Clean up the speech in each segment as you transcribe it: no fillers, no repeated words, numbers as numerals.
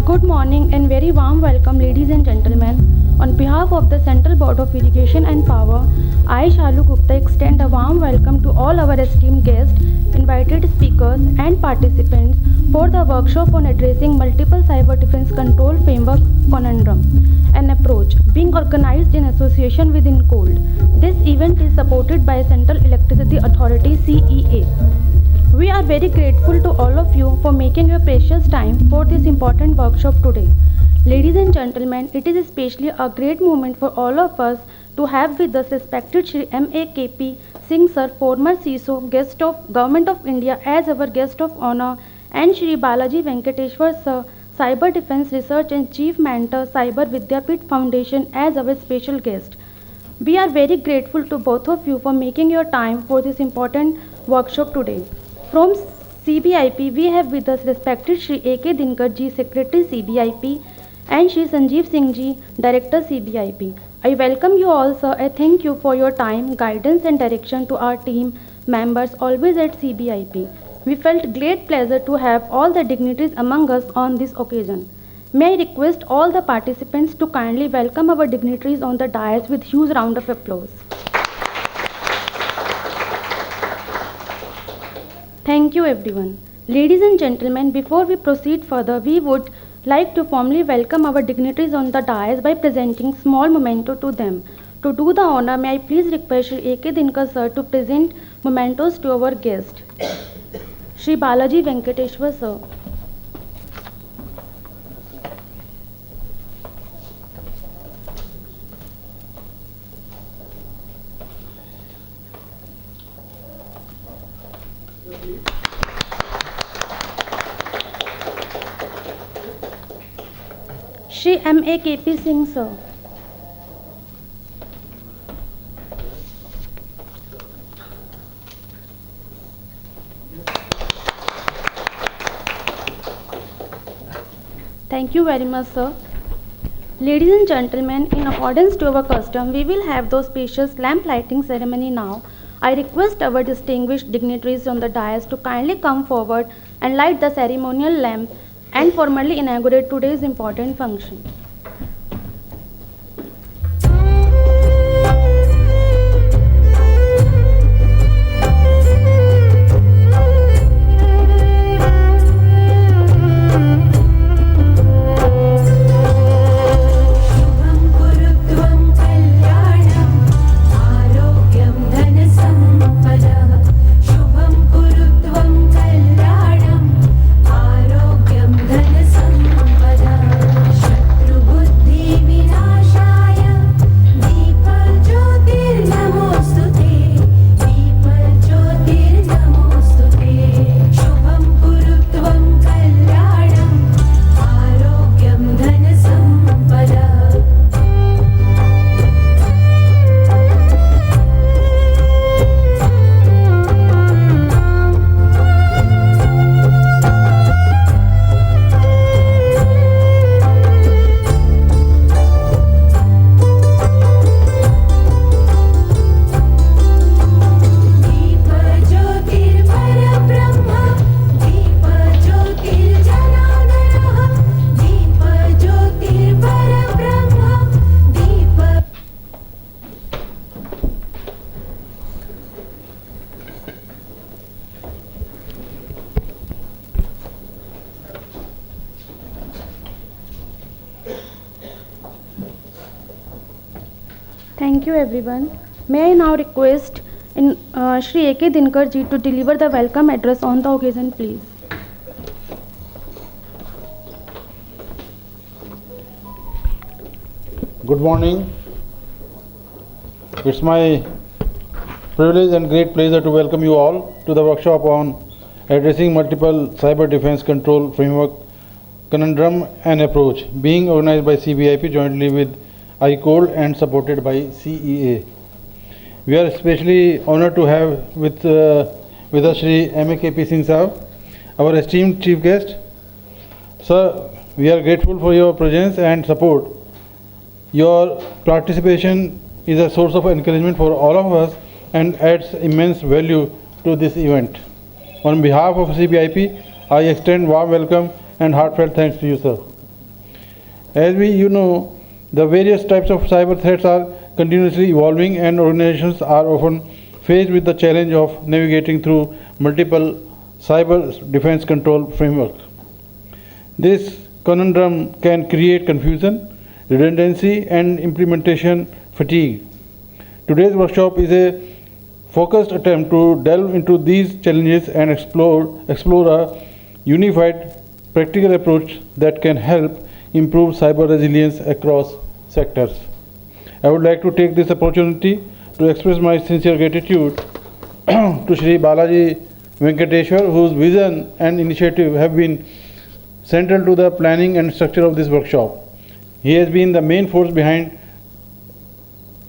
Good morning and very warm welcome, ladies and gentlemen. On behalf of the Central Board of Irrigation and Power, I, Shalu Gupta, extend a warm welcome to all our esteemed guests, invited speakers, and participants for the workshop on addressing multiple cyber defense control framework conundrum and approach being organized in association with INCOLD. This event is supported by Central Electricity Authority CEA. We are very grateful to all of you for making your precious time for this important workshop today. Ladies and gentlemen, it is especially a great moment for all of us to have with us respected Shri M.A.K.P. Singh Sir, former CISO, guest of Government of India as our guest of honor, and Shri Balaji Venkateshwar Sir, Cyber Defense Research and Chief Mentor, Cyber Vidyapit Foundation as our special guest. We are very grateful to both of you for making your time for this important workshop today. From CBIP, we have with us respected Shri A.K. Dinkar Ji, Secretary CBIP, and Shri Sanjeev Singh Ji, Director CBIP. I welcome you all, sir. I thank you for your time, guidance and direction to our team members always at CBIP. We felt great pleasure to have all the dignitaries among us on this occasion. May I request all the participants to kindly welcome our dignitaries on the dais with huge round of applause. Thank you everyone. Ladies and gentlemen, before we proceed further, we would like to formally welcome our dignitaries on the dais by presenting small memento to them. To do the honor, may I please request Shri A.K. Dinkar Sir to present mementos to our guest. Shri Balaji Venkateshwar Sir. Shri M.A.K.P. Singh Sir. Thank you very much, sir. Ladies and gentlemen, in accordance to our custom, we will have those spacious lamp lighting ceremony now. I request our distinguished dignitaries on the dais to kindly come forward and light the ceremonial lamp and formally inaugurate today's important function. Thank you everyone. May I now request Shri A.K. Dinkar Ji to deliver the welcome address on the occasion, please. Good morning. It's my privilege and great pleasure to welcome you all to the workshop on addressing multiple cyber defense control framework conundrum and approach being organized by CBIP jointly with ICOLD and supported by CEA. We are especially honored to have with us Shri M.A.K.P. Singh Sahab, our esteemed chief guest. Sir, we are grateful for your presence and support. Your participation is a source of encouragement for all of us and adds immense value to this event. On behalf of CBIP, I extend warm welcome and heartfelt thanks to you, sir. As the various types of cyber threats are continuously evolving, and organizations are often faced with the challenge of navigating through multiple cyber defense control frameworks. This conundrum can create confusion, redundancy, and implementation fatigue. Today's workshop is a focused attempt to delve into these challenges and explore a unified, practical approach that can help improve cyber resilience across sectors. I would like to take this opportunity to express my sincere gratitude to Shri Balaji Venkateshwar, whose vision and initiative have been central to the planning and structure of this workshop. He has been the main force behind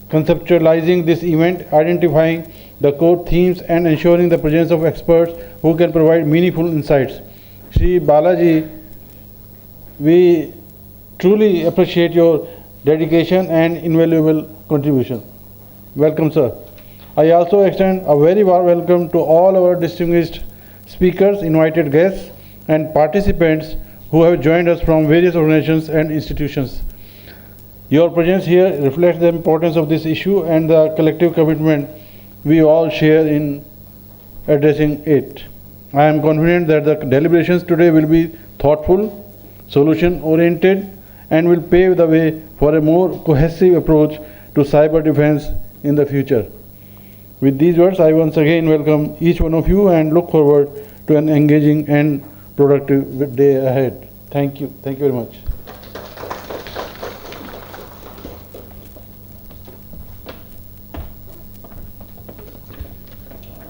conceptualizing this event, identifying the core themes, and ensuring the presence of experts who can provide meaningful insights. Shri Balaji, we truly appreciate your dedication and invaluable contribution. Welcome, sir. I also extend a very warm welcome to all our distinguished speakers, invited guests, and participants who have joined us from various organizations and institutions. Your presence here reflects the importance of this issue and the collective commitment we all share in addressing it. I am confident that the deliberations today will be thoughtful, solution-oriented, and will pave the way for a more cohesive approach to cyber defense in the future. With these words, I once again welcome each one of you and look forward to an engaging and productive day ahead. Thank you. Thank you very much.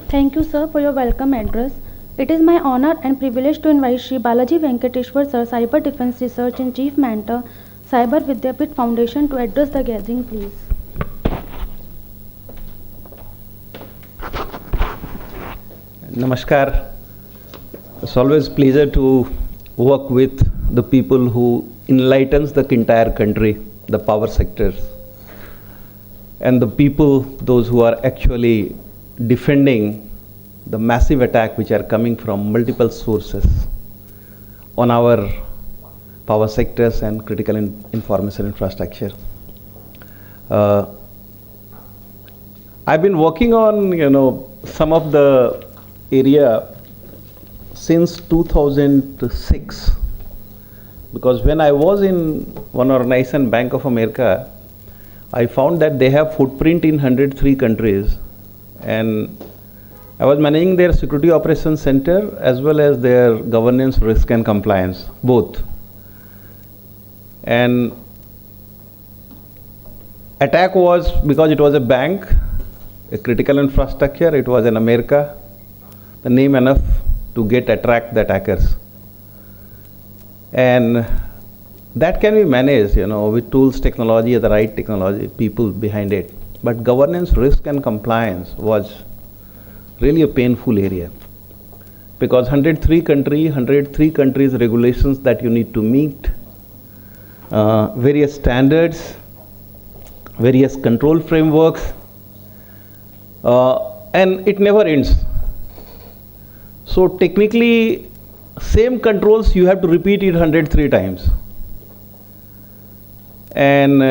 Thank you, sir, for your welcome address. It is my honor and privilege to invite Shri Balaji Venkateshwar, sir, Cyber Defense Research and Chief Mentor, Cyber Vidyapit Foundation, to address the gathering, please. Namaskar. It's always pleasure to work with the people who enlightens the entire country, the power sectors, and the people, those who are actually defending the massive attack which are coming from multiple sources on our power sectors and critical information infrastructure. I've been working on some of the area since 2006, because when I was in one organization, Bank of America, I found that they have footprint in 103 countries, and I was managing their security operations center as well as their governance, risk and compliance, both. And attack was, because it was a bank, a critical infrastructure, it was in America, the name enough to attract the attackers. And that can be managed, with tools, technology, the right technology, people behind it. But governance, risk and compliance was really a painful area, because 103 countries regulations that you need to meet, various standards, various control frameworks, and it never ends. So technically, same controls you have to repeat it 103 times. And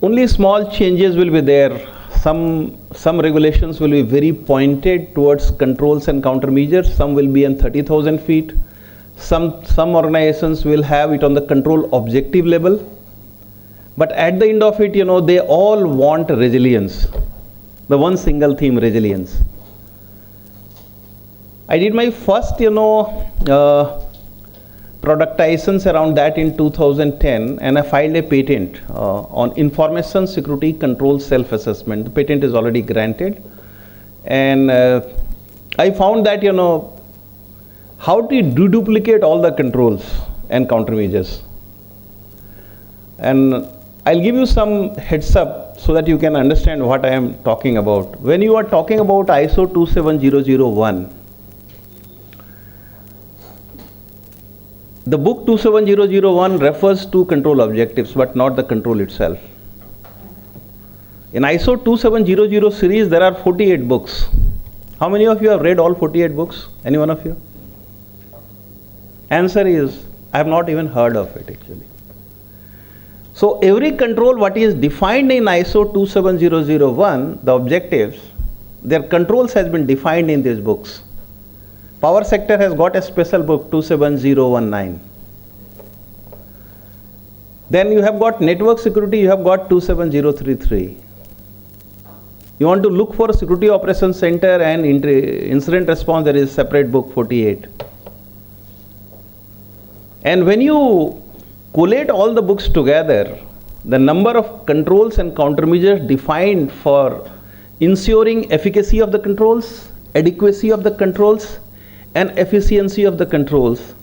only small changes will be there. Some regulations will be very pointed towards controls and countermeasures. Some will be on 30,000 feet. Some organizations will have it on the control objective level. But at the end of it, they all want resilience. The one single theme, resilience. I did my first, productizations around that in 2010, and I filed a patent on information security control self-assessment. The patent is already granted, and I found that how to deduplicate all the controls and countermeasures. And I'll give you some heads up so that you can understand what I am talking about. When you are talking about ISO 27001, the book 27001 refers to control objectives, but not the control itself. In ISO 2700 series, there are 48 books. How many of you have read all 48 books? Any one of you? Answer is, I have not even heard of it actually. So every control what is defined in ISO 27001, the objectives, their controls has been defined in these books. Power sector has got a special book 27019. Then you have got network security, you have got 27033. You want to look for security operations center and incident response, there is separate book 48. And when you collate all the books together, the number of controls and countermeasures defined for ensuring efficacy of the controls, adequacy of the controls, and efficiency of the controls,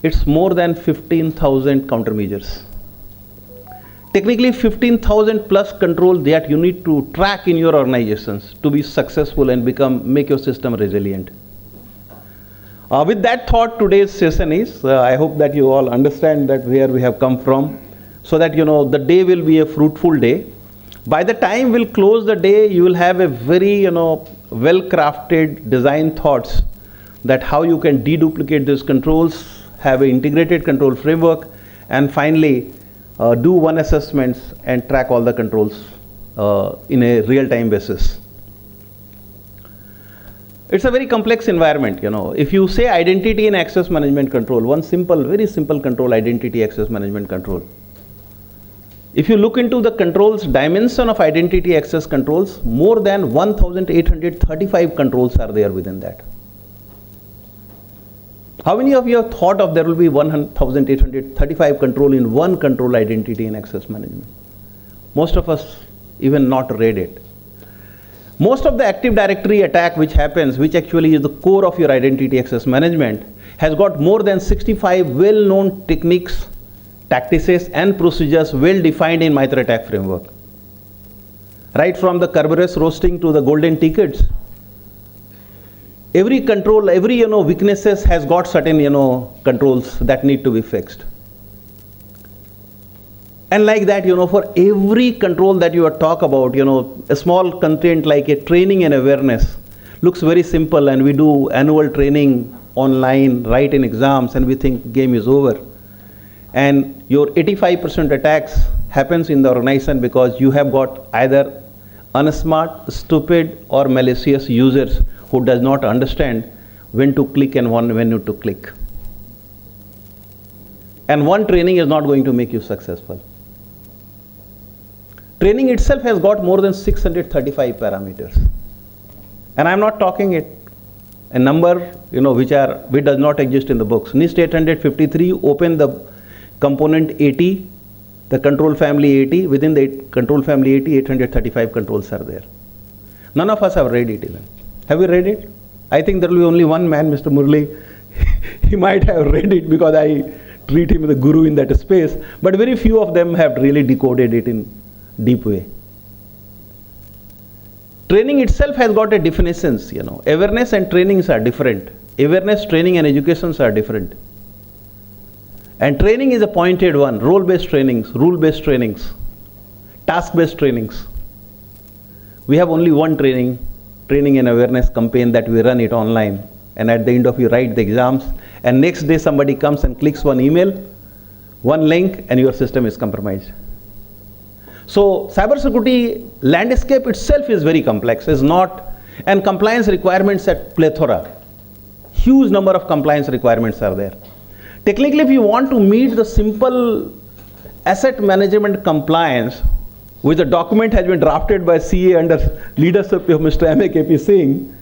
it's more than 15,000 countermeasures. Technically 15,000 plus controls that you need to track in your organizations to be successful and make your system resilient. With that thought, today's session is, I hope that you all understand that where we have come from, so that the day will be a fruitful day. By the time we'll close the day, you will have a very well-crafted design thoughts that how you can deduplicate these controls, have an integrated control framework, and finally do one assessments and track all the controls in a real-time basis. It's a very complex environment, If you say identity and access management control, one simple, very simple control, identity access management control. If you look into the controls dimension of identity access controls, more than 1,835 controls are there within that. How many of you have thought of there will be 1,835 control in one control identity and access management? Most of us even not read it. Most of the Active Directory attack which happens, which actually is the core of your identity access management, has got more than 65 well-known techniques, tactics and procedures well defined in MITRE ATT&CK framework. Right from the Kerberos roasting to the golden tickets, every control, every weaknesses has got certain controls that need to be fixed. And like that, for every control that you are talk about, a small content like a training and awareness looks very simple, and we do annual training online, write in exams, and we think game is over. And your 85% attacks happens in the organization because you have got either unsmart, stupid, or malicious users who does not understand when to click and when not to click. And one training is not going to make you successful. Training itself has got more than 635 parameters. And I'm not talking it a number which does not exist in the books. NIST 853, open the component 80, the control family 80, within the control family 80, 835 controls are there. None of us have read it even. Have you read it? I think there will be only one man, Mr. Murli. He might have read it because I treat him as a guru in that space, but very few of them have really decoded it in deep way. Training itself has got a definitions, Awareness and trainings are different. Awareness, training and educations are different. And training is a pointed one, role-based trainings, rule-based trainings, task-based trainings. We have only one training and awareness campaign that we run it online. And at the end of you write the exams, and next day somebody comes and clicks one email, one link, and your system is compromised. So cybersecurity landscape itself is very complex, and compliance requirements at plethora. Huge number of compliance requirements are there. Technically, if you want to meet the simple asset management compliance, which the document has been drafted by CA under leadership of Mr. M.A.K.P. Singh,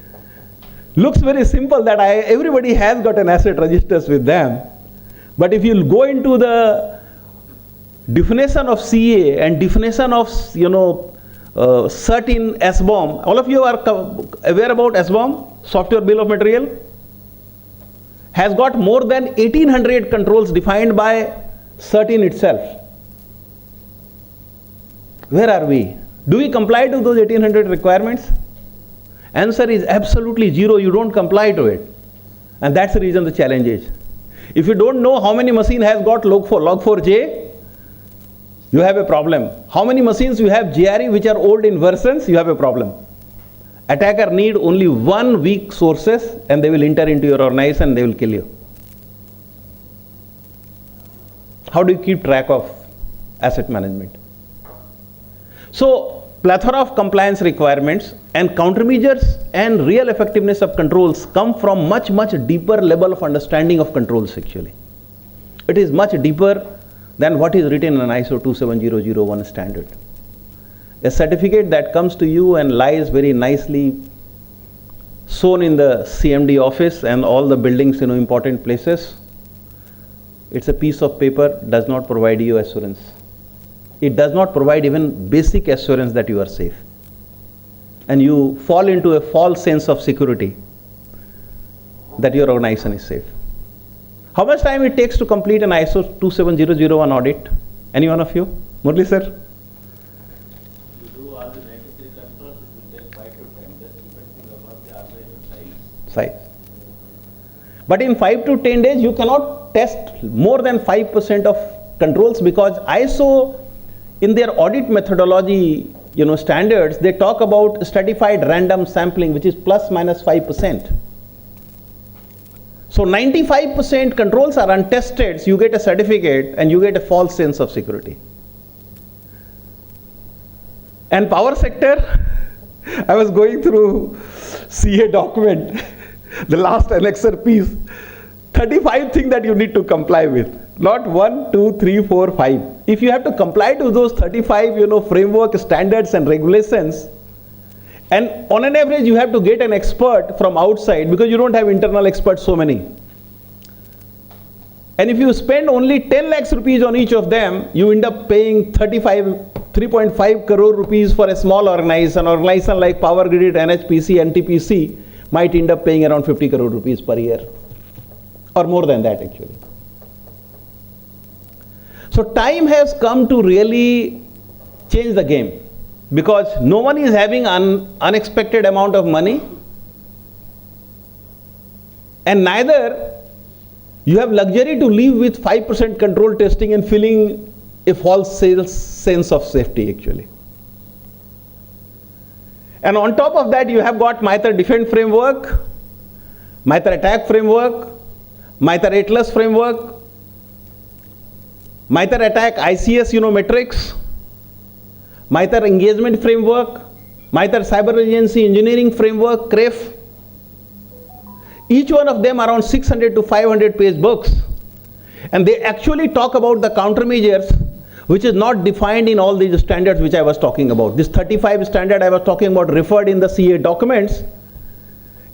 looks very simple that everybody has got an asset registers with them. But if you go into the definition of CA and definition of certain SBOM, all of you are aware about SBOM, software bill of material, has got more than 1800 controls defined by certain itself. Where are we? Do we comply to those 1800 requirements? Answer is absolutely zero. You don't comply to it. And that's the reason the challenge is. If you don't know how many machine has got log4j, you have a problem. How many machines you have GRE which are old in versions, you have a problem. Attacker need only one weak sources and they will enter into your organization and they will kill you. How do you keep track of asset management. So, plethora of compliance requirements and countermeasures and real effectiveness of controls come from much deeper level of understanding of controls actually. It is much deeper than what is written in an ISO 27001 standard. A certificate that comes to you and lies very nicely shown in the CMD office and all the buildings in important places, it's a piece of paper, does not provide you assurance. It does not provide even basic assurance that you are safe. And you fall into a false sense of security that your organization is safe. How much time it takes to complete an ISO 27001 audit? Any one of you? Murli sir? To do all the 93 controls, it will take 5 to 10 days, depending upon the organization size. But in 5 to 10 days, you cannot test more than 5% of controls, because ISO, in their audit methodology, standards, they talk about stratified random sampling, which is plus minus 5%. So 95% controls are untested, so you get a certificate and you get a false sense of security. And power sector, I was going through CA document, the last annexer piece, 35 things that you need to comply with. Not 1, 2, 3, 4, 5. If you have to comply to those 35, framework standards and regulations, and on an average you have to get an expert from outside because you don't have internal experts so many. And if you spend only 10 lakhs rupees on each of them, you end up paying 3.5 crore rupees for a small organization. An organization like Power Grid, NHPC, NTPC might end up paying around 50 crore rupees per year, or more than that actually. So time has come to really change the game, because no one is having an unexpected amount of money, and neither you have luxury to live with 5% control testing and feeling a false sense of safety actually. And on top of that, you have got MITRE Defend framework, MITRE Attack framework, MITRE Atlas framework, MITRE Attack ICS metrics, MITRE Engagement framework, MITRE Cyber Resiliency Engineering framework, CREF. Each one of them around 600 to 500 page books. And they actually talk about the countermeasures which is not defined in all these standards which I was talking about. This 35 standard I was talking about referred in the CA documents.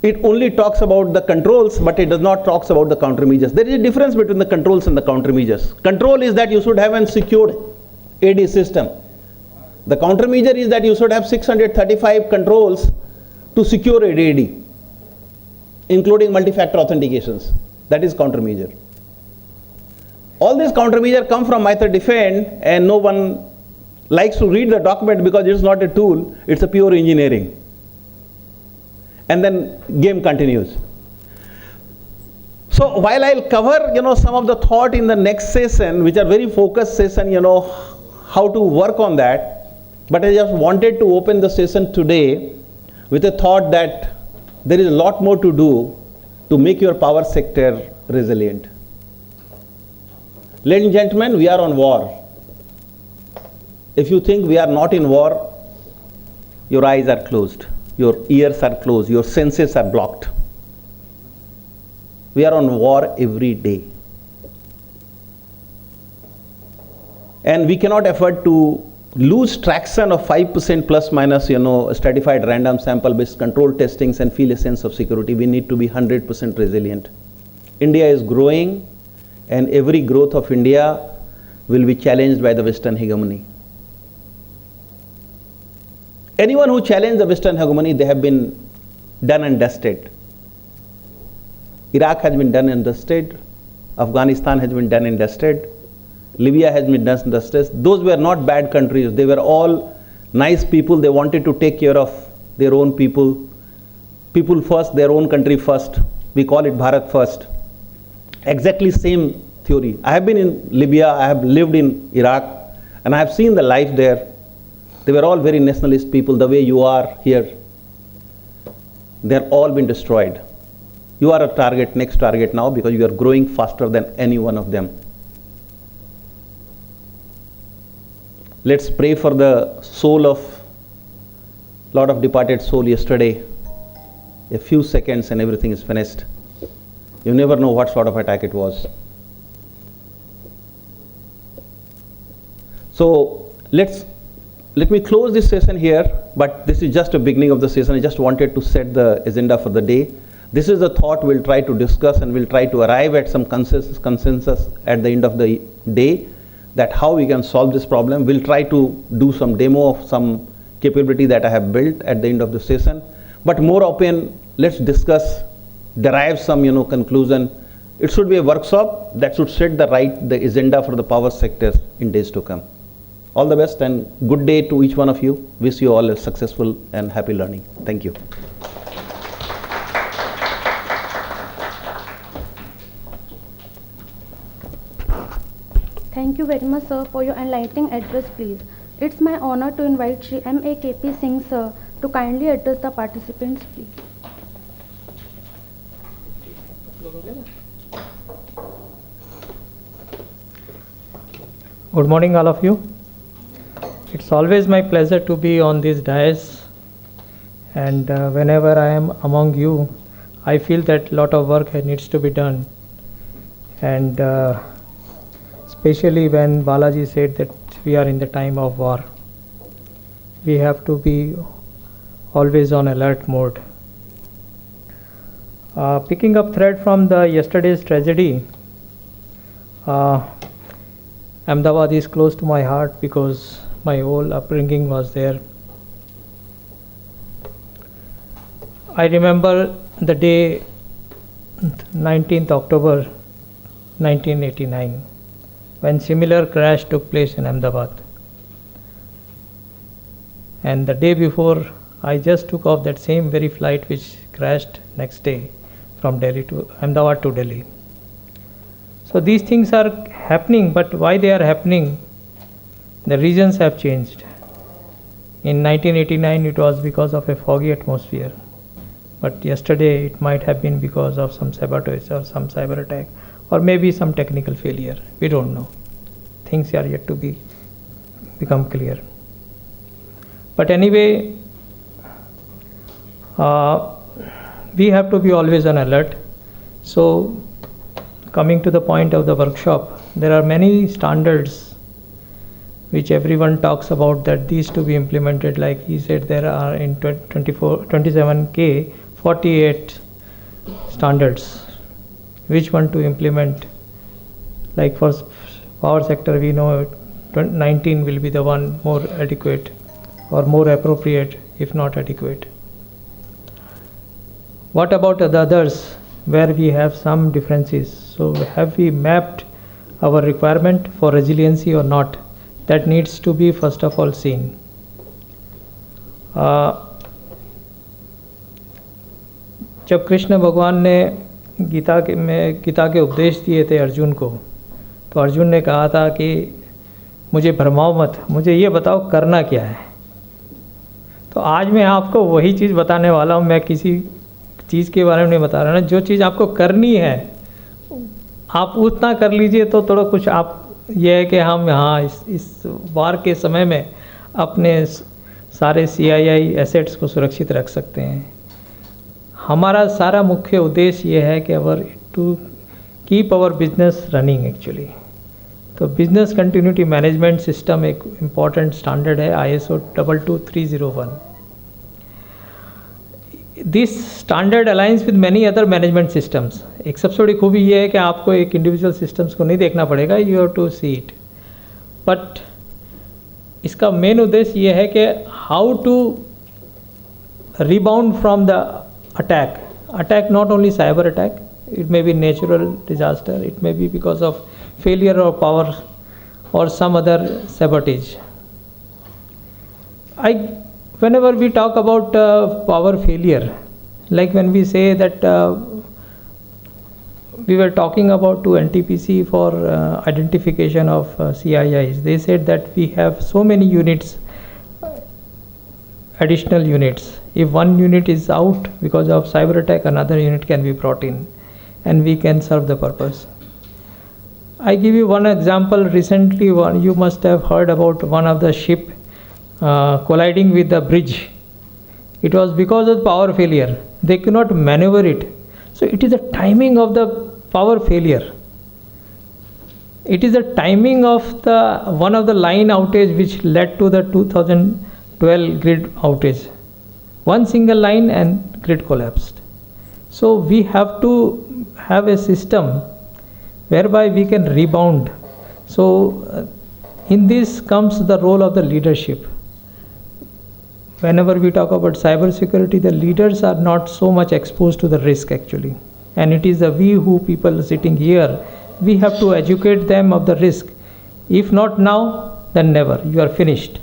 It only talks about the controls, but it does not talk about the countermeasures. There is a difference between the controls and the countermeasures. Control is that you should have a secured AD system. The countermeasure is that you should have 635 controls to secure AD, including multi-factor authentications. That is countermeasure. All these countermeasures come from MITRE Defend, and no one likes to read the document because it's not a tool, it's a pure engineering. And then game continues. So while I'll cover some of the thought in the next session, which are very focused session, how to work on that, but I just wanted to open the session today with a thought that there is a lot more to do to make your power sector resilient. Ladies and gentlemen, we are on war. If you think we are not in war, your eyes are closed, your ears are closed, your senses are blocked. We are on war every day. And we cannot afford to lose traction of 5% plus minus, stratified random sample based control testings and feel a sense of security. We need to be 100% resilient. India is growing, and every growth of India will be challenged by the Western hegemony. Anyone who challenged the Western hegemony, they have been done and dusted. Iraq has been done and dusted. Afghanistan has been done and dusted. Libya has been done and dusted. Those were not bad countries. They were all nice people. They wanted to take care of their own people. People first, their own country first. We call it Bharat first. Exactly same theory. I have been in Libya, I have lived in Iraq, and I have seen the life there. They were all very nationalist people, the way you are here. They're all been destroyed. You are a target, next target now, because you are growing faster than any one of them. let's pray for the soul of lot of departed soul yesterday. A few seconds and everything is finished. You never know what sort of attack it was. So let me close this session here, but this is just a beginning of the session. I just wanted to set the agenda for the day. This is the thought we'll try to discuss, and we'll try to arrive at some consensus at the end of the day, that how we can solve this problem. We'll try to do some demo of some capability that I have built at the end of the session. But more open, let's discuss, derive some conclusion. It should be a workshop that should set the agenda for the power sectors in days to come. All the best and good day to each one of you. Wish you all a successful and happy learning. Thank you. Thank you very much, sir, for your enlightening address, please. It's my honor to invite Shri M.A.K.P. Singh, sir, to kindly address the participants, please. Good morning, all of you. It's always my pleasure to be on this dais, and whenever I am among you, I feel that a lot of work needs to be done, and especially when Balaji said that we are in the time of war, we have to be always on alert mode. Picking up thread from the yesterday's tragedy, Ahmedabad is close to my heart because my whole upbringing was there. I remember the day 19th October 1989 when similar crash took place in Ahmedabad. And the day before, I just took off that same very flight which crashed next day from Delhi to Ahmedabad to Delhi. So these things are happening, but why they are happening? The reasons have changed. In 1989 it was because of a foggy atmosphere, but yesterday it might have been because of some sabotage or some cyber attack, or maybe some technical failure. We don't know. Things are yet to become clear. But anyway, we have to be always on alert. So coming to the point of the workshop, there are many standards which everyone talks about that these to be implemented. Like he said, there are in 27K 48 standards. Which one to implement? Like for power sector, we know 19 will be the one more adequate or more appropriate, if not adequate. What about the others where we have some differences? So have we mapped our requirement for resiliency or not? That needs to be first of all seen. जब कृष्ण भगवान ने गीता के उपदेश दिए थे अर्जुन को, तो अर्जुन ने कहा था कि मुझे भरमाओ मत, मुझे ये बताओ करना क्या है। तो आज मैं आपको वही चीज़ बताने वाला हूँ। मैं किसी चीज़ के बारे में नहीं बता रहा ना, जो चीज़ आपको करनी है आप उतना कर लीजिए तो थोड़ा कुछ आप ये है कि हम यहाँ इस वार के समय में अपने सारे CII एसेट्स को सुरक्षित रख सकते हैं। हमारा सारा मुख्य उद्देश्य ये है कि to keep our business running actually. तो बिजनेस कंटिन्यूटी मैनेजमेंट सिस्टम एक इम्पॉर्टेंट स्टैंडर्ड है, ISO 22301। This standard aligns with many other management systems. एक सबसे बड़ी खूबी ये है कि आपको एक इंडिविजुअल सिस्टम्स को नहीं देखना पड़ेगा, you have to see it. But इसका मेन उद्देश्य ये है कि how to rebound from the attack, not only cyber attack, it may be natural disaster, it may be because of failure of power or some other sabotage. Whenever we talk about power failure, like when we say that we were talking about to NTPC for identification of CIIs, they said that we have so many units, additional units. If one unit is out because of cyber attack, another unit can be brought in and we can serve the purpose. I give you one example. Recently, you must have heard about one of the ship colliding with the bridge. It was because of power failure. They could not maneuver it. So it is the timing of the power failure. It is the timing of the one of the line outage which led to the 2012 grid outage. One single line and grid collapsed. So we have to have a system whereby we can rebound. So in this comes the role of the leadership. Whenever we talk about cyber security, the leaders are not so much exposed to the risk actually, and it is the we who people sitting here, we have to educate them of the risk. If not now, then never. You are finished.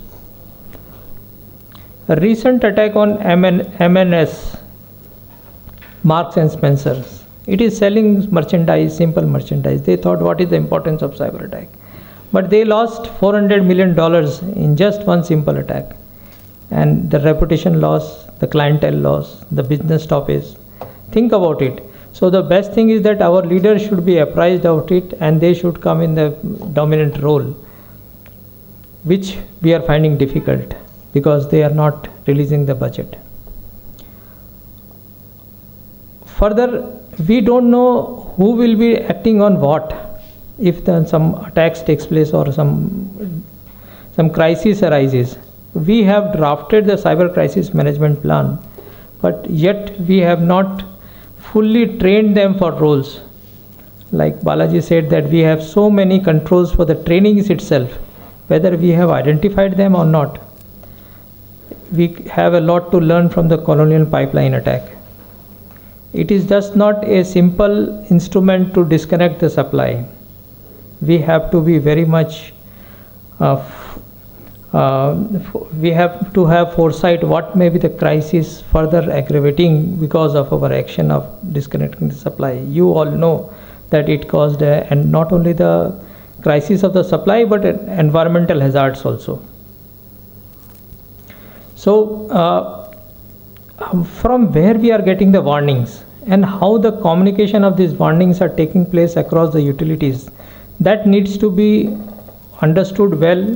A recent attack on MNS, Marks and Spencers. It is selling merchandise, simple merchandise. They thought, what is the importance of cyber attack? But they lost $400 million in just one simple attack. And the reputation loss, the clientele loss, the business stoppage. Think about it. So the best thing is that our leaders should be apprised of it, and they should come in the dominant role, which we are finding difficult because they are not releasing the budget. Further, we don't know who will be acting on what if some attacks takes place or some crisis arises. We have drafted the cyber crisis management plan, but yet we have not fully trained them for roles. Like Balaji said, that we have so many controls for the trainings itself, whether we have identified them or not. We have a lot to learn from the colonial pipeline attack. It is just not a simple instrument to disconnect the supply. We have to be very much we have to have foresight what may be the crisis further aggravating because of our action of disconnecting the supply. You all know that it caused and not only the crisis of the supply but environmental hazards also. So from where we are getting the warnings and how the communication of these warnings are taking place across the utilities, that needs to be understood well,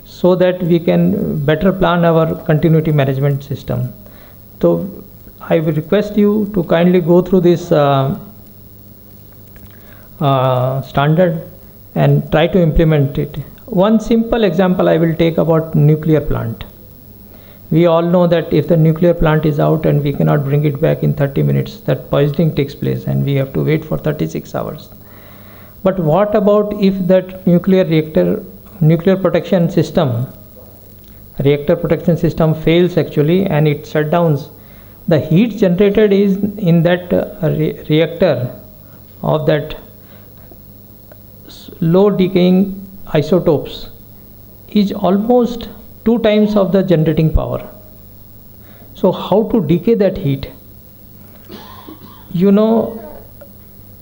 so that we can better plan our continuity management system. So I will request you to kindly go through this standard and try to implement it. One simple example I will take about nuclear plant. We all know that if the nuclear plant is out and we cannot bring it back in 30 minutes, that poisoning takes place and we have to wait for 36 hours. But what about if that reactor protection system fails actually and it shut down? The heat generated is in that reactor of that low decaying isotopes is almost 2 times of the generating power. So how to decay that heat? You know,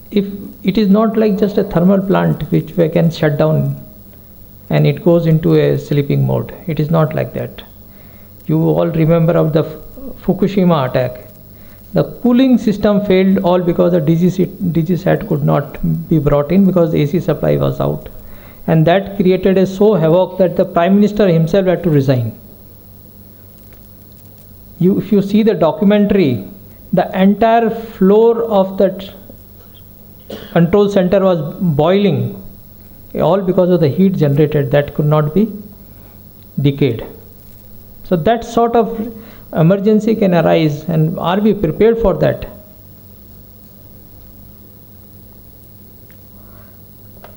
if it is not like just a thermal plant which we can shut down and it goes into a sleeping mode. It is not like that. You all remember of the Fukushima attack. The cooling system failed all because the DG-SAT could not be brought in because the AC supply was out. And that created a so havoc that the Prime Minister himself had to resign. If you see the documentary, the entire floor of that control center was boiling, all because of the heat generated that could not be decayed. So that sort of emergency can arise, and are we prepared for that?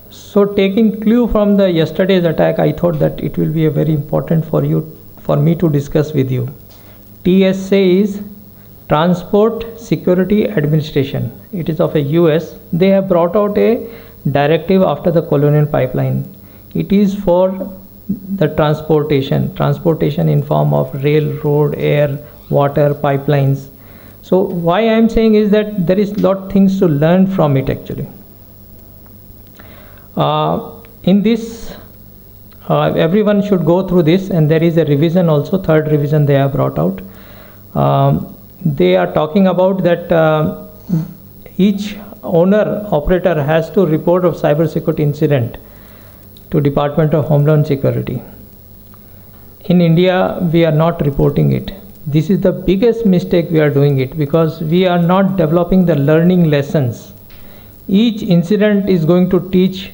So taking clue from the yesterday's attack, I thought that it will be a very important for me to discuss with you. TSA is Transport Security Administration. It is of a US. They have brought out a directive after the colonial pipeline. It is for the transportation in form of rail, road, air, water, pipelines. So why I am saying is that there is lot things to learn from it actually. In this everyone should go through this, and there is a revision also, third revision they have brought out. They are talking about that each owner, operator has to report a cybersecurity incident to Department of Homeland Security. In India, we are not reporting it. This is the biggest mistake we are doing it, because we are not developing the learning lessons. Each incident is going to teach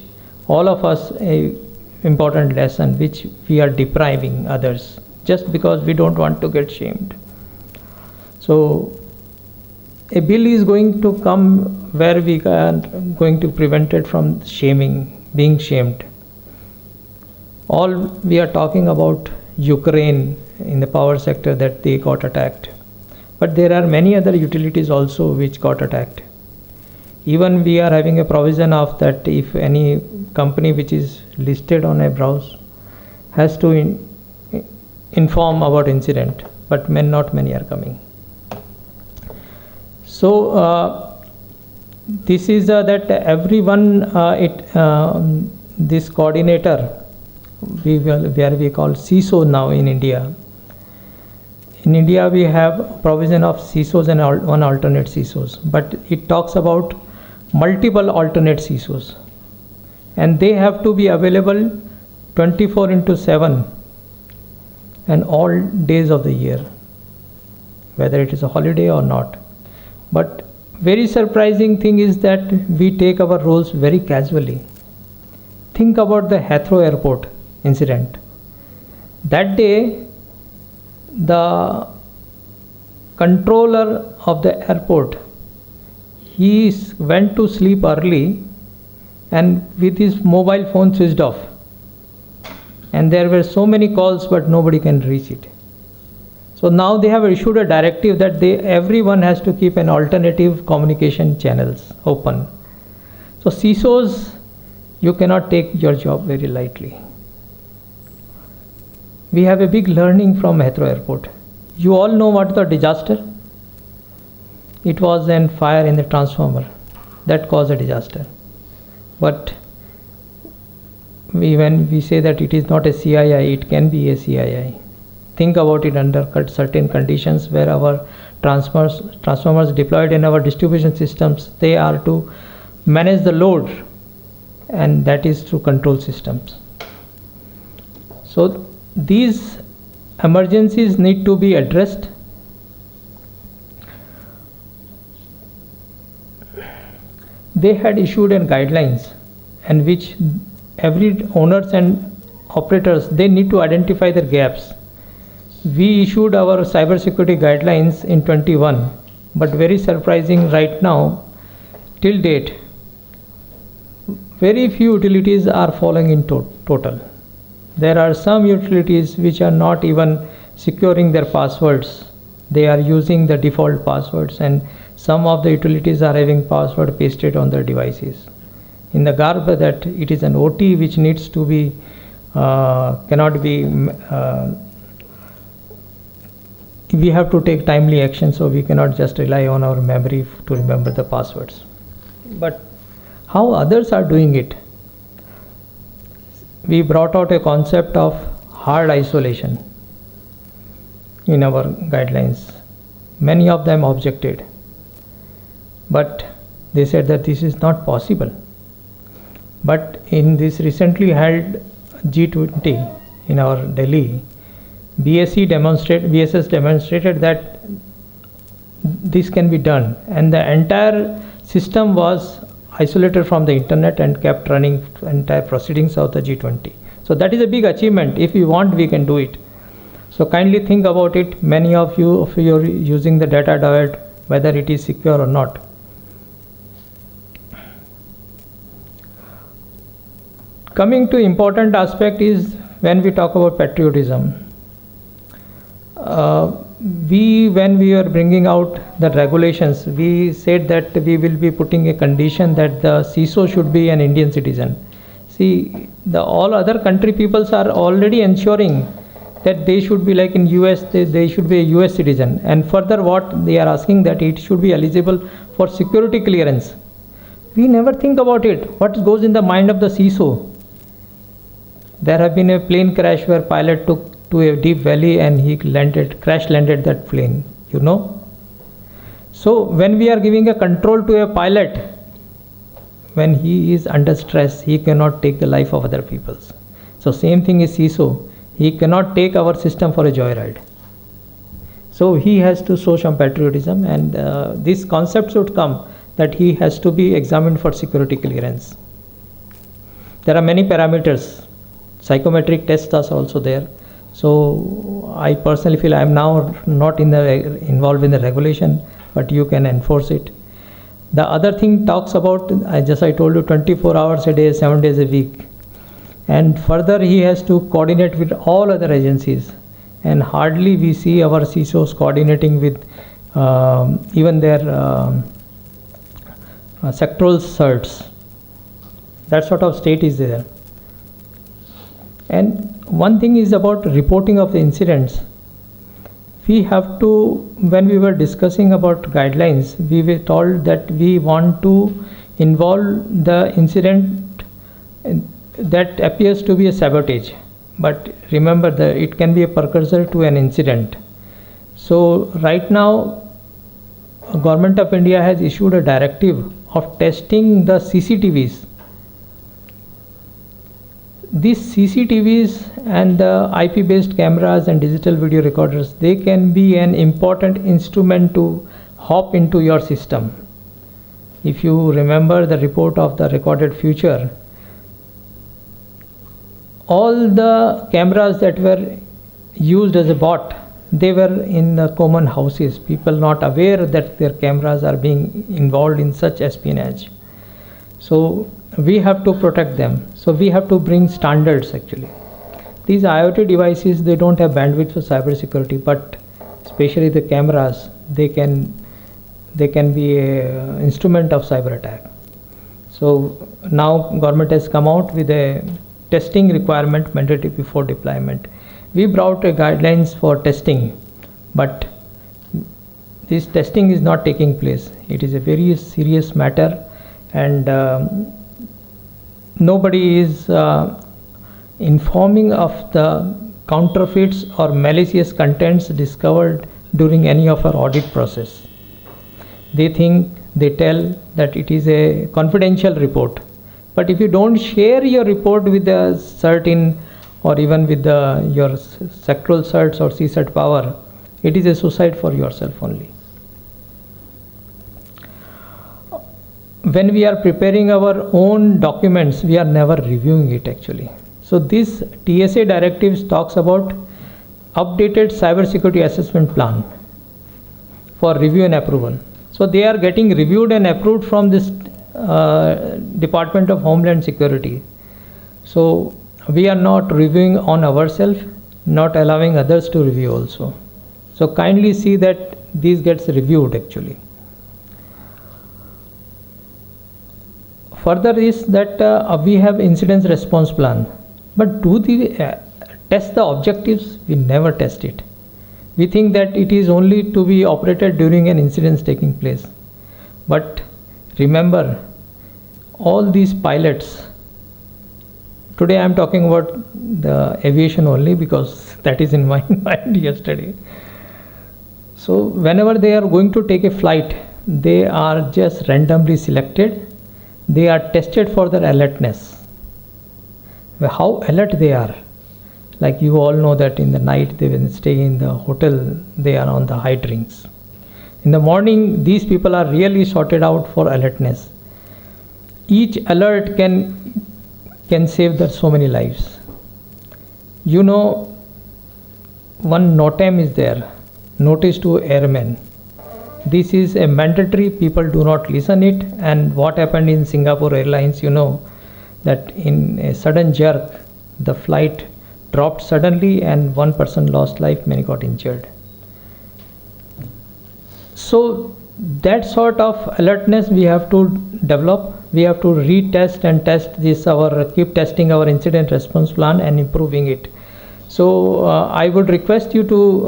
all of us a important lesson which we are depriving others just because we don't want to get shamed. So a bill is going to come where we are going to prevent it from shaming, being shamed. All we are talking about Ukraine in the power sector, that they got attacked. But there are many other utilities also which got attacked. Even we are having a provision of that if any company which is listed on a browse has to inform about incident, but not many are coming. So this is that everyone this coordinator where we call CISO now in India. In India we have provision of CISOs and one alternate CISOs, but it talks about multiple alternate CISOs, and they have to be available 24/7 and all days of the year, whether it is a holiday or not. But very surprising thing is that we take our roles very casually. Think about the Heathrow Airport incident. That day, the controller of the airport, he went to sleep early and with his mobile phone switched off. And there were so many calls, but nobody can reach it. So now they have issued a directive that everyone has to keep an alternative communication channels open. So CISOs, you cannot take your job very lightly. We have a big learning from Heathrow Airport. You all know what the disaster? It was a fire in the transformer that caused a disaster. But when we say that it is not a CII, it can be a CII. Think about it under certain conditions where our transformers deployed in our distribution systems, they are to manage the load, and that is through control systems. So these emergencies need to be addressed. They had issued guidelines, and which every owners and operators, they need to identify their gaps. We issued our cybersecurity guidelines in 21, but very surprising right now, till date, very few utilities are following in total. There are some utilities which are not even securing their passwords. They are using the default passwords, and some of the utilities are having password pasted on their devices. In the garb that it is an OT which needs to be, cannot be, we have to take timely action, so we cannot just rely on our memory to remember the passwords. But how others are doing it? We brought out a concept of hard isolation in our guidelines. Many of them objected, but they said that this is not possible. But in this recently held G20 in our Delhi, BSS demonstrated that this can be done, and the entire system was isolated from the internet and kept running entire proceedings of the G20. So that is a big achievement. If we want, we can do it. So kindly think about it. Many of you are using the data diet, whether it is secure or not. Coming to important aspect is when we talk about patriotism. When we are bringing out the regulations, we said that we will be putting a condition that the CISO should be an Indian citizen. See, all other country peoples are already ensuring that they should be like in US, they should be a US citizen. And further what they are asking that it should be eligible for security clearance. We never think about it. What goes in the mind of the CISO? There have been a plane crash where pilot took to a deep valley and he crash landed that plane, you know. So when we are giving a control to a pilot, when he is under stress, he cannot take the life of other people's. So same thing is CISO. He cannot take our system for a joyride. So he has to show some patriotism, and this concept should come that he has to be examined for security clearance. There are many parameters. Psychometric tests are also there. So I personally feel I am now not involved in the regulation, but you can enforce it. The other thing talks about, I told you, 24 hours a day, 7 days a week. And further he has to coordinate with all other agencies. And hardly we see our CISOs coordinating with even their sectoral certs. That sort of state is there. And one thing is about reporting of the incidents. We have to, when we were discussing about guidelines, we were told that we want to involve the incident that appears to be a sabotage. But remember that it can be a precursor to an incident. So right now, Government of India has issued a directive of testing the CCTVs. These CCTVs and the IP based cameras and digital video recorders, they can be an important instrument to hop into your system. If you remember the report of the Recorded Future, all the cameras that were used as a bot, they were in the common houses, people not aware that their cameras are being involved in such espionage. So we have to protect them. So we have to bring standards actually. These IoT devices, they don't have bandwidth for cyber security, but especially the cameras, they can be a instrument of cyber attack. So now government has come out with a testing requirement mandatory before deployment. We brought a guidelines for testing, but this testing is not taking place. It is a very serious matter, and nobody is informing of the counterfeits or malicious contents discovered during any of our audit process. They tell that it is a confidential report. But if you don't share your report with the CERT or even with your sectoral certs or CCERT power, it is a suicide for yourself only. When we are preparing our own documents, we are never reviewing it actually. So this TSA directives talks about updated cybersecurity assessment plan for review and approval. So they are getting reviewed and approved from this Department of Homeland Security. So we are not reviewing on ourselves, not allowing others to review also. So kindly see that these gets reviewed actually. Further is that we have incident response plan, but do the test the objectives? We never test it. We think that it is only to be operated during an incident taking place. But remember, all these pilots, today I am talking about the aviation only because that is in my mind yesterday. So whenever they are going to take a flight, they are just randomly selected. They are tested for their alertness. How alert they are. Like you all know that in the night they will stay in the hotel, they are on the high drinks. In the morning, these people are really sorted out for alertness. Each alert can save so many lives. You know, one NOTAM is there, Notice to Airmen. This is a mandatory, people do not listen it. And what happened in Singapore Airlines, you know, that in a sudden jerk, the flight dropped suddenly and one person lost life, many got injured. So that sort of alertness we have to develop. We have to retest and test this, keep testing our incident response plan and improving it. So I would request you to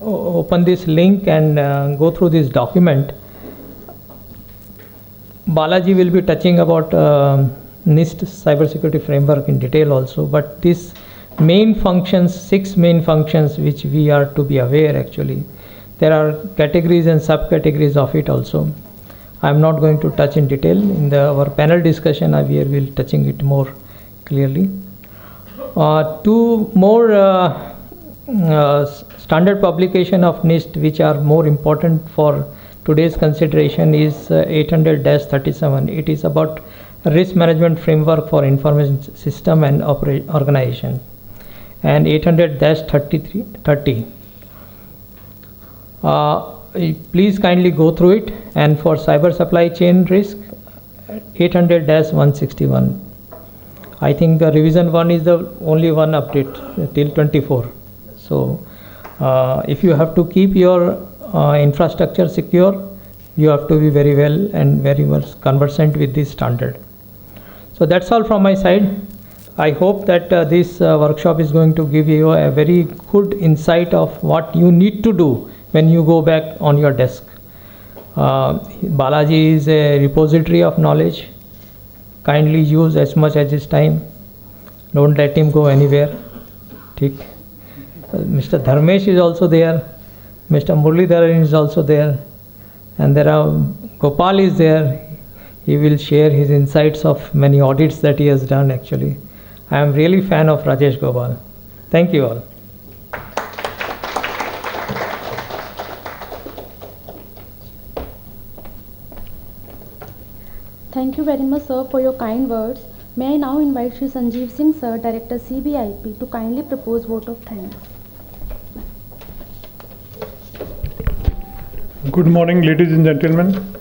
open this link and go through this document. Balaji will be touching about NIST cybersecurity framework in detail also, but this main functions, 6 main functions which we are to be aware actually. There are categories and subcategories of it also. I'm not going to touch in detail. In our panel discussion, we will touching it more clearly. Two more standard publication of NIST which are more important for today's consideration is 800-37. It is about risk management framework for information system and organization, and 800-30. Please kindly go through it. And for cyber supply chain risk, 800-161. I think the revision one is the only one update till 24. So if you have to keep your infrastructure secure, you have to be very well and very much conversant with this standard. So that's all from my side. I hope that this workshop is going to give you a very good insight of what you need to do when you go back on your desk. Balaji is a repository of knowledge. Kindly use as much as his time. Don't let him go anywhere. Mr. Dharmesh is also there. Mr. Muralidharan is also there. And there are Gopal is there. He will share his insights of many audits that he has done actually. I am really fan of Rajesh Gopal. Thank you all. Thank you very much, sir, for your kind words. May I now invite Shri Sanjeev Singh, sir, Director CBIP, to kindly propose vote of thanks. Good morning, ladies and gentlemen.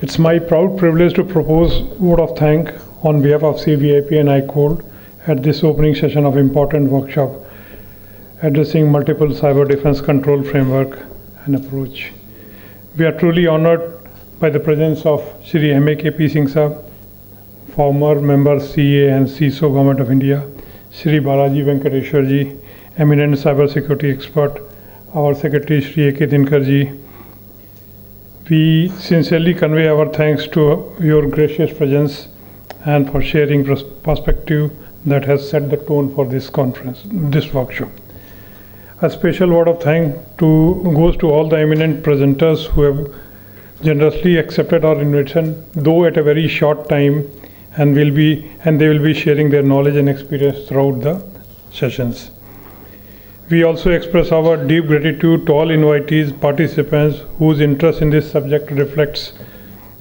It's my proud privilege to propose vote of thanks on behalf of CBIP and ICOLD at this opening session of important workshop addressing multiple cyber defense control framework and approach. We are truly honored by the presence of Shri M.A.K.P. Singh Sahab, former member CA and CISO Government of India, Shri Balaji Venkateshwar ji, eminent cyber security expert, our Secretary Shri A.K. Dinkar ji. We sincerely convey our thanks to your gracious presence and for sharing perspective that has set the tone for this conference, this workshop. A special word of thanks goes to all the eminent presenters who have generously accepted our invitation, though at a very short time, and they will be sharing their knowledge and experience throughout the sessions. We also express our deep gratitude to all invitees, participants whose interest in this subject reflects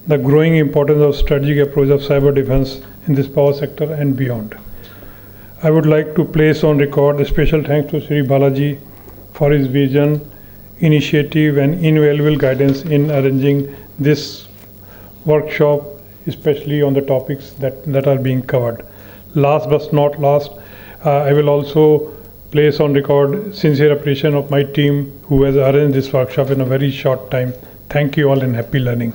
the growing importance of strategic approach of cyber defense in this power sector and beyond. I would like to place on record a special thanks to Sri Balaji for his vision, initiative and invaluable guidance in arranging this workshop, especially on the topics that are being covered. Last but not last, I will also place on record sincere appreciation of my team who has arranged this workshop in a very short time. Thank you all and happy learning.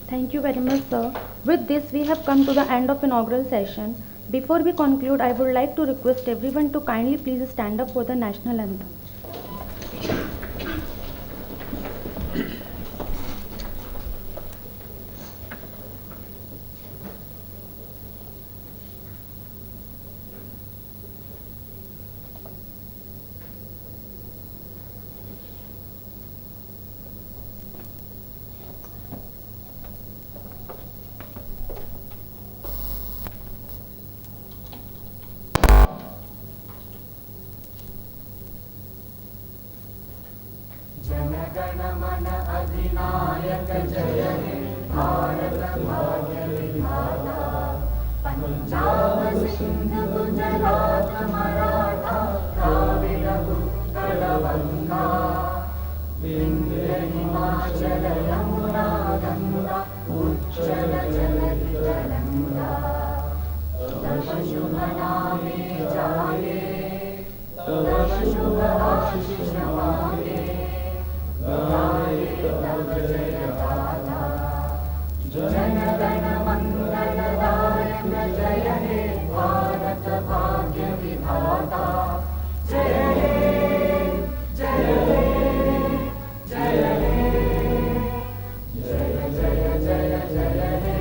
Thank you very much, sir. With this, we have come to the end of inaugural session. Before we conclude, I would like to request everyone to kindly please stand up for the national anthem. जनगणमन अधिनायक जय हे भारत भाग्य विधाता पंजाब सिंध गुजरात मराठा द्राविड उत्कल गंगा विंध्य हिमाचल यमुना गंगा उच्चल जलधि तरंगा तव शुभ नामे जागे तव शुभ आशीष मांगे जनगण मंगलदायक जय हे भारत भाग्य विधाता जय हे जय हे जय हे जय जय जय जय हे।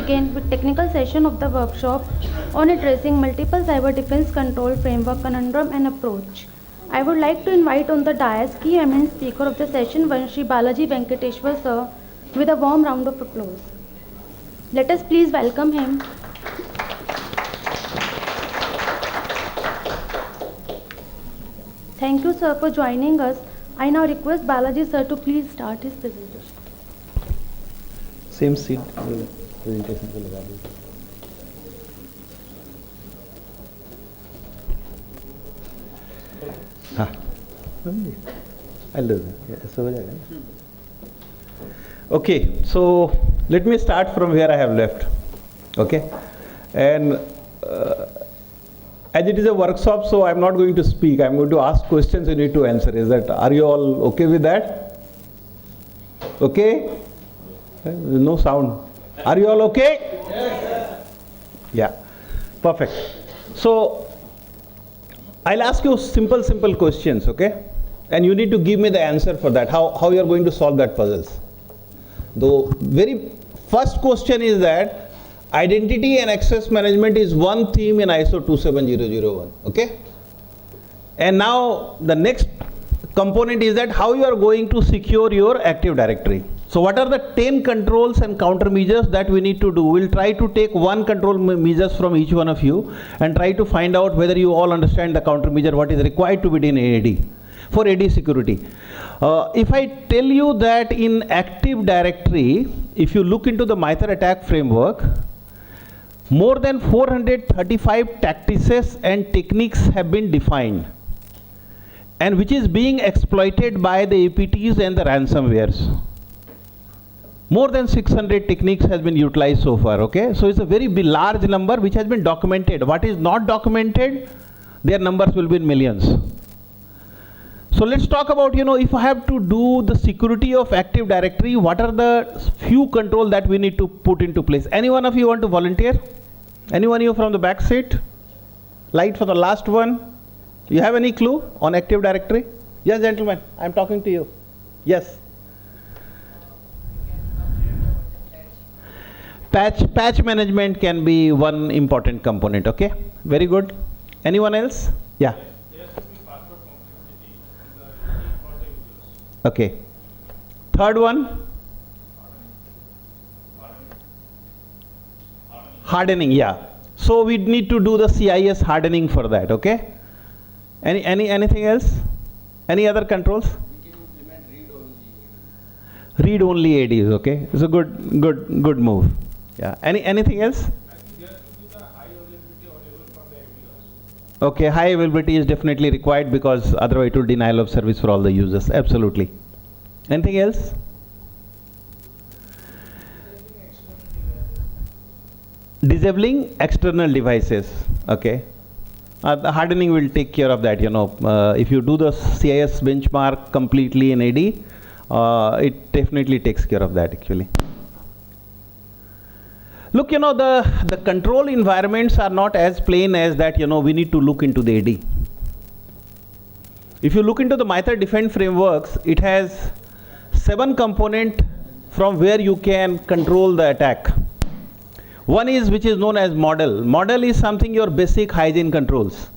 begin with technical session of the workshop on addressing multiple cyber defense control framework, conundrum and approach. I would like to invite on the dais key eminent speaker of the session, one Shri Balaji Venkateshwar sir, with a warm round of applause. Let us please welcome him. Thank you, sir, for joining us. I now request Balaji sir to please start his presentation. Same seat presentation को लगा दीजिए. हाँ, I'll do that. ऐसा हो जाएगा. Okay, so let me start from where I have left. Okay, and as it is a workshop, so I'm not going to speak. I'm going to ask questions. You need to answer. Are you all okay with that? Okay? There's no sound. Are you all okay? Yes. Yeah. Perfect. So I'll ask you simple questions, okay? And you need to give me the answer for that. How you are going to solve that puzzles. The very first question is that identity and access management is one theme in ISO 27001, okay? And now the next component is that how you are going to secure your Active Directory. So what are the 10 controls and countermeasures that we need to do? We'll try to take one control measures from each one of you and try to find out whether you all understand the countermeasure, what is required to be in AD for AD security. If I tell you that in Active Directory, if you look into the MITRE ATT&CK framework, more than 435 tactics and techniques have been defined, and which is being exploited by the APTs and the ransomwares. More than 600 techniques has been utilized so far, okay? So it's a very large number which has been documented. What is not documented, their numbers will be in millions. So let's talk about, if I have to do the security of Active Directory, what are the few controls that we need to put into place? Any one of you want to volunteer? Anyone of you from the back seat? Light for the last one. You have any clue on Active Directory? Yes, gentlemen, I'm talking to you. Yes. Patch management can be one important component, okay? Very good. Anyone else? Yeah. Okay. Third one? Hardening, yeah. So we need to do the CIS hardening for that, okay? Anything else? Any other controls? We can implement Read-only ADs, okay? It's a good move. Yeah. Anything else? Okay, high availability is definitely required because otherwise it will denial of service for all the users. Absolutely. Anything else? Disabling external devices. Okay. The hardening will take care of that. If you do the CIS benchmark completely in AD, it definitely takes care of that actually. Look, the control environments are not as plain as that, we need to look into the AD. If you look into the MITRE defense frameworks, it has 7 components from where you can control the attack. One is which is known as model. Model is something your basic hygiene controls.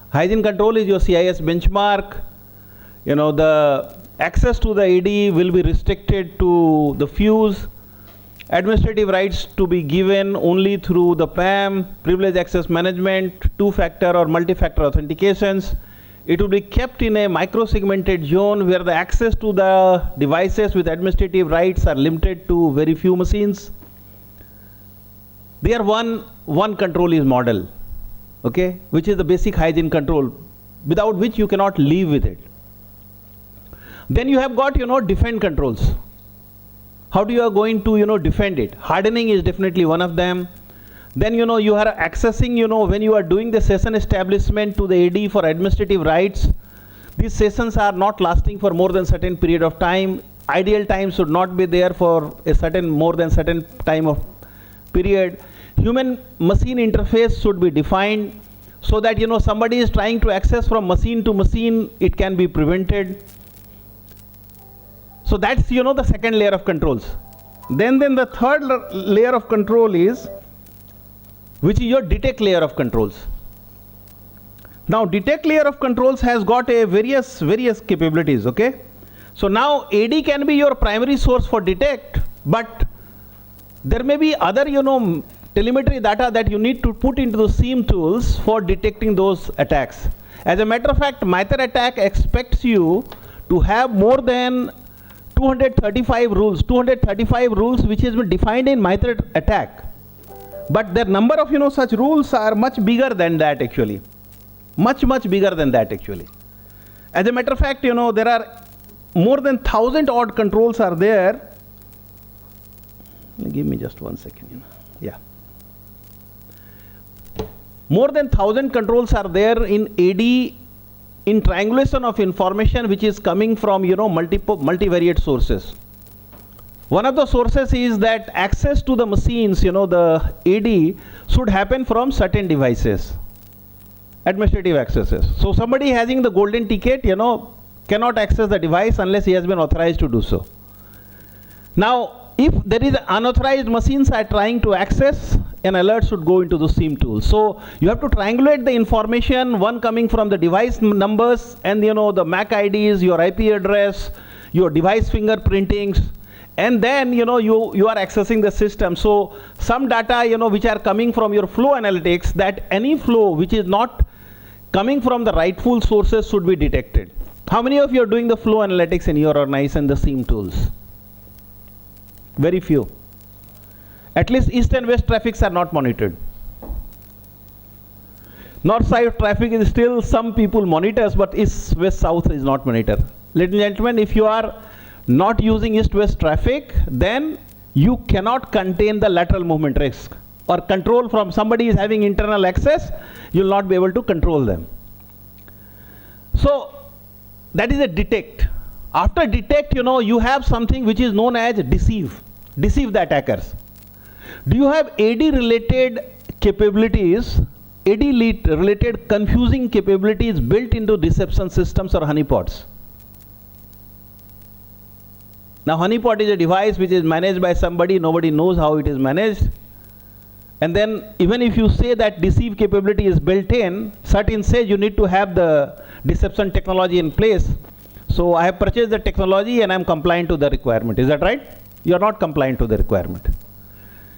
Hygiene control is your CIS benchmark. The access to the AD will be restricted to the fuse. Administrative rights to be given only through the PAM, privileged access management, 2-factor or multi-factor authentications. It will be kept in a micro-segmented zone where the access to the devices with administrative rights are limited to very few machines. There one control is model, okay, which is the basic hygiene control, without which you cannot live with it. Then you have got, defend controls. How do you are going to, defend it? Hardening is definitely one of them. Then, you are accessing, when you are doing the session establishment to the AD for administrative rights, these sessions are not lasting for more than certain period of time. Ideal time should not be there for a more than certain time of period. Human machine interface should be defined so that, somebody is trying to access from machine to machine, it can be prevented. So that's, the second layer of controls. Then the third layer of control is, which is your detect layer of controls. Now detect layer of controls has got a various capabilities, okay? So now AD can be your primary source for detect, but there may be other, telemetry data that you need to put into the SIEM tools for detecting those attacks. As a matter of fact, MITRE ATT&CK expects you to have more than 235 rules which has been defined in MITRE ATT&CK. But the number of, such rules are much bigger than that actually. Much bigger than that actually. As a matter of fact, there are more than 1,000 odd controls are there. Give me just 1 second. Yeah. More than 1,000 controls are there in AD in triangulation of information which is coming from, multivariate sources. One of the sources is that access to the machines, the AD should happen from certain devices. Administrative accesses. So somebody having the golden ticket, cannot access the device unless he has been authorized to do so. Now, if there is unauthorized machines are trying to access, an alert should go into the SIEM tool. So you have to triangulate the information, one coming from the device numbers and the MAC IDs, your IP address, your device fingerprintings, and then you are accessing the system. So some data which are coming from your flow analytics, that any flow which is not coming from the rightful sources should be detected. How many of you are doing the flow analytics in your organization, the SIEM tools? Very few. At least east and west traffics are not monitored. North side traffic is still some people monitors, but east, west, south is not monitored. Ladies and gentlemen, if you are not using east-west traffic, then you cannot contain the lateral movement risk or control from somebody is having internal access, you will not be able to control them. So that is a detect. After detect, you have something which is known as deceive the attackers. Do you have AD related capabilities, AD related confusing capabilities built into deception systems or honeypots? Now honeypot is a device which is managed by somebody, nobody knows how it is managed. And then even if you say that deceive capability is built in, certain says you need to have the deception technology in place. So I have purchased the technology and I am compliant to the requirement. Is that right? You are not compliant to the requirement.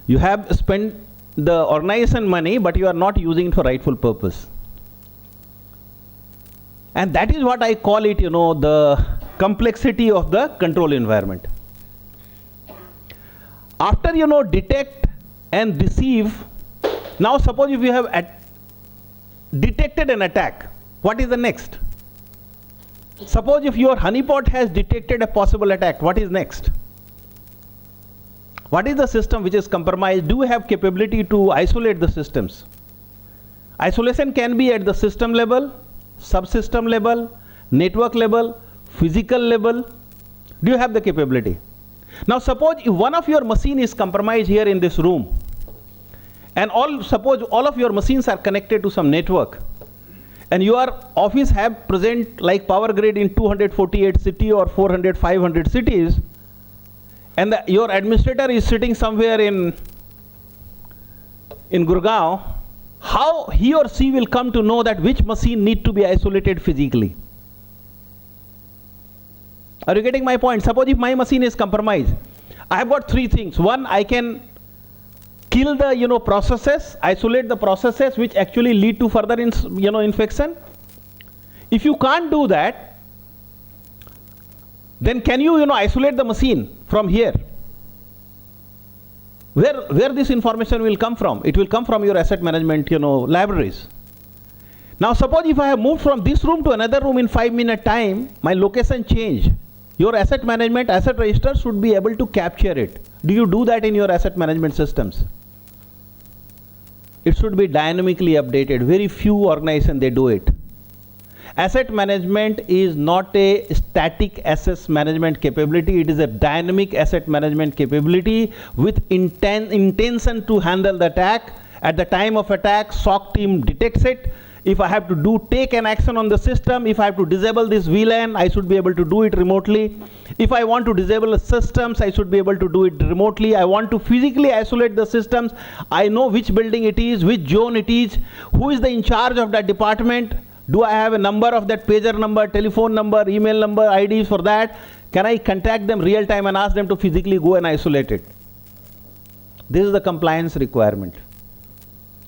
You have spent the organization money, but you are not using it for rightful purpose. And that is what I call it, the complexity of the control environment. After, detect and deceive, now suppose if you have detected an attack, what is the next? Suppose if your honeypot has detected a possible attack, what is next? What is the system which is compromised? Do we have capability to isolate the systems? Isolation can be at the system level, subsystem level, network level, physical level. Do you have the capability? Now suppose if one of your machine is compromised here in this room, and suppose all of your machines are connected to some network, and your office have present like power grid in 248 city or 400, 500 cities, and your administrator is sitting somewhere in Gurgaon, how he or she will come to know that which machine need to be isolated physically? Are you getting my point? Suppose if my machine is compromised, I have got three things. One, I can kill the processes, isolate the processes which actually lead to further infection. If you can't do that, then can you isolate the machine from here? Where this information will come from? It will come from your asset management libraries. Now suppose if I have moved from this room to another room in 5-minute time, my location change. Your asset management, asset register should be able to capture it. Do you do that in your asset management systems? It should be dynamically updated. Very few organizations they do it. Asset management is not a static asset management capability. It is a dynamic asset management capability with intention to handle the attack. At the time of attack, SOC team detects it, If I have to take an action on the system, if I have to disable this VLAN, I should be able to do it remotely. If I want to disable the systems, I should be able to do it remotely. I want to physically isolate the systems. I know which building it is, which zone it is, who is the in charge of that department. Do I have a number of that pager number, telephone number, email number, IDs for that? Can I contact them real time and ask them to physically go and isolate it? This is the compliance requirement.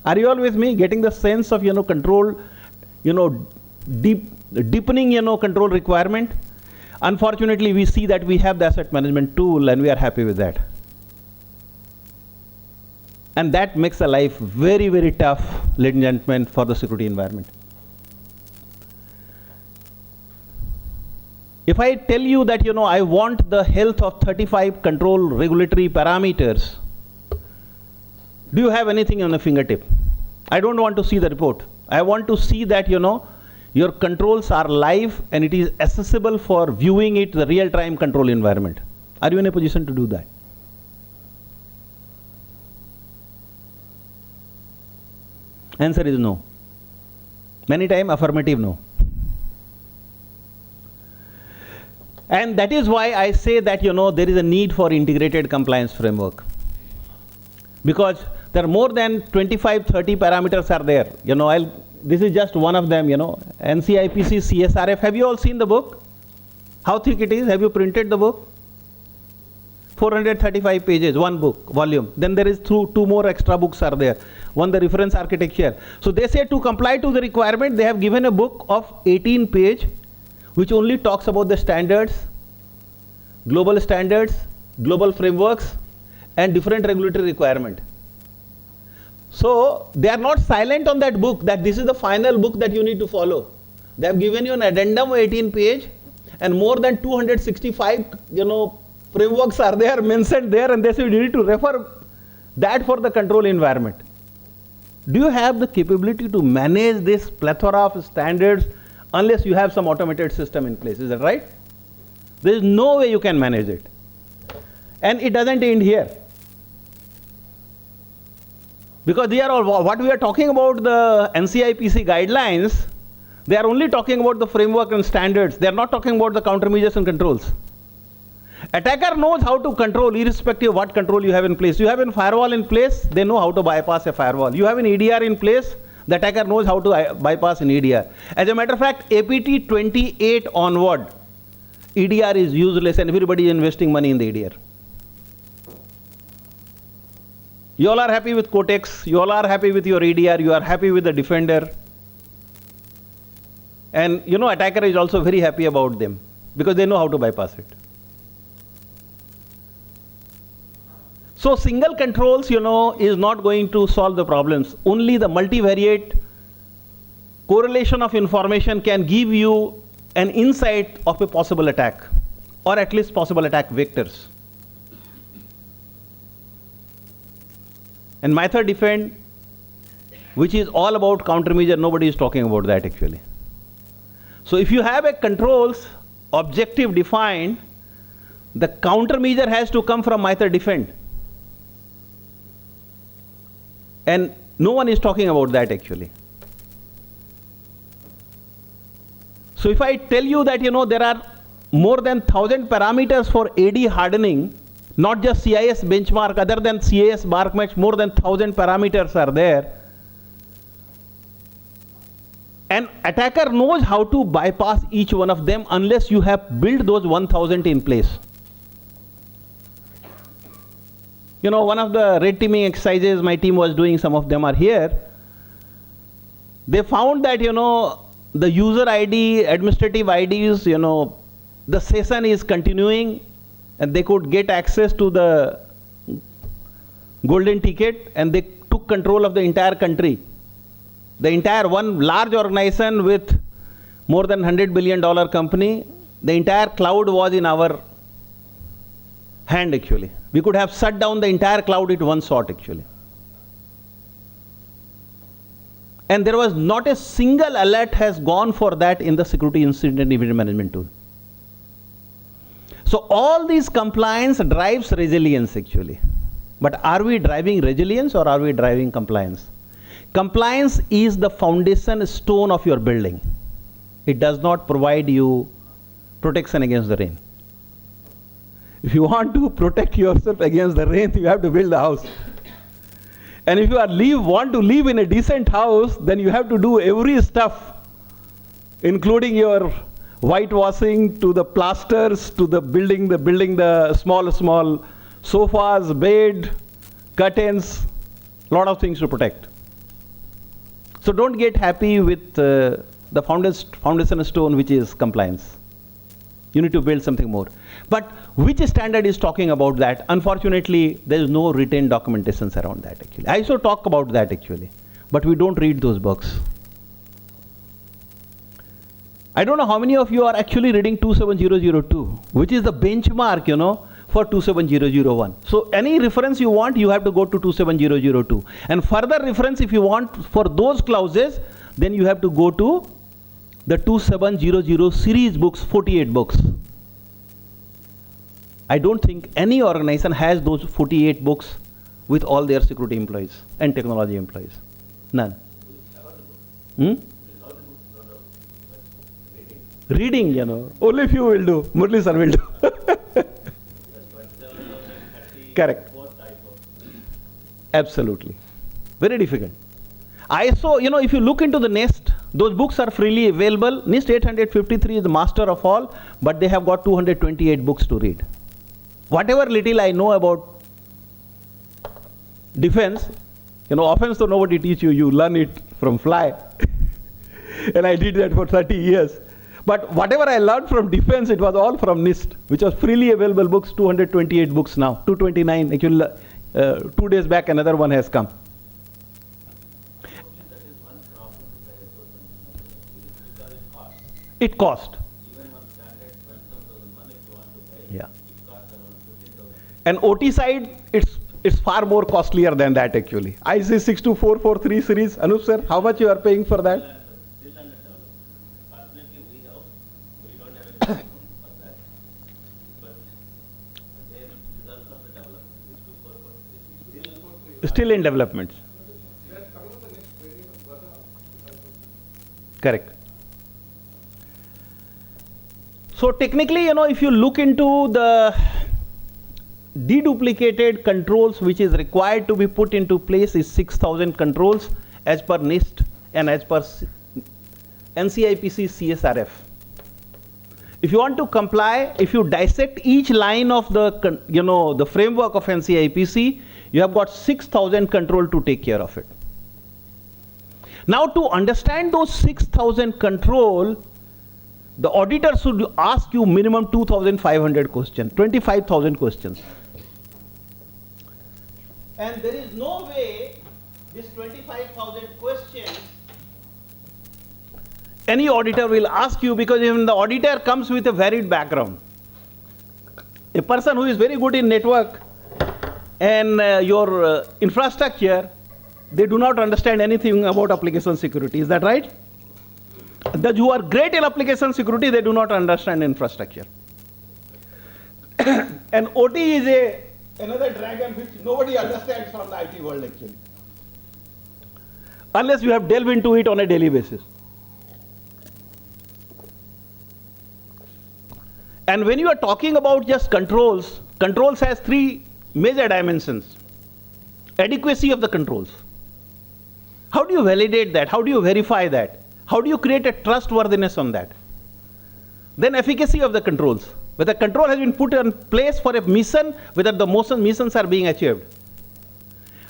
Are you all with me? Getting the sense of, control, deepening, control requirement. Unfortunately, we see that we have the asset management tool and we are happy with that. And that makes the life very, very tough, ladies and gentlemen, for the security environment. If I tell you that, I want the health of 35 control regulatory parameters, do you have anything on a fingertip? I don't want to see the report. I want to see that, your controls are live and it is accessible for viewing it, the real-time control environment. Are you in a position to do that? Answer is no. Many times affirmative no. And that is why I say that, there is a need for integrated compliance framework. Because there are more than 25, 30 parameters are there. This is just one of them, NCIPC, CSRF. Have you all seen the book? How thick it is? Have you printed the book? 435 pages, one book, volume. Then there is two more extra books are there. One, the reference architecture. So they say to comply to the requirement, they have given a book of 18 page, which only talks about the standards, global frameworks, and different regulatory requirement. So they are not silent on that book, that this is the final book that you need to follow. They have given you an addendum of 18 page, and more than 265, frameworks are there, mentioned there, and they say you need to refer that for the control environment. Do you have the capability to manage this plethora of standards unless you have some automated system in place? Is that right? There is no way you can manage it. And it doesn't end here. Because they are all, what we are talking about, the NCIPC guidelines, they are only talking about the framework and standards. They are not talking about the countermeasures and controls. Attacker knows how to control irrespective of what control you have in place. You have a firewall in place, they know how to bypass a firewall. You have an EDR in place, the attacker knows how to bypass an EDR. As a matter of fact, APT 28 onward, EDR is useless and everybody is investing money in the EDR. You all are happy with Cortex, you all are happy with your EDR, you are happy with the Defender. And attacker is also very happy about them because they know how to bypass it. So single controls, is not going to solve the problems. Only the multivariate correlation of information can give you an insight of a possible attack, or at least possible attack vectors. And method defend, which is all about countermeasure, nobody is talking about that actually. So if you have a controls objective defined, the countermeasure has to come from method defend. And no one is talking about that actually. So if I tell you that, there are more than 1,000 parameters for AD hardening, not just CIS benchmark, other than CIS benchmark, more than 1,000 parameters are there. An attacker knows how to bypass each one of them unless you have built those 1,000 in place. One of the red teaming exercises my team was doing, some of them are here. They found that, the user ID, administrative IDs, the session is continuing and they could get access to the golden ticket and they took control of the entire country. The entire one large organization with more than $100 billion company, the entire cloud was in our hand actually. We could have shut down the entire cloud at one shot actually. And there was not a single alert has gone for that in the security incident and event management tool. So all these compliance drives resilience actually. But are we driving resilience or are we driving compliance? Compliance is the foundation stone of your building. It does not provide you protection against the rain. If you want to protect yourself against the rain, you have to build a house. And if you want to live in a decent house, then you have to do every stuff, including your whitewashing, to the plasters, to the building the small sofas, bed, curtains, lot of things to protect. So don't get happy with the foundation stone, which is compliance. You need to build something more. But which standard is talking about that? Unfortunately, there is no written documentations around that actually. I also talk about that actually, but we don't read those books. I don't know how many of you are actually reading 27002, which is the benchmark, for 27001. So any reference you want, you have to go to 27002. And further reference, if you want for those clauses, then you have to go to the 2700 series books, 48 books. I don't think any organization has those 48 books with all their security employees and technology employees. None. Reading, only few will do. Murli sir will do. Correct. Absolutely. Very difficult. ISO, if you look into the NIST, those books are freely available. NIST 853 is the master of all, but they have got 228 books to read. Whatever little I know about defense, offense to nobody teach you, you learn it from fly. And I did that for 30 years. But whatever I learned from defense, it was all from NIST, which was freely available books, 228 books now, 229. Actually, 2 days back, another one has come. It cost. Even one standard 27,001 if you want to buy, Yeah. it costs around 15,000. And OT side, it's far more costlier than that actually. IC 62443 series, Anup sir, how much you are paying for that? Still under development. Fortunately, we don't have any problem for that. But there is also the development. 62443 Still in development. Correct. So technically, if you look into the deduplicated controls which is required to be put into place is 6,000 controls as per NIST and as per NCIPC CSRF. If you want to comply, if you dissect each line of the framework of NCIPC, you have got 6,000 control to take care of it. Now to understand those 6,000 control, the auditor should ask you minimum 2,500 questions, 25,000 questions. And there is no way this 25,000 questions any auditor will ask you, because even the auditor comes with a varied background. A person who is very good in network and your infrastructure, they do not understand anything about application security. Is that right? Those who are great in application security, they do not understand infrastructure. And OT is another dragon which nobody understands from the IT world actually, unless you have delved into it on a daily basis. And when you are talking about just controls, controls has 3 major dimensions. Adequacy of the controls. How do you validate that? How do you verify that? How do you create a trustworthiness on that? Then efficacy of the controls. Whether control has been put in place for a mission, whether the missions are being achieved.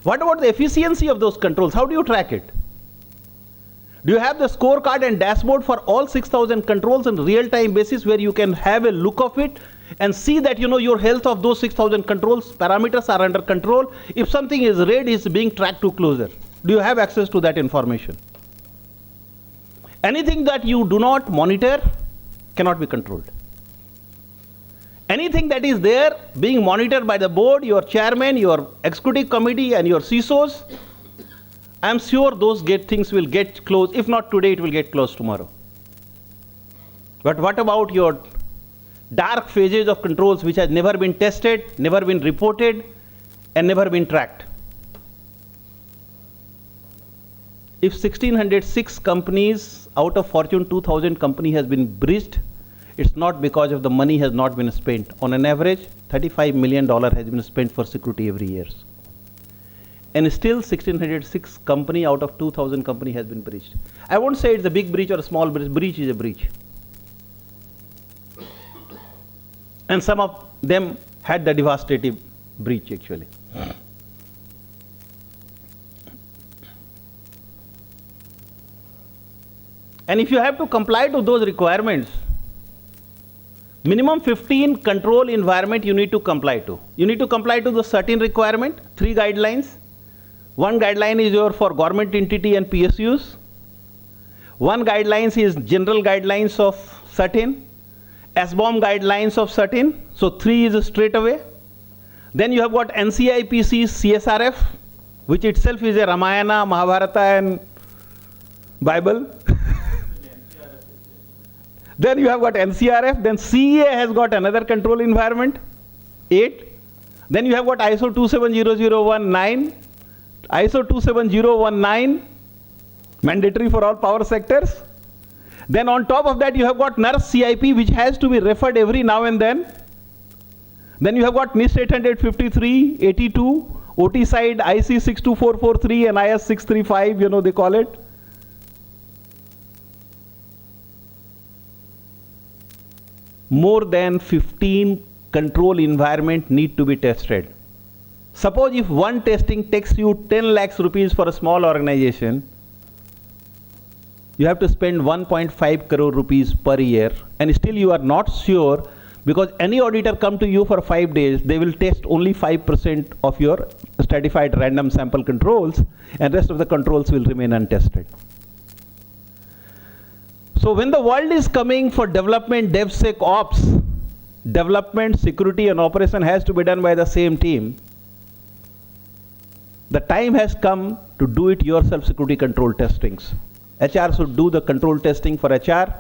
What about the efficiency of those controls? How do you track it? Do you have the scorecard and dashboard for all 6,000 controls on real-time basis where you can have a look of it and see that your health of those 6,000 controls, parameters are under control? If something is red, it's being tracked to closer. Do you have access to that information? Anything that you do not monitor cannot be controlled. Anything that is there being monitored by the board, your chairman, your executive committee and your CISOs, I am sure those things will get closed. If not today, it will get closed tomorrow. But what about your dark phases of controls which has never been tested, never been reported and never been tracked? if 1606 companies out of Fortune 2000 company has been breached, it's not because of the money has not been spent. On an average, $35 million has been spent for security every year. And still 1606 company out of 2000 company has been breached. I won't say it's a big breach or a small breach. Breach is a breach. And some of them had the devastating breach actually. And if you have to comply to those requirements, minimum 15 control environment you need to comply to. You need to comply to the certain requirement, 3 guidelines. One guideline is your for government entity and PSUs. One guidelines is general guidelines of certain. SBOM guidelines of certain. So 3 is straight away. Then you have got NCIPC CSRF, which itself is a Ramayana, Mahabharata and Bible. Then you have got NCRF, then CEA has got another control environment, 8. Then you have got ISO 27019, ISO 27019, mandatory for all power sectors. Then on top of that you have got NERC CIP, which has to be referred every now and then. Then you have got NIST 853, 82, OT side IC 62443 and IS 635, you know they call it. More than 15 control environment need to be tested. Suppose if one testing takes you 10 lakhs rupees for a small organization, you have to spend 1.5 crore rupees per year, and still you are not sure, because any auditor come to you for 5 days, they will test only 5% of your stratified random sample controls, and rest of the controls will remain untested. So when the world is coming for development, DevSecOps, development, security and operation has to be done by the same team. The time has come to do it yourself security control testings. HR should do the control testing for HR,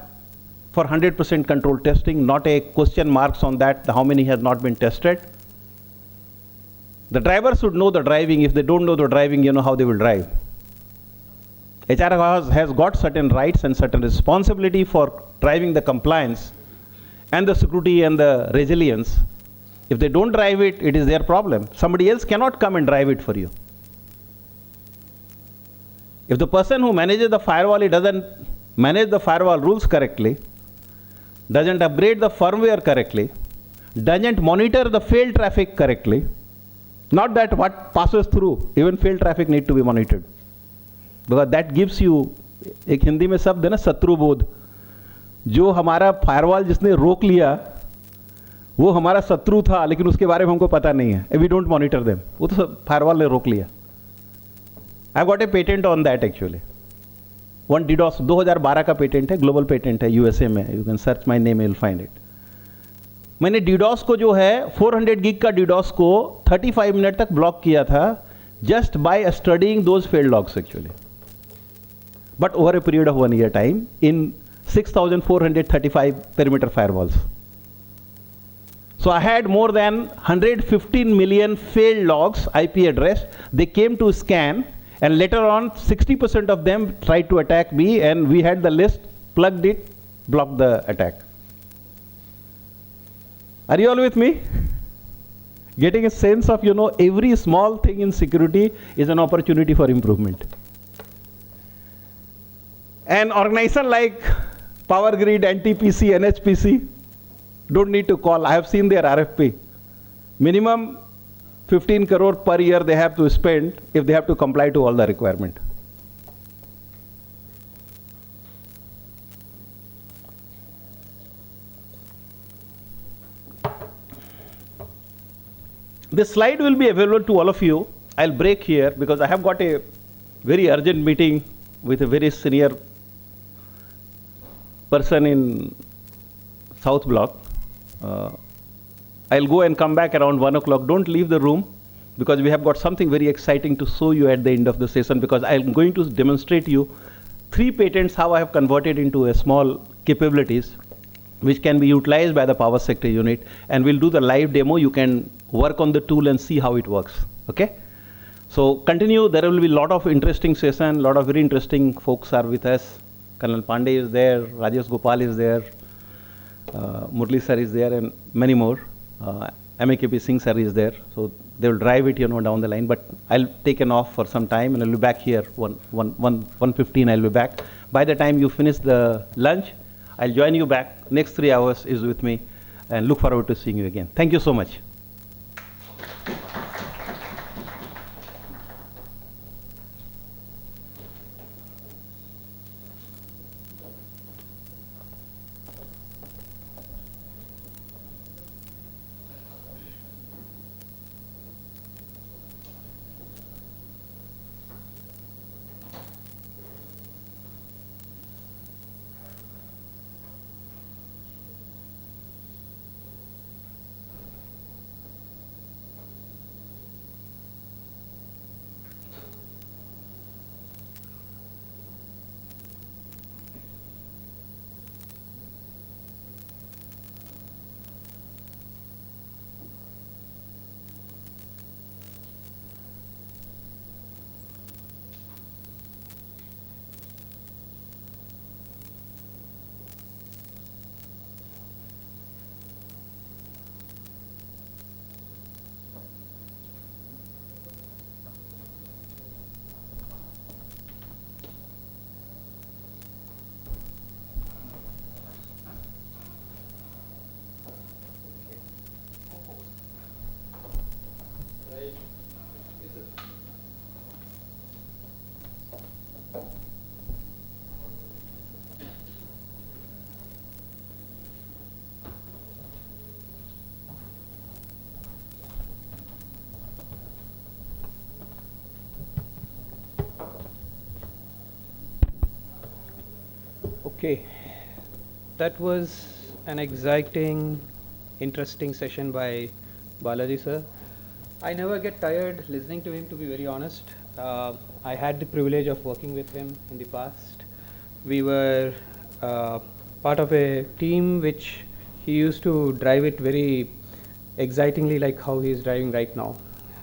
for 100% control testing, not a question marks on that, how many has not been tested. The driver should know the driving. If they don't know the driving, you know how they will drive. HR has got certain rights and certain responsibility for driving the compliance and the security and the resilience. If they don't drive it, it is their problem. Somebody else cannot come and drive it for you. If the person who manages the firewall, he doesn't manage the firewall rules correctly, doesn't upgrade the firmware correctly, doesn't monitor the failed traffic correctly, not that what passes through, even failed traffic need to be monitored. Because that gives you, एक हिंदी में शब्द है ना शत्रु बोध, जो हमारा firewall जिसने रोक लिया वो हमारा शत्रु था, लेकिन उसके बारे में हमको पता नहीं है, वी डोंट मॉनिटर देम, वो तो फायरवॉल ने रोक लिया. I got a patent on that actually. One DDoS 2012 का पेटेंट है, ग्लोबल पेटेंट है यूएसए में, you can search my name, you will find it. मैंने डिडॉस को जो है 400 गिग का डिडॉस को 35 मिनट तक ब्लॉक किया था, just by studying those failed logs actually. But over a period of 1 year time in 6,435 perimeter firewalls. So I had more than 115 million failed logs, IP address. They came to scan, and later on 60% of them tried to attack me, and we had the list, plugged it, blocked the attack. Are you all with me? Getting a sense of, every small thing in security is an opportunity for improvement. An organization like Power Grid, NTPC, NHPC, don't need to call. I have seen their RFP. Minimum 15 crore per year they have to spend if they have to comply to all the requirement. This slide will be available to all of you. I'll break here because I have got a very urgent meeting with a very senior person in South Block. I'll go and come back around 1 o'clock. Don't leave the room because we have got something very exciting to show you at the end of the session, because I'm going to demonstrate you 3 patents how I have converted into a small capabilities which can be utilized by the power sector unit, and we'll do the live demo. You can work on the tool and see how it works. Okay? So continue. There will be a lot of interesting session. Lot of very interesting folks are with us. Colonel Pandey is there. Rajesh Gopal is there. Murli sir is there, and many more. MAKP Singh sir is there. So they will drive it, down the line. But I'll take an off for some time, and I'll be back here 1:15. I'll be back. By the time you finish the lunch, I'll join you back. Next 3 hours is with me, and look forward to seeing you again. Thank you so much. Okay, that was an exciting, interesting session by Balaji sir. I never get tired listening to him, to be very honest. I had the privilege of working with him in the past. We were part of a team which he used to drive it very excitingly, like how he is driving right now.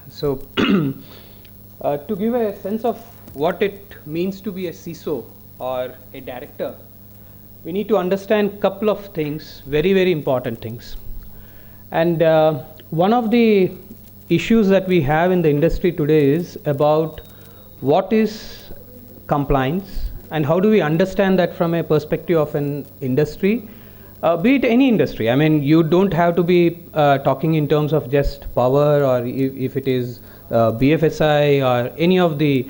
So, to give a sense of what it means to be a CISO or a director, we need to understand couple of things, very, very important things. And one of the issues that we have in the industry today is about what is compliance and how do we understand that from a perspective of an industry, be it any industry. I mean, you don't have to be talking in terms of just power, or if it is BFSI or any of the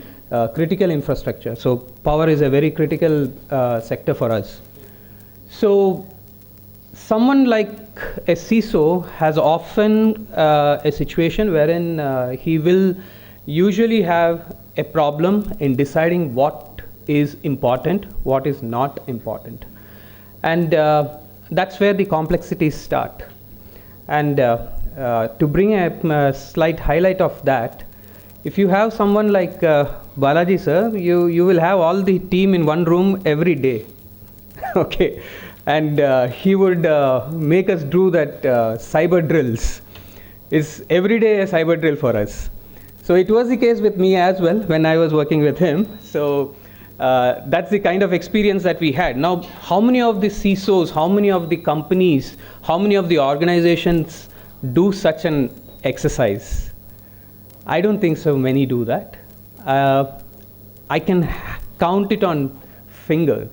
critical infrastructure. So power is a very critical sector for us. So someone like a CISO has often a situation wherein he will usually have a problem in deciding what is important, what is not important. And that's where the complexities start. And to bring a slight highlight of that, if you have someone like Balaji sir, you will have all the team in one room every day. Okay, and he would make us do that cyber drills. It's every day a cyber drill for us. So it was the case with me as well when I was working with him. So that's the kind of experience that we had. Now, how many of the CISOs, how many of the companies, how many of the organizations do such an exercise? I don't think so many do that. I can count it on finger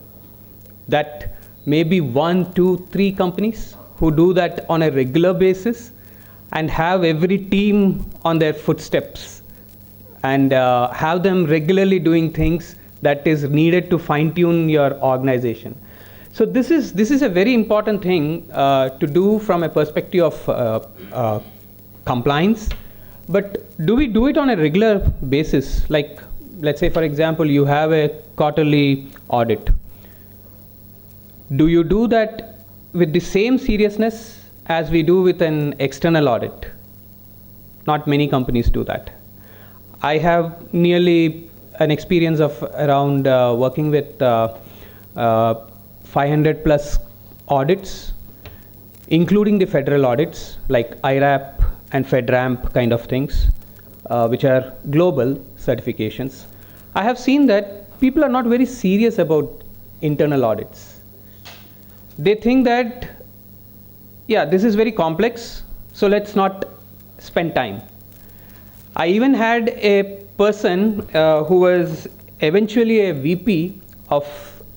that maybe 1, 2, 3 companies who do that on a regular basis and have every team on their footsteps and have them regularly doing things that is needed to fine-tune your organization. So this is a very important thing to do from a perspective of compliance. But do we do it on a regular basis? Like, let's say, for example, you have a quarterly audit. Do you do that with the same seriousness as we do with an external audit? Not many companies do that. I have nearly an experience of around working with 500 plus audits, including the federal audits like IRAP and FedRAMP kind of things. which are global certifications, I have seen that people are not very serious about internal audits. They think that, yeah, this is very complex, so let's not spend time. I even had a person who was eventually a VP of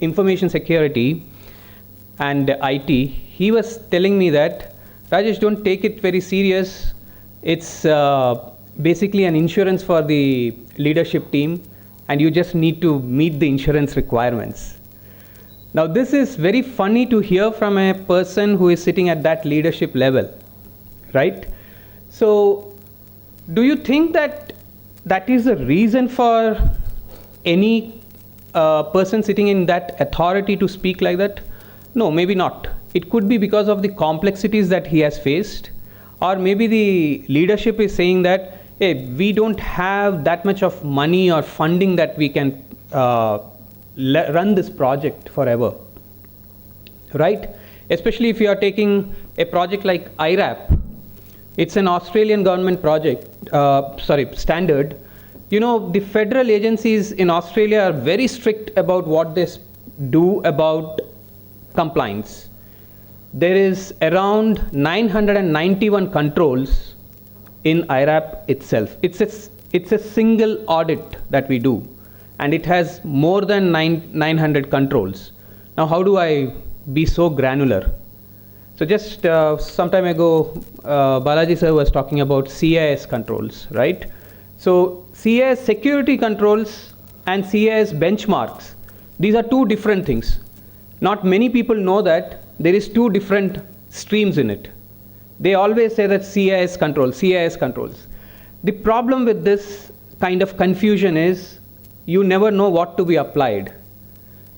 information security and IT. He was telling me that, Rajesh, don't take it very serious. It's basically an insurance for the leadership team, and you just need to meet the insurance requirements. Now, this is very funny to hear from a person who is sitting at that leadership level, right? So, do you think that that is the reason for any person sitting in that authority to speak like that? No, maybe not. It could be because of the complexities that he has faced, or maybe the leadership is saying that, hey, we don't have that much of money or funding that we can run this project forever, right? Especially if you are taking a project like IRAP. It's an Australian government project, standard. You know, the federal agencies in Australia are very strict about what they do about compliance. There is around 991 controls in IRAP itself. It's a single audit that we do, and it has more than 900 controls. Now, how do I be so granular? So just some time ago, Balaji sir was talking about CIS controls, right? So CIS security controls and CIS benchmarks, these are two different things. Not many people know that there is two different streams in it. They always say that CIS controls, CIS controls. The problem with this kind of confusion is you never know what to be applied.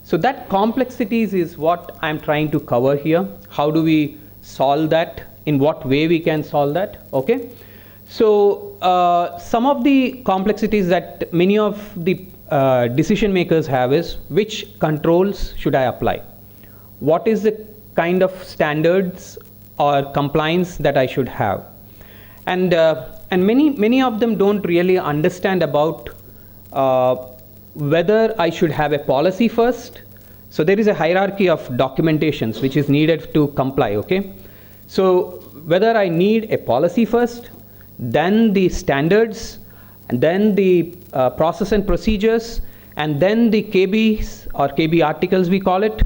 So that complexities is what I'm trying to cover here. How do we solve that? In what way we can solve that? Okay. So some of the complexities that many of the decision makers have is, which controls should I apply? What is the kind of standards or compliance that I should have? And many of them don't really understand about whether I should have a policy first. So there is a hierarchy of documentations which is needed to comply, okay? So whether I need a policy first, then the standards, and then the process and procedures, and then the KBs or KB articles we call it.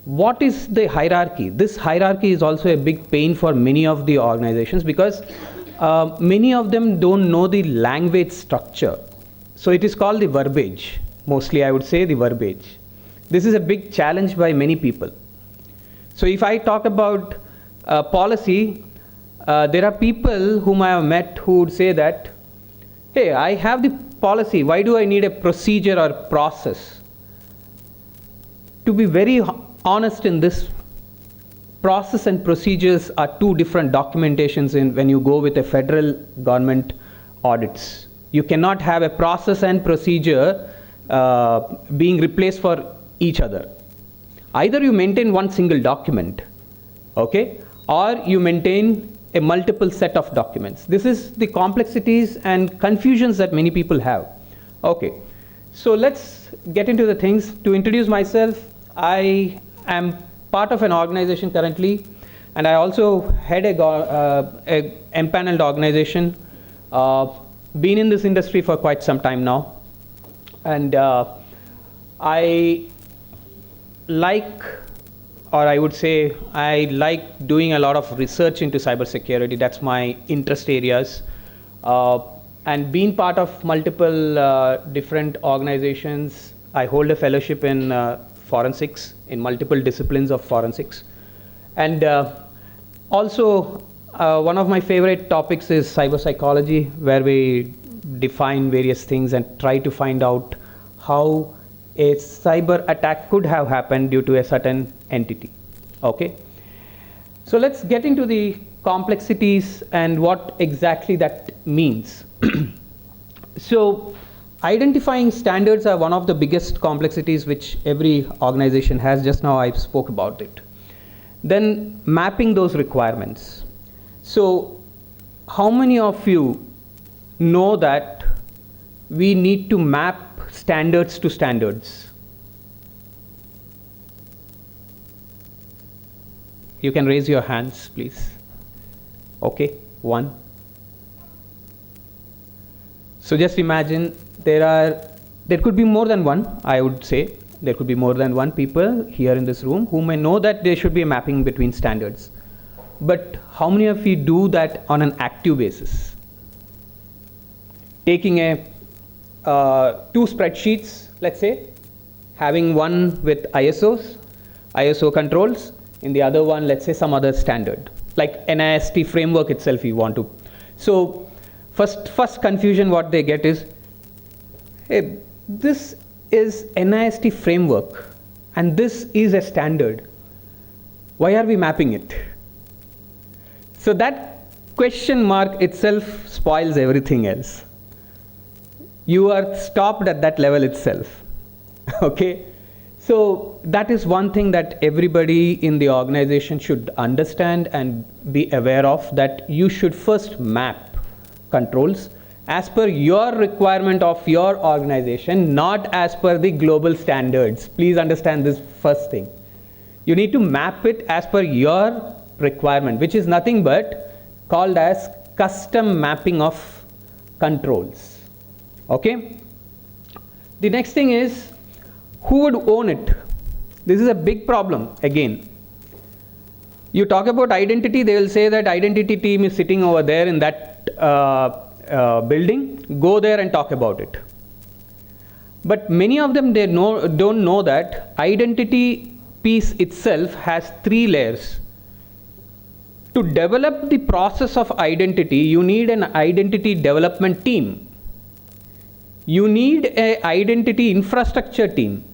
What is the hierarchy? This hierarchy is also a big pain for many of the organizations, because many of them don't know the language structure. So it is called the verbiage. Mostly I would say the verbiage. This is a big challenge by many people. So if I talk about policy, there are people whom I have met who would say that, hey, I have the policy, why do I need a procedure or process? To be very honest in this, process and procedures are two different documentations when you go with a federal government audits. You cannot have a process and procedure being replaced for each other. Either you maintain one single document, okay, or you maintain a multiple set of documents. This is the complexities and confusions that many people have. Okay, so let's get into the things. To introduce myself, I am part of an organization currently, and I also head a empaneled organization. Been in this industry for quite some time now, and I like doing a lot of research into cybersecurity. That's my interest areas, and being part of multiple different organizations. I hold a fellowship in forensics, in multiple disciplines of forensics, and also one of my favorite topics is cyber psychology, where we define various things and try to find out how a cyber attack could have happened due to a certain entity. Okay, so let's get into the complexities and what exactly that means. So identifying standards are one of the biggest complexities which every organization has. Just now I spoke about it. Then mapping those requirements. So how many of you know that we need to map standards to standards? You can raise your hands, please. Okay, one. So just imagine there could be more than one, I would say. There could be more than one people here in this room who may know that there should be a mapping between standards. But how many of you do that on an active basis? Taking two spreadsheets, let's say, having one with ISO controls, in the other one, let's say, some other standard, like NIST framework itself you want to. So first confusion what they get is, hey, this is NIST framework and this is a standard. Why are we mapping it? So that question mark itself spoils everything else. You are stopped at that level itself. Okay? So that is one thing that everybody in the organization should understand and be aware of, that you should first map controls as per your requirement of your organization, not as per the global standards. Please understand this first thing. You need to map it as per your requirement, which is nothing but called as custom mapping of controls. Okay? The next thing is, who would own it? This is a big problem again. You talk about identity, they will say that identity team is sitting over there in that building. Go there and talk about it. But many of them, don't know that identity piece itself has 3 layers. To develop the process of identity, you need an identity development team. You need an identity infrastructure team.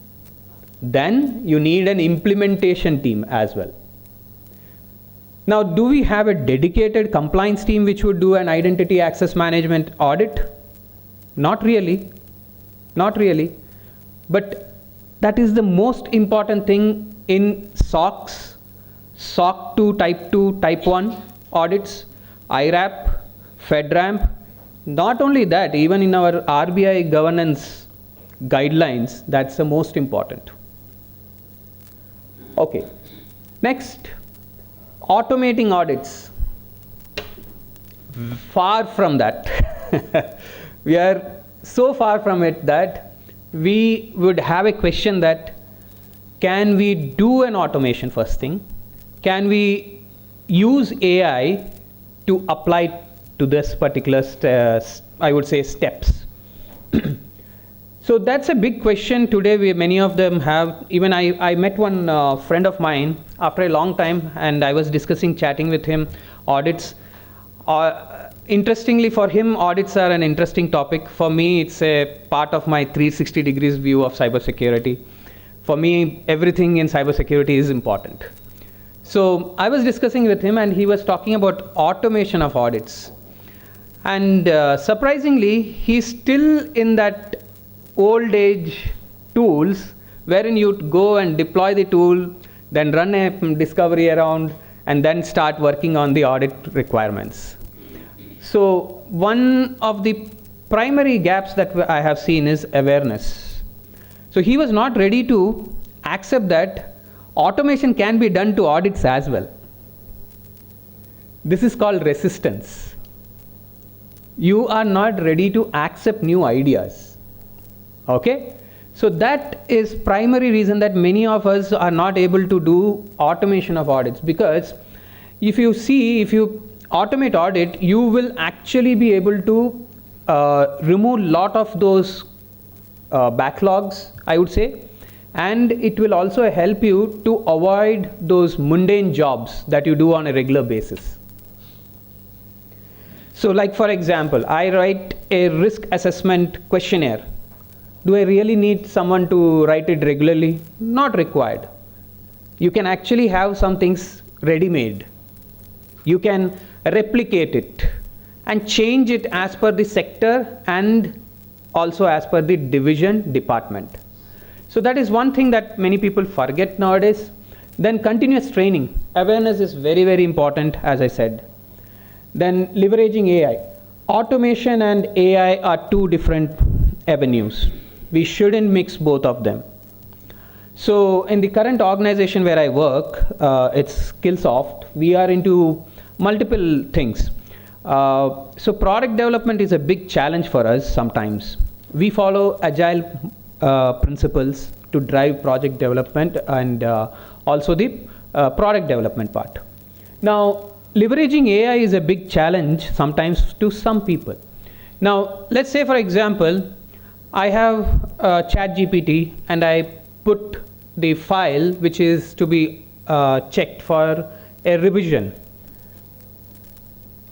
Then you need an implementation team as well. Now, do we have a dedicated compliance team which would do an identity access management audit? Not really. Not really. But that is the most important thing in SOCs, SOC 2, Type 2, Type 1 audits, IRAP, FedRAMP. Not only that, even in our RBI governance guidelines, that's the most important. Okay. Next, automating audits. Far from that. We are so far from it that we would have a question that, can we do an automation first thing? Can we use AI to apply to this particular, I would say, steps? So that's a big question today. Many of them have. Even I met one friend of mine after a long time, and I was chatting with him, audits. Interestingly for him, audits are an interesting topic. For me, it's a part of my 360 degrees view of cybersecurity. For me, everything in cybersecurity is important. So I was discussing with him, and he was talking about automation of audits. And surprisingly, he's still in that old age tools wherein you'd go and deploy the tool, then run a discovery around, and then start working on the audit requirements. So one of the primary gaps that I have seen is awareness. So he was not ready to accept that automation can be done to audits as well. This is called resistance. You are not ready to accept new ideas. Okay? So that is primary reason that many of us are not able to do automation of audits, because if you automate audit, you will actually be able to remove lot of those backlogs, I would say, and it will also help you to avoid those mundane jobs that you do on a regular basis. So like, for example, I write a risk assessment questionnaire. Do I really need someone to write it regularly? Not required. You can actually have some things ready-made. You can replicate it and change it as per the sector and also as per the division, department. So that is one thing that many people forget nowadays. Then continuous training. Awareness is very, very important, as I said. Then leveraging AI. automation and AI are two different avenues. We shouldn't mix both of them. So in the current organization where I work, it's Skillsoft, we are into multiple things. So product development is a big challenge for us sometimes. We follow agile principles to drive project development and also the product development part. Now, leveraging AI is a big challenge sometimes to some people. Now, let's say for example, I have ChatGPT and I put the file which is to be checked for a revision.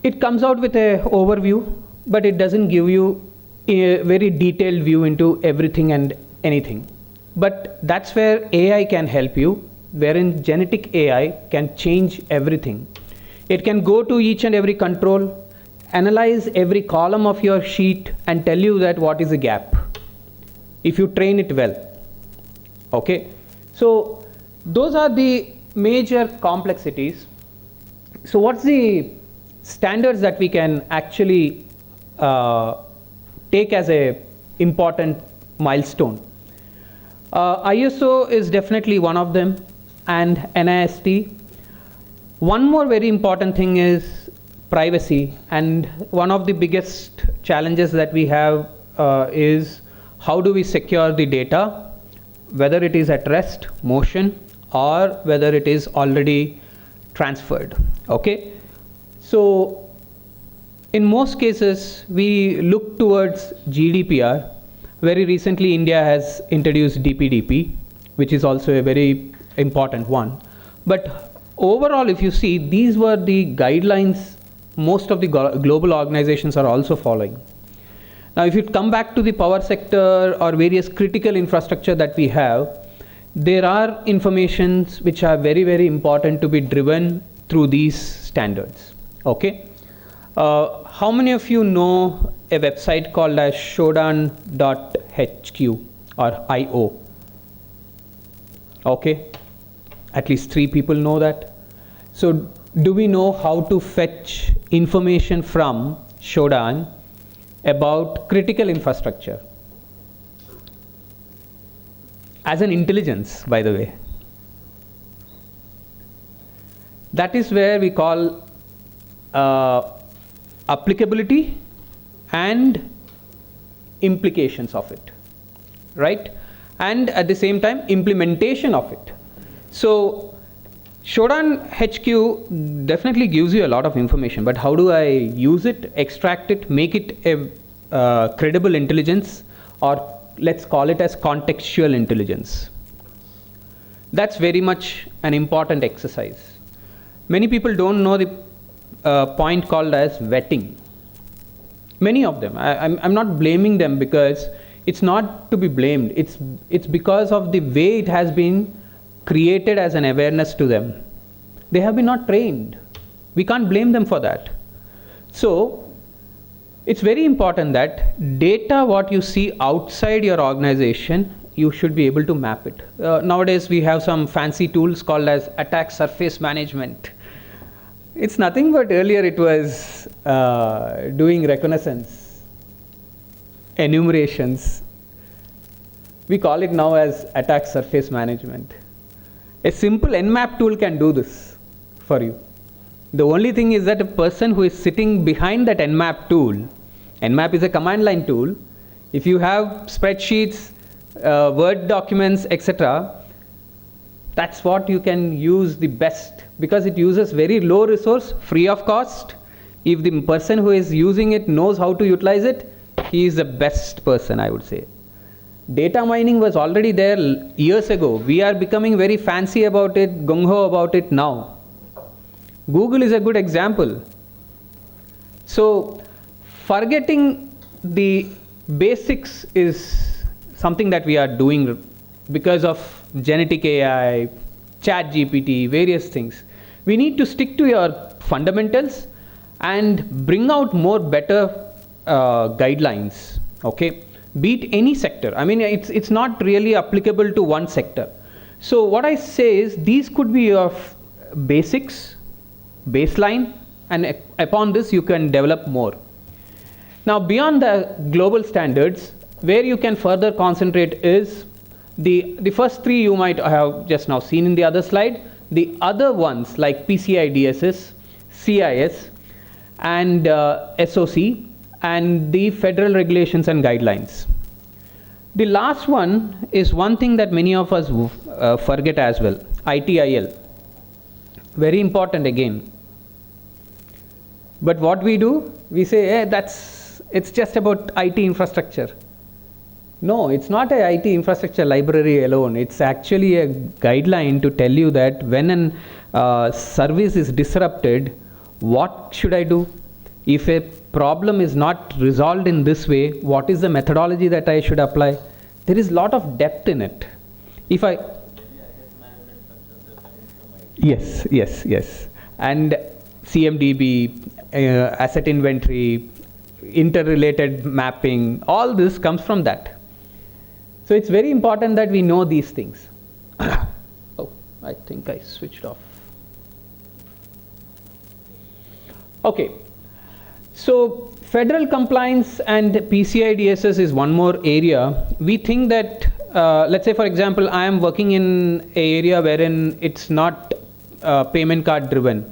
It comes out with an overview, but it doesn't give you a very detailed view into everything and anything. But that's where AI can help you, wherein genetic AI can change everything. It can go to each and every control, analyze every column of your sheet and tell you that what is the gap, if you train it well. Okay, so those are the major complexities. So what's the standards that we can actually take as a important milestone? ISO is definitely one of them, and NIST. One more very important thing is privacy, and one of the biggest challenges that we have is how do we secure the data, whether it is at rest, motion, or whether it is already transferred. Okay, so in most cases we look towards GDPR. Very recently India has introduced DPDP, which is also a very important one. But overall, if you see, these were the guidelines most of the global organizations are also following. Now, if you come back to the power sector or various critical infrastructure that we have, there are informations which are very, very important to be driven through these standards. Okay. How many of you know a website called as shodan.hq or IO? Okay. At least 3 people know that. So do we know how to fetch information from Shodan about critical infrastructure? As an intelligence, by the way. That is where we call applicability and implications of it, right? And at the same time, implementation of it. So Shodan HQ definitely gives you a lot of information, but how do I use it, extract it, make it a credible intelligence, or let's call it as contextual intelligence? That's very much an important exercise. Many people don't know the point called as vetting. Many of them, I'm not blaming them because it's not to be blamed. It's because of the way it has been created as an awareness to them. They have been not trained. We can't blame them for that. So it's very important that data what you see outside your organization, you should be able to map it. Nowadays we have some fancy tools called as attack surface management. It's nothing but earlier it was doing reconnaissance, enumerations. We call it now as attack surface management. A simple Nmap tool can do this for you. The only thing is that a person who is sitting behind that Nmap tool, Nmap is a command line tool. If you have spreadsheets, Word documents, etc., that's what you can use the best, because it uses very low resource, free of cost. If the person who is using it knows how to utilize it, he is the best person, I would say. Data mining was already there years ago. We are becoming very fancy about it, gung-ho about it now. Google is a good example. So forgetting the basics is something that we are doing because of genetic AI, ChatGPT, various things. We need to stick to your fundamentals and bring out more better guidelines. Okay. Beat any sector. I mean, it's not really applicable to one sector. So what I say is these could be your basics, baseline, and upon this you can develop more. Now, beyond the global standards, where you can further concentrate is the first three you might have just now seen in the other slide. The other ones like PCI DSS, CIS, and SOC, and the federal regulations and guidelines. The last one is one thing that many of us forget as well, ITIL. Very important again. But what we do, we say, hey, it's just about IT infrastructure. No, it's not a IT infrastructure library alone. It's actually a guideline to tell you that when a service is disrupted, what should I do? If a problem is not resolved in this way, what is the methodology that I should apply? There is a lot of depth in it. Yes. And CMDB, asset inventory, interrelated mapping, all this comes from that. So it's very important that we know these things. Oh, I think I switched off. Okay. So federal compliance and PCI DSS is one more area. We think that, let's say for example, I am working in an area wherein it's not payment card driven.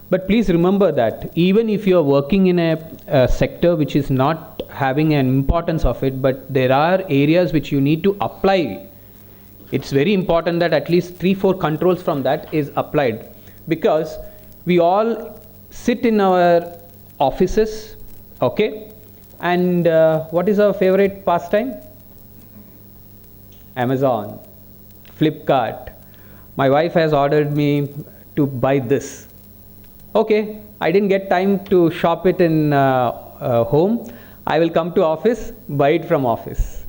But please remember that even if you are working in a sector which is not having an importance of it, but there are areas which you need to apply, it's very important that at least 3-4 controls from that is applied, because we all sit in our offices, okay, and what is our favorite pastime? Amazon, Flipkart. My wife has ordered me to buy this. Okay, I didn't get time to shop it in home. I will come to office, buy it from office.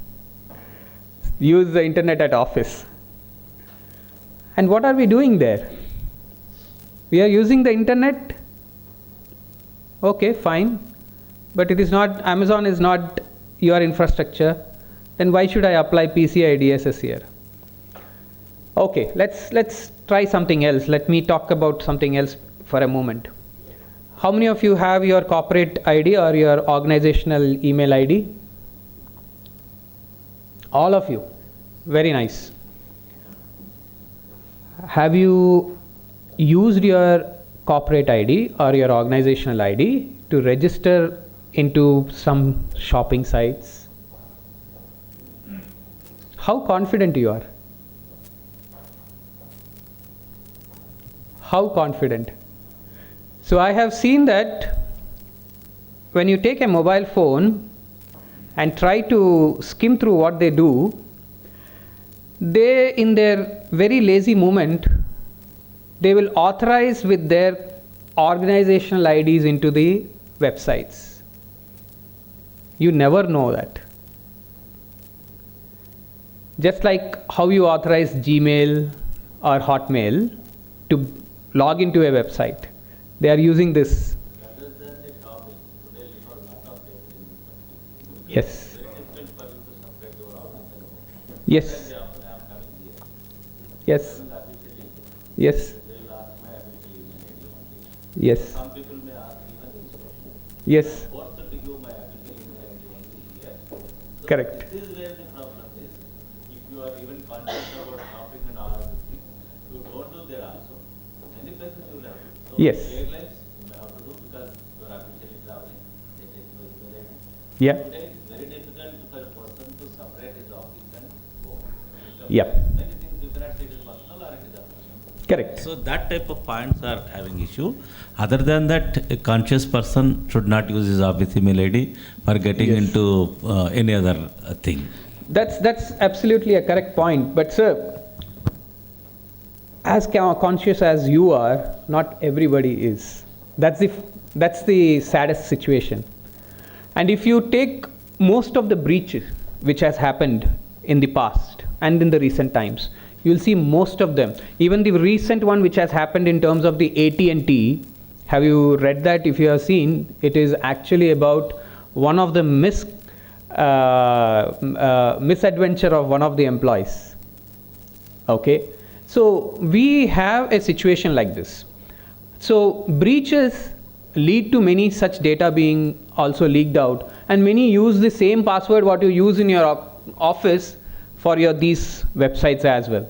Use the internet at office. And what are we doing there? We are using the internet. Okay, fine. But it is not, Amazon is not your infrastructure. Then why should I apply PCI DSS here? Okay, let's try something else. Let me talk about something else for a moment. How many of you have your corporate ID or your organizational email ID? All of you. Very nice. Have you used your corporate ID or your organizational ID to register into some shopping sites? How confident you are? How confident? So I have seen that when you take a mobile phone and try to skim through what they do, they in their very lazy moment, they will authorize with their organizational IDs into the websites. You never know that. Just like how you authorize Gmail or Hotmail to log into a website. They are using this. Rather than the shopping, today you have a lot of people in this country. Yes. It's very difficult for you to separate your office and home. Yes. They often have coming here. Yes. Coming officially, Yes. they will ask my official email ID only. Yes. Some people may ask even registration. Yes. Forced to give my official email ID only here. So Correct. This is where the problem is. If you are even conscious about shopping and all of these things, you don't do there also. Many places you will have to. So Yes. guidelines you may have to do because you are officially traveling. They take your email ID. Yeah. Today it's very difficult for a person to separate his office and home. Yeah. Many things you cannot say it is personal or it is official. Correct. So that type of points are having issue. Other than that, a conscious person should not use his office email ID for getting Yes. into any other thing. That's absolutely a correct point. But sir, as conscious as you are, not everybody is. That's the saddest situation. And if you take most of the breaches which has happened in the past and in the recent times, you'll see most of them. Even the recent one which has happened in terms of the AT&T, have you read that? If you have seen, it is actually about one of the misadventure of one of the employees. Okay, so we have a situation like this. So breaches lead to many such data being also leaked out, and many use the same password what you use in your office for your these websites as well,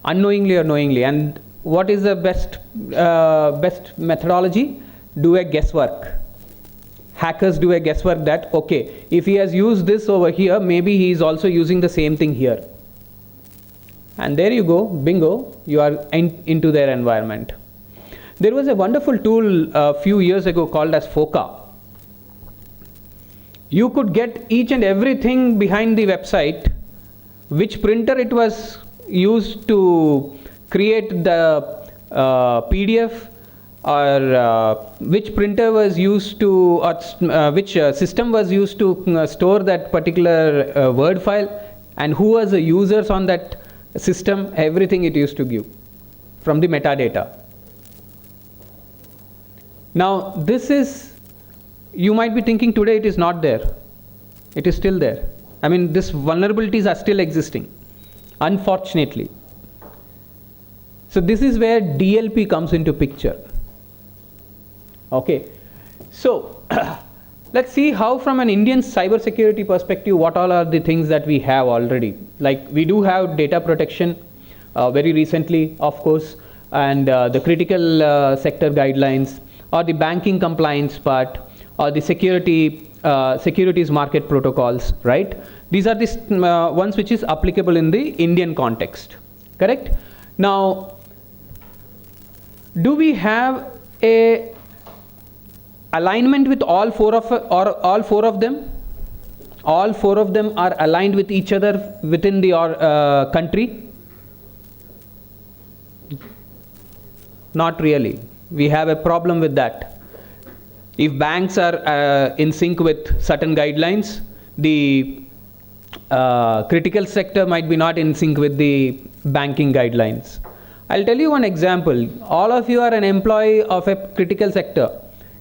unknowingly or knowingly. And what is the best methodology? Do a guesswork. Hackers do a guesswork that, okay, if he has used this over here, maybe he is also using the same thing here. And there you go, bingo, you are into their environment. There was a wonderful tool a few years ago called as FOCA. You could get each and everything behind the website, which printer it was used to create the PDF, or which printer was used to, or which system was used to store that particular Word file, and who was the users on that system, everything it used to give from the metadata. Now this is, you might be thinking today it is not there. It is still there. I mean, these vulnerabilities are still existing, unfortunately. So this is where DLP comes into picture. Okay, so let's see how from an Indian cybersecurity perspective, what all are the things that we have already. Like we do have data protection very recently, of course, and the critical sector guidelines, or the banking compliance part, or the securities market protocols, right? These are the ones which is applicable in the Indian context, correct? Now, do we have a alignment with all four of them? All four of them are aligned with each other within the country? Not really. We have a problem with that. If banks are in sync with certain guidelines, the critical sector might be not in sync with the banking guidelines. I'll tell you one example. All of you are an employee of a critical sector.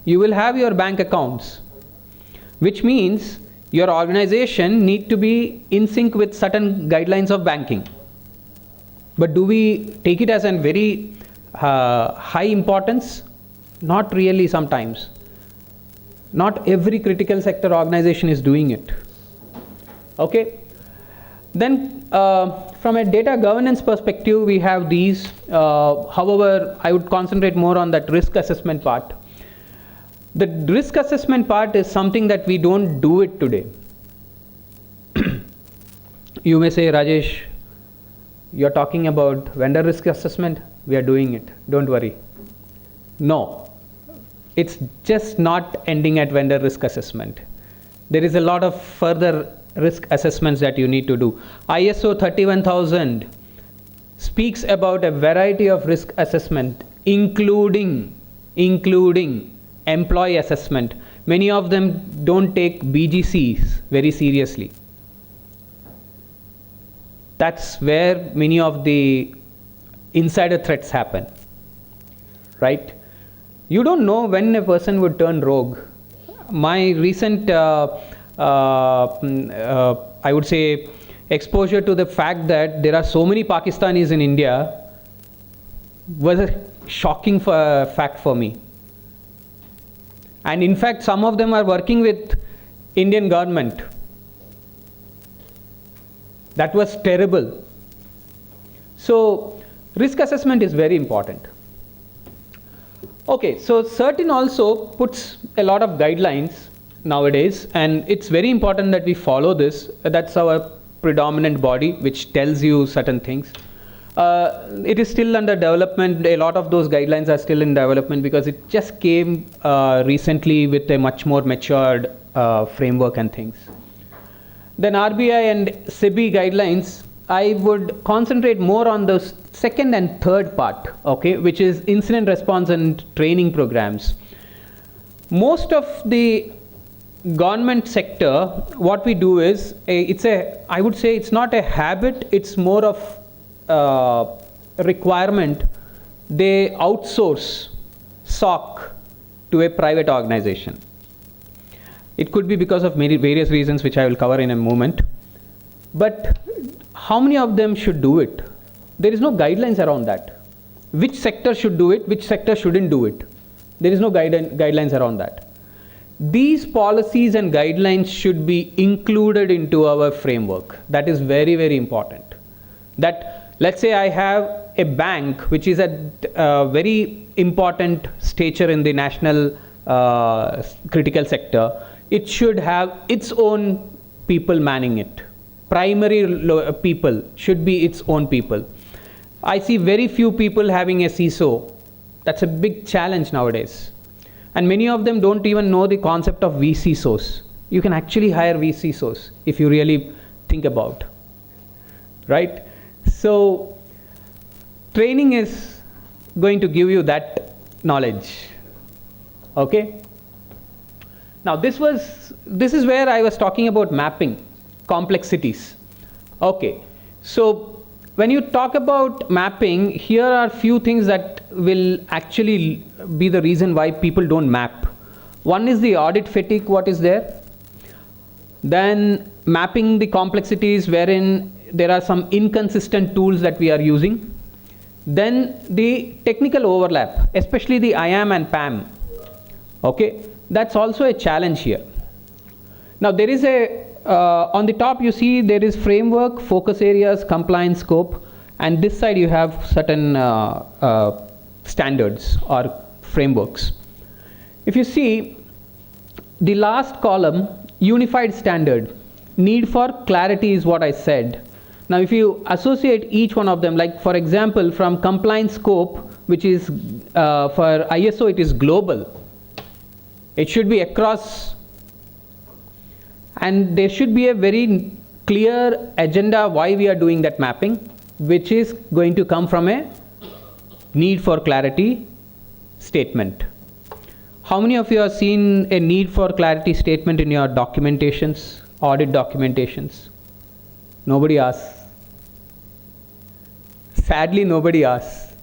You will have your bank accounts, which means your organization need to be in sync with certain guidelines of banking. But do we take it as a very high importance? Not really sometimes. Not every critical sector organization is doing it. Okay. Then from a data governance perspective, we have these. However, I would concentrate more on that risk assessment part. The risk assessment part is something that we don't do it today. You may say, Rajesh, you're talking about vendor risk assessment. We are doing it. Don't worry. No, it's just not ending at vendor risk assessment. There is a lot of further risk assessments that you need to do. ISO 31000 speaks about a variety of risk assessment, including employee assessment. Many of them don't take BGCs very seriously. That's where many of the insider threats happen, right? You don't know when a person would turn rogue. My recent, I would say, exposure to the fact that there are so many Pakistanis in India was a shocking fact for me. And in fact, some of them are working with Indian government. That was terrible. So risk assessment is very important. Okay, so CERT-In also puts a lot of guidelines nowadays, and it's very important that we follow this. That's our predominant body which tells you certain things. It is still under development. A lot of those guidelines are still in development because it just came recently with a much more matured framework and things. Then RBI and SEBI guidelines, I would concentrate more on the second and third part, okay, which is incident response and training programs. Most of the government sector, what we do is, I would say it's not a habit, it's more of requirement. They outsource SOC to a private organization. It could be because of many various reasons which I will cover in a moment. But how many of them should do it? There is no guidelines around that. Which sector should do it, which sector shouldn't do it? There is no guidelines around that. these policies and guidelines should be included into our framework. That is very, very important. That, let's say I have a bank which is at a very important stature in the national critical sector. It should have its own people manning it. Primary people should be its own people. I see very few people having a CISO. That's a big challenge nowadays. And many of them don't even know the concept of VCSOs. You can actually hire VCSOs if you really think about, right? So training is going to give you that knowledge. Okay? Now this is where I was talking about mapping complexities. Okay, so when you talk about mapping, here are few things that will actually be the reason why people don't map. One is the audit fatigue, what is there. Then mapping the complexities wherein there are some inconsistent tools that we are using. Then the technical overlap, especially the IAM and PAM. Okay, that's also a challenge here. Now there is a, on the top you see there is framework, focus areas, compliance scope, and this side you have certain standards or frameworks. If you see the last column, unified standard, need for clarity is what I said. Now if you associate each one of them, like for example from compliance scope, which is for ISO it is global. It should be across, and there should be a very clear agenda why we are doing that mapping, which is going to come from a need for clarity statement. How many of you have seen a need for clarity statement in your documentations, audit documentations? Nobody asks. Sadly, nobody asks.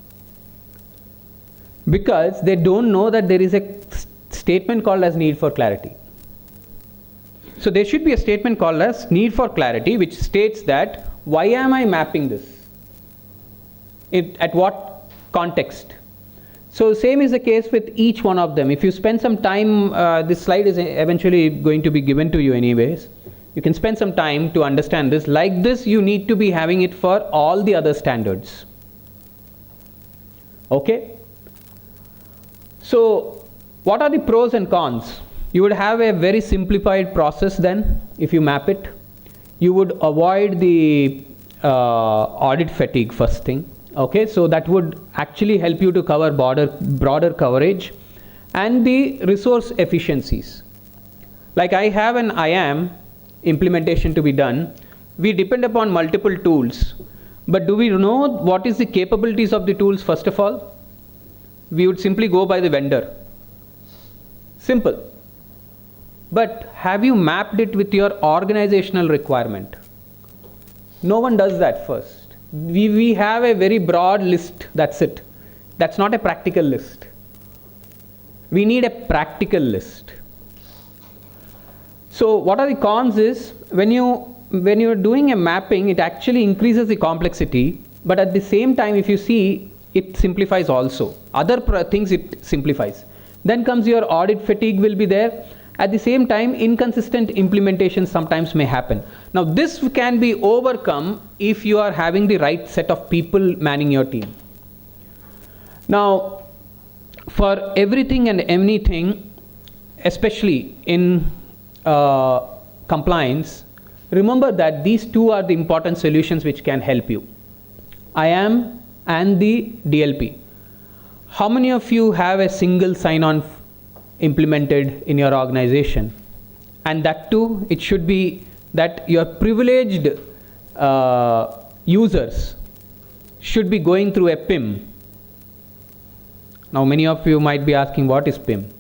Because they don't know that there is a statement called as need for clarity. So there should be a statement called as need for clarity, which states that why am I mapping this? At what context? So same is the case with each one of them. If you spend some time, this slide is eventually going to be given to you anyways. You can spend some time to understand this. Like this, you need to be having it for all the other standards. Okay? So what are the pros and cons? You would have a very simplified process then if you map it. You would avoid the audit fatigue first thing. Okay, so that would actually help you to cover broader coverage, and the resource efficiencies. Like I have an IAM implementation to be done. We depend upon multiple tools, but do we know what is the capabilities of the tools first of all? We would simply go by the vendor. Simple. But have you mapped it with your organizational requirement? No one does that first. We have a very broad list, that's it. That's not a practical list. We need a practical list. So what are the cons is, when you're doing a mapping, it actually increases the complexity, but at the same time if you see, it simplifies also. Other things it simplifies. Then comes your audit fatigue will be there. At the same time, inconsistent implementation sometimes may happen. Now this can be overcome if you are having the right set of people manning your team. Now for everything and anything, especially in compliance, remember that these two are the important solutions which can help you. IAM and the DLP. How many of you have a single sign-on implemented in your organization? And that too, it should be that your privileged users should be going through a PIM. Now many of you might be asking, what is PIM?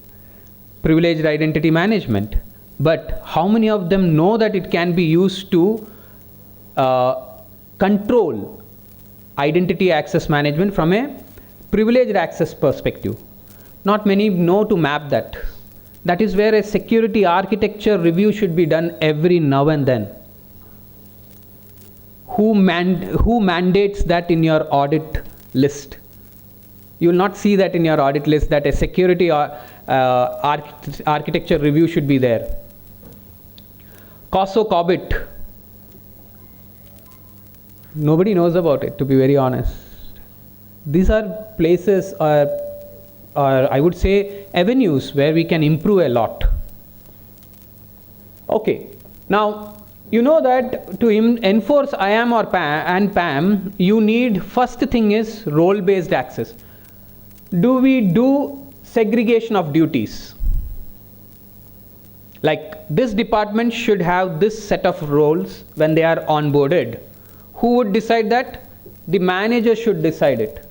Privileged Identity Management. But how many of them know that it can be used to control identity access management from a privileged access perspective? Not many know to map that. That is where a security architecture review should be done every now and then. Who mandates that in your audit list? You will not see that in your audit list that a security architecture review should be there. COSO COBIT. Nobody knows about it, to be very honest. These are places or I would say avenues where we can improve a lot. Okay, now you know that to enforce IAM or PAM, you need, first thing is role-based access. Do we do segregation of duties? Like this department should have this set of roles when they are onboarded. Who would decide that? The manager should decide it.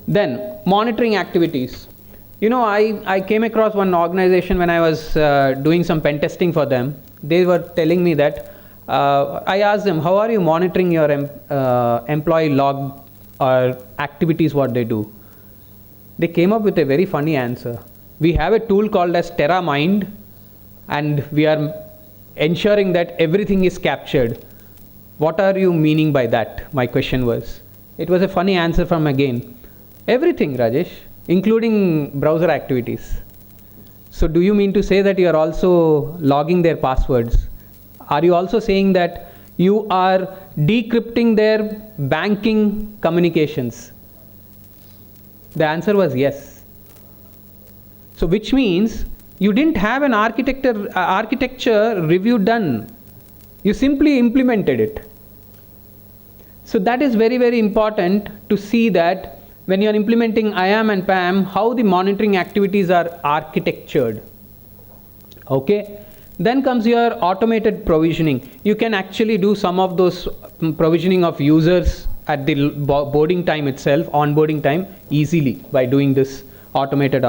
Then monitoring activities. You know, I came across one organization when I was doing some pen testing for them. They were telling me that, I asked them, how are you monitoring your employee log or activities, what they do? They came up with a very funny answer. We have a tool called as TerraMind, and we are ensuring that everything is captured. What are you meaning by that? My question was. It was a funny answer from again. Everything, Rajesh, including browser activities. So do you mean to say that you are also logging their passwords? Are you also saying that you are decrypting their banking communications? The answer was yes. So which means you didn't have an architecture review done. You simply implemented it. So that is very, very important to see that when you are implementing IAM and PAM, how the monitoring activities are architectured. Okay. Then comes your automated provisioning. You can actually do some of those provisioning of users at the boarding time itself, onboarding time, easily by doing this automated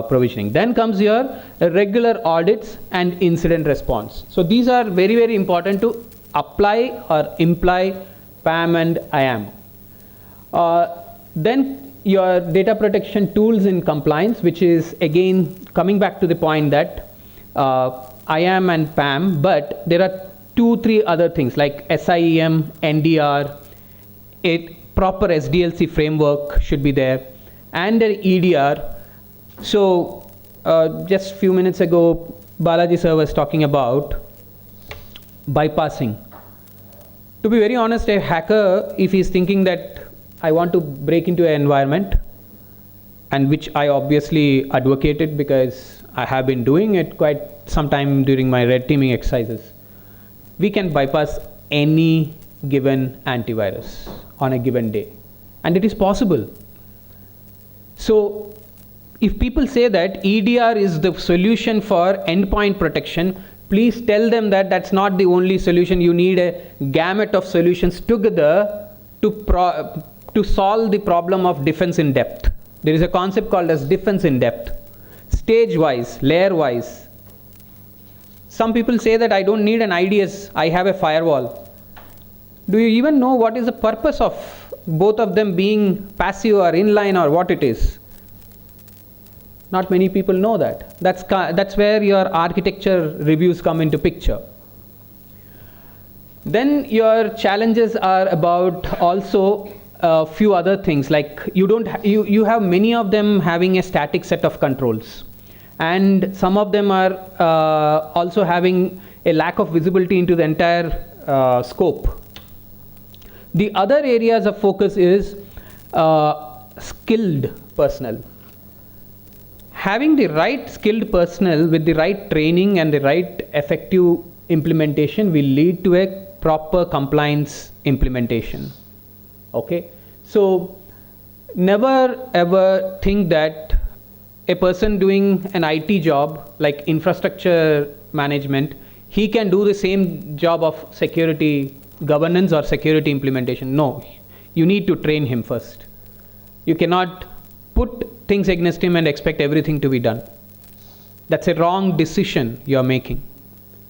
provisioning. Then comes your regular audits and incident response. So these are very, very important to apply or imply PAM and IAM. Then your data protection tools in compliance, which is again coming back to the point that IAM and PAM, but there are 2-3 other things like SIEM, NDR, a proper SDLC framework should be there, and an EDR. So just few minutes ago, Balaji sir was talking about bypassing. To be very honest, a hacker, if he's thinking that I want to break into an environment, and which I obviously advocated because I have been doing it quite some time during my red teaming exercises, we can bypass any given antivirus on a given day, and it is possible. So if people say that EDR is the solution for endpoint protection, please tell them that that's not the only solution. You need a gamut of solutions together to solve the problem of defense in depth. There is a concept called as defense in depth, stage wise, layer wise. Some people say that I don't need an IDS, I have a firewall. Do you even know what is the purpose of both of them being passive or inline or what it is? Not many people know that. That's where your architecture reviews come into picture. Then your challenges are about also a few other things, like you have many of them having a static set of controls, and some of them are also having a lack of visibility into the entire scope. The other areas of focus is skilled personnel. Having the right skilled personnel with the right training and the right effective implementation will lead to a proper compliance implementation. Okay, so never ever think that a person doing an IT job like infrastructure management, he can do the same job of security governance or security implementation. No, you need to train him first. You cannot put things against him and expect everything to be done. That's a wrong decision you are making.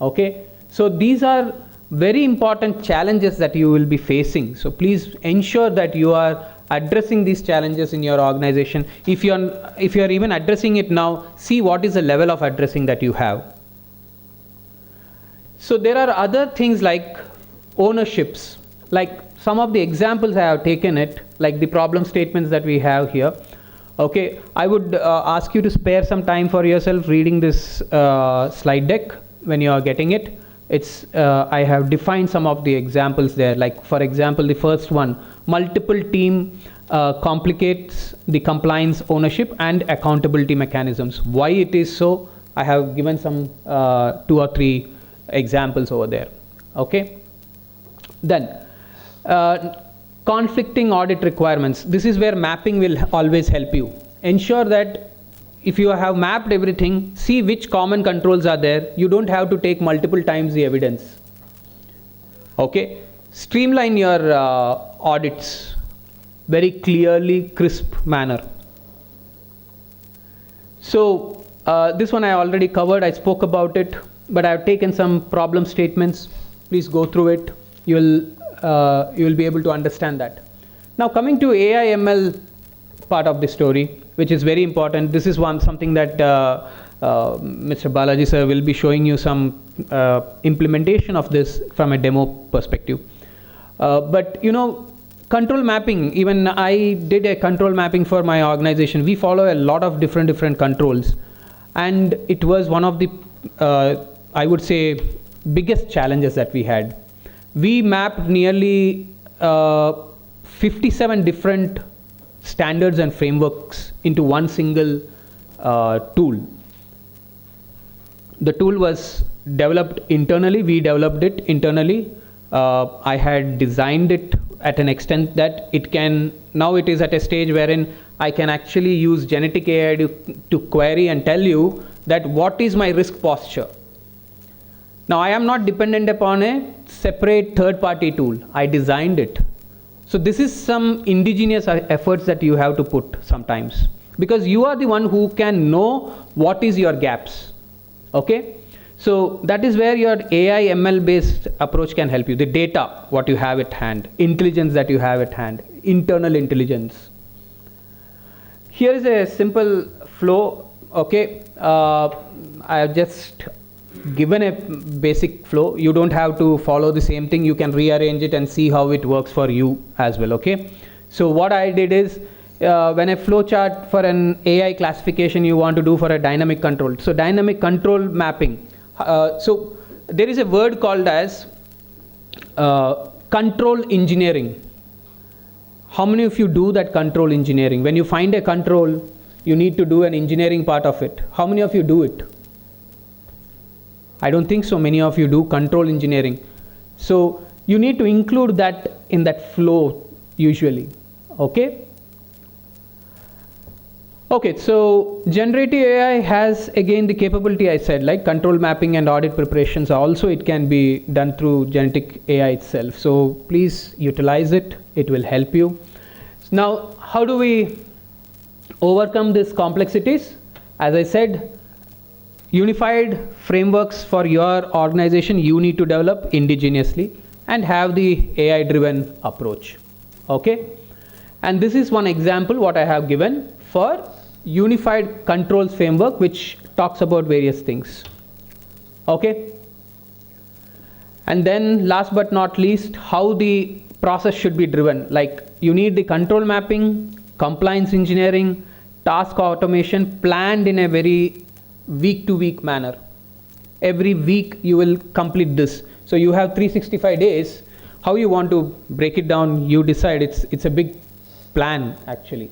Okay, so these are very important challenges that you will be facing. So please ensure that you are addressing these challenges in your organization. If you are even addressing it now, see what is the level of addressing that you have. So there are other things like ownerships, like some of the examples I have taken it, like the problem statements that we have here. Okay, I would ask you to spare some time for yourself reading this slide deck when you are getting it. It's I have defined some of the examples there, like for example the first one, multiple team complicates the compliance, ownership and accountability mechanisms. Why it is so, I have given some 2 or 3 examples over there. Okay, then conflicting audit requirements. This is where mapping will always help you. Ensure that if you have mapped everything, see which common controls are there. You don't have to take multiple times the evidence. Okay, streamline your audits very clearly, crisp manner. So this one I already covered, I spoke about it, but I have taken some problem statements. Please go through it. You will be able to understand that. Now coming to AI ML part of the story, which is very important. This is something that Mr. Balaji sir will be showing you some implementation of this from a demo perspective. But you know, control mapping, even I did a control mapping for my organization. We follow a lot of different controls, and it was one of the I would say biggest challenges that we had. We mapped nearly 57 different standards and frameworks into one single tool. The tool was developed internally, we developed it internally. I had designed it at an extent that it can, now it is at a stage wherein I can actually use genetic AI to query and tell you that what is my risk posture. Now I am not dependent upon a separate third-party tool. I designed it. So this is some indigenous efforts that you have to put sometimes, because you are the one who can know what is your gaps. Okay, so that is where your AI ML based approach can help you. The data, what you have at hand, intelligence that you have at hand, internal intelligence. Here is a simple flow. Okay, I have just given a basic flow. You don't have to follow the same thing. You can rearrange it and see how it works for you as well. Okay, so what I did is when a flow chart for an AI classification you want to do for a dynamic control, so dynamic control mapping, so there is a word called as control engineering. How many of you do that control engineering? When you find a control, you need to do an engineering part of it. How many of you do it? I don't think so many of you do control engineering. So you need to include that in that flow usually. Okay. Okay, so generative AI has again the capability I said, like control mapping and audit preparations. Also it can be done through genetic AI itself. So please utilize it. It will help you. Now how do we overcome these complexities? As I said, unified frameworks for your organization you need to develop indigenously and have the AI driven approach. Okay, and this is one example what I have given for unified controls framework, which talks about various things. Okay, and then last but not least, how the process should be driven. Like you need the control mapping, compliance engineering, task automation planned in a very week to week manner. Every week you will complete this. So you have 365 days. How you want to break it down, you decide. It's a big plan actually.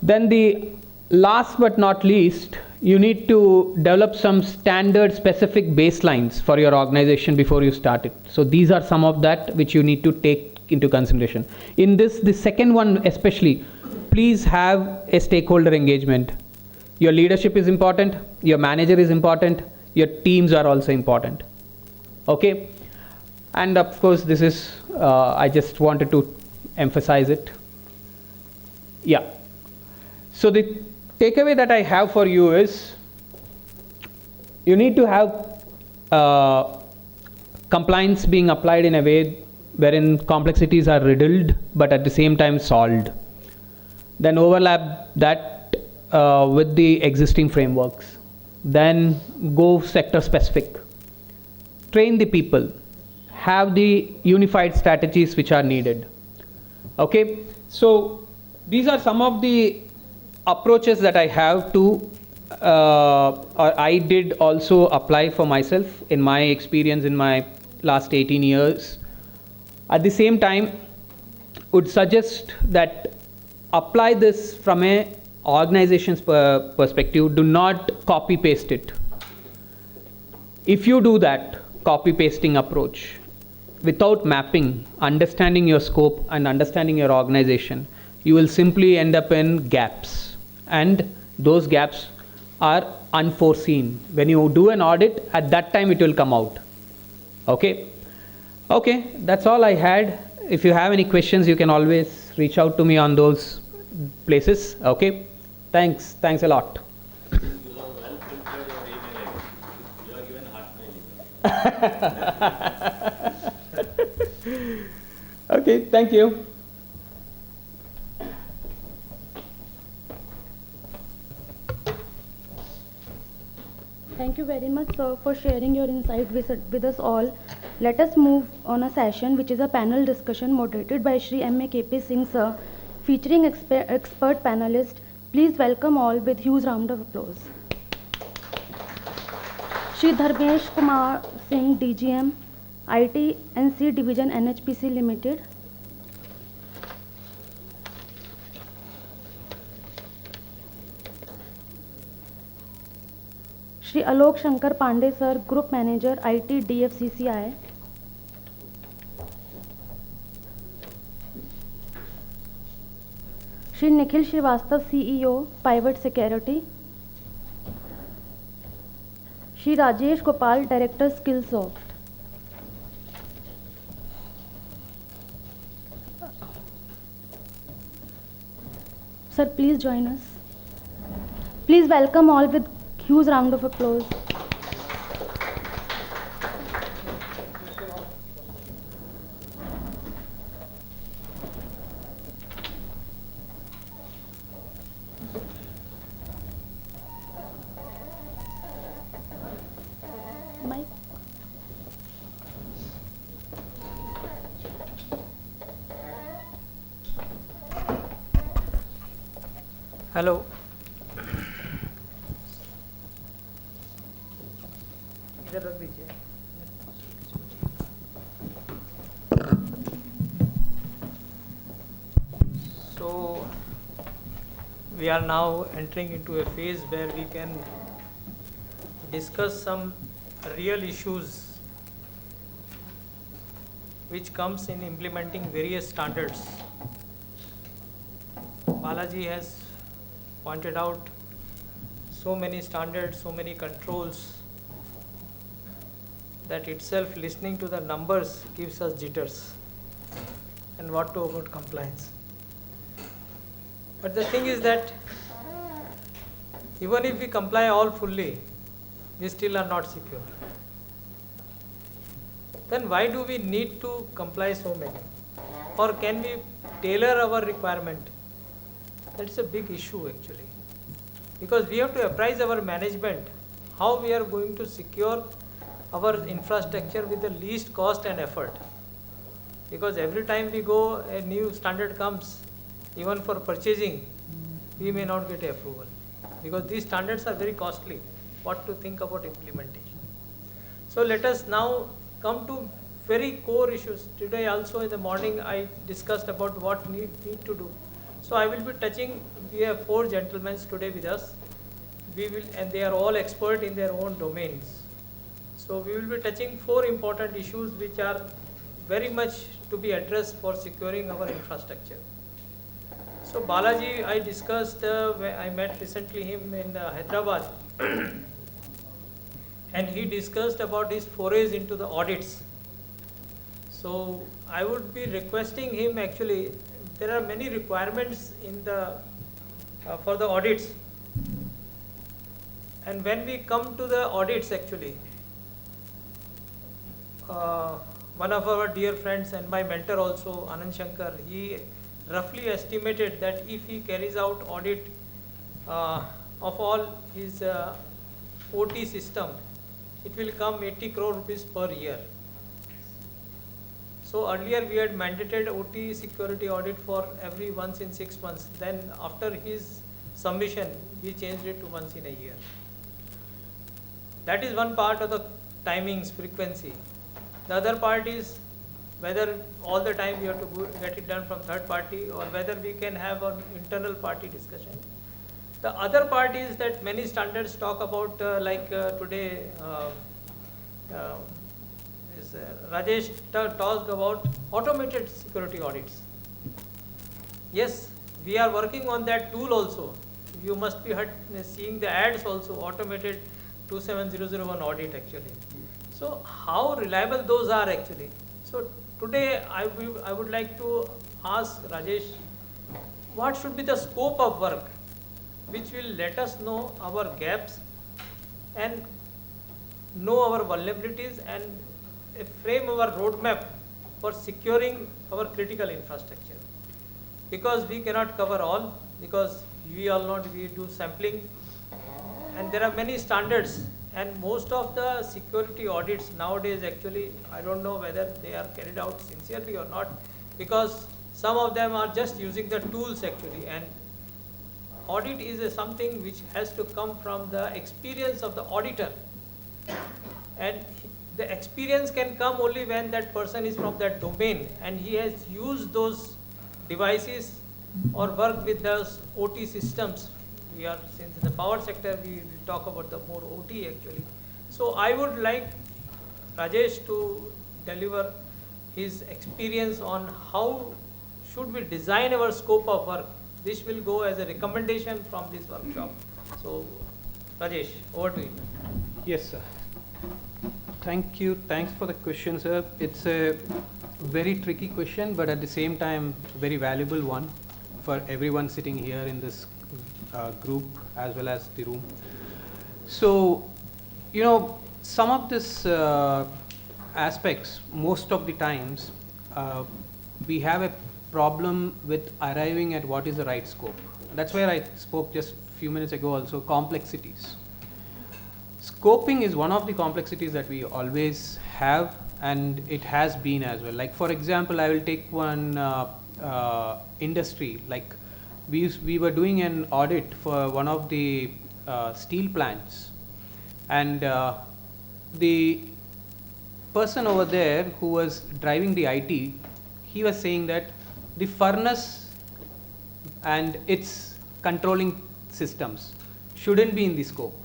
Then the last but not least, you need to develop some standard specific baselines for your organization before you start it. So these are some of that which you need to take into consideration. In this, the second one especially, please have a stakeholder engagement. Your leadership is important, your manager is important, your teams are also important. Okay, and of course this is I just wanted to emphasize it. Yeah, so the takeaway that I have for you is you need to have compliance being applied in a way wherein complexities are riddled but at the same time solved. Then overlap that with the existing frameworks. Then go sector specific. Train the people. Have the unified strategies which are needed. Okay, so these are some of the approaches that I have to, or I did also apply for myself in my experience in my last 18 years. At the same time, would suggest that apply this from a organization's perspective. Do not copy paste it. If you do that copy pasting approach without mapping, understanding your scope and understanding your organization, you will simply end up in gaps, and those gaps are unforeseen. When you do an audit, at that time it will come out. Okay, that's all I had. If you have any questions, you can always reach out to me on those places. Okay, thanks a lot. You have well filtered your email ID. You are given Hotmail email. Okay, thank you. Thank you very much, sir, for sharing your insight with us all. Let us move on a session which is a panel discussion moderated by Shri M.A. K.P. Singh, sir, featuring expert panelists. Please welcome all with huge round of applause. Shri Dharmesh Kumar Singh, DGM, IT and C Division, NHPC Limited. Shri Alok Shankar Pandey, sir, Group Manager, IT, DFCCI. Shri Nikhil Srivastav, CEO, Pivot Security. Shri Rajesh Gopal, Director, Skillsoft. Sir, please join us. Please welcome all with huge round of applause. Mike. Hello. इधर रख दीजिए. So we are now entering into a phase where we can discuss some real issues which comes in implementing various standards. Balaji has pointed out so many standards, so many controls, that itself listening to the numbers gives us jitters. And what to about compliance. But the thing is that even if we comply all fully, we still are not secure. Then why do we need to comply so many? Or can we tailor our requirement? That's a big issue actually. Because we have to apprise our management how we are going to secure our infrastructure with the least cost and effort. Because every time we go, a new standard comes, even for purchasing, we may not get approval. Because these standards are very costly. What to think about implementation. So let us now come to very core issues. Today also in the morning I discussed about what need to do. So I will be touching, we have 4 gentlemen today with us. And they are all expert in their own domains. So we will be touching 4 important issues which are very much to be addressed for securing our infrastructure. So Balaji, I discussed, I met recently him in Hyderabad and he discussed about his forays into the audits. So I would be requesting him actually, there are many requirements in the for the audits. And when we come to the audits actually, one of our dear friends and my mentor also, Anand Shankar, he roughly estimated that if he carries out audit of all his OT system, it will come 80 crore rupees per year. So earlier we had mandated OT security audit for every once in 6 months. Then after his submission, we changed it to once in a year. That is one part of the timings, frequency. The other part is whether all the time we have to get it done from third party or whether we can have an internal party discussion. The other part is that many standards talk about today Rajesh talked about automated security audits. Yes, we are working on that tool also. You must be seeing the ads also, automated 27001 audit actually. So how reliable those are actually. So today I would like to ask Rajesh, what should be the scope of work which will let us know our gaps and know our vulnerabilities and frame our roadmap for securing our critical infrastructure. Because we cannot cover all, because we all know we do sampling and there are many standards, and most of the security audits nowadays actually, I don't know whether they are carried out sincerely or not, because some of them are just using the tools actually, and audit is something which has to come from the experience of the auditor, and the experience can come only when that person is from that domain and he has used those devices or work with those OT systems. We are, since in the power sector, we will talk about the more OT actually. So I would like Rajesh to deliver his experience on how should we design our scope of work. This will go as a recommendation from this workshop. So Rajesh, over to you. Yes, sir. Thank you. Thanks for the question, sir. It's a very tricky question, but at the same time, very valuable one for everyone sitting here in this group as well as the room. So, some of these aspects, most of the times, we have a problem with arriving at what is the right scope. That's where I spoke just a few minutes ago also, complexities. Scoping is one of the complexities that we always have, and it has been as well. Like for example, I will take one industry. Like we were doing an audit for one of the steel plants, and the person over there who was driving the IT, he was saying that the furnace and its controlling systems shouldn't be in the scope.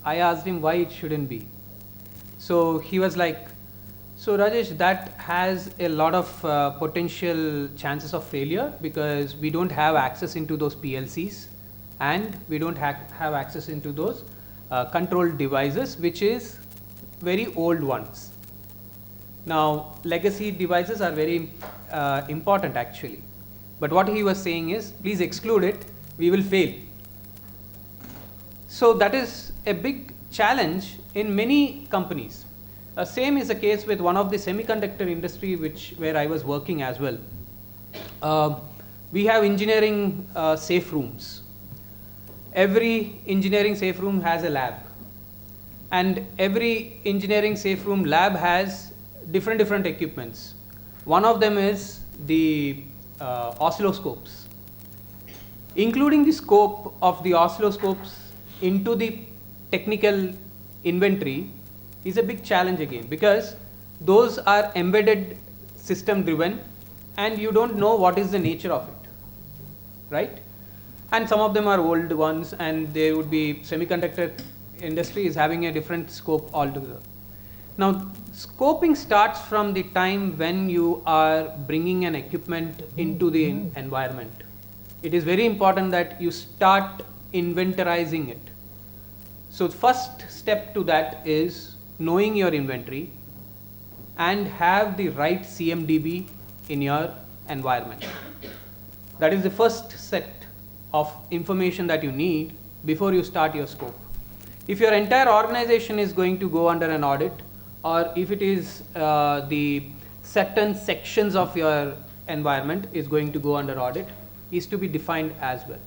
I asked him why it shouldn't be. So he was like, so Rajesh, that has a lot of potential chances of failure because we don't have access into those PLCs and we don't have access into those control devices, which is very old ones. Now, legacy devices are very important actually. But what he was saying is, please exclude it, we will fail. So that is a big challenge in many companies. Same is the case with one of the semiconductor industry where I was working as well. We have engineering safe rooms. Every engineering safe room has a lab, and every engineering safe room lab has different equipments. One of them is the oscilloscopes. Including the scope of the oscilloscopes into the technical inventory is a big challenge again, because those are embedded system driven and you don't know what is the nature of it, right? And some of them are old ones, and there would be semiconductor industry is having a different scope altogether. Now, scoping starts from the time when you are bringing an equipment into the environment. It is very important that you start inventorizing it. So first step to that is knowing your inventory and have the right CMDB in your environment. That is the first set of information that you need before you start your scope. If your entire organization is going to go under an audit, or if it is the certain sections of your environment is going to go under audit, is to be defined as well.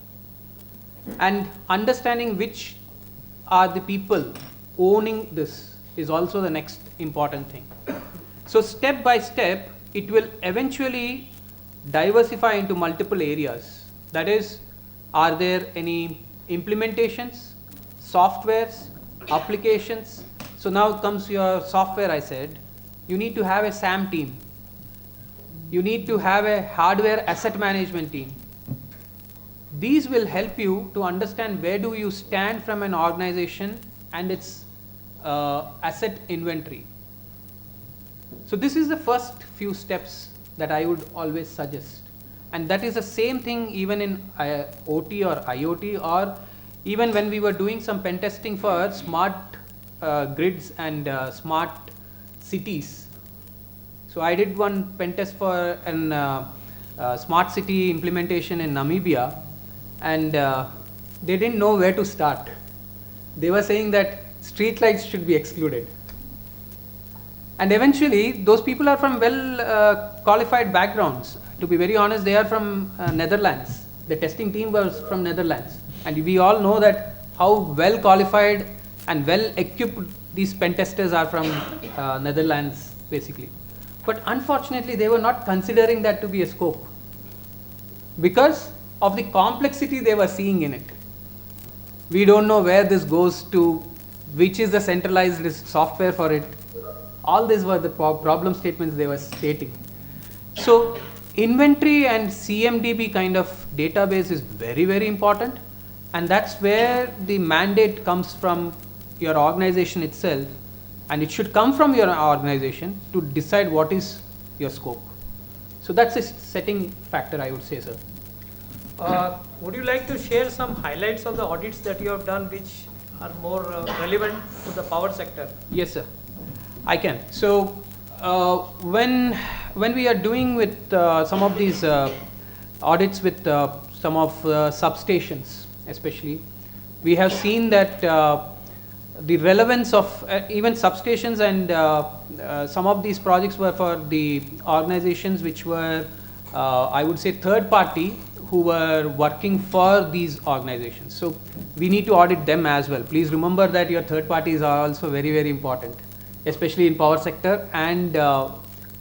And understanding which are the people owning this is also the next important thing. So step by step, it will eventually diversify into multiple areas. That is, are there any implementations, softwares, applications? So now comes your software, I said. You need to have a SAM team. You need to have a hardware asset management team. These will help you to understand where do you stand from an organization and its asset inventory. So this is the first few steps that I would always suggest. And that is the same thing even in OT or IoT, or even when we were doing some pen testing for smart grids and smart cities. So I did one pen test for an smart city implementation in Namibia, and they didn't know where to start. They were saying that street lights should be excluded. And eventually, those people are from well qualified backgrounds. To be very honest, they are from Netherlands. The testing team was from Netherlands. And we all know that how well qualified and well equipped these pen testers are from Netherlands, basically. But unfortunately, they were not considering that to be a scope because of the complexity they were seeing in it. We don't know where this goes to, which is the centralized software for it. All these were the problem statements they were stating. So inventory and CMDB kind of database is very, very important, and that's where the mandate comes from your organization itself, and it should come from your organization to decide what is your scope. So that's a setting factor, I would say, sir. Would you like to share some highlights of the audits that you have done which are more relevant to the power sector? Yes, sir. I can. So when we are doing with some of these audits with some of substations, especially, we have seen that the relevance of even substations and some of these projects were for the organizations which were, I would say, third party who were working for these organizations. So we need to audit them as well. Please remember that your third parties are also very, very important, especially in power sector and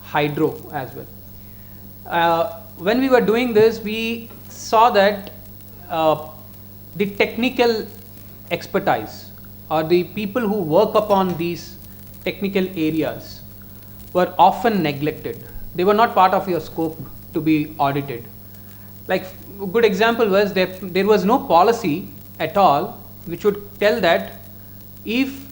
hydro as well. When we were doing this, we saw that the technical expertise or the people who work upon these technical areas were often neglected. They were not part of your scope to be audited. Like a good example was that there was no policy at all which would tell that if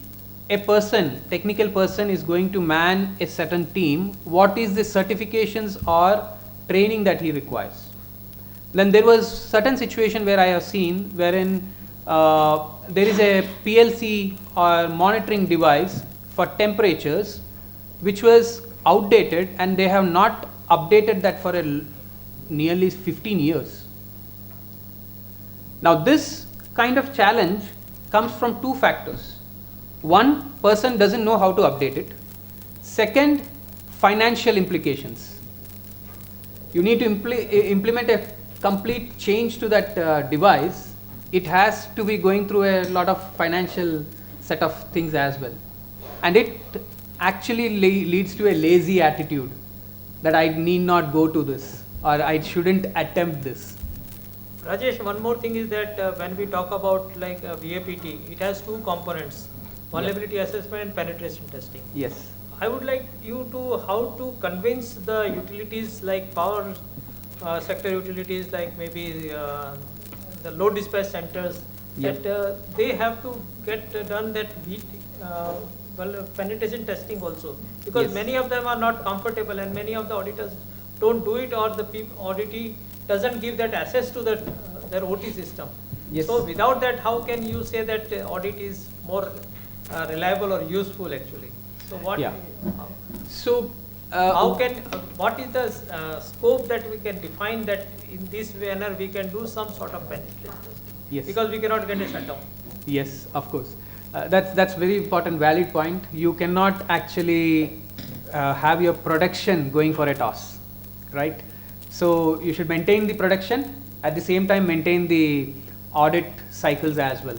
a person, technical person, is going to man a certain team, what is the certifications or training that he requires. Then there was certain situation where I have seen wherein there is a PLC or monitoring device for temperatures which was outdated, and they have not updated that for nearly 15 years. Now this kind of challenge comes from two factors. One, person doesn't know how to update it. Second, financial implications. You need to implement a complete change to that device. It has to be going through a lot of financial set of things as well. And it actually leads to a lazy attitude that I need not go to this, or I shouldn't attempt this. Rajesh, one more thing is that when we talk about like VAPT, it has two components, vulnerability assessment and penetration testing. Yes. I would like you to how to convince the utilities like power sector utilities, like maybe the load dispatch centers, that they have to get done that penetration testing also, because many of them are not comfortable and many of the auditors don't do it, or the auditee doesn't give that access to their OT system. Yes. So without that, how can you say that audit is more reliable or useful actually? So what? Yeah. So what is the scope that we can define that in this manner we can do some sort of penetration testing? Yes. Because we cannot get a shutdown. Yes, of course. That's very important, valid point. You cannot actually have your production going for a toss, right? So you should maintain the production, at the same time maintain the audit cycles as well,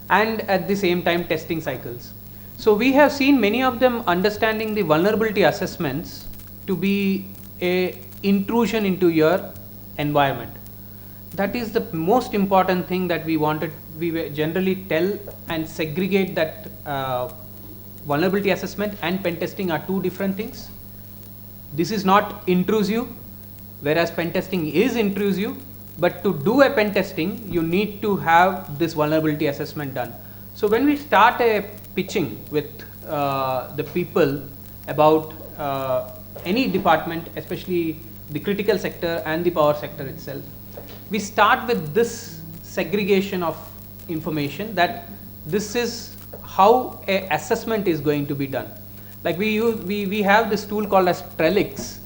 and at the same time testing cycles. So we have seen many of them understanding the vulnerability assessments to be a intrusion into your environment. That is the most important thing that we wanted. We generally tell and segregate that vulnerability assessment and pen testing are two different things. This is not intrusive, whereas pen testing is intrusive. But to do a pen testing, you need to have this vulnerability assessment done. So when we start a pitching with the people about any department, especially the critical sector and the power sector itself, we start with this segregation of information, that this is how a assessment is going to be done. Like we have this tool called as Trellix.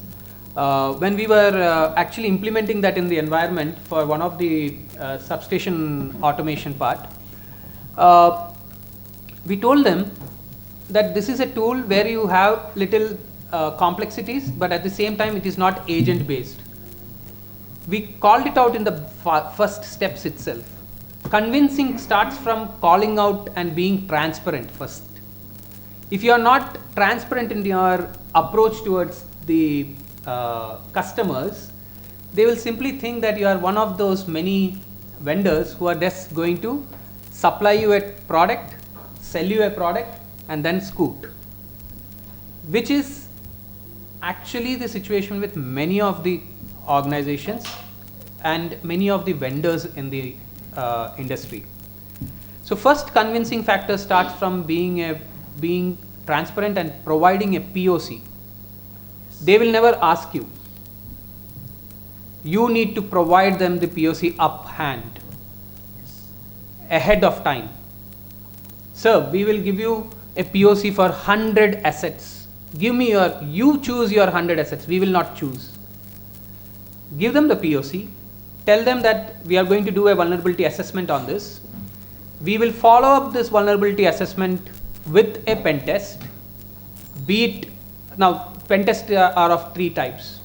When we were actually implementing that in the environment for one of the substation automation part, we told them that this is a tool where you have little complexities, but at the same time it is not agent based. We called it out in the first steps itself. Convincing starts from calling out and being transparent first. If you are not transparent in your approach towards the customers, they will simply think that you are one of those many vendors who are just going to supply you a product, sell you a product, and then scoot, which is actually the situation with many of the organizations and many of the vendors in the industry. So first convincing factor starts from being transparent and providing a POC. They will never ask you. You need to provide them the POC uphand, ahead of time. Sir, we will give you a POC for 100 assets. You choose your 100 assets. We will not choose. Give them the POC. Tell them that we are going to do a vulnerability assessment on this. We will follow up this vulnerability assessment with a pen test. Now pen tests are of three types.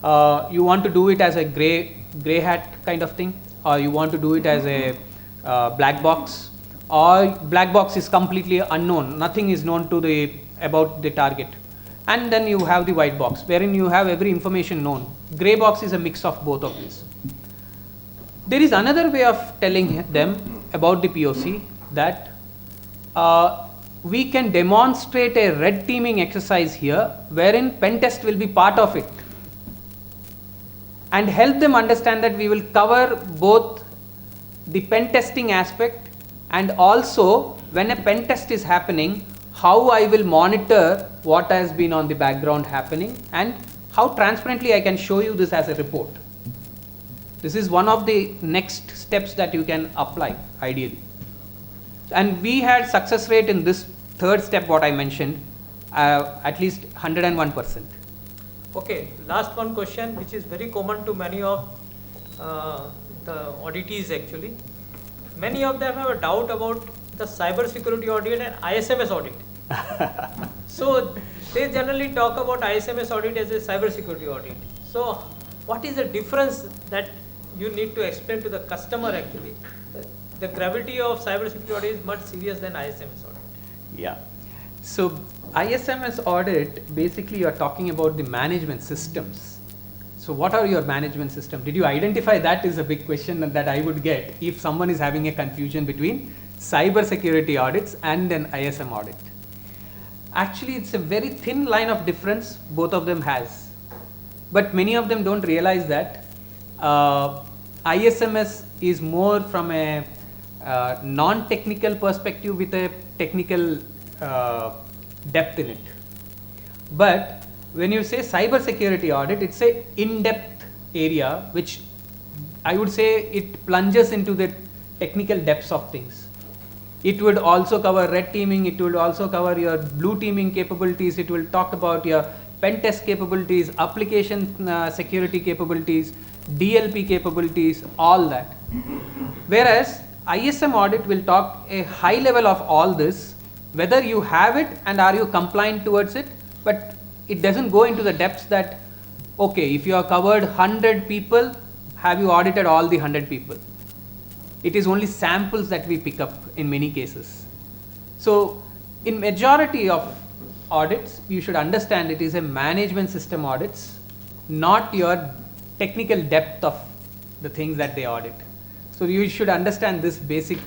You want to do it as a gray hat kind of thing, or you want to do it as a black box, or black box is completely unknown, nothing is known about the target, and then you have the white box wherein you have every information known. Gray box is a mix of both of these. There is another way of telling them about the POC, that we can demonstrate a red teaming exercise here wherein pen test will be part of it, and help them understand that we will cover both the pen testing aspect and also when a pen test is happening, how I will monitor what has been on the background happening and how transparently I can show you this as a report. This is one of the next steps that you can apply ideally. And we had success rate in this third step what I mentioned, at least 101%. Okay, last one question which is very common to many of the auditees actually. Many of them have a doubt about the cyber security audit and ISMS audit. So they generally talk about ISMS audit as a cyber security audit. So what is the difference that you need to explain to the customer actually? The gravity of cyber security audit is much serious than ISMS audit. Yeah. So ISMS audit, basically you are talking about the management systems. So what are your management system? Did you identify that is a big question that I would get if someone is having a confusion between cyber security audits and an ISM audit. Actually, it's a very thin line of difference both of them has. But many of them don't realize that ISMS is more from a non-technical perspective with a technical depth in it. But when you say cyber security audit, it's a in-depth area which I would say it plunges into the technical depths of things. It would also cover red teaming, it will also cover your blue teaming capabilities, it will talk about your pen test capabilities, application security capabilities, DLP capabilities, all that. Whereas ISM audit will talk a high level of all this, whether you have it and are you compliant towards it, but it doesn't go into the depths that, okay, if you have covered 100 people, have you audited all the 100 people? It is only samples that we pick up in many cases. So in majority of audits, you should understand it is a management system audits, not your technical depth of the things that they audit. So you should understand this basic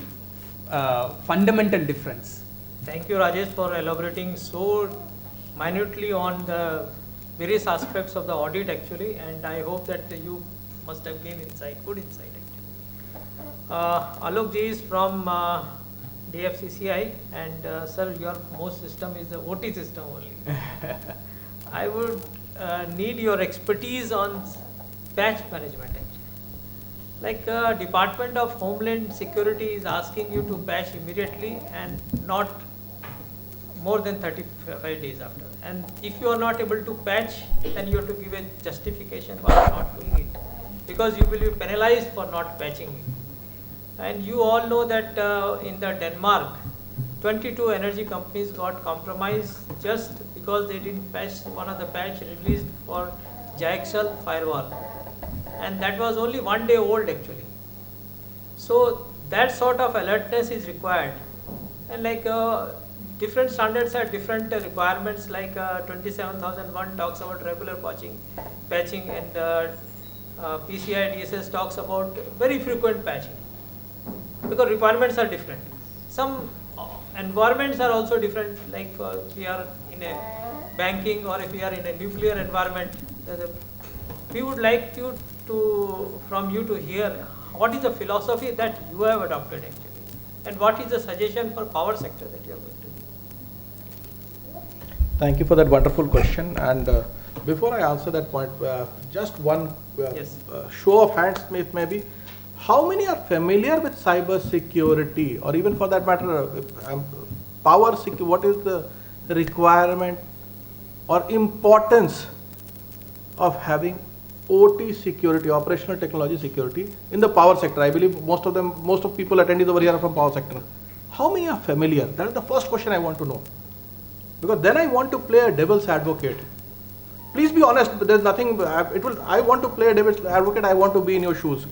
fundamental difference. Thank you, Rajesh, for elaborating so minutely on the various aspects of the audit actually, and I hope that you must have gained insight, good insight actually. Alok ji is from DFCCI, and sir, your most system is the OT system only. I would need your expertise on patch management actually. Like Department of Homeland Security is asking you to patch immediately and not more than 35 days after. And if you are not able to patch, then you have to give a justification for not doing it, because you will be penalized for not patching it. And you all know that in the Denmark, 22 energy companies got compromised just because they didn't patch one of the patch released for Jaxal firewall. And that was only 1 day old actually. So that sort of alertness is required. And like different standards have different requirements, like 27001 talks about regular patching, and PCI DSS talks about very frequent patching, because requirements are different. Some environments are also different, like if we are in a banking or if we are in a nuclear environment, we would like from you to hear what is the philosophy that you have adopted actually, and what is the suggestion for power sector that you are going to give. Thank you for that wonderful question. And before I answer that point, just one Yes. show of hands, maybe. How many are familiar with cyber security, or even for that matter, power security? What is the requirement or importance of having OT security, operational technology security, in the power sector? I believe most of people attendees over here are from power sector. How many are familiar? That is the first question I want to know. Because then I want to play a devil's advocate. Please be honest, there's nothing, I want to play a devil's advocate, I want to be in your shoes.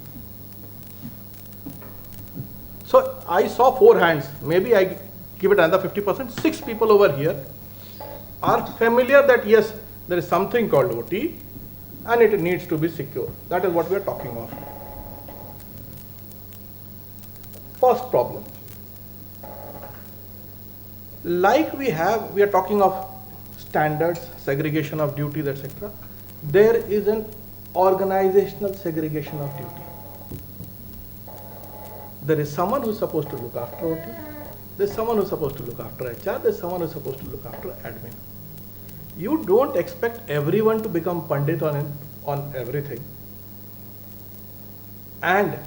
So I saw 4 hands, maybe I give it another 50%, 6 people over here are familiar that yes, there is something called OT and it needs to be secure. That is what we are talking of. First problem. Like we are talking of standards, segregation of duties, etc. There is an organizational segregation of duty. There is someone who is supposed to look after OT, there is someone who is supposed to look after HR, there is someone who is supposed to look after admin. You don't expect everyone to become Pandit on everything. And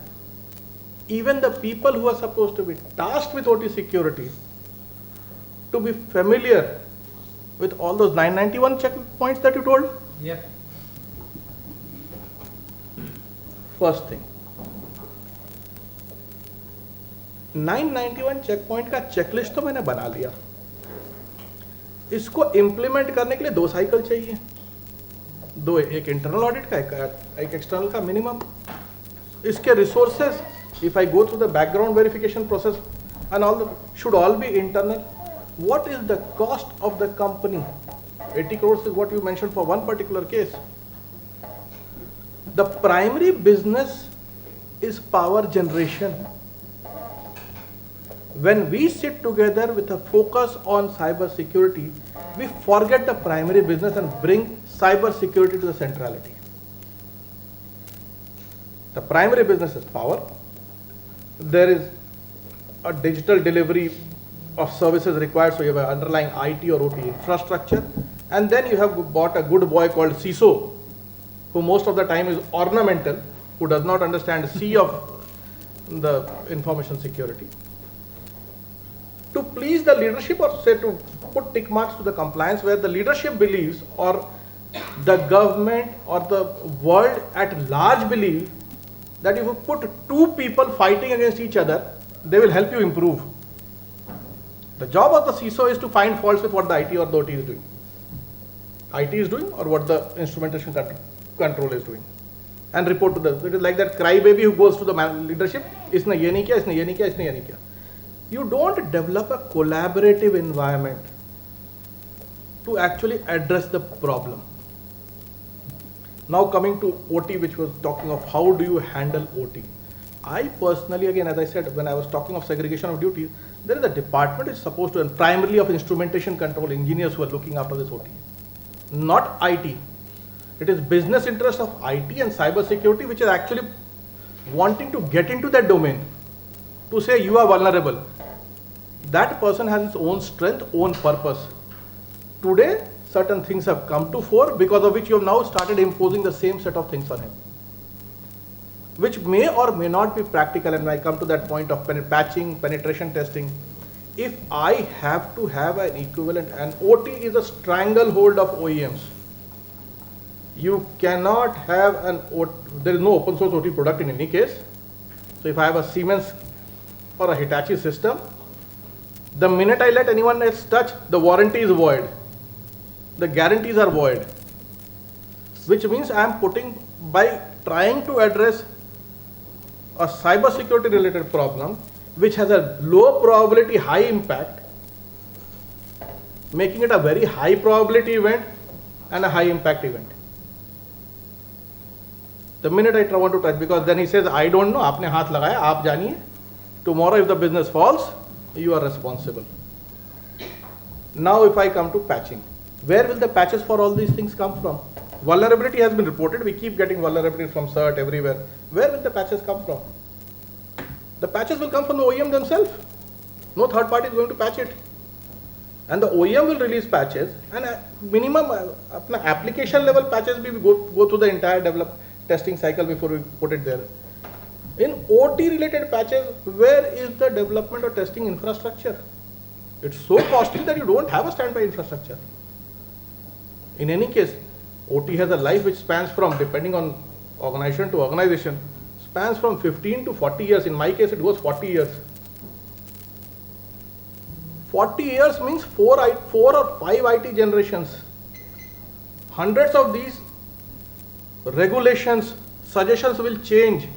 even the people who are supposed to be tasked with OT security to be familiar with all those 991 checkpoints that you told? Yeah. First thing, 991 checkpoint का checklist तो मैंने बना लिया, इसको implement करने के लिए 2 cycle चाहिए, एक इंटरनल ऑडिट का, एक एक्सटर्नल का मिनिमम. इसके resources, if I go through the background verification process and all should all B internal. What is the cost of the company? 80 crores is what you mentioned for one particular case. The primary business is power generation. When we sit together with a focus on cyber security, we forget the primary business and bring cyber security to the centrality. The primary business is power. There is a digital delivery of services required, so you have an underlying IT or OT infrastructure, and then you have bought a good boy called CISO, who most of the time is ornamental, who does not understand C of the information security. To please the leadership, or say to put tick marks to the compliance, where the leadership believes, or the government or the world at large believe, that if you put 2 people fighting against each other, they will help you improve. The job of the CISO is to find faults with what the IT or the OT is doing. IT is doing, or what the instrumentation control is doing, and report to the. It is like that crybaby who goes to the leadership. इसने ये नहीं किया, इसने ये नहीं किया, इसने ये नहीं किया. you don't develop a collaborative environment to actually address the problem. Now coming to OT, which was talking of how do you handle OT. I personally, again, as I said, when I was talking of segregation of duties, there is a department which is supposed to, and primarily of instrumentation control engineers who are looking after this OT, not IT. It is business interest of IT and cyber security which is actually wanting to get into that domain to say you are vulnerable. That person has his own strength, own purpose. Today, certain things have come to fore because of which you have now started imposing the same set of things on him, which may or may not be practical. And when I come to that point of patching, penetration testing, if I have to have an equivalent, and OT is a stranglehold of OEMs. You cannot have there is no open source OT product in any case. So if I have a Siemens or a Hitachi system, the minute I let anyone else touch, the warranty is void. The guarantees are void. Which means I am putting, by trying to address a cyber security related problem, which has a low probability, high impact, making it a very high probability event and a high impact event. The minute I want to touch, because then he says, I don't know, aapne haath lagaya, aap janiye. Tomorrow if the business falls, you are responsible. Now if I come to patching, where will the patches for all these things come from? Vulnerability has been reported, we keep getting vulnerabilities from CERT everywhere. Where will the patches come from? The patches will come from the OEM themselves. No third party is going to patch it. And the OEM will release patches, and minimum application level patches we go through the entire testing cycle before we put it there. In OT related patches, where is the development or testing infrastructure? It's so costly that you don't have a standby infrastructure. In any case, OT has a life which spans from, depending on organization to organization, spans from 15 to 40 years. In my case, it goes 40 years. 40 years means 4 or 5 IT generations. Hundreds of these regulations, suggestions will change.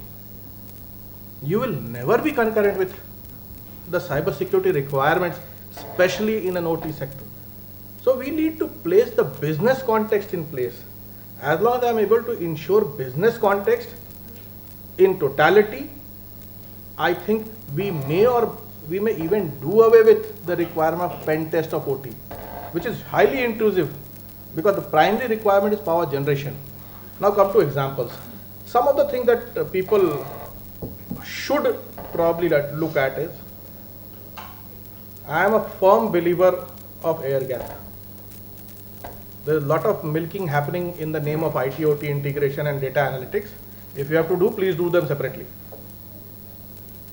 You will never be concurrent with the cyber security requirements, especially in an OT sector. So we need to place the business context in place. As long as I am able to ensure business context in totality, I think we may even do away with the requirement of pen test of OT, which is highly intrusive because the primary requirement is power generation. Now come to examples. Some of the things that people should probably look at is, I am a firm believer of air gap. There is a lot of milking happening in the name of IT/OT integration and data analytics. If you have to do, please do them separately.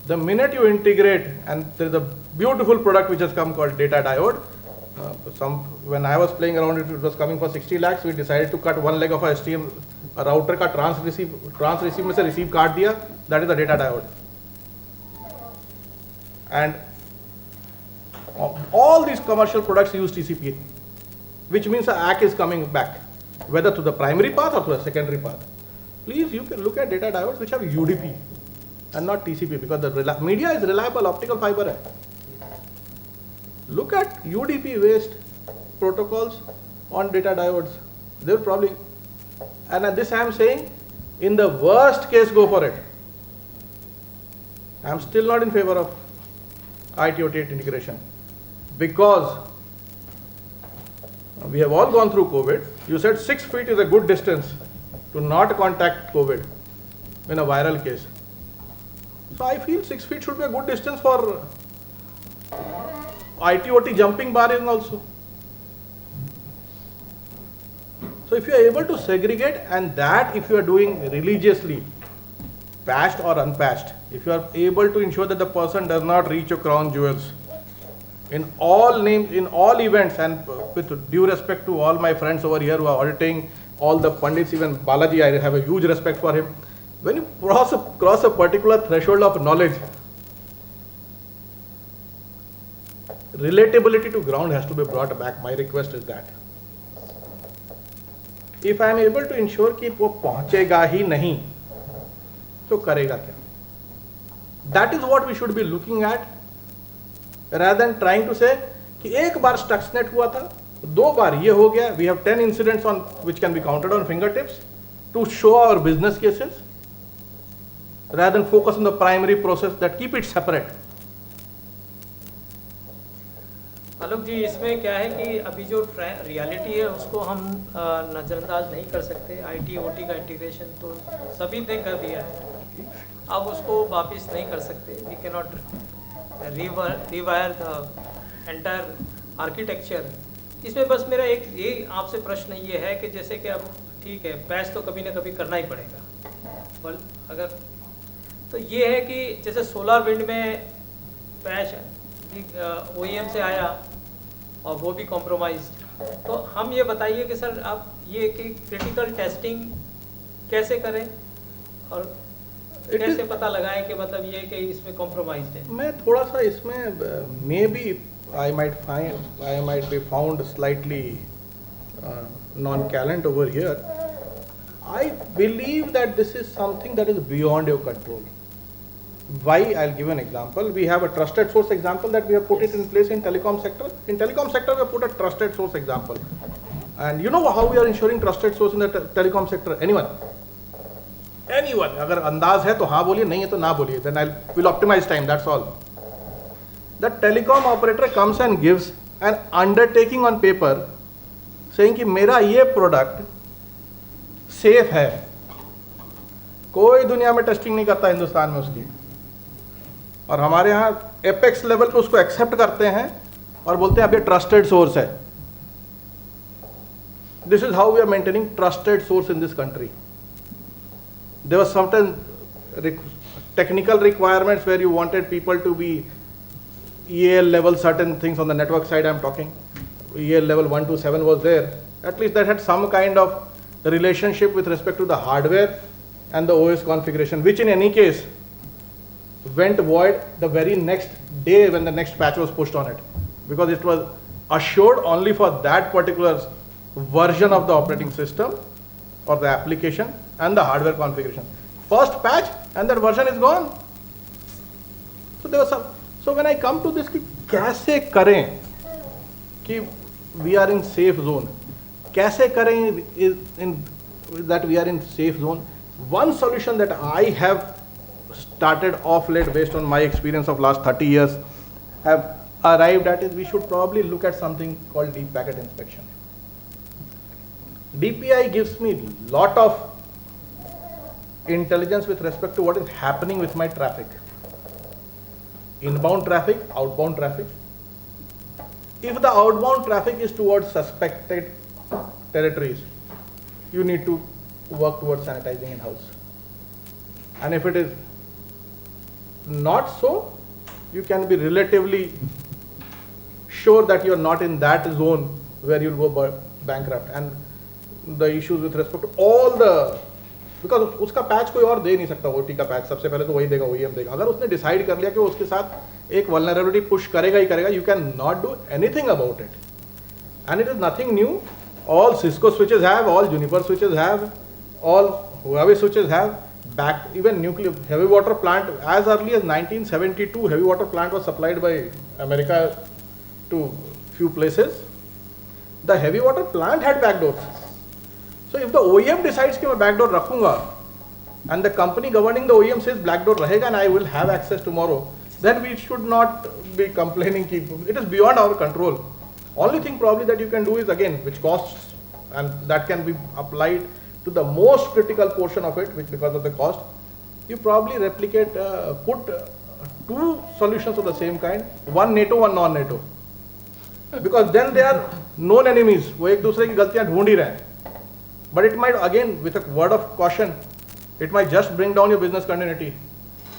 The minute you integrate, and there is a beautiful product which has come called data diode. When I was playing around it was coming for 60 lakhs. We decided to cut one leg of a STM a router का trans receive में से receive काट दिया. That is the data diode. And all these commercial products use TCP, which means the ACK is coming back, whether to the primary path or to the secondary path. Please, you can look at data diodes which have UDP and not TCP, because the media is reliable optical fiber. Look at UDP based protocols on data diodes. They'll probably, and at this I am saying, in the worst case, go for it. I am still not in favor of IT/OT integration, because we have all gone through COVID. You said 6 feet is a good distance to not contact COVID in a viral case. So I feel 6 feet should be a good distance for IT/OT jumping barring also. So if you are able to segregate, and that if you are doing religiously, patched or unpatched, if you are able to ensure that the person does not reach your crown jewels, in all names, in all events, and with due respect to all my friends over here who are auditing, all the pundits, even Balaji, I have a huge respect for him. When you cross a particular threshold of knowledge, relatability to ground has to be brought back. My request is that. If I am able to ensure कि वो पहुंचेगा ही नहीं, तो करेगा क्या? That is what we should be looking at rather than trying to say कि एक बार Stuxnet हुआ था, 2 बार ये हो गया, we have 10 incidents on which can be counted on fingertips to show our business cases, rather than focus on the primary process that keep it separate. आलोक जी, इसमें क्या है कि अभी जो रियलिटी है उसको हम नज़रअंदाज नहीं कर सकते। आईटी ओटी का इंटीग्रेशन तो सभी ने कर दिया है, अब उसको वापस नहीं कर सकते। We can not rewire the entire architecture. इसमें बस मेरा एक ये आपसे प्रश्न ये है कि जैसे कि अब ठीक है, पैच तो कभी ना कभी करना ही पड़ेगा, बल अगर तो ये है कि जैसे सोलर विंड में पैच OEM से आया और वो भी कॉम्प्रोमाइज्ड, तो हम ये बताइए कि सर आप ये कि क्रिटिकल टेस्टिंग कैसे करें और कैसे पता लगाएं कि मतलब ये कि इसमें कॉम्प्रोमाइज्ड है। मैं थोड़ा सा इसमें may be I might be found slightly nonchalant over here. I believe that this is something that is beyond your control. Why? I'll give an example. We have a trusted source example that we have put it in place in telecom sector. In telecom sector, we have put a trusted source example. And you know how we are ensuring trusted source in the telecom sector? Anyone? अगर अंदाज है तो हाँ बोलिए, नहीं है तो ना बोलिए. Then we'll optimize time. That's all. The telecom operator comes and gives an undertaking on paper saying कि मेरा ये प्रोडक्ट सेफ है. कोई दुनिया में टेस्टिंग नहीं करता हिंदुस्तान में उसकी, और हमारे यहाँ एपेक्स लेवल पे उसको एक्सेप्ट करते हैं और बोलते हैं अब ये ट्रस्टेड सोर्स है. This is how we are maintaining trusted source in this country. There were certain technical requirements where you wanted people to be EAL level, certain things on the network side I'm talking, EAL level 1 to 7 was there. At least that had some kind of relationship with respect to the hardware and the OS configuration, which in any case went void the very next day when the next patch was pushed on it, because it was assured only for that particular version of the operating system or the application and the hardware configuration. First patch and that version is gone. So there was some. So when I come to this कि कैसे करें कि we are in safe zone, कैसे करें in that we are in safe zone. One solution that I have started off late based on my experience of last 30 years have arrived at is we should probably look at something called deep packet inspection. DPI gives me lot of intelligence with respect to what is happening with my traffic. Inbound traffic, outbound traffic. If the outbound traffic is towards suspected territories, you need to work towards sanitizing in-house. And if it is not so, you can be relatively sure that you are not in that zone where you'll go bankrupt. And the issues with respect to all the, because उसका patch कोई और दे नहीं सकता, OT का patch सबसे पहले तो वही देगा, OEM देगा. अगर उसने डिसाइड कर लिया कि वो उसके साथ एक वल्नरेबिलिटी पुश करेगा ही करेगा, you can not do anything about it. And it is nothing new. All Cisco switches have, all Juniper switches have, all Huawei switches have. Back even nuclear heavy water plant as early as 1972, heavy water plant was supplied by America to few places. The heavy water plant had backdoors. So if the OEM decides कि मैं backdoor रखूंगा and the company governing the OEM says backdoor रहेगा and I will have access tomorrow, then we should not be complaining कि it is beyond our control. Only thing probably that you can do is again which costs, and that can be applied to the most critical portion of it, which because of the cost, you probably replicate, put two solutions of the same kind, one NATO, one non-NATO, because then they are known enemies. वो एक दूसरे की गलतियां ढूंढ ही रहे हैं. But it might again, with a word of caution, it might just bring down your business continuity,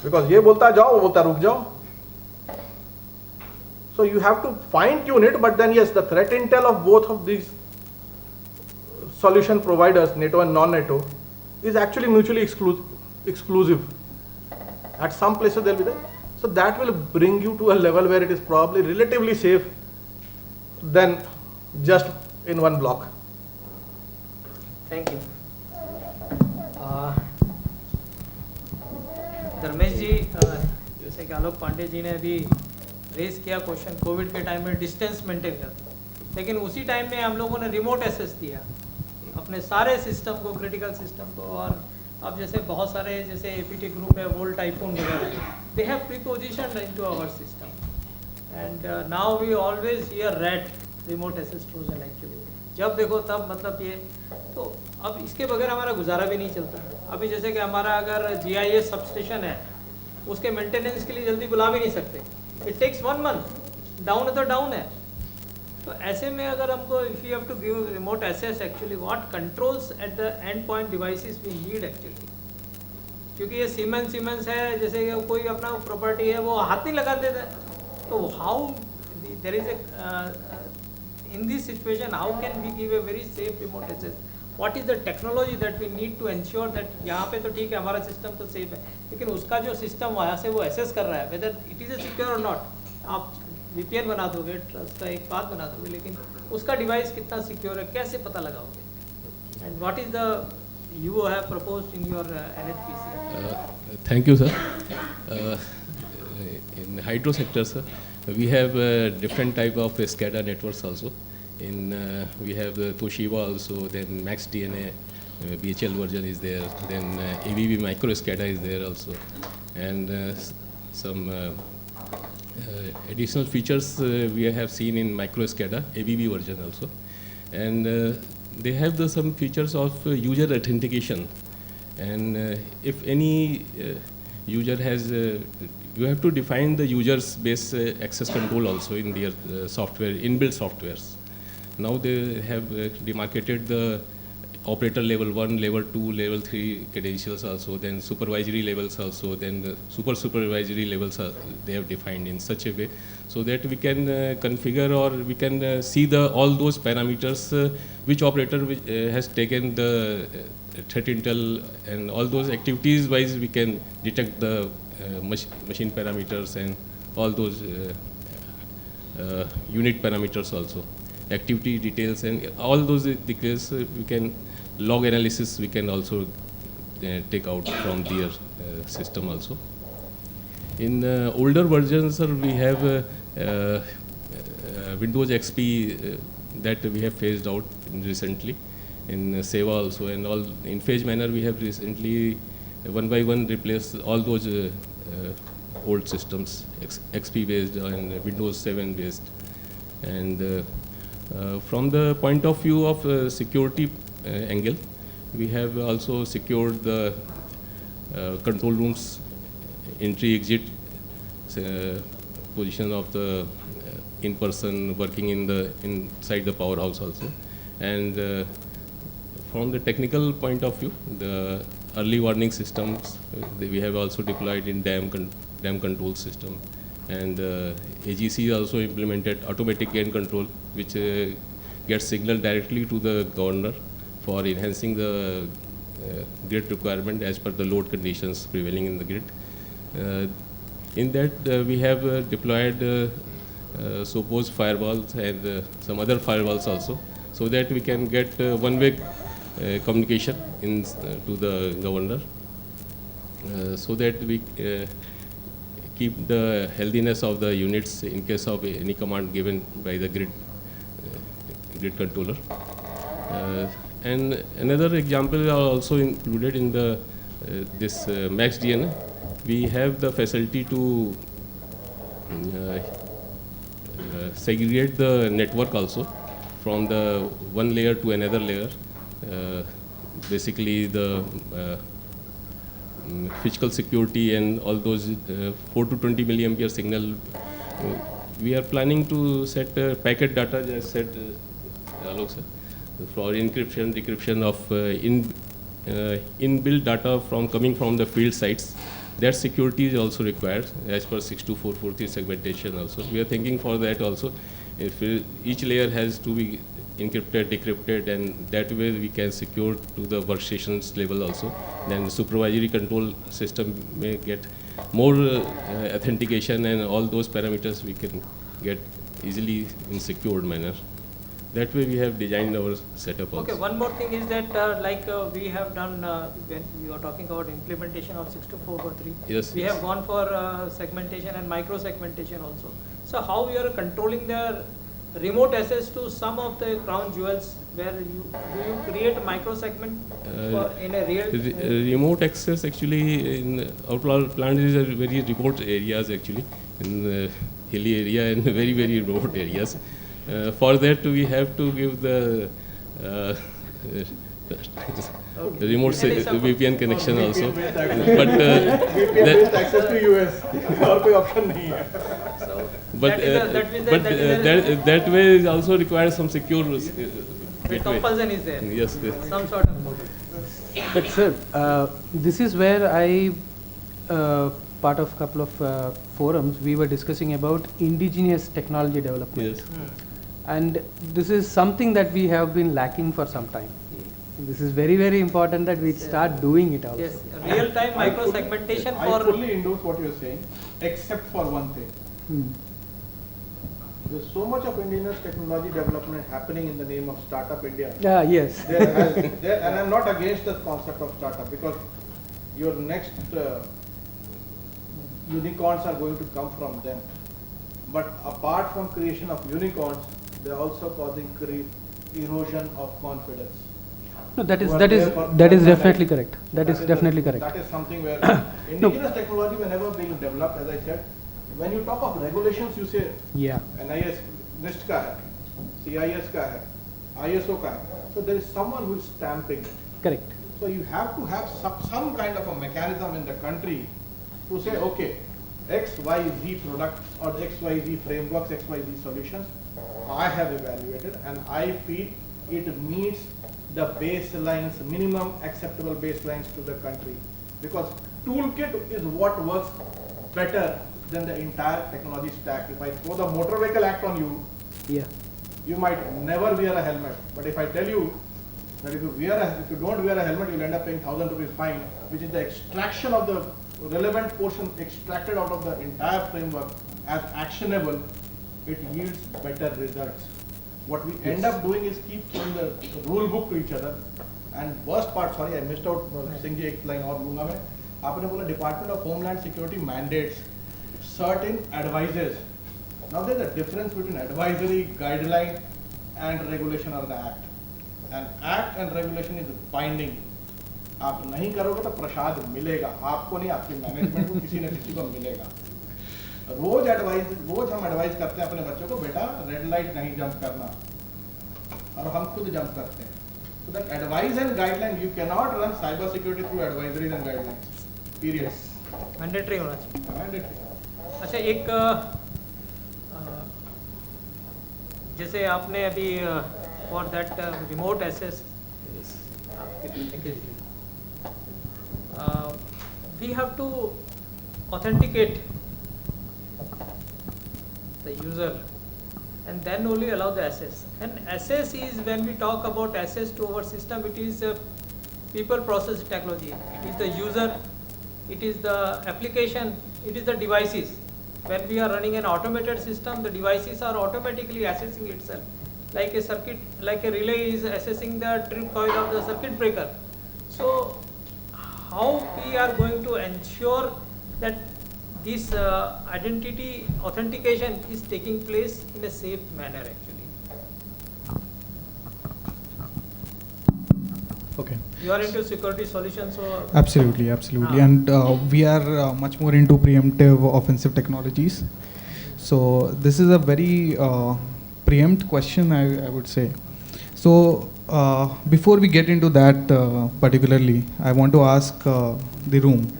because ये बोलता जाओ, वो बोलता रुक जाओ. So you have to fine tune it, but then yes, the threat intel of both of these solution providers, NATO and non-NATO, is actually mutually exclusive. At some places they'll be there. So that will bring you to a level where it is probably relatively safe than just in one block. Thank you. Dharmesh ji, जैसे कि आलोक पांडे जी ने अभी raise किया question covid के time में distance maintain करते, लेकिन उसी टाइम में हम लोगों ने रिमोट एक्सेस दिया अपने सारे सिस्टम को, क्रिटिकल सिस्टम को। और अब जैसे बहुत सारे जैसे एपीटी ग्रुप है, वोल्ट टाइफून वगैरह, they have pre position into our system and now we always hear red remote access trojan actually. जब देखो तब मतलब ये, तो अब इसके बगैर हमारा गुजारा भी नहीं चलता। अभी जैसे कि हमारा अगर जीआईएस सबस्टेशन है, उसके मेंटेनेंस के लिए जल्दी बुला भी नहीं सकते, इट टेक्स 1 मंथ, डाउन है तो डाउन है। तो ऐसे में अगर हमको if you have to give remote access actually what controls at the end point devices we need actually, क्योंकि ये सीमेंस है, जैसे कि कोई अपना प्रॉपर्टी है वो हाथ नहीं लगा देता है, तो how there is a in this situation how can we give a very safe remote access? What is the technology that we need to ensure that यहाँ पे तो ठीक है हमारा सिस्टम तो सेफ है, लेकिन उसका जो सिस्टम वहाँ से वो एसेस कर रहा है whether it is a secure or not। आप VPN बना दोगे, ट्रस्ट का एक पाथ बना दोगे, लेकिन उसका डिवाइस कितना सिक्योर है कैसे पता लगाओगे? And what is the you have proposed in your NHPC? Thank you, sir. In hydro sector, sir, we have different type of SCADA networks also. We have Toshiba also, then Max DNA, BHL version is there, then ABB micro SCADA is there also, and some additional features we have seen in micro SCADA, ABB version also, and they have some features of user authentication, and if any user has you have to define the user's base access control also in their software, inbuilt softwares. Now they have demarcated the operator level 1, level 2, level 3 credentials also, then supervisory levels also, then the super supervisory levels they have defined in such a way so that we can configure or we can see all those parameters which operator has taken the threat intel, and all those activities wise we can detect the machine parameters and all those unit parameters also, activity details and all those details we can log analysis we can also take out from their system also. In older versions, sir, we have Windows XP that we have phased out recently in Seva also, and all in phase manner we have recently one by one replaced all those old systems, XP based and Windows 7 based. And from the point of view of security angle, we have also secured the control rooms, entry exit position of the in-person working inside the powerhouse also. And from the technical point of view, the early warning systems we have also deployed in dam control system, and AGC also implemented automatic gain control, which gets signal directly to the governor for enhancing the grid requirement as per the load conditions prevailing in the grid. In that we have deployed Sophos firewalls and some other firewalls also, so that we can get one-way communication to the governor, so that we keep the healthiness of the units in case of any command given by the grid controller. And another example are also included in the this Max DNA. We have the facility to segregate the network also from the one layer to another layer. Basically the physical security and all those 4 to 20 milliampere signal. We are planning to set packet data, as said Alok sir, for encryption, decryption of inbuilt data coming from the field sites. That security is also required as per 62443 segmentation also. We are thinking for that also. If each layer has to be encrypted, decrypted, and that way we can secure to the workstations level also. Then the supervisory control system may get more authentication, and all those parameters we can get easily in secured manner. That way we have designed our setup also. Okay, one more thing is that we have done, when we are talking about implementation of 62443, yes, we yes. have gone for segmentation and micro segmentation also. So how you are controlling the remote access to some of the crown jewels where you do you create a micro segment in a real remote access actually in our plant is a very remote areas actually in the hilly area and very remote areas. For that we have to give the remote VPN connection also. But VPN access to US और कोई option नहीं है. But that way also requires some secure the compulsion is there. Yes. Some sort of mode. But sir, this is where I, part of couple of forums, we were discussing about indigenous technology development. Yes. And this is something that we have been lacking for some time. This is very important that we start doing it also. Yes, real time micro segmentation I for. fully endorse what you are saying, except for one thing. There's so much of indigenous technology development happening in the name of Startup India. Yes. And I'm not against the concept of startup because your next unicorns are going to come from them. But apart from creation of unicorns, they're also causing erosion of confidence. No, that is definitely correct. That is definitely correct. That is something where indigenous technology, whenever being developed, as I said, when you talk of regulations, you say NIS NIST का है, CIS का है, ISO का है. So there is someone who is stamping it. Correct. So you have to have some kind of a mechanism in the country to say, okay, XYZ products or XYZ frameworks, XYZ solutions, I have evaluated and I feel it meets the baselines, minimum acceptable baselines to the country. Because toolkit is what works better than the entire technology stack. If I throw the Motor Vehicle Act on you, you might never wear a helmet. But if I tell you that if you don't wear a helmet, you'll end up paying 1,000 rupees fine, which is the extraction of the relevant portion extracted out of the entire framework as actionable, it yields better results. What we end up doing is keep throwing the rule book to each other. And worst part, sorry, I missed out, Singh ji ek line aur lunga main. आपने बोला Department of Homeland Security mandates certain advices. Now there's a difference between advisory, guideline and regulation or the act. An act and regulation is binding. आप नहीं करोगे तो प्रसाद मिलेगा, आपको नहीं, आपके मैनेजमेंट को किसी न किसी को मिलेगा. रोज हम एडवाइस करते हैं अपने बच्चों को, बेटा रेड लाइट नहीं जंप करना, और हम खुद जंप करते हैं. So that advice and guideline, you cannot run cyber security through advisories and guidelines. Period. Mandatory होना चाहिए. Mandatory. अच्छा, एक जैसे आपने अभी for that remote access we have to authenticate the user and then only allow the access. And access is, when we talk about access to our system, it is people process technology, it is the user, it is the application, it is the devices. When we are running an automated system, the devices are automatically assessing itself, like a circuit, like a relay is assessing the trip coil of the circuit breaker. So how we are going to ensure that this identity authentication is taking place in a safe manner actually? Okay. You are into security solutions, so Absolutely. And we are much more into preemptive offensive technologies. So this is a very preempt question, I would say. So before we get into that particularly, I want to ask the room.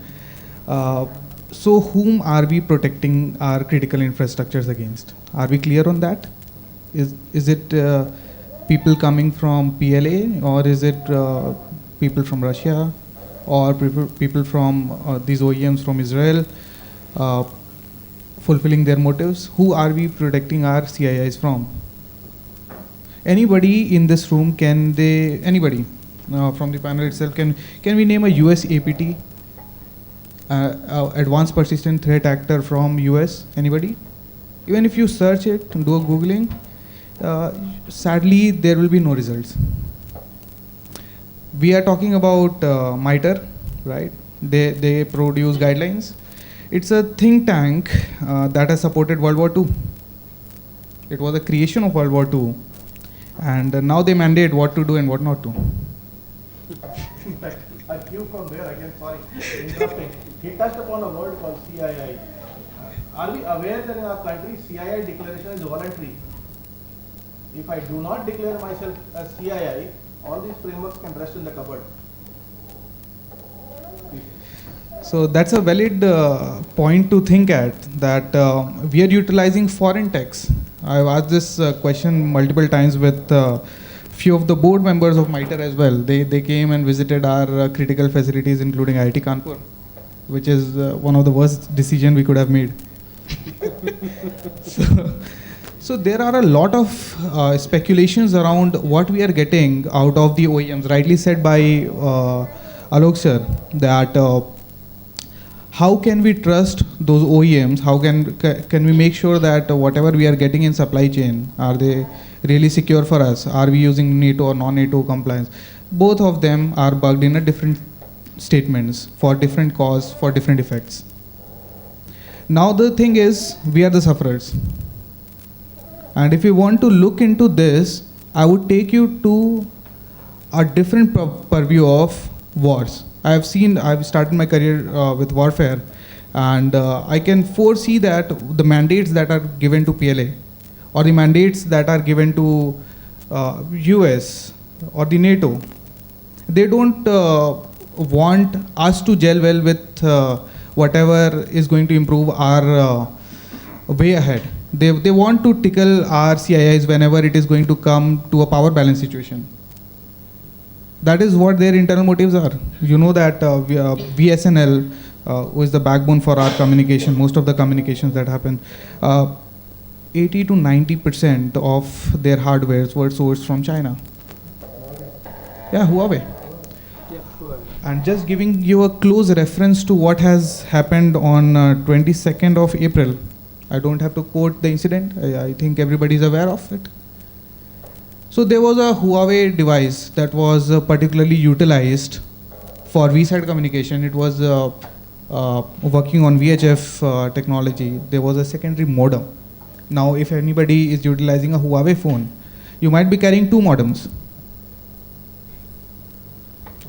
So whom are we protecting our critical infrastructures against? Are we clear on that? Is it people coming from PLA, or is it people from Russia, or people from these OEMs from Israel fulfilling their motives? Who are we protecting our CIIs from? Anybody in this room, anybody from the panel itself, can we name a US APT? Advanced Persistent Threat Actor from US, anybody? Even if you search it and do a Googling, sadly there will be no results. We are talking about MITRE, right? They produce guidelines. It's a think tank that has supported World War II. It was the creation of World War II, and now they mandate what to do and what not to. A cue from there again, sorry, interrupting. He touched upon a word called CII. Are we aware that in our country CII declaration is voluntary? If I do not declare myself as CII, all these frameworks can rest in the cupboard. So that's a valid point to think at, that we are utilizing foreign techs. I've asked this question multiple times with few of the board members of MITRE as well. They came and visited our critical facilities, including IIT Kanpur, which is one of the worst decisions we could have made. So there are a lot of speculations around what we are getting out of the OEMs. Rightly said by Alok sir, that how can we trust those OEMs? How can we make sure that whatever we are getting in supply chain, are they really secure for us? Are we using NATO or non-NATO compliance? Both of them are bugged in a different statements for different cause, for different effects. Now the thing is, we are the sufferers. And if you want to look into this, I would take you to a different purview of wars. I've started my career with warfare, and I can foresee that the mandates that are given to PLA, or the mandates that are given to US or the NATO, they don't want us to gel well with whatever is going to improve our way ahead. They want to tickle our CIIs whenever it is going to come to a power balance situation. That is what their internal motives are. You know that BSNL, who is the backbone for our communication, most of the communications that happen, 80 to 90% of their hardwares were sourced from China. Yeah, Huawei. And just giving you a close reference to what has happened on 22nd of April. I don't have to quote the incident. I think everybody is aware of it. So there was a Huawei device that was particularly utilized for VSAT communication. It was working on VHF technology. There was a secondary modem. Now, if anybody is utilizing a Huawei phone, you might be carrying two modems.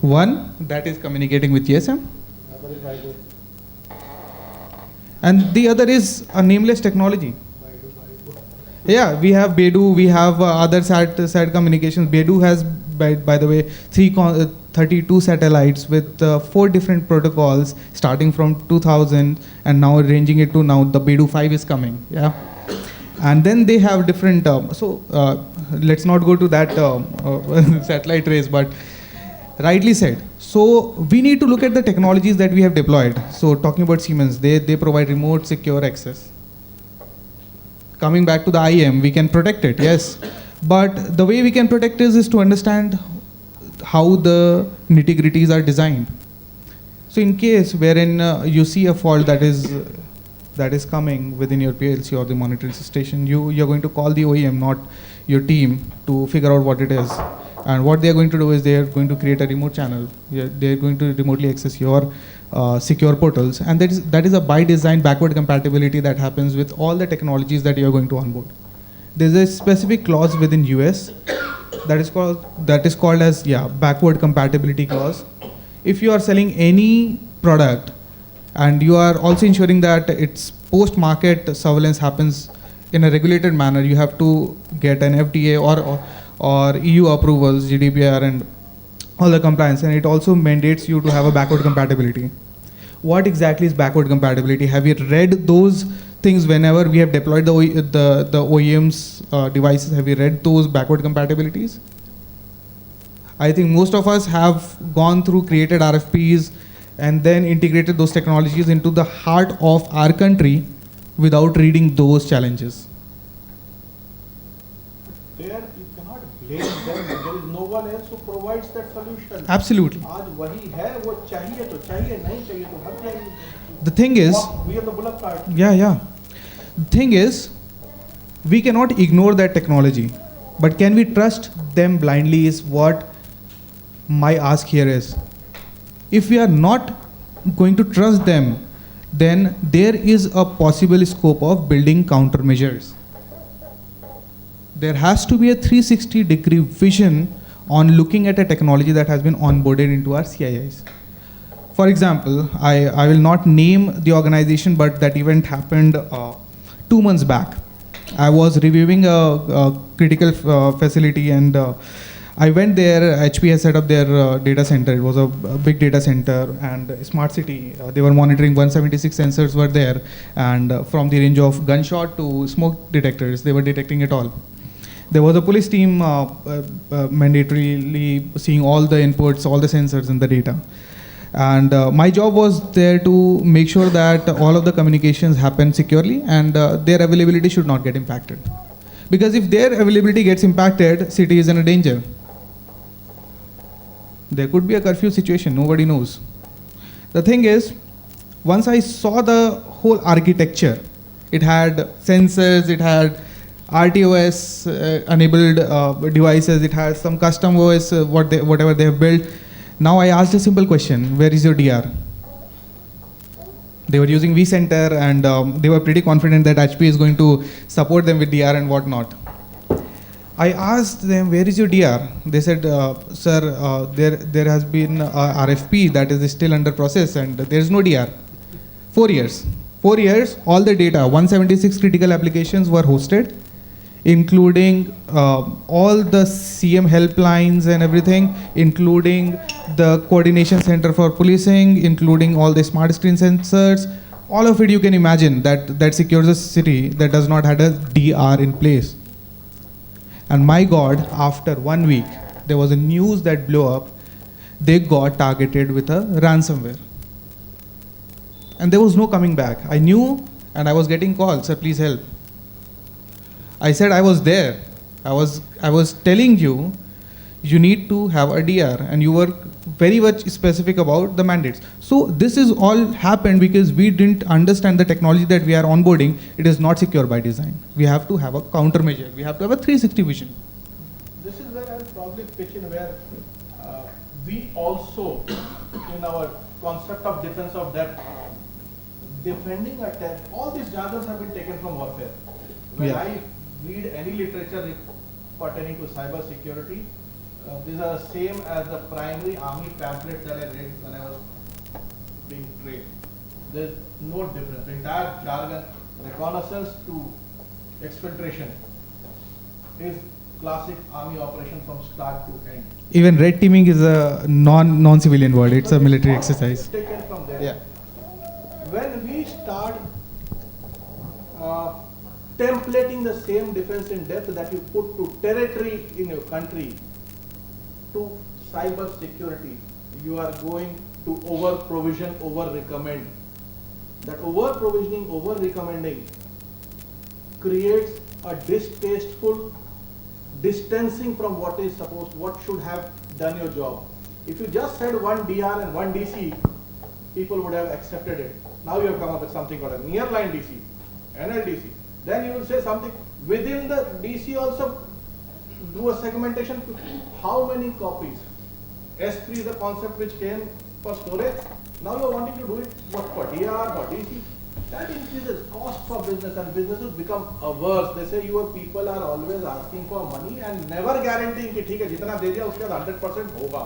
One that is communicating with GSM, and the other is a nameless technology. Yeah, we have Beidou, we have other sat communications. Beidou has, by the way, 32 satellites with 4 different protocols starting from 2000 and now ranging it to now the Beidou 5 is coming. Yeah, and then they have different. Let's not go to that satellite race, but rightly said. So we need to look at the technologies that we have deployed. So talking about Siemens, they provide remote secure access. Coming back to the IM, we can protect it, yes. But the way we can protect is to understand how the nitty-gritties are designed. So in case wherein you see a fault that is coming within your PLC or the monitoring station, you're going to call the OEM, not your team, to figure out what it is. And what they're going to do is they're going to create a remote channel. They're going to remotely access your secure portals, and that is a by design backward compatibility that happens with all the technologies that you're going to onboard. There's a specific clause within US that is called as backward compatibility clause. If you are selling any product and you are also ensuring that its post-market surveillance happens in a regulated manner, you have to get an FDA or EU approvals, GDPR and all the compliance, and it also mandates you to have a backward compatibility. What exactly is backward compatibility? Have you read those things whenever we have deployed the OEM's devices? Have you read those backward compatibilities? I think most of us have gone through, created RFPs, and then integrated those technologies into the heart of our country without reading those challenges. There you cannot blame them. There is no one else who provides that solution. Absolutely. आज वही है, वो चाहिए तो चाहिए, नहीं चाहिए तो मत चाहिए. The thing is, we are the bullock cart. Yeah. The thing is, we cannot ignore that technology, but can we trust them blindly is what my ask here is. If we are not going to trust them, then there is a possible scope of building countermeasures. there has to be a 360-degree vision on looking at a technology that has been onboarded into our CIIs. For example, I will not name the organization, but that event happened 2 months back. I was reviewing a critical facility, and I went there. HP has set up their data center. It was a big data center and a smart city. They were monitoring 176 sensors were there, and from the range of gunshot to smoke detectors, they were detecting it all. There was a police team mandatorily seeing all the inputs, all the sensors and the data. And my job was there to make sure that all of the communications happen securely and their availability should not get impacted. Because if their availability gets impacted, city is in a danger. There could be a curfew situation, nobody knows. The thing is, once I saw the whole architecture, it had sensors, it had RTOS enabled devices, it has some custom OS, whatever they have built. Now I asked a simple question, where is your DR? They were using vCenter and they were pretty confident that HP is going to support them with DR and whatnot. I asked them, where is your DR? They said, sir, there has been a RFP that is still under process and there is no DR. 4 years. 4 years, all the data, 176 critical applications were hosted, including all the CM helplines and everything, including the coordination center for policing, including all the smart screen sensors. All of it you can imagine that secures a city that does not have a DR in place. And my God, after 1 week, there was a news that blew up. They got targeted with a ransomware. And there was no coming back. I knew, and I was getting calls, sir, please help. I said I was there. I was telling you, you need to have a DR, and you were very much specific about the mandates. So this is all happened because we didn't understand the technology that we are onboarding. It is not secure by design. We have to have a countermeasure. We have to have a 360 vision. This is where I'll probably pitch in where we also, in our concept of defense of depth, defending a test, all these jargons have been taken from warfare. When I read any literature pertaining to cyber security, these are the same as the primary army pamphlets that I read when I was being trained. There's no difference. The entire jargon, reconnaissance to exfiltration, is classic army operation from start to end. Even red teaming is a non-civilian word. It's a military exercise. Taken from there. Yeah. When we start templating the same defense in depth that you put to territory in your country, to cyber security, you are going to over provision, over recommend. That over provisioning, over recommending creates a distasteful distancing from what is supposed, what should have done your job. If you just said one DR and one DC, people would have accepted it. Now you have come up with something called a nearline DC, NLDC. Then you will say something within the DC also do a segmentation. How many copies? S3 is the concept which came for storage. Now you are wanting to do it what for DR, for DC. That increases cost for business and businesses become averse. They say your people are always asking for money and never guaranteeing कि ठीक है जितना दे दिया उसके बाद 100% होगा.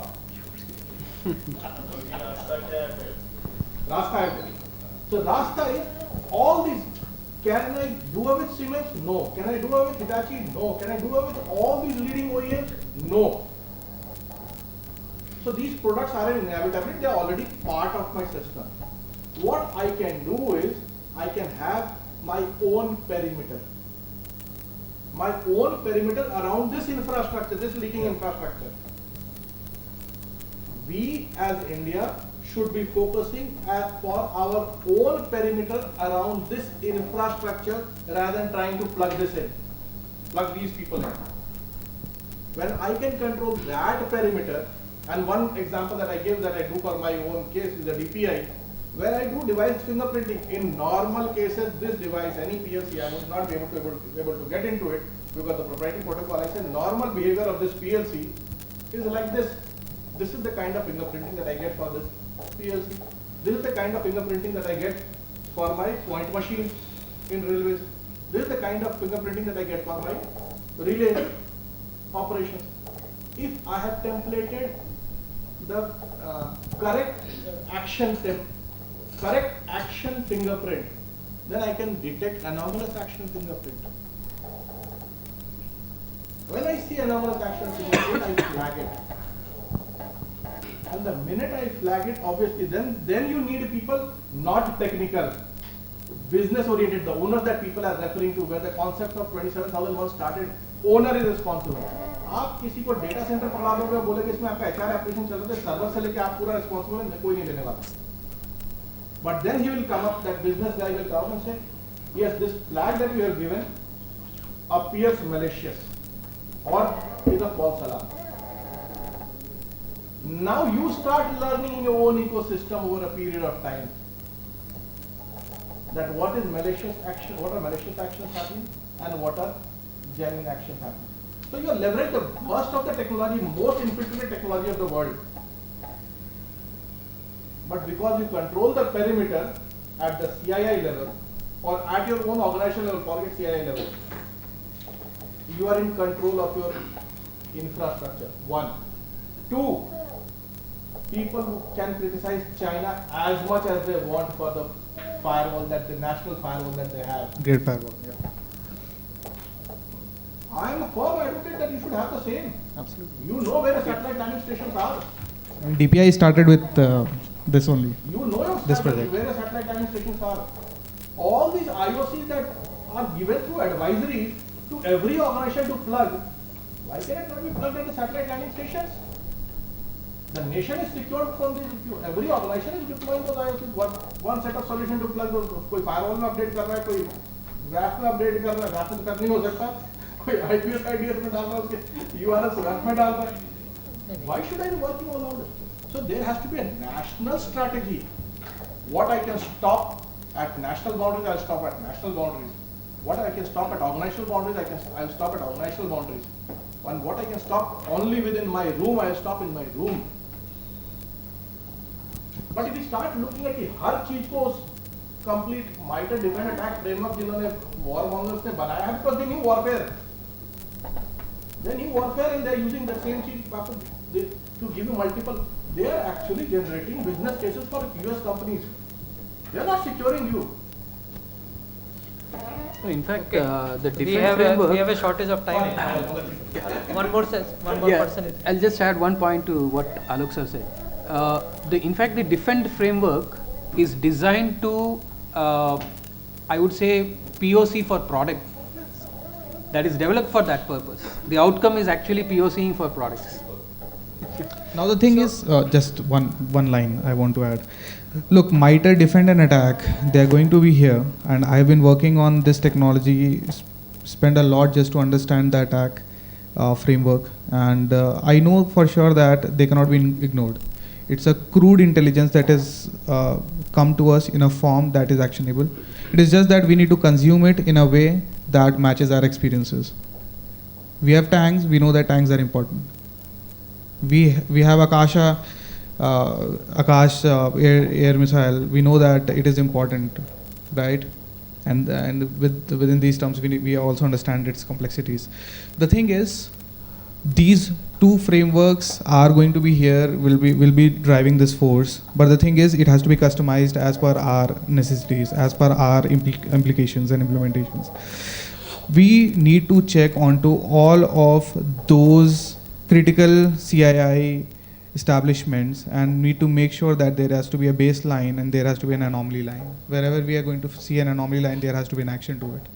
रास्ता है. So Rasta is all these. Can I do away with Siemens? No. Can I do away with Hitachi? No. Can I do away with all these leading OEMs? No. So these products are inevitable. They are already part of my system. What I can do is I can have my own perimeter. My own perimeter around this infrastructure, this leaking infrastructure. We as India should be focusing for our own perimeter around this infrastructure rather than trying to plug this in, plug these people in. When I can control that perimeter, and one example that I give that I do for my own case is the DPI, where I do device fingerprinting. In normal cases, this device, any PLC, I would not be able to get into it because the proprietary protocol, I say normal behavior of this PLC is like this. This is the kind of fingerprinting that I get for this PLC. This is the kind of fingerprinting that I get for my point machine in railways. This is the kind of fingerprinting that I get for my relay operations. If I have templated the correct action fingerprint, then I can detect anomalous action fingerprint. When I see anomalous action fingerprint, I flag it. And the minute I flag it, obviously, then you need people not technical, business oriented, the owners that people are referring to, where the concept of 27,001 started, owner is responsible. आप किसी को data centre पकड़ा दोगे और बोलेगे इसमें आपका HR application चल रहा है, सर्वर से लेके आप पूरा रिस्पांसिबल है, कोई नहीं लेने वाला. But then he will come up, that business guy will come and say, yes, this flag that you have given appears malicious or is a false alarm. Now you start learning in your own ecosystem over a period of time that what is malicious action, what are malicious actions happening and what are genuine actions happening. So you leverage the worst of the technology, most infiltrated technology of the world. But because you control the perimeter at the CII level or at your own organizational level, forget CII level, you are in control of your infrastructure. One. Two, people who can criticize China as much as they want for the firewall, that the national firewall that they have. Great firewall, yeah. I am a firm advocate that you should have the same. Absolutely. You know where the satellite landing stations are. And DPI started with this only. You know your this project. where the satellite landing stations are. All these IOCs that are given through advisories to every organization to plug, why can it not be plugged at the satellite landing stations? The nation is secured from these. Every organization is deploying those IOCs. One set of solution to plug those. कोई firewall में update कर रहा है, कोई WAF में update कर रहा है, WAF में कर नहीं हो सकता. कोई IPS IDS में डाल रहा है, उसके URL WAF में डाल रहा है. Why should I be working all around it? So there has to be a national strategy. What I can stop at national boundaries, I'll stop at national boundaries. What I can stop at organizational boundaries, I'll stop at organizational boundaries. And what I can stop only within my room, I'll stop in my room. But if we start looking at कि हर चीज को उस complete MITRE defend attack framework जिन्होंने warmongers ने बनाया है, because they knew warfare. They knew warfare and they are using the same cheap to give you multiple. They are actually generating business cases for US companies. They are not securing you. In fact, Okay. the defense framework. We have a shortage of time. One more person is. I'll just add one point to what Alok sir said. In fact, the defend framework is designed to, I would say, POC for product. That is developed for that purpose. The outcome is actually POCing for products. Now the thing is, just one line I want to add. Look, MITRE defend and attack, they are going to be here, and I have been working on this technology, spend a lot just to understand the attack framework, and I know for sure that they cannot be ignored. It's a crude intelligence that has come to us in a form that is actionable. It is just that we need to consume it in a way that matches our experiences. We have tanks, we know that tanks are important. We have Akash air missile. We know that it is important, right? And within these terms, we also understand its complexities. The thing is, these two frameworks are going to be here. Will be driving this force. But the thing is, it has to be customized as per our necessities, as per our implications and implementations. We need to check onto all of those critical CII establishments and need to make sure that there has to be a baseline and there has to be an anomaly line. Wherever we are going to see an anomaly line, there has to be an action to it.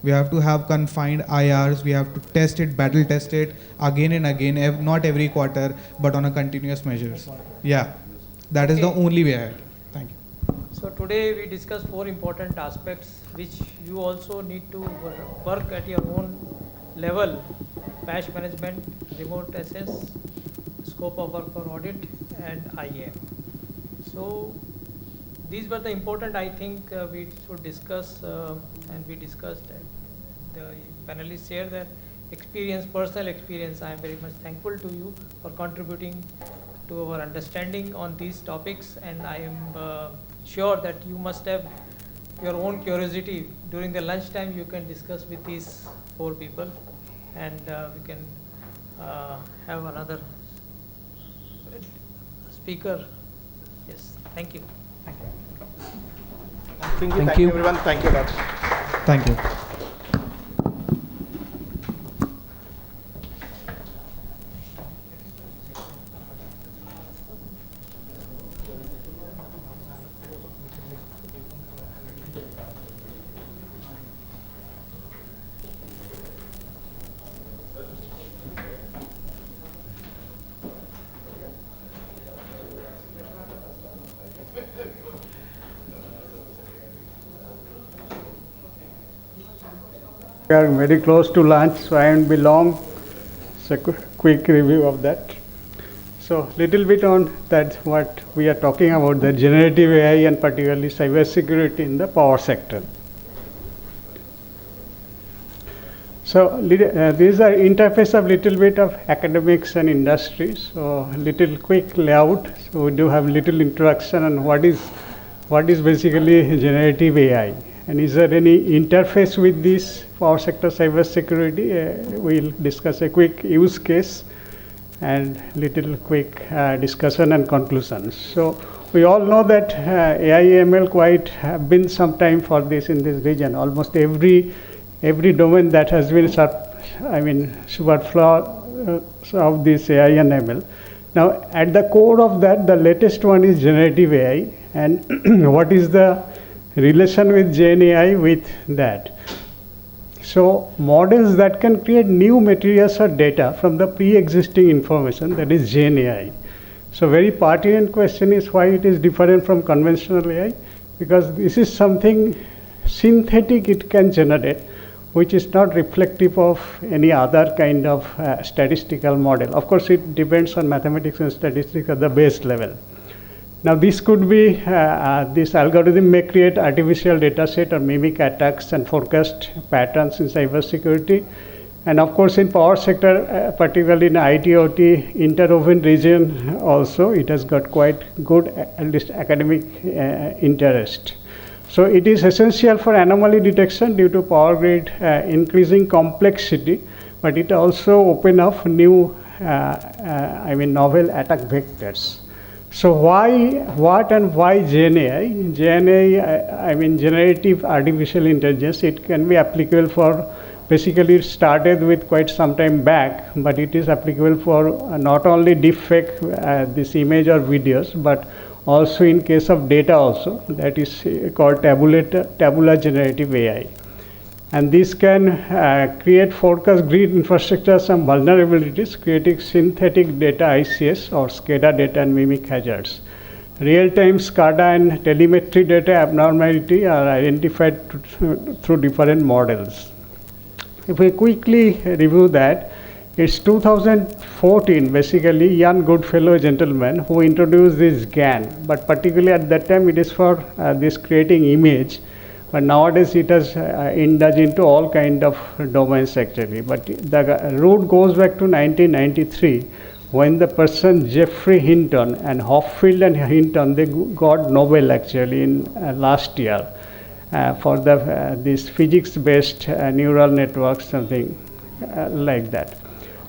We have to have confined IRs, we have to test it, battle test it again and again, not every quarter, but on a continuous measures. Yeah, that is the only way ahead. Thank you. So today we discussed 4 important aspects which you also need to work at your own level: patch management, remote access, scope of work for audit, and IAM. So these were the important, I think, we should discuss, and we discussed. The panelists share their experience, personal experience. I am very much thankful to you for contributing to our understanding on these topics, and I am sure that you must have your own curiosity. During the lunchtime, you can discuss with these 4 people. and we can have another speaker. Yes, thank you. Thank you everyone. Thank you a lot. Thank you. We are very close to lunch, so I won't be long. So quick review of that. So little bit on that what we are talking about, the generative AI and particularly cyber security in the power sector. So these are interface of little bit of academics and industries. So little quick layout. So we do have little introduction on what is basically generative AI. And is there any interface with this power sector cyber security? We'll discuss a quick use case and little quick discussion and conclusions. So we all know that AI ML quite have been some time for this in this region. Almost every domain that has been superflow of this AI and ML. Now at the core of that, the latest one is generative AI, and what is the relation with Gen AI with that? So models that can create new materials or data from the pre-existing information, that is Gen AI. So very pertinent question is why it is different from conventional AI, because this is something synthetic it can generate, which is not reflective of any other kind of statistical model. Of course, it depends on mathematics and statistics at the base level. Now this could be, this algorithm may create artificial data set or mimic attacks and forecast patterns in cybersecurity. And of course in power sector, particularly in IT/OT interwoven region also, it has got quite good, at least academic interest. So it is essential for anomaly detection due to power grid increasing complexity, but it also open up new, novel attack vectors. So why Gen AI? Gen AI, generative artificial intelligence, it can be applicable for, basically it started with quite some time back, but it is applicable for not only deepfake this image or videos, but also in case of data also, that is called tabular generative AI. And this can create forecast grid infrastructure some vulnerabilities, creating synthetic data ICS or SCADA data and mimic hazards. Real-time SCADA and telemetry data abnormality are identified through different models. If we quickly review that, it's 2014, basically, Ian Goodfellow gentleman who introduced this GAN, but particularly at that time it is for this creating image. But nowadays it has indulged into all kind of domains actually. But the root goes back to 1993, when the person Jeffrey Hinton and Hopfield and Hinton, they got Nobel actually in last year for this physics-based neural networks, something like that.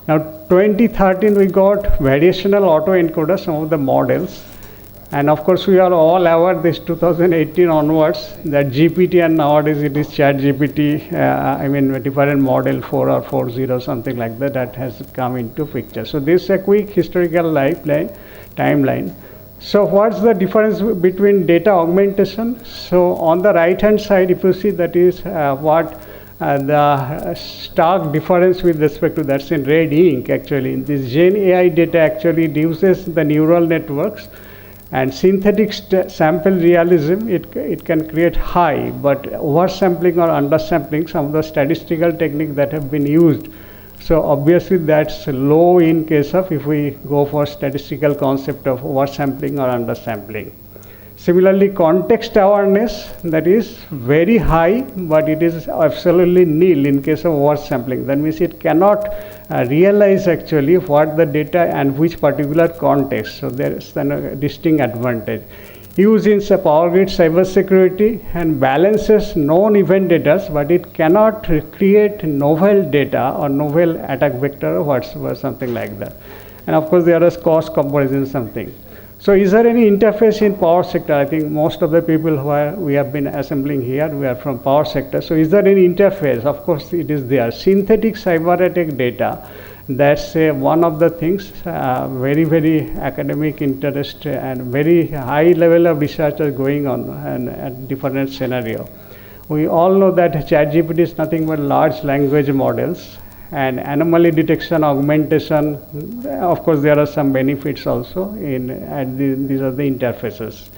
Now 2013 we got variational autoencoder, some of the models. And of course, we are all aware this 2018 onwards that GPT, and nowadays it is Chat GPT, a different model 4 or 4.0, something like that, that has come into picture. So this is a quick historical timeline. So what's the difference between data augmentation? So on the right hand side, if you see, that is the stark difference with respect to, that's in red ink actually. This Gen AI data actually uses the neural networks. And synthetic sample realism, it can create high, but oversampling or undersampling, some of the statistical techniques that have been used. So obviously that's low in case of if we go for statistical concept of oversampling or undersampling. Similarly, context awareness, that is very high, but it is absolutely nil in case of oversampling. That means it cannot realize actually what the data and which particular context. So there is a distinct advantage. used in power grid cybersecurity and balances known event data, but it cannot create novel data or novel attack vector or whatsoever, something like that. And of course, there is cost comparison something. So is there any interface in power sector? I think most of the people we have been assembling here, we are from power sector. So is there any interface? Of course, it is there. Synthetic cyber attack data, that's one of the things, very, very academic interest and very high level of research is going on and at different scenario. We all know that ChatGPT is nothing but large language models and anomaly detection, augmentation. Of course, there are some benefits also these are the interfaces.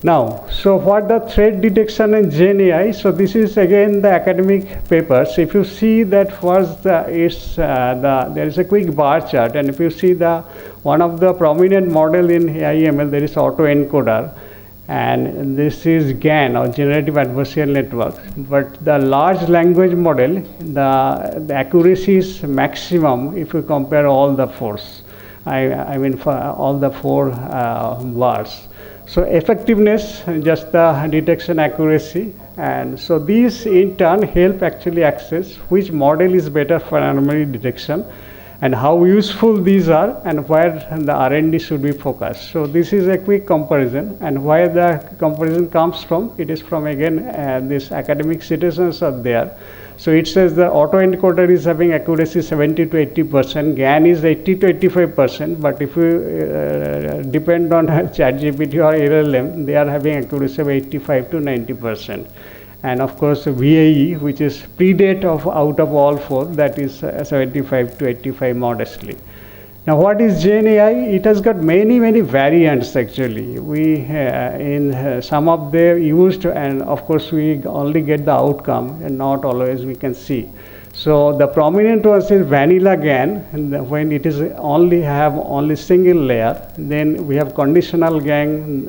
Now, so what the threat detection in Gen AI? So this is again the academic papers. If you see that first there is a quick bar chart, and if you see one of the prominent model in AI/ML, there is autoencoder, and this is GAN or generative adversarial network. But the large language model, the accuracy is maximum if you compare all the fours. I mean for all the four bars. So effectiveness, just the detection accuracy, and so these in turn help actually access which model is better for anomaly detection and how useful these are and where the R&D should be focused. So this is a quick comparison, and where the comparison comes from, it is from again these academic citations are there. So it says the autoencoder is having accuracy 70 to 80%, GAN is 80 to 85%, but if you depend on ChatGPT or LLM, they are having accuracy of 85 to 90%. And of course, VAE, which is predate of out of all four, that is 75 to 85 modestly. Now, what is Gen AI? It has got many, many variants actually. We in some of them used, and of course we only get the outcome, and not always we can see. So the prominent ones is vanilla GAN, and when it is only single layer. Then we have conditional GAN,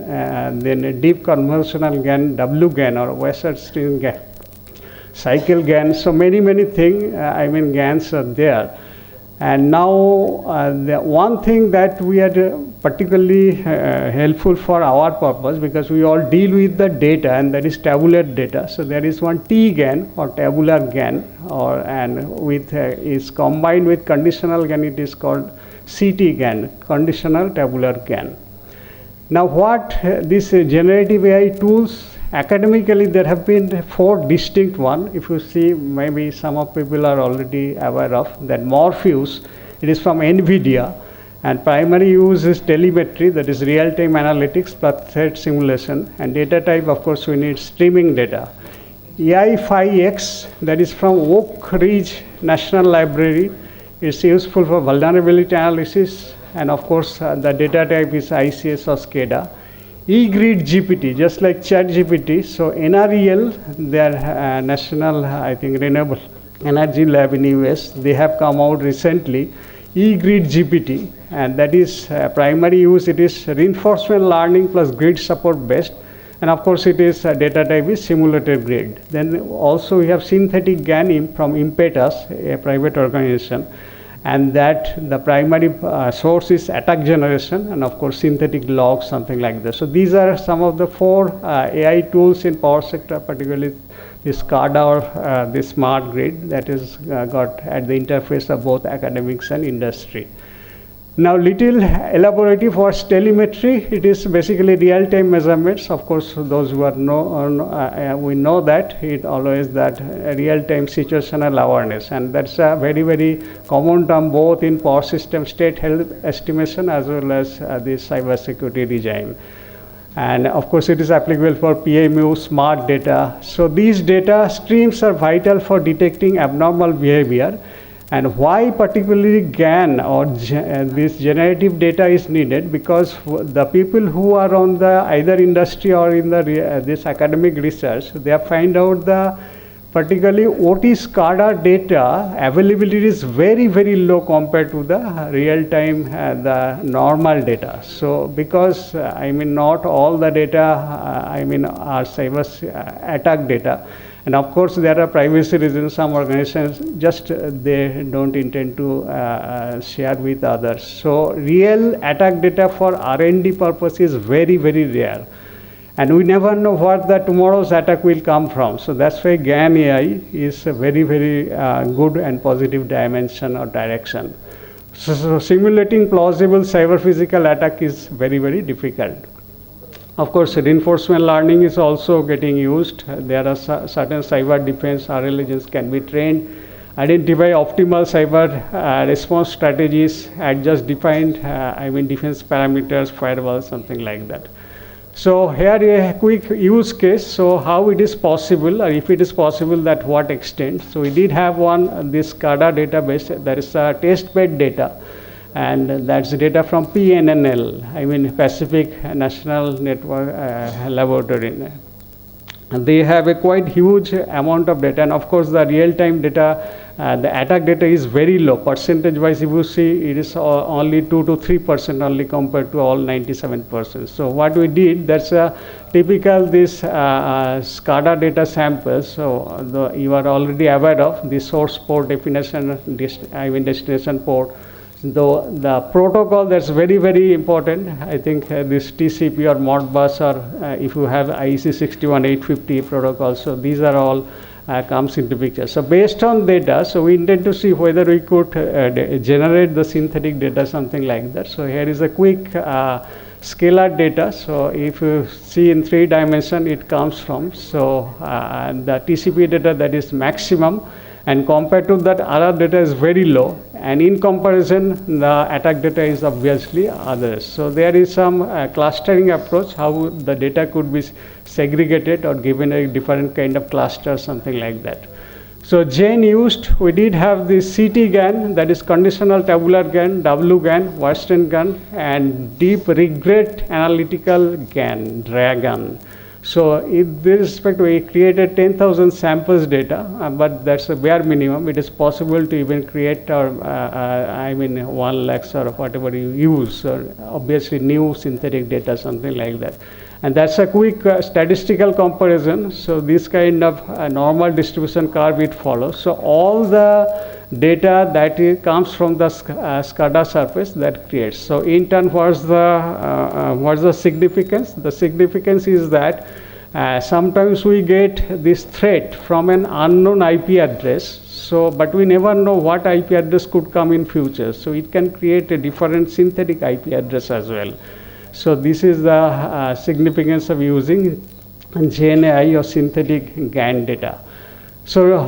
then deep convolutional GAN, WGAN or Western string GAN, cycle GAN. So many things. GANs are there. And now the one thing that we are particularly helpful for our purpose, because we all deal with the data, and that is tabular data. So there is one TGAN or tabular GAN, is combined with conditional GAN. It is called CT-GAN, conditional tabular GAN. Now what these generative AI tools, academically there have been four distinct ones. If you see, maybe some of people are already aware of that Morpheus, it is from NVIDIA, and primary use is telemetry, that is real-time analytics plus threat simulation, and data type, of course, we need streaming data. AI5X, that is from Oak Ridge National Library, is useful for vulnerability analysis, and of course the data type is ICS or SCADA. eGrid GPT, just like ChatGPT. So NREL, their national, I think, renewable energy lab in US, they have come out recently, eGrid GPT, and that is primary use. It is reinforcement learning plus grid support based, and of course it is data type is simulated grid. Then also we have synthetic GAN from Impetus, a private organization, and that the primary source is attack generation, and of course synthetic logs, something like that. So these are some of the four AI tools in power sector, particularly this SCADA or this smart grid that is got at the interface of both academics and industry. Now little elaborative for telemetry, it is basically real-time measurements. Of course, those who are we know that it always that real-time situational awareness, and that's a very common term both in power system state health estimation as well as the cyber security regime. And of course, it is applicable for PMU, smart data. So these data streams are vital for detecting abnormal behavior. And why particularly GAN or this generative data is needed? Because the people who are on the either industry or in the this academic research, they have find out the particularly OT SCADA data availability is very low compared to the real time the normal data. So because not all the data are cyber attack data. And of course, there are privacy reasons. Some organizations just they don't intend to share with others. So real attack data for R&D purpose is very, very rare. And we never know what the tomorrow's attack will come from. So that's why GAN AI is a very, very good and positive dimension or direction. So simulating plausible cyber physical attack is very, very difficult. Of course, reinforcement learning is also getting used. There are certain cyber defense RL agents can be trained, identify optimal cyber response strategies, adjust defined defense parameters, firewalls, something like that. So here a quick use case. So how it is possible, or if it is possible, at what extent. So we did have this SCADA database. That is test bed data. And that's data from PNNL, Pacific National Network Laboratory. And they have a quite huge amount of data, and of course the real-time data, the attack data is very low. Percentage-wise, if you see, it is only 2 to 3% only compared to all 97%. So what we did, that's a typical this SCADA data samples. So you are already aware of the source port definition, destination port. Though the protocol, that's very, very important. I think this TCP or Modbus, or if you have IEC 61850 protocol, so these are all comes into picture. So based on data, so we intend to see whether we could generate the synthetic data, something like that. So here is a quick scalar data. So if you see in 3 dimension, it comes from. So the TCP data, that is maximum. And compared to that, other data is very low. And in comparison, the attack data is obviously others. So there is some clustering approach, how the data could be segregated or given a different kind of cluster, something like that. So GAN used, we did have the CT GAN, that is conditional tabular GAN, WGAN, Western GAN, and deep regret analytical GAN, DRAGON. So in this respect, we created 10,000 samples data, but that's a bare minimum. It is possible to even create 1 lakh or whatever you use, or obviously new synthetic data, something like that. And that's a quick statistical comparison. So this kind of normal distribution curve it follows. So all the data that comes from the SCADA surface that creates. So in turn, what's the significance? The significance is that sometimes we get this threat from an unknown IP address. So, but we never know what IP address could come in future. So it can create a different synthetic IP address as well. So this is the significance of using GNAI or synthetic GAN data. So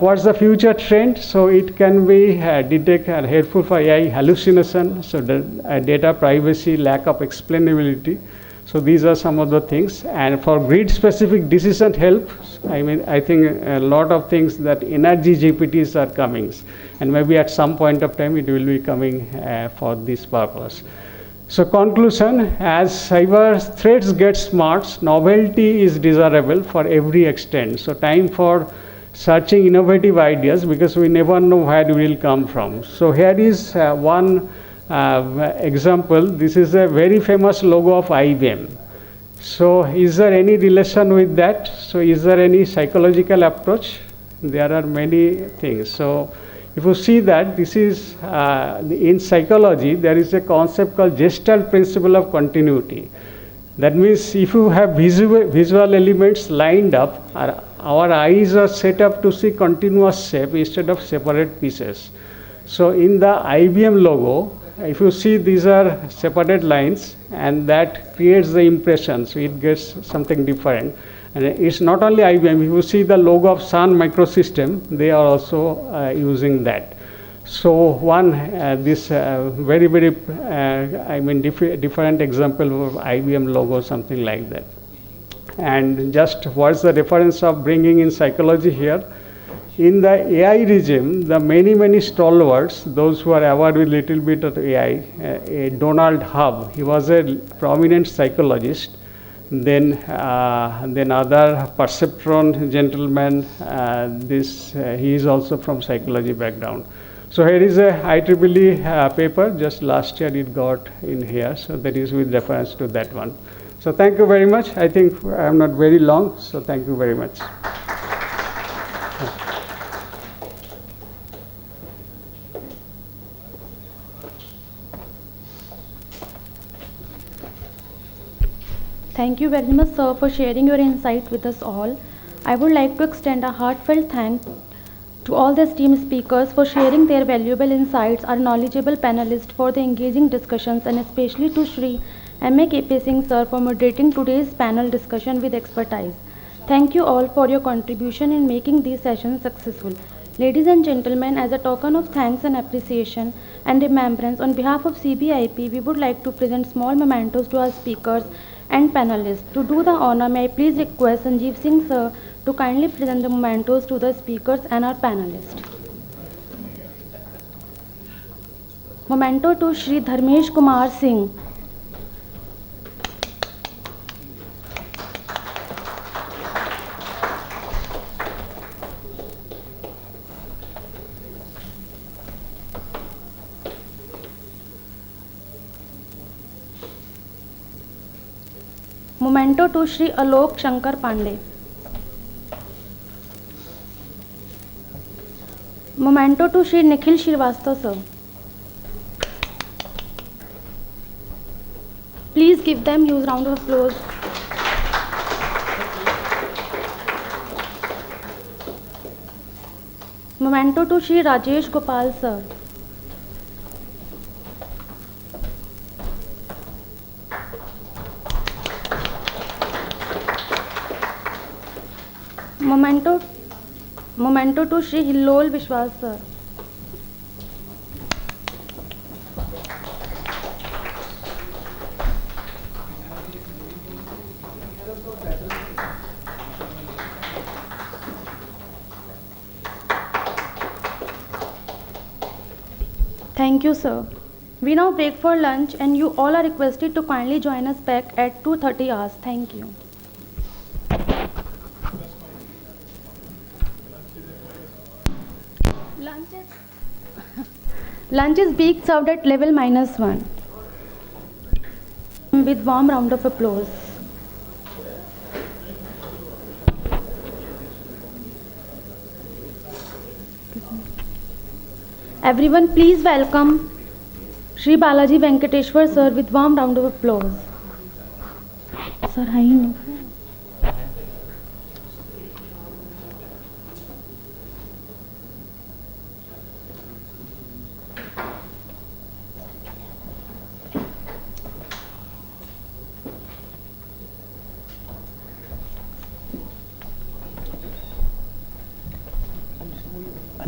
what's the future trend? So it can be detect helpful for AI hallucination, so the data privacy, lack of explainability. So these are some of the things. And for grid specific decision help, I think a lot of things that energy GPTs are coming, and maybe at some point of time it will be coming for this purpose. So conclusion, as cyber threats get smart, novelty is desirable for every extent. So time for searching innovative ideas, because we never know where it will come from. So here is one example. This is a very famous logo of IBM. So is there any relation with that? So is there any psychological approach? There are many things. So if you see that, this is in psychology, there is a concept called Gestalt principle of continuity. That means if you have visual elements lined up, our eyes are set up to see continuous shape instead of separate pieces. So in the IBM logo, if you see these are separated lines, and that creates the impression, so it gets something different. And it's not only IBM, if you see the logo of Sun Microsystem, they are also using that. So this very, very, different example of IBM logo, something like that. And just what's the reference of bringing in psychology here? In the AI regime, the many stalwarts, those who are aware with little bit of AI, Donald Hub, he was a prominent psychologist. Then other perceptron gentleman, he is also from psychology background. So here is a IEEE paper, just last year it got in here, so that is with reference to that one. So thank you very much. I think I am not very long, so thank you very much. Thank you very much, sir, for sharing your insight with us all. I would like to extend a heartfelt thanks to all the esteemed speakers for sharing their valuable insights, our knowledgeable panelists for the engaging discussions, and especially to Shri M.A. K.P. Singh, sir, for moderating today's panel discussion with expertise. Thank you all for your contribution in making these sessions successful. Ladies and gentlemen, as a token of thanks and appreciation and remembrance, on behalf of CBIP, we would like to present small mementos to our speakers and panelists. To do the honor, may I please request Sanjeev Singh, sir, to kindly present the mementos to the speakers and our panelists. Memento to Shri Dharmesh Kumar Singh. Memento to Shri Alok Shankar Pandey. Memento to Shri Nikhil Shrivastava, sir. Please give them a huge round of applause. Memento to Shri Rajesh Gopal, sir. Memento to Shri Hillol Vishwas, sir. Thank you, sir. We now break for lunch and you all are requested to kindly join us back at 2:30 hours. Thank you. Lunch is being served at level -1 with warm round of applause. Everyone, please welcome Shri Balaji Venkateshwar, sir, with warm round of applause. Sir, hi.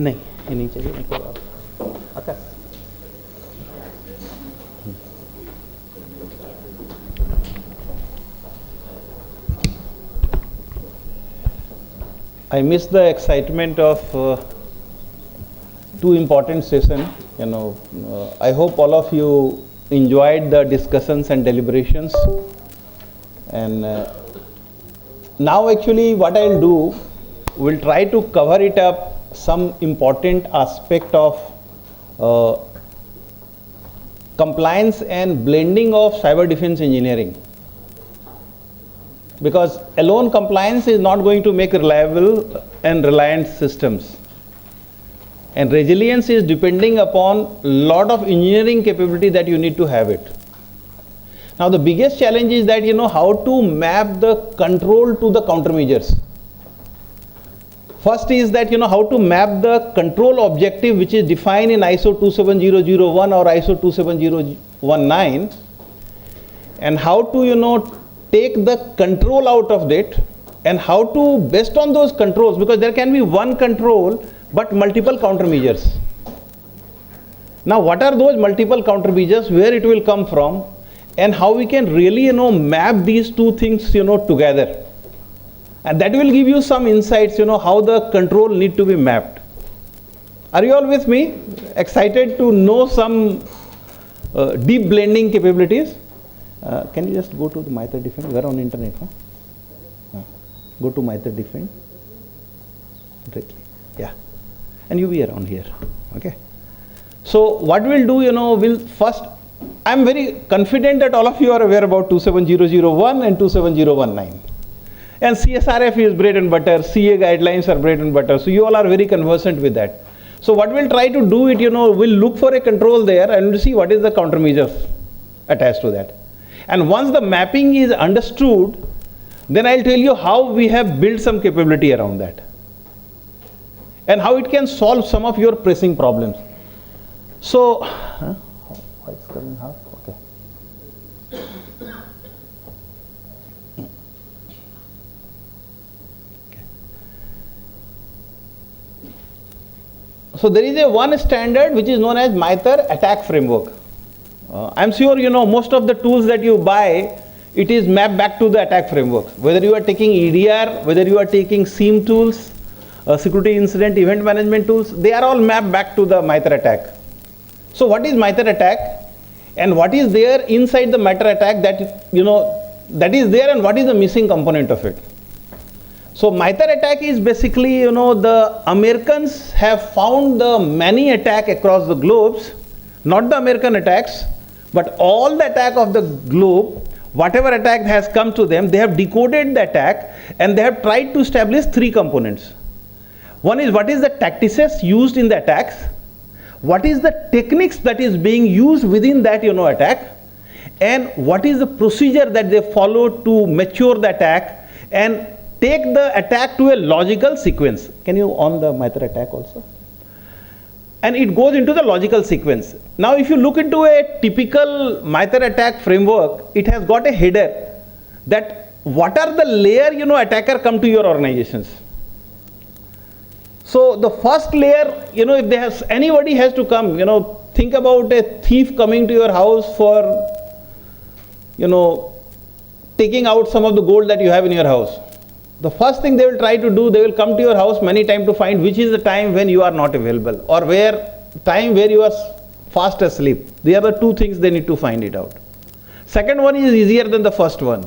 नहीं ये नहीं चाहिए मेरे को आता I miss the excitement of two important sessions. I hope all of you enjoyed the discussions and deliberations. And now actually what I'll do, we'll try to cover it up some important aspect of compliance and blending of cyber defense engineering. Because alone compliance is not going to make reliable and reliant systems. And resilience is depending upon a lot of engineering capability that you need to have it. Now the biggest challenge is that how to map the control to the countermeasures. First is that how to map the control objective which is defined in ISO 27001 or ISO 27019, and how to take the control out of that, and how to based on those controls, because there can be one control but multiple countermeasures. Now what are those multiple countermeasures, where it will come from, and how we can really map these two things together. And that will give you some insights, how the control need to be mapped. Are you all with me? Excited to know some deep blending capabilities? Can you just go to the MITRE Defend? We are on internet, huh? Go to MITRE Defend directly. Yeah. And you be around here. Okay. So what we'll do, we'll first, I'm very confident that all of you are aware about 27001 and 27019. And CSRF is bread and butter, CA guidelines are bread and butter. So you all are very conversant with that. So what we'll try to do it, we'll look for a control there and we'll see what is the countermeasures attached to that. And once the mapping is understood, then I'll tell you how we have built some capability around that and how it can solve some of your pressing problems. So, why it's coming half? Okay. So there is a one standard which is known as MITRE attack framework. I'm sure you know most of the tools that you buy, it is mapped back to the attack framework. Whether you are taking EDR, whether you are taking SIEM tools, security incident event management tools, they are all mapped back to the MITRE attack. So what is MITRE attack and what is there inside the MITRE attack that you know that is there, and what is the missing component of it? So MITRE attack is basically, you know, the Americans have found the many attack across the globes, not the American attacks, but all the attack of the globe, whatever attack has come to them, they have decoded the attack and they have tried to establish three components. One is what is the tactics used in the attacks, what is the techniques that is being used within that, you know, attack, and what is the procedure that they follow to mature the attack and take the attack to a logical sequence. Can you on the MITRE attack also? And it goes into the logical sequence. Now if you look into a typical MITRE attack framework, it has got a header that what are the layer, you know, attacker come to your organizations. So the first layer, you know, if there has anybody has to come, you know, think about a thief coming to your house for, you know, taking out some of the gold that you have in your house. The first thing they will try to do, they will come to your house many times to find which is the time when you are not available or time where you are fast asleep. These are the two things they need to find it out. Second one is easier than the first one.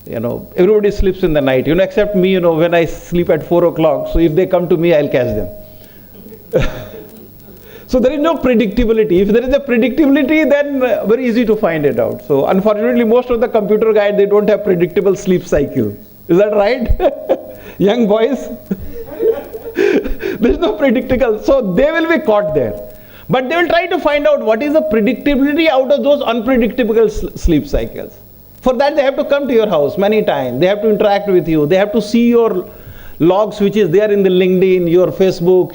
You know, everybody sleeps in the night, you know, except me, you know, when I sleep at 4 o'clock. So if they come to me, I'll catch them. So there is no predictability. If there is a predictability, then very easy to find it out. So unfortunately, most of the computer guys, they don't have predictable sleep cycle. Is that right? Young boys? There is no predictable. So they will be caught there. But they will try to find out what is the predictability out of those unpredictable sleep cycles. For that, they have to come to your house many times. They have to interact with you. They have to see your logs, which is there in the LinkedIn, your Facebook.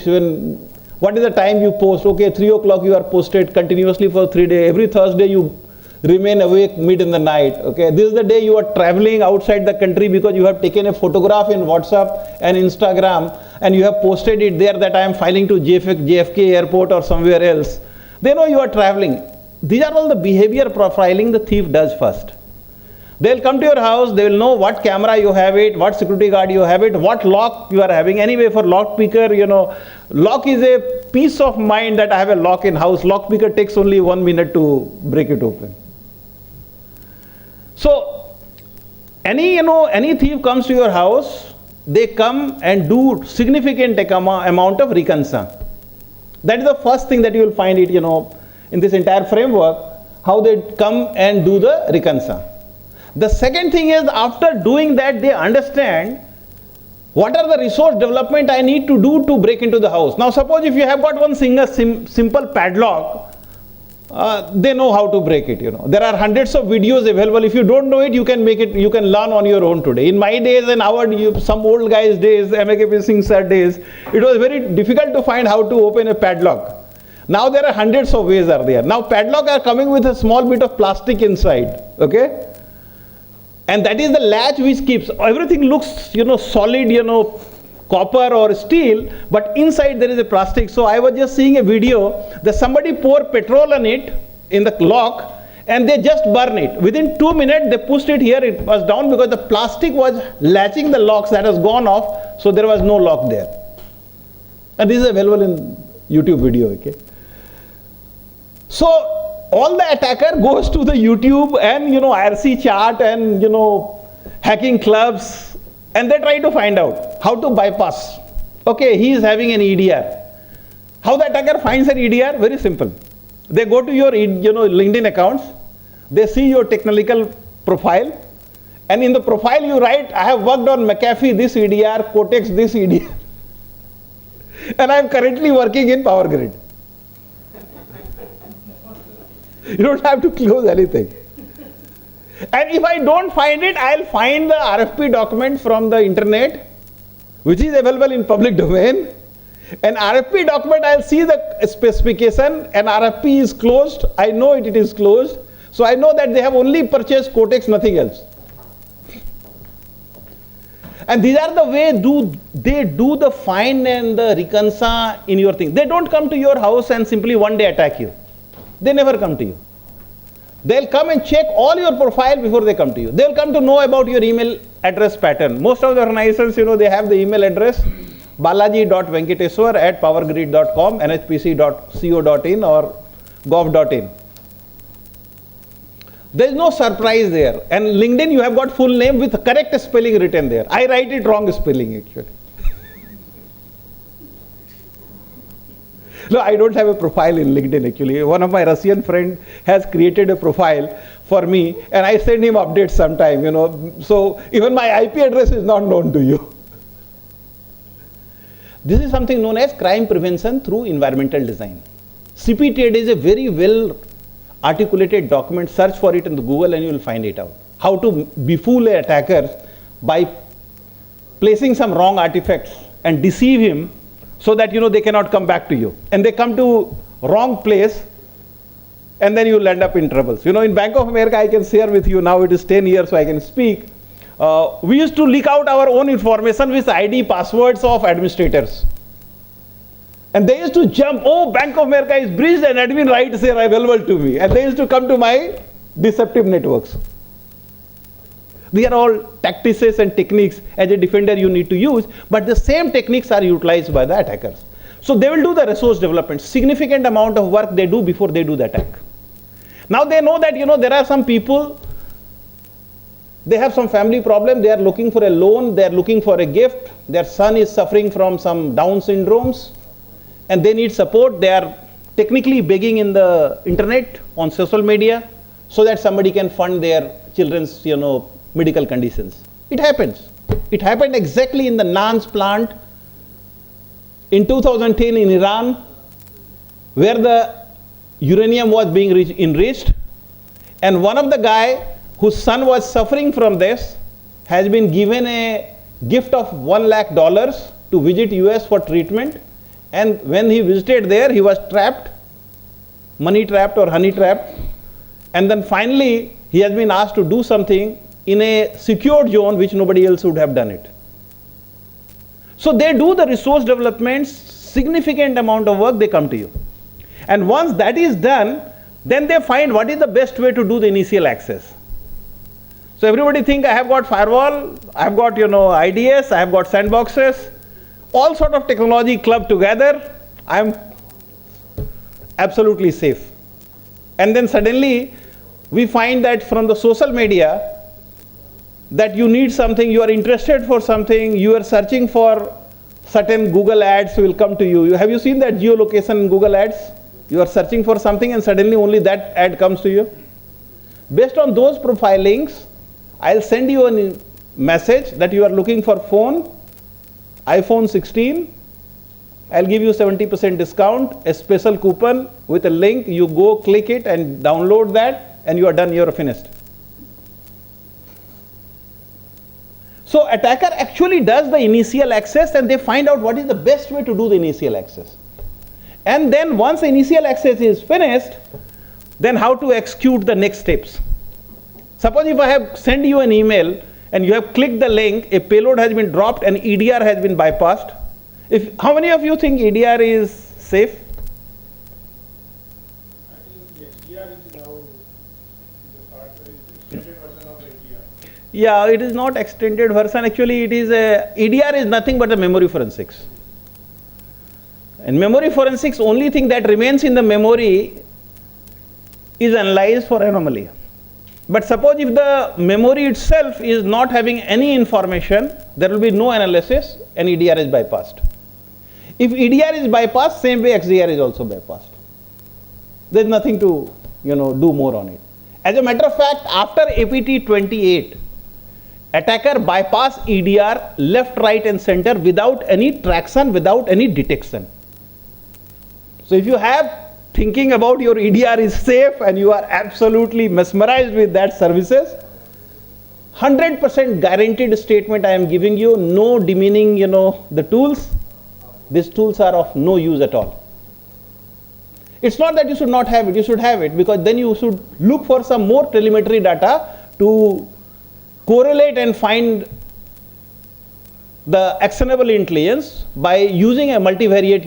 What is the time you post? Okay, 3 o'clock you are posted continuously for 3 days. Every Thursday you remain awake mid in the night. Okay, this is the day you are traveling outside the country because you have taken a photograph in WhatsApp and Instagram and you have posted it there that I am filing to JFK airport or somewhere else. They know you are traveling. These are all the behavior profiling the thief does first. They will come to your house, they will know what camera you have it, what security guard you have it, what lock you are having. Anyway, for lock picker, you know, lock is a peace of mind that I have a lock in house. Lock picker takes only 1 minute to break it open. So any thief comes to your house, they come and do significant amount of reconnaissance. That is the first thing that you will find it, you know, in this entire framework, how they come and do the reconnaissance. The second thing is, after doing that, they understand what are the resource development I need to do to break into the house. Now suppose if you have got one simple padlock, they know how to break it, you know. There are hundreds of videos available. If you don't know it, you can make it, you can learn on your own today. In my days and some old guys' days, M.A.K. Singh sir days, it was very difficult to find how to open a padlock. Now there are hundreds of ways are there. Now padlock are coming with a small bit of plastic inside, okay? And that is the latch which keeps, everything looks, you know, solid, you know, copper or steel, but inside there is a plastic. So I was just seeing a video that somebody poured petrol on it in the lock and they just burn it. Within 2 minutes they pushed it here, it was down because the plastic was latching the locks that has gone off, so there was no lock there. And this is available in YouTube video, okay. So all the attacker goes to the YouTube and, you know, IRC chart and, you know, hacking clubs, and they try to find out how to bypass. Okay, he is having an EDR. How the attacker finds an EDR? Very simple. They go to your, you know, LinkedIn accounts, they see your technical profile, and in the profile you write, I have worked on McAfee this EDR, Cortex this EDR, and I am currently working in Power Grid. You don't have to close anything. And if I don't find it, I'll find the RFP document from the internet, which is available in public domain. An RFP document, I'll see the specification, and RFP is closed. I know it is closed. So I know that they have only purchased Cortex, nothing else. And these are the way they do the find and the reconcile in your thing. They don't come to your house and simply one day attack you. They never come to you. They'll come and check all your profile before they come to you. They'll come to know about your email address pattern. Most of the organizations, they have the email address balaji.venkateswar@powergrid.com, nhpc.co.in or gov.in. There is no surprise there. And LinkedIn, you have got full name with correct spelling written there. I write it wrong spelling actually. No, I don't have a profile in LinkedIn actually. One of my Russian friend has created a profile for me and I send him updates sometime, So even my IP address is not known to you. This is something known as crime prevention through environmental design. CPTED is a very well articulated document. Search for it in the Google and you will find it out. How to befool an attacker by placing some wrong artifacts and deceive him so that they cannot come back to you. And they come to wrong place and then you will end up in troubles. In Bank of America, I can share with you, now it is 10 years so I can speak. We used to leak out our own information with ID passwords of administrators. And they used to jump, oh, Bank of America is breached and admin rights are available to me. And they used to come to my deceptive networks. These are all tactics and techniques as a defender you need to use, but the same techniques are utilized by the attackers. So they will do the resource development, significant amount of work they do before they do the attack. Now they know that, there are some people, they have some family problem, they are looking for a loan, they are looking for a gift, their son is suffering from some Down syndromes, and they need support. They are technically begging in the internet, on social media, so that somebody can fund their children's, medical conditions. It happens. It happened exactly in the NANS plant in 2010 in Iran, where the uranium was being enriched, and one of the guy whose son was suffering from this has been given a gift of $1 lakh to visit US for treatment. And when he visited there, he was trapped, money trapped or honey trapped. And then finally, he has been asked to do something in a secured zone which nobody else would have done it. So they do the resource developments, significant amount of work, they come to you. And once that is done, then they find what is the best way to do the initial access. So everybody think I have got firewall, I have got IDS, I have got sandboxes, all sort of technology clubbed together, I am absolutely safe. And then suddenly we find that from the social media that you need something, you are interested for something, you are searching for certain Google ads will come to you. Have you seen that geolocation in Google ads? You are searching for something and suddenly only that ad comes to you. Based on those profilings, I'll send you a message that you are looking for phone, iPhone 16, I'll give you 70% discount, a special coupon with a link, you go click it and download that and you are done, you are finished. So attacker actually does the initial access and they find out what is the best way to do the initial access. And then once the initial access is finished, then how to execute the next steps. Suppose if I have sent you an email and you have clicked the link, a payload has been dropped and EDR has been bypassed. How many of you think EDR is safe? Yeah, it is not extended version. Actually, it is EDR is nothing but the memory forensics. And memory forensics, only thing that remains in the memory is analyzed for anomaly. But suppose if the memory itself is not having any information, there will be no analysis and EDR is bypassed. If EDR is bypassed, same way XDR is also bypassed. There is nothing to do more on it. As a matter of fact, after APT 28, attacker bypass EDR left, right and center without any traction, without any detection. So if you have thinking about your EDR is safe and you are absolutely mesmerized with that services, 100% guaranteed statement I am giving you, no demeaning, the tools. These tools are of no use at all. It's not that you should not have it, you should have it, because then you should look for some more telemetry data to correlate and find the actionable intelligence by using a multivariate,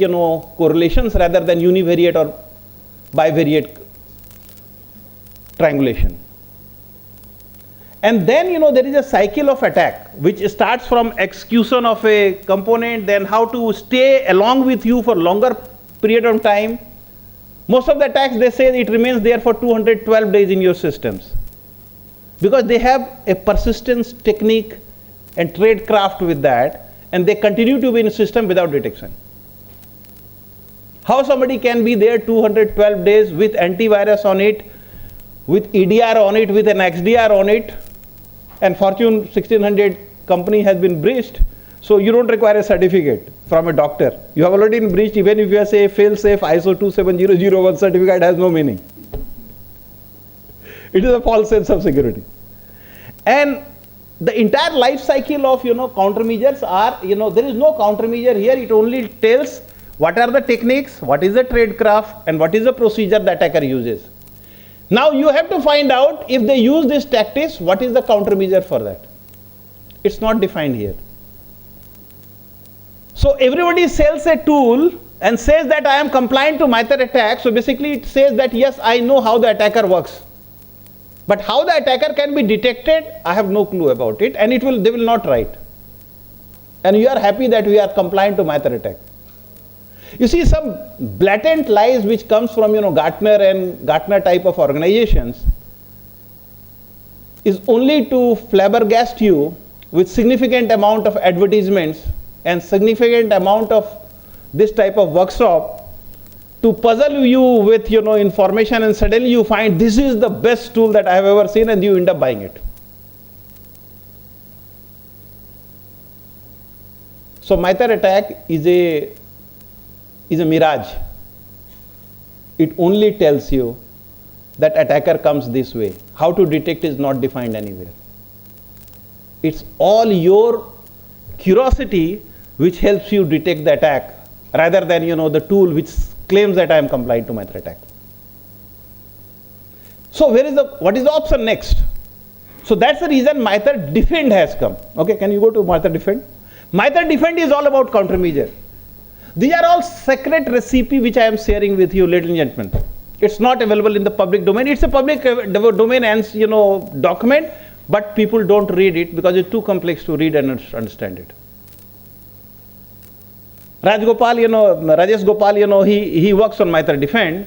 correlations rather than univariate or bivariate triangulation. And then, there is a cycle of attack which starts from execution of a component, then how to stay along with you for longer period of time. Most of the attacks, they say it remains there for 212 days in your systems, because they have a persistence technique and tradecraft with that, and they continue to be in a system without detection. How somebody can be there 212 days with antivirus on it, with EDR on it, with an XDR on it, and Fortune 1600 company has been breached, so you don't require a certificate from a doctor. You have already been breached. Even if you say fail-safe ISO 27001 certificate has no meaning. It is a false sense of security. And the entire life cycle of countermeasures are, there is no countermeasure here. It only tells what are the techniques, what is the tradecraft, and what is the procedure the attacker uses. Now you have to find out, if they use this tactics, what is the countermeasure for that. It's not defined here. So everybody sells a tool and says that I am compliant to MITRE ATT&CK. So basically it says that yes, I know how the attacker works. But how the attacker can be detected, I have no clue about it, and they will not write. And you are happy that we are compliant to MITRE ATT&CK. You see, some blatant lies which comes from Gartner and Gartner type of organizations is only to flabbergast you with significant amount of advertisements and significant amount of this type of workshop to puzzle you with information, and suddenly you find this is the best tool that I have ever seen, and you end up buying it. So MITRE ATT&CK is a mirage. It only tells you that attacker comes this way. How to detect is not defined anywhere. It's all your curiosity which helps you detect the attack, rather than the tool which claims that I am compliant to MITRE ATT&CK. So what is the option next? So that's the reason MITRE Defend has come. Okay, can you go to MITRE Defend? MITRE Defend is all about countermeasure. These are all secret recipe which I am sharing with you, ladies and gentlemen. It's not available in the public domain. It's a public domain and document, but people don't read it because it's too complex to read and understand it. Rajesh Gopal, he works on MITRE Defend,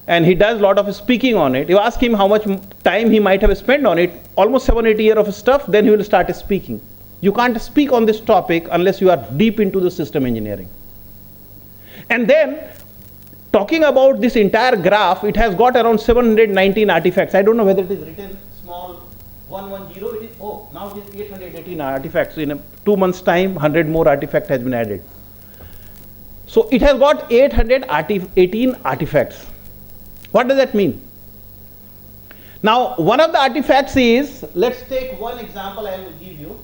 and he does a lot of speaking on it. You ask him how much time he might have spent on it, almost 7-8 years of stuff, then he will start speaking. You can't speak on this topic unless you are deep into the system engineering. And then, talking about this entire graph, it has got around 719 artifacts. I don't know whether it is written small 110. It is, now it is 818 artifacts. In 2 months' time, 100 more artifacts has been added. So it has got 818 artifacts. What does that mean? Now, one of the artifacts is, let's take one example I will give you.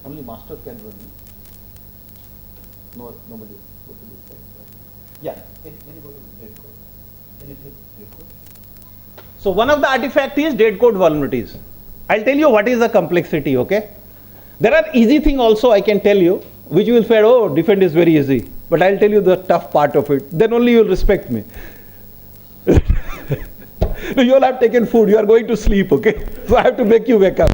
Only master can run. No, nobody. Go to this side. Right? Yeah. Can you go to date code? Can you take date code? So one of the artifacts is date code vulnerabilities. I'll tell you what is the complexity, okay? There are easy things also I can tell you, which you will say, oh, defend is very easy. But I'll tell you the tough part of it. Then only you will respect me. You all have taken food. You are going to sleep, okay? So I have to make you wake up.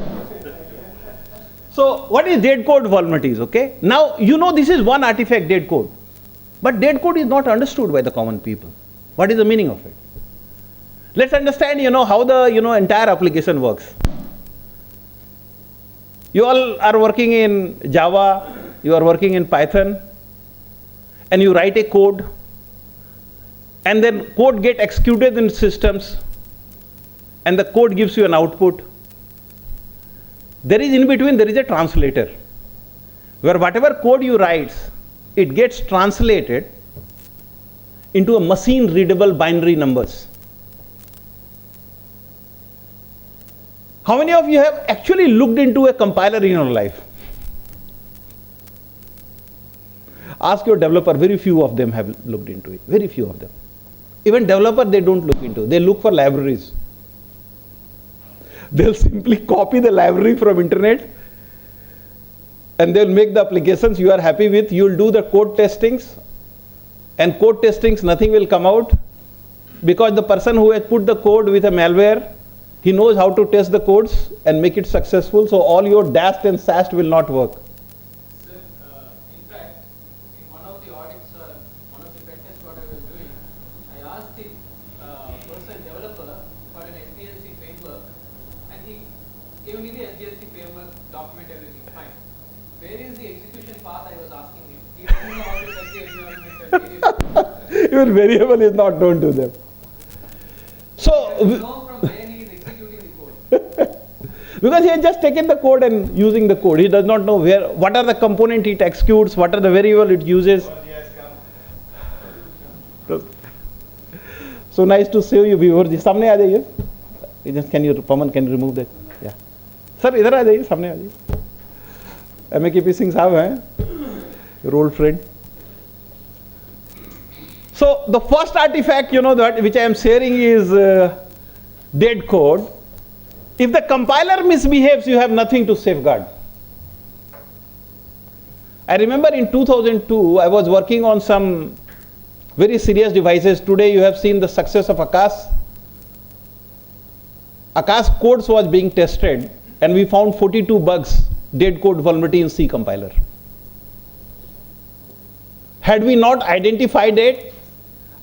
So what is date code vulnerabilities, okay? Now, this is one artifact, date code. But date code is not understood by the common people. What is the meaning of it? Let's understand, how the, entire application works. You all are working in Java, you are working in Python, and you write a code, and then code get executed in systems, and the code gives you an output. There is in between, there is a translator, where whatever code you write, it gets translated into a machine readable binary numbers. How many of you have actually looked into a compiler in your life? Ask your developer, very few of them have looked into it, very few of them. Even developer, they don't look into, they look for libraries. They'll simply copy the library from internet and they'll make the applications you are happy with. You'll do the code testings, and code testings, nothing will come out, because the person who has put the code with a malware, he knows how to test the codes and make it successful, so all your DAST and SAST will not work. Sir, in fact, in one of the audits, one of the pen tests what I was doing, I asked the person developer for an SDLC framework, and he gave me the SDLC framework, document everything, fine. Where is the execution path I was asking him? He doesn't know how to set the environment. Even variable is not known to them. So, know from where he is executing the code. because he has just taken the code and using the code. He does not know what are the component it executes, what are the variable it uses. So nice to see you, Vivur ji. Samne aa jaiye. Can you, Paman, can you remove that? Yeah. Sir, idhar aa jaiye, samne aa jaiye. M.A.K.P. Singh sahab hain, your old friend. So the first artifact, that which I am sharing is dead code. If the compiler misbehaves, you have nothing to safeguard. I remember in 2002, I was working on some very serious devices. Today you have seen the success of Akash. Akash codes was being tested and we found 42 bugs, dead code vulnerability in C compiler. Had we not identified it,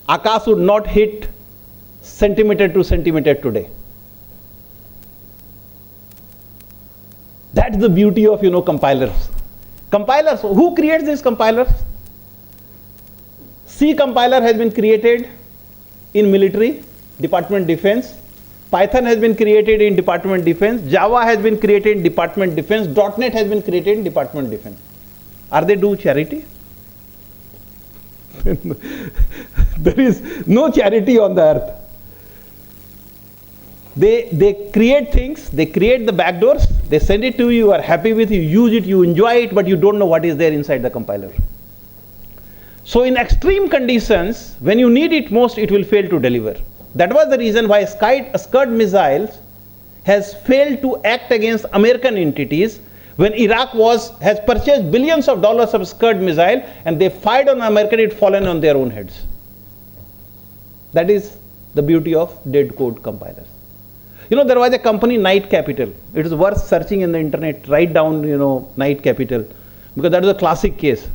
Akash would not hit centimeter to centimeter today. That's the beauty of, compilers. Compilers, who creates these compilers? C compiler has been created in military, Department Defense. Python has been created in Department Defense. Java has been created in Department Defense. .NET has been created in Department Defense. Are they do charity? There is no charity on the earth. They create things, they create the backdoors, they send it to you, you are happy with it, you use it, you enjoy it, but you don't know what is there inside the compiler. So in extreme conditions, when you need it most, it will fail to deliver. That was the reason why Scud missiles has failed to act against American entities when Iraq has purchased billions of dollars of Scud missile and they fired on American, it fallen on their own heads. That is the beauty of dead code compilers. There was a company, Night Capital. It is worth searching in the internet. Write down, Night Capital, because that is a classic case.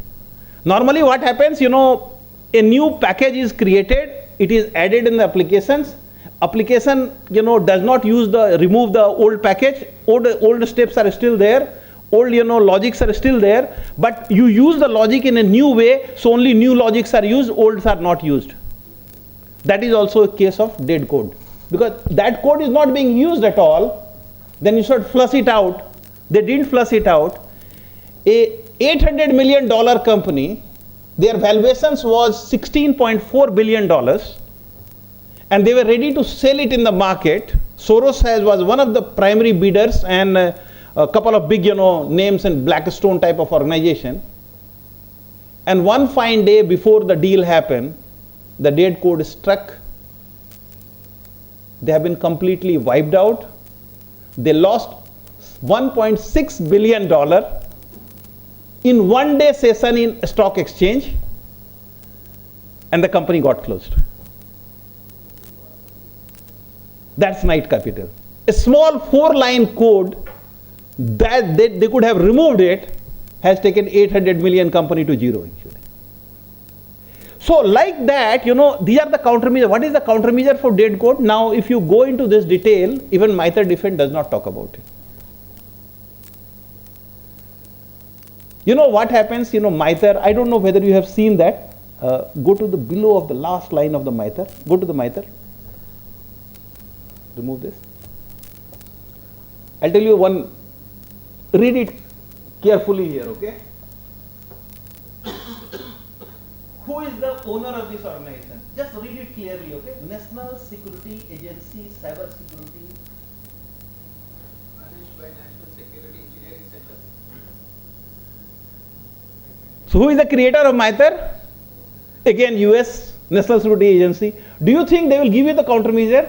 Normally what happens, a new package is created, it is added in the applications. Application, does not remove the old package. Old steps are still there. Old, logics are still there. But you use the logic in a new way, so only new logics are used, olds are not used. That is also a case of dead code. Because that code is not being used at all, then you should flush it out. They didn't flush it out. A $800 million company, their valuations was $16.4 billion, and they were ready to sell it in the market. Soros was one of the primary bidders, and a couple of big, names in Blackstone type of organization. And one fine day before the deal happened, the dead code struck. They have been completely wiped out. They lost $1.6 billion in one day session in stock exchange, and the company got closed. That's Night Capital. A small 4-line code that they could have removed it has taken 800 million company to zero actually. So like that, these are the countermeasures. What is the countermeasure for dead code? Now, if you go into this detail, even Mitre Defense does not talk about it. What happens, Mitre, I don't know whether you have seen that. Go to the below of the last line of the Mitre. Go to the Mitre. Remove this. I'll tell you one, read it carefully here, okay? Who is the owner of this organization? Just read it clearly, okay? National Security Agency, Cyber Security. So who is the creator of MITRE? Again, US National Security Agency. Do you think they will give you the countermeasure?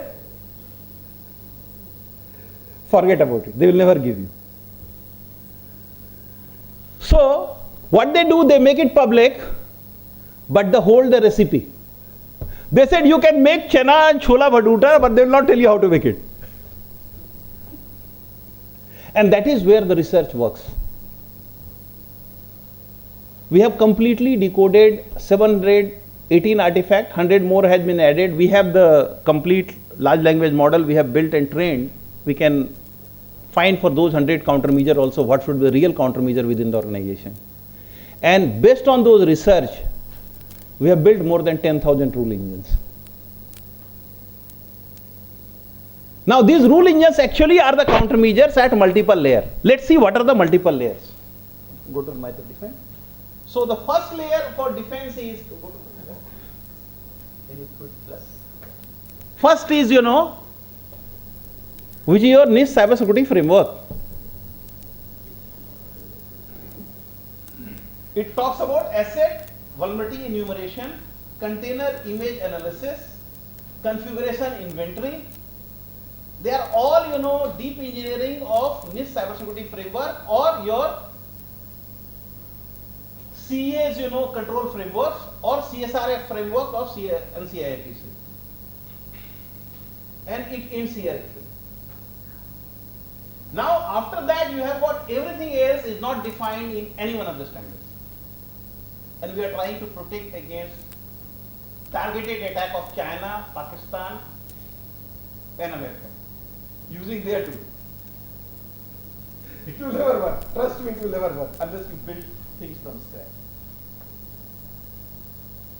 Forget about it. They will never give you. So what they do, they make it public, but they hold the recipe. They said you can make chana and chola bhatura, but they will not tell you how to make it. And that is where the research works. We have completely decoded 718 artifacts, 100 more has been added. We have the complete large language model we have built and trained. We can find for those 100 countermeasure also what should be the real countermeasure within the organization. And based on those research, we have built more than 10,000 rule engines. Now these rule engines actually are the countermeasures at multiple layers. Let's see what are the multiple layers. Go to MITRE defense. So the first layer for defense is, can you put plus? First is, which is your NIST cybersecurity framework. It talks about asset vulnerability enumeration, container image analysis, configuration inventory. They are all, deep engineering of NIST cybersecurity framework or your CA's, control frameworks or CSRF framework of NCIRTC. And it ends here actually. Now after that you have got everything else is not defined in any one of the standards. And we are trying to protect against targeted attack of China, Pakistan and America using their tool. It will never work. Trust me, it will never work unless you build things from scratch.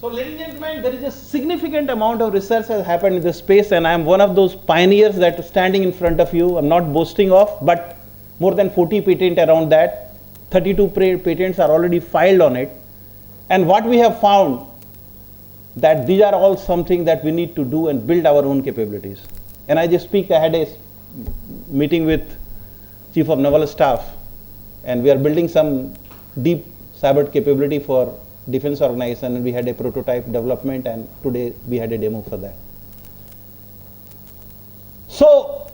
So ladies and gentlemen, there is a significant amount of research has happened in this space, and I am one of those pioneers that are standing in front of you. I am not boasting of, but more than 40 patents around that. 32 patents are already filed on it. And what we have found, that these are all something that we need to do and build our own capabilities. And I just speak, I had a meeting with Chief of Naval Staff, and we are building some deep cyber capability for defense organization, and we had a prototype development, and today we had a demo for that. So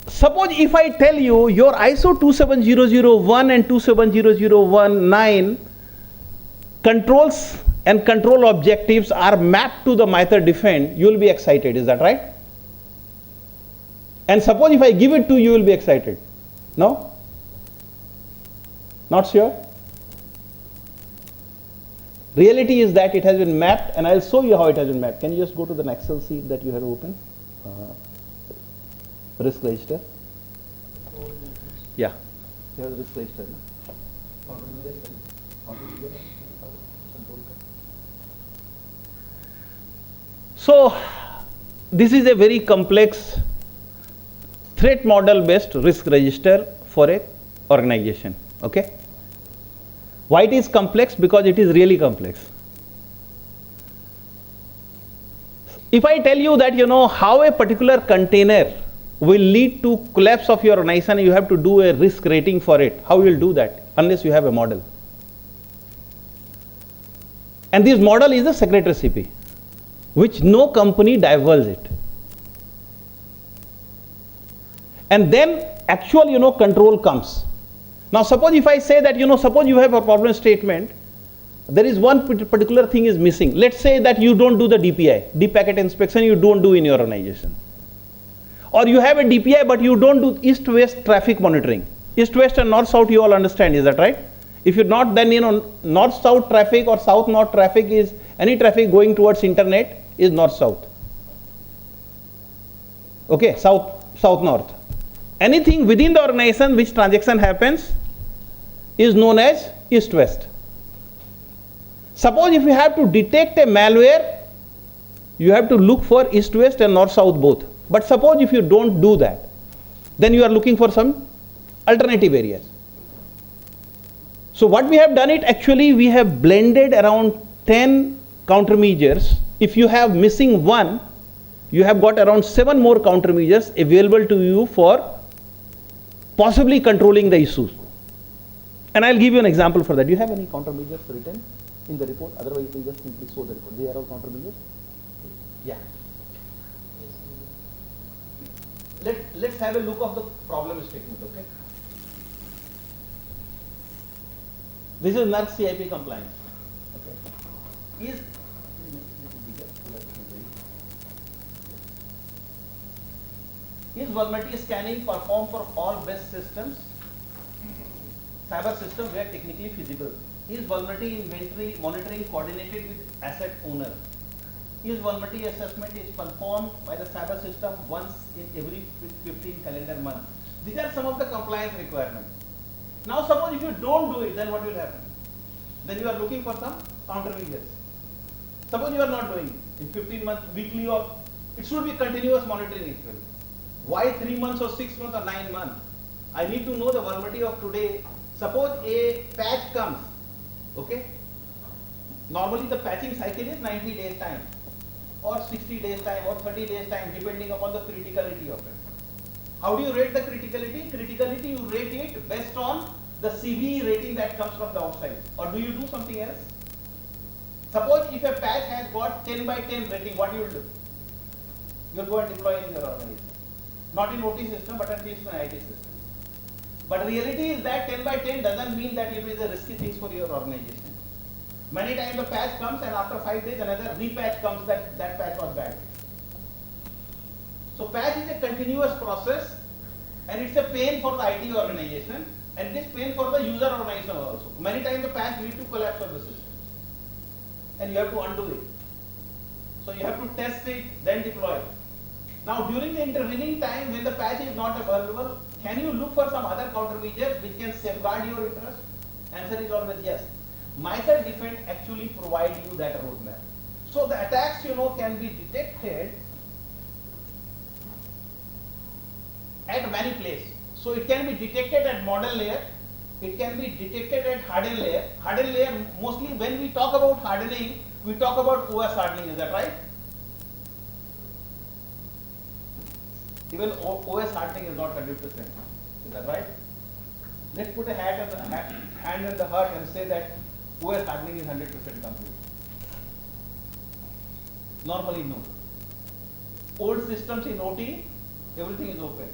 suppose if I tell you your ISO 27001 and 27019 controls and control objectives are mapped to the MITRE defense, you will be excited, is that right? And suppose if I give it to you, you will be excited. No? Not sure? Reality is that it has been mapped, and I will show you how it has been mapped. Can you just go to the Excel sheet that you had open? Risk register. Yeah. You have the risk register. No? So this is a very complex threat model based risk register for a organization. Okay. Why it is complex? Because it is really complex. If I tell you that how a particular container will lead to collapse of your organization, and you have to do a risk rating for it, how you will do that unless you have a model? And this model is a secret recipe which no company divulges it. And then actual control comes. Now suppose if I say that suppose you have a problem statement, there is one particular thing is missing. Let's say that you don't do the DPI, deep packet inspection, you don't do in your organization. Or you have a DPI but you don't do east-west traffic monitoring. East-west and north-south you all understand, is that right? If you not, then north-south traffic or south-north traffic is any traffic going towards internet is north-south. Okay, south-north. Anything within the organization which transaction happens is known as east-west. Suppose if you have to detect a malware, you have to look for east-west and north-south both. But suppose if you don't do that, then you are looking for some alternative areas. So what we have done it, actually we have blended around 10 countermeasures. If you have missing one, you have got around 7 more countermeasures available to you for possibly controlling the issues. And I'll give you an example for that. Do you have any countermeasures written in the report? Otherwise, you can just simply show the report. They are all countermeasures? Yeah. Let's have a look of the problem statement, okay? This is NERC CIP compliance. Okay. Is vulnerability scanning performed for all best systems? Cyber systems where technically feasible. Is vulnerability inventory monitoring coordinated with asset owner? Is vulnerability assessment is performed by the cyber system once in every 15 calendar month? These are some of the compliance requirements. Now suppose if you don't do it, then what will happen? Then you are looking for some countermeasures. Suppose you are not doing it in 15 months, weekly, or it should be continuous monitoring as well. Why 3 months or 6 months or 9 months? I need to know the vulnerability of today. Suppose a patch comes, okay? Normally the patching cycle is 90 days time, or 60 days time, or 30 days time, depending upon the criticality of it. How do you rate the criticality? Criticality, you rate it based on the CVE rating that comes from the outside. Or do you do something else? Suppose if a patch has got 10 by 10 rating, what you will do? You will go and deploy in your organization. Not in OT system, but at least in IT system. But reality is that 10 by 10 doesn't mean that it is a risky thing for your organization. Many times the patch comes and after 5 days another repatch comes that patch was bad. So patch is a continuous process and it's a pain for the IT organization and it is pain for the user organization also. Many times the patch leads to collapse of the system and you have to undo it. So you have to test it, then deploy it. Now during the intervening time when the patch is not available, can you look for some other countermeasures which can safeguard your interest? Answer is always yes. Myself Defend actually provide you that roadmap. So the attacks can be detected at many places. So it can be detected at model layer, it can be detected at hardened layer. Hardened layer, mostly when we talk about hardening, we talk about OS hardening, is that right? Even OS hardening is not 100%, is that right? Let's put a hand on the heart and say that OS hardening is 100% complete. Normally no. Old systems in OT, everything is open.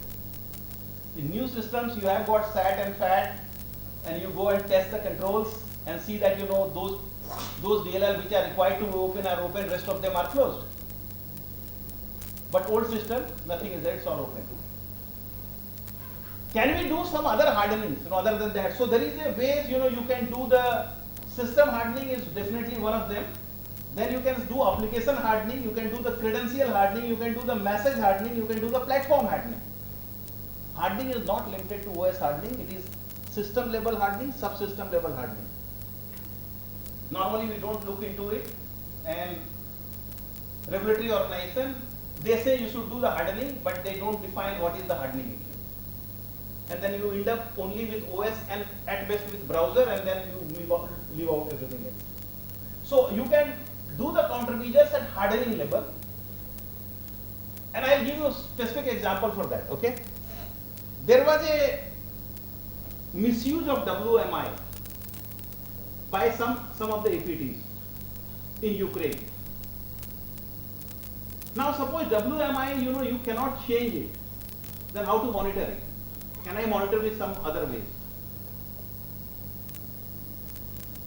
In new systems, you have got SAT and FAT, and you go and test the controls and see that those DLL which are required to open are open, rest of them are closed. But old system, nothing is there, it's all open. Can we do some other hardenings other than that? So there is a ways you can do the system hardening is definitely one of them. Then you can do application hardening, you can do the credential hardening, you can do the message hardening, you can do the platform hardening. Hardening is not limited to OS hardening, it is system level hardening, subsystem level hardening. Normally we don't look into it, and regulatory organization, they say you should do the hardening, but they don't define what is the hardening actually. And then you end up only with OS and at best with browser, and then you leave out everything else. So you can do the countermeasures at hardening level, and I'll give you a specific example for that, okay? There was a misuse of WMI by some of the APTs in Ukraine. Now suppose WMI, you cannot change it, then how to monitor it? Can I monitor with some other ways?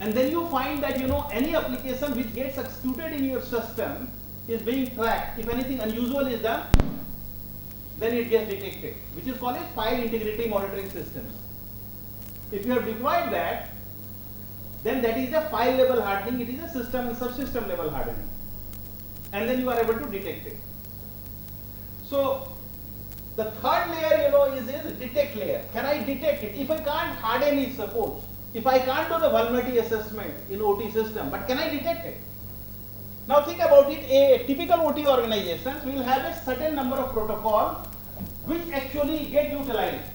And then you find that any application which gets executed in your system is being tracked. If anything unusual is done, then it gets detected, which is called as file integrity monitoring systems. If you have deployed that, then that is a file level hardening, it is a system and subsystem level hardening. And then you are able to detect it. So the third layer is detect layer. Can I detect it? If I can't harden it, suppose, if I can't do the vulnerability assessment in OT system, but can I detect it? Now think about it, a typical OT organizations will have a certain number of protocols which actually get utilized.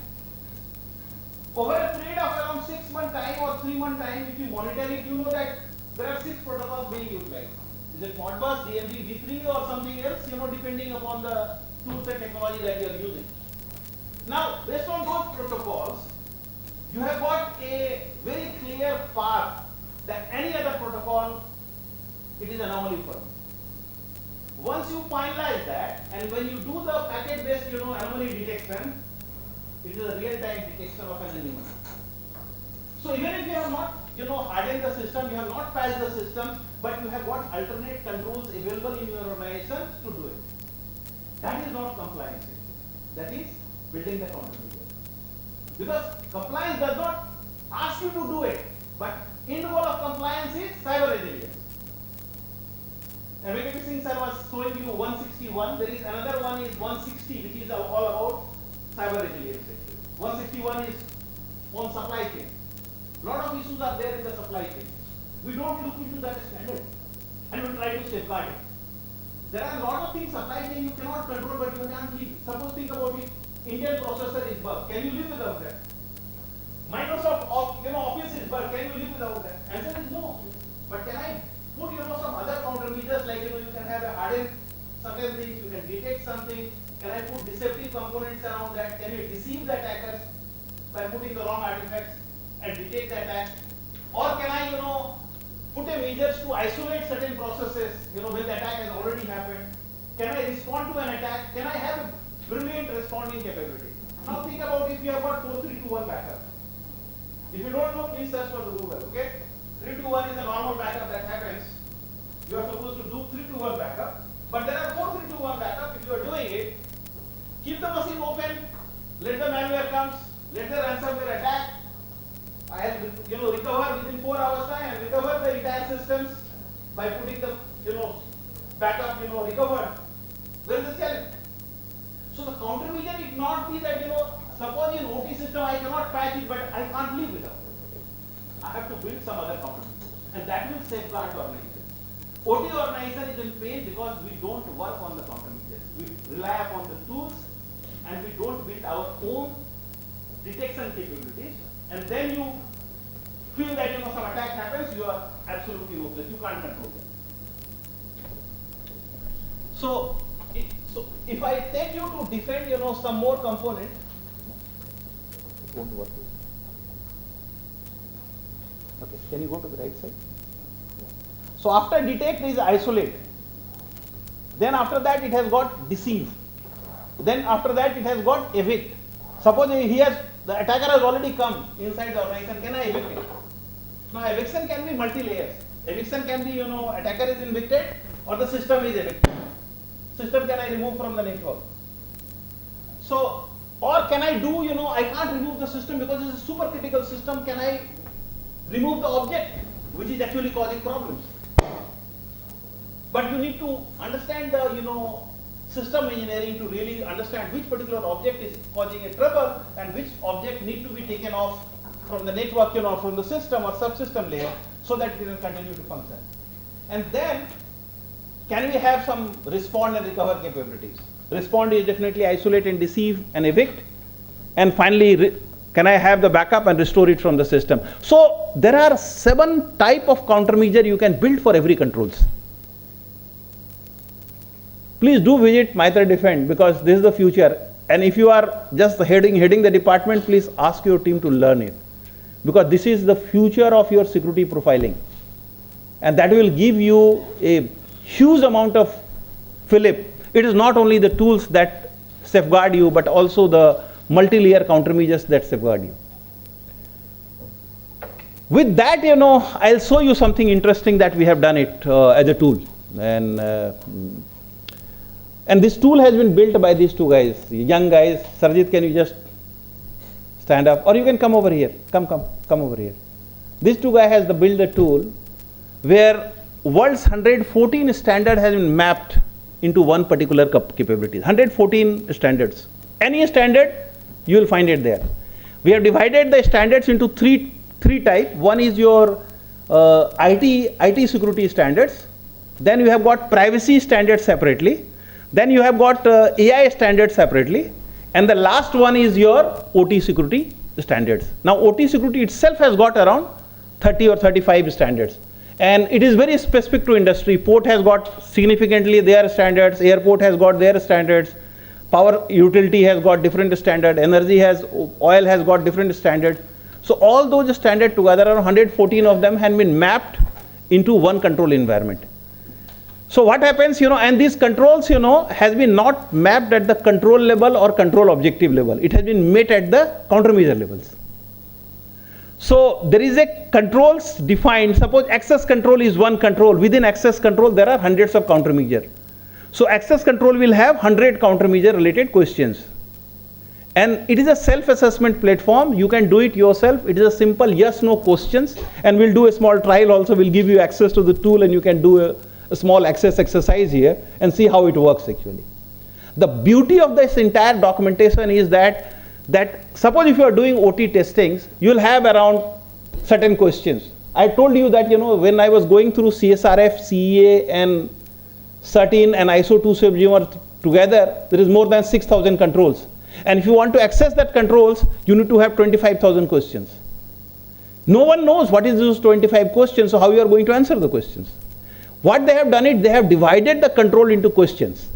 Over a period of around 6 month time or 3 month time, if you monitor it, you know that there are 6 protocols being utilized. Is it Modbus, DMZ, V3 or something else, depending upon the tools and technology that you are using. Now, based on those protocols, you have got a very clear path that any other protocol, it is anomaly for me. Once you finalize that, and when you do the packet-based, anomaly detection, it is a real-time detection of an anomaly. So even if you have not, hardened the system, you have not patched the system, but you have got alternate controls available in your organization to do it. That is not compliance. That is building the countermeasure. Because compliance does not ask you to do it, but end goal of compliance is cyber resilience. And when since I was showing you 161, there is another one is 160, which is all about cyber resilience. 161 is on supply chain. Lot of issues are there in the supply chain. We don't look into that standard and we try to safeguard it. There are a lot of things supply chain you cannot control, but you can't leave. Suppose think about it. Intel processor is bug. Can you live without that? Microsoft Office is bug. Can you live without that? Answer is no. But can I put some other countermeasures like you can have a hardened certain things, you can detect something. Can I put deceptive components around that? Can you deceive the attackers by putting the wrong artifacts and detect the attack? Or can I put a measures to isolate certain processes when the attack has already happened? Can I respond to an attack? Can I have a brilliant responding capability? Now think about if you have got 4321 backup. If you don't know, please search for the Google, okay? 321 is a normal backup that happens. You are supposed to do 321 backup. But there are 4321 backup. If you are doing it, keep the machine open, let the malware comes, let the ransomware attack. I'll recover within 4 hours time and recover the entire systems by putting the backup recovered. Where is the challenge? So the countermeasure it not be that suppose in OT system I cannot patch it, but I can't live without it. I have to build some other countermeasure, and that will safeguard the organization. OT organization is in pain because we don't work on the countermeasures. We rely upon the tools, and we don't build our own detection capabilities. And then you feel that some attack happens, you are absolutely hopeless. You can't control that. So if I take you to defend some more component, it won't work. Okay, can you go to the right side? So after detect is isolate. Then after that it has got deceive. Then after that it has got evict. Suppose the attacker has already come inside the organization, can I evict it? Now eviction can be multi-layers. Eviction can be, attacker is evicted or the system is evicted. System can I remove from the network? So, or can I do, I can't remove the system because it's a super critical system. Can I remove the object which is actually causing problems? But you need to understand the, system engineering to really understand which particular object is causing a trouble and which object need to be taken off from the network, from the system or subsystem layer so that it can continue to function. And then, can we have some respond and recover capabilities? Respond is definitely isolate and deceive and evict. And finally, can I have the backup and restore it from the system? So there are 7 types of countermeasure you can build for every controls. Please do visit Mitra Defend because this is the future. And if you are just heading the department, please ask your team to learn it. Because this is the future of your security profiling. And that will give you a huge amount of fillip. It is not only the tools that safeguard you, but also the multi-layer countermeasures that safeguard you. With that, I'll show you something interesting that we have done it as a tool. And this tool has been built by these 2 guys, young guys. Sarjit, can you just stand up? Or you can come over here. Come over here. These 2 guys has built a tool where world's 114 standard has been mapped into one particular capability. 114 standards. Any standard, you will find it there. We have divided the standards into three types. One is your IT security standards. Then you have got privacy standards separately. Then you have got AI standards separately. And the last one is your OT security standards. Now OT security itself has got around 30 or 35 standards. And it is very specific to industry. Port has got significantly their standards. Airport has got their standards. Power utility has got different standard. Oil has got different standards. So all those standards together, around 114 of them, had been mapped into one control environment. So what happens, and these controls, has been not mapped at the control level or control objective level. It has been met at the countermeasure levels. So there is a controls defined. Suppose access control is one control. Within access control, there are hundreds of countermeasure. So access control will have 100 countermeasure related questions. And it is a self-assessment platform. You can do it yourself. It is a simple yes/no questions. And we'll do a small trial also. We'll give you access to the tool and you can do a small access exercise here and see how it works actually. The beauty of this entire documentation is that suppose if you are doing OT testings, you'll have around certain questions. I told you that, when I was going through CSRF, CEA and CERT-In and ISO 27001 together, there is more than 6,000 controls. And if you want to access that controls, you need to have 25,000 questions. No one knows what is those 25 questions, so how you are going to answer the questions. What they have done is they have divided the control into questions.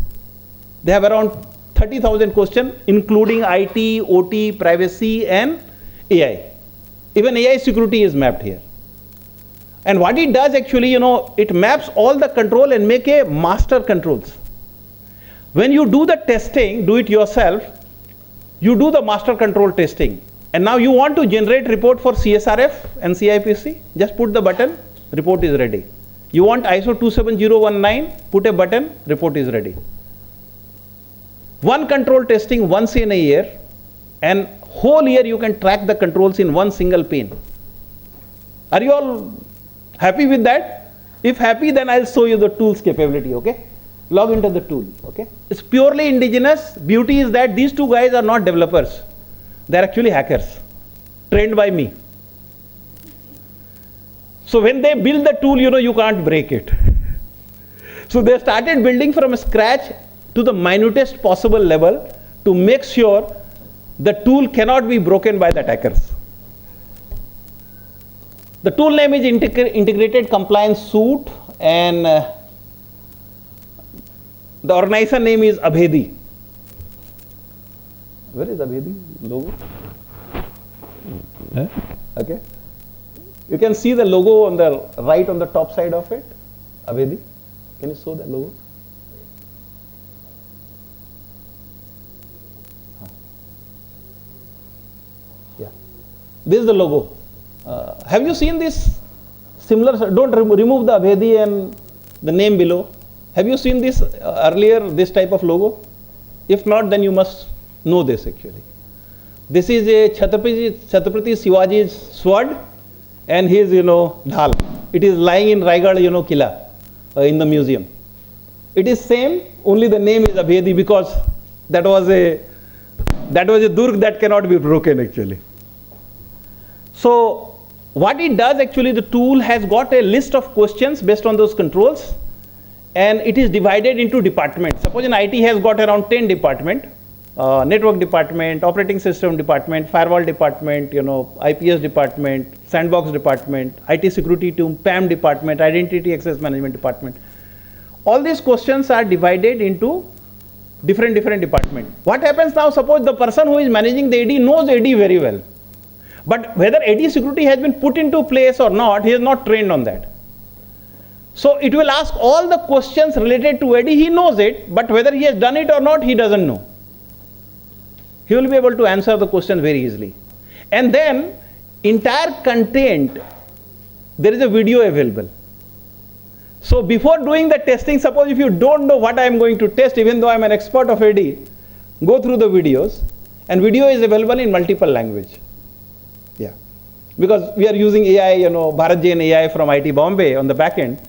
They have around 30,000 questions, including IT, OT, privacy, and AI. Even AI security is mapped here. And what it does actually, it maps all the control and make a master controls. When you do the testing, do it yourself, you do the master control testing. And now you want to generate report for CSRF and CIPC, just put the button, report is ready. You want ISO 27019, put a button, report is ready. One control testing once in a year, and whole year you can track the controls in one single pane. Are you all happy with that? If happy, then I'll show you the tool's capability, okay? Log into the tool, okay? It's purely indigenous. Beauty is that these two guys are not developers. They're actually hackers, trained by me. So when they build the tool, you can't break it. So they started building from scratch to the minutest possible level to make sure the tool cannot be broken by the attackers. The tool name is Integrated Compliance Suite, and the organization name is Abhedi. Where is Abhedi logo? Okay. You can see the logo on the right on the top side of it. Abhedi. Can you show that logo? Yeah. This is the logo. Have you seen this similar? Don't remove the Abhedi and the name below. Have you seen this earlier, this type of logo? If not, then you must know this actually. This is a Chhatrapati Shivaji's sword and his, dhal. It is lying in Raigad, Killa, in the museum. It is same, only the name is Abhedi because that was a durg that cannot be broken actually. So what it does actually, the tool has got a list of questions based on those controls, and it is divided into departments. Suppose an IT has got around 10 departments, network department, operating system department, firewall department, IPS department, sandbox department, IT security team, PAM department, identity access management department. All these questions are divided into different departments. What happens now, suppose the person who is managing the AD knows AD very well. But whether AD security has been put into place or not, he is not trained on that. So it will ask all the questions related to AD, he knows it, but whether he has done it or not, he doesn't know. He will be able to answer the question very easily. And then, entire content, there is a video available. So before doing the testing, suppose if you don't know what I am going to test, even though I am an expert of AD, go through the videos, and video is available in multiple language. Yeah, because we are using AI, Bharat Jain AI from IT Bombay on the back end,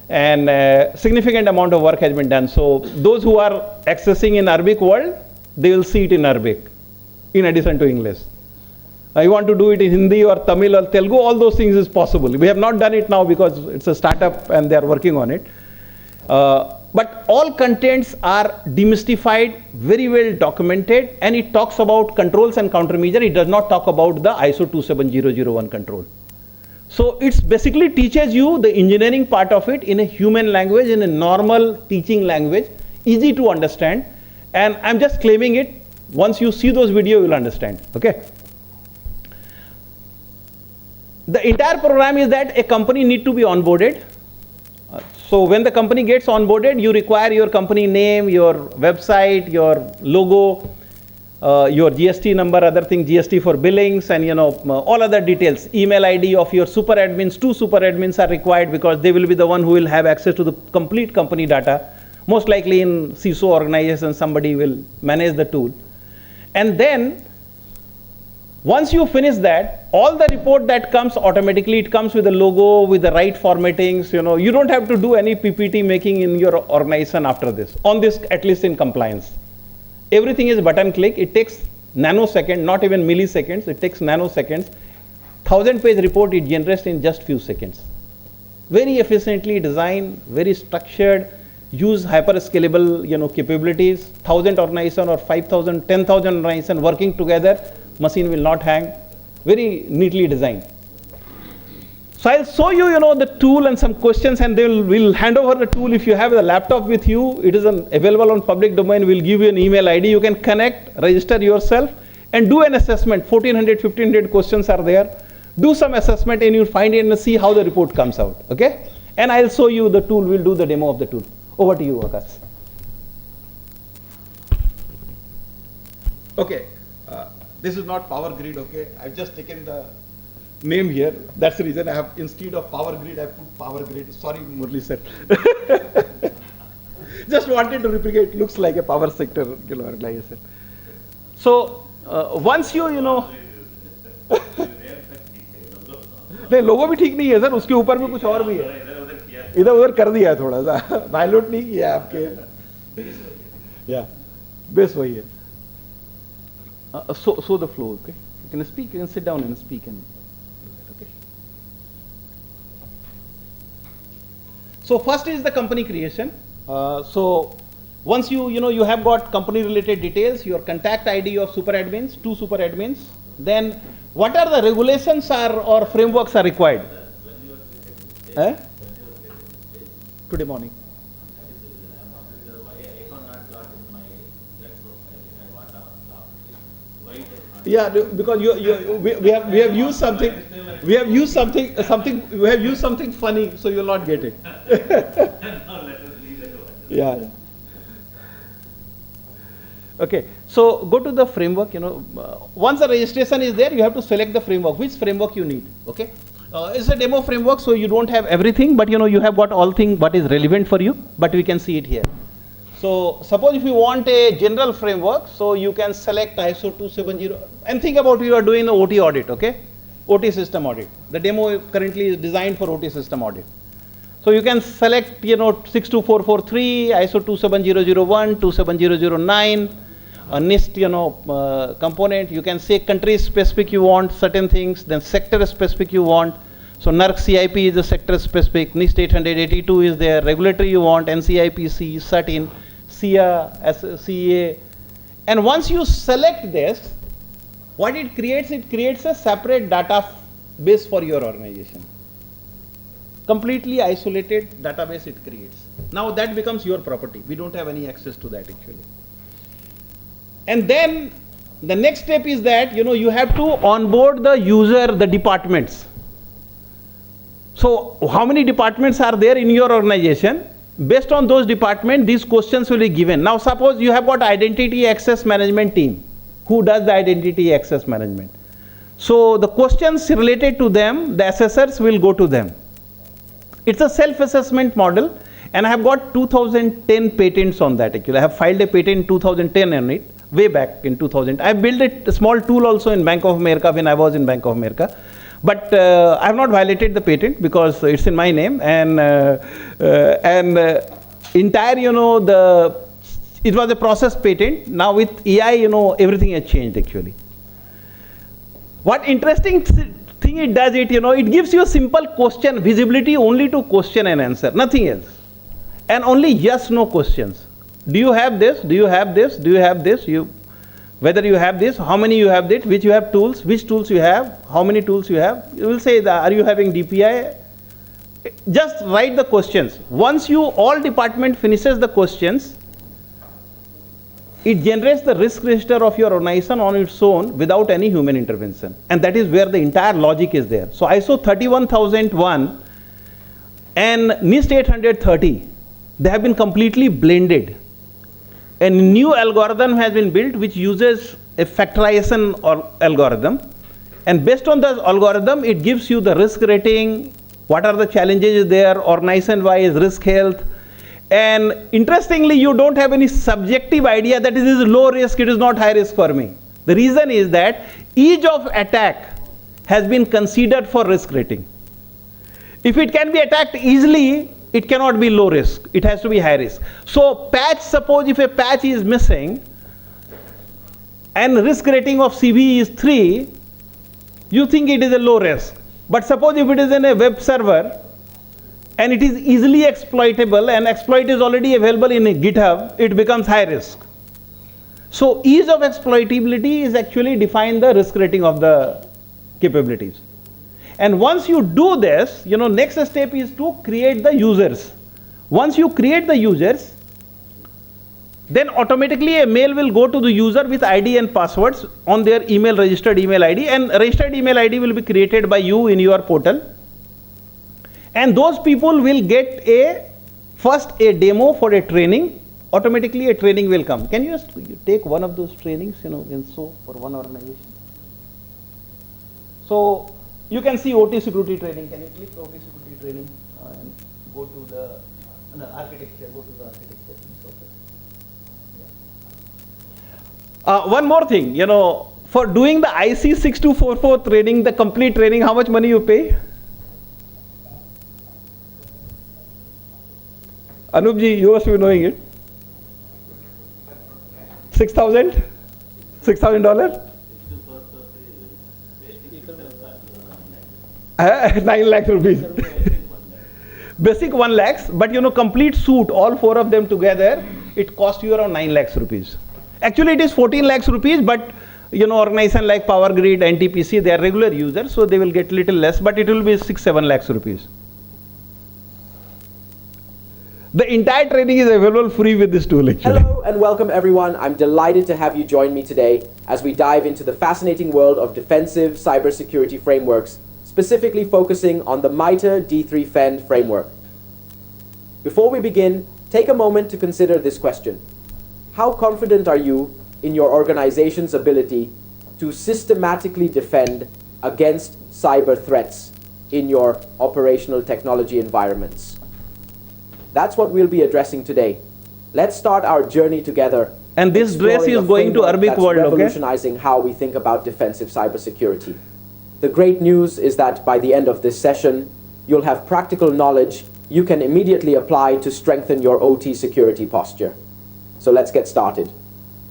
and significant amount of work has been done. So those who are accessing in Arabic world, they will see it in Arabic, in addition to English. You want to do it in Hindi or Tamil or Telugu, all those things is possible. We have not done it now because it's a startup and they are working on it. But all contents are demystified, very well documented, and it talks about controls and countermeasure. It does not talk about the ISO 27001 control. So it's basically teaches you the engineering part of it in a human language, in a normal teaching language, easy to understand. And I'm just claiming it. Once you see those videos, you will understand. Okay. the entire program is that a company need to be onboarded. So when the company gets onboarded, you require your company name, your website, your logo, your GST number, other thing, GST for billings, and all other details. Email ID of your super admins. 2 super admins are required because they will be the one who will have access to the complete company data. Most likely in CISO organization, somebody will manage the tool. And then once you finish that, all the report that comes automatically, it comes with a logo, with the right formattings. You don't have to do any PPT making in your organization after this, on this, at least in compliance. Everything is button click. It takes nanosecond, not even milliseconds. It takes nanoseconds. 1,000-page report it generates in just few seconds. Very efficiently designed, very structured, use hyper scalable capabilities. 1,000 organization or 5,000, 10,000 organization working together, machine will not hang. Very neatly designed. So I'll show you, the tool and some questions, and we'll hand over the tool. If you have the laptop with you, it is available on public domain. We'll give you an email ID. You can connect, register yourself, and do an assessment. 1,400, 1,500 questions are there. Do some assessment, and you'll find it and see how the report comes out. Okay? And I'll show you the tool. We'll do the demo of the tool. Over to you, Akash. Okay. This is not Power Grid, okay? I've just taken the name here. That's the reason I have, instead of Power Grid, I put Power Grid. Sorry, Murli sir. Just wanted to replicate. Looks like a power sector organization. So once you know. नहीं लोगो भी ठीक नहीं है sir, उसके ऊपर भी कुछ और भी है, इधर उधर कर दिया है थोड़ा सा, डायलूट नहीं किया आपके, या बेस वही है. So the flow, okay? You can speak, you can sit down and speak, and okay. So first is the company creation. So once you have got company related details, your contact ID of super admins, 2 super admins, then what are the regulations or frameworks are required? Today morning. Yeah, because we have used something, we have used something funny, so you will not get it. Yeah. Okay, so go to the framework. Once the registration is there, you have to select the framework. Which framework you need? Okay, it's a demo framework, so you don't have everything, but you have got all things what is relevant for you. But we can see it here. So suppose if you want a general framework, so you can select ISO 270 and think about you are doing the OT audit, okay? OT system audit. The demo currently is designed for OT system audit. So you can select 62443, ISO 27001, 27009, NIST component. You can say country specific you want certain things, then sector specific you want. So NERC CIP is a sector specific, NIST 882 is there, regulatory you want, NCIPC, CERTIN, SIA, CA. And once you select this, what it creates a separate database for your organization. Completely isolated database it creates. Now that becomes your property. We don't have any access to that actually. And then the next step is that, you have to onboard the user, the departments. So how many departments are there in your organization? Based on those departments, these questions will be given. Now suppose you have got identity access management team. Who does the identity access management? So the questions related to them, the assessors will go to them. It's a self-assessment model, and I have got 2010 patents on that actually. I have filed a patent in 2010 on it, way back in 2000. I built a small tool also in Bank of America when I was in Bank of America. But I have not violated the patent because it's in my name, and entire, it was a process patent. Now with AI, everything has changed actually. What interesting thing it does, it gives you a simple question, visibility only to question and answer, nothing else. And only yes, no questions. Do you have this? Do you have this? Do you have this? Whether you have this, how many you have this, which you have tools, which tools you have, how many tools you have. You will say, are you having DPI? Just write the questions. Once all department finishes the questions, it generates the risk register of your organization on its own without any human intervention. And that is where the entire logic is there. So ISO 31001 and NIST 830, they have been completely blended. A new algorithm has been built which uses a factorization algorithm. And based on the algorithm, it gives you the risk rating, what are the challenges there, organization-wise, risk health. And interestingly, you don't have any subjective idea that this is low risk, it is not high risk for me. The reason is that each of attack has been considered for risk rating. If it can be attacked easily, it cannot be low risk, it has to be high risk. So patch, suppose if a patch is missing and risk rating of CVE is 3, you think it is a low risk. But suppose if it is in a web server and it is easily exploitable and exploit is already available in a GitHub, it becomes high risk. So ease of exploitability is actually define the risk rating of the capabilities. And once you do this, next step is to create the users. Once you create the users, then automatically a mail will go to the user with ID and passwords on their registered email ID, and registered email ID will be created by you in your portal. And those people will get first a demo for a training. Automatically a training will come. Can you just take one of those trainings, for one organization? So you can see OT security training. Can you click OT security training and go to the architecture? Go to the architecture piece of it. Yeah. One more thing, for doing the IC 6244 training, the complete training, how much money you pay? Anupji, you must be knowing it. $6,000? $6,000? 9 lakh rupees. Basic 1 lakhs, but complete suit, all 4 of them together, it costs you around 9 lakhs rupees. Actually, it is 14 lakhs rupees, but organization like Power Grid, NTPC, they are regular users, so they will get little less, but it will be 6-7 lakhs rupees. The entire training is available free with this tool actually. Hello and welcome everyone. I'm delighted to have you join me today as we dive into the fascinating world of defensive cybersecurity frameworks, specifically focusing on the MITRE D3 Fend framework. Before we begin, take a moment to consider this question. How confident are you in your organization's ability to systematically defend against cyber threats in your operational technology environments? That's what we'll be addressing today. Let's start our journey together. And this dress is going to Arabic world, okay? Revolutionizing how we think about defensive cybersecurity. The great news is that by the end of this session, you'll have practical knowledge you can immediately apply to strengthen your OT security posture. So let's get started.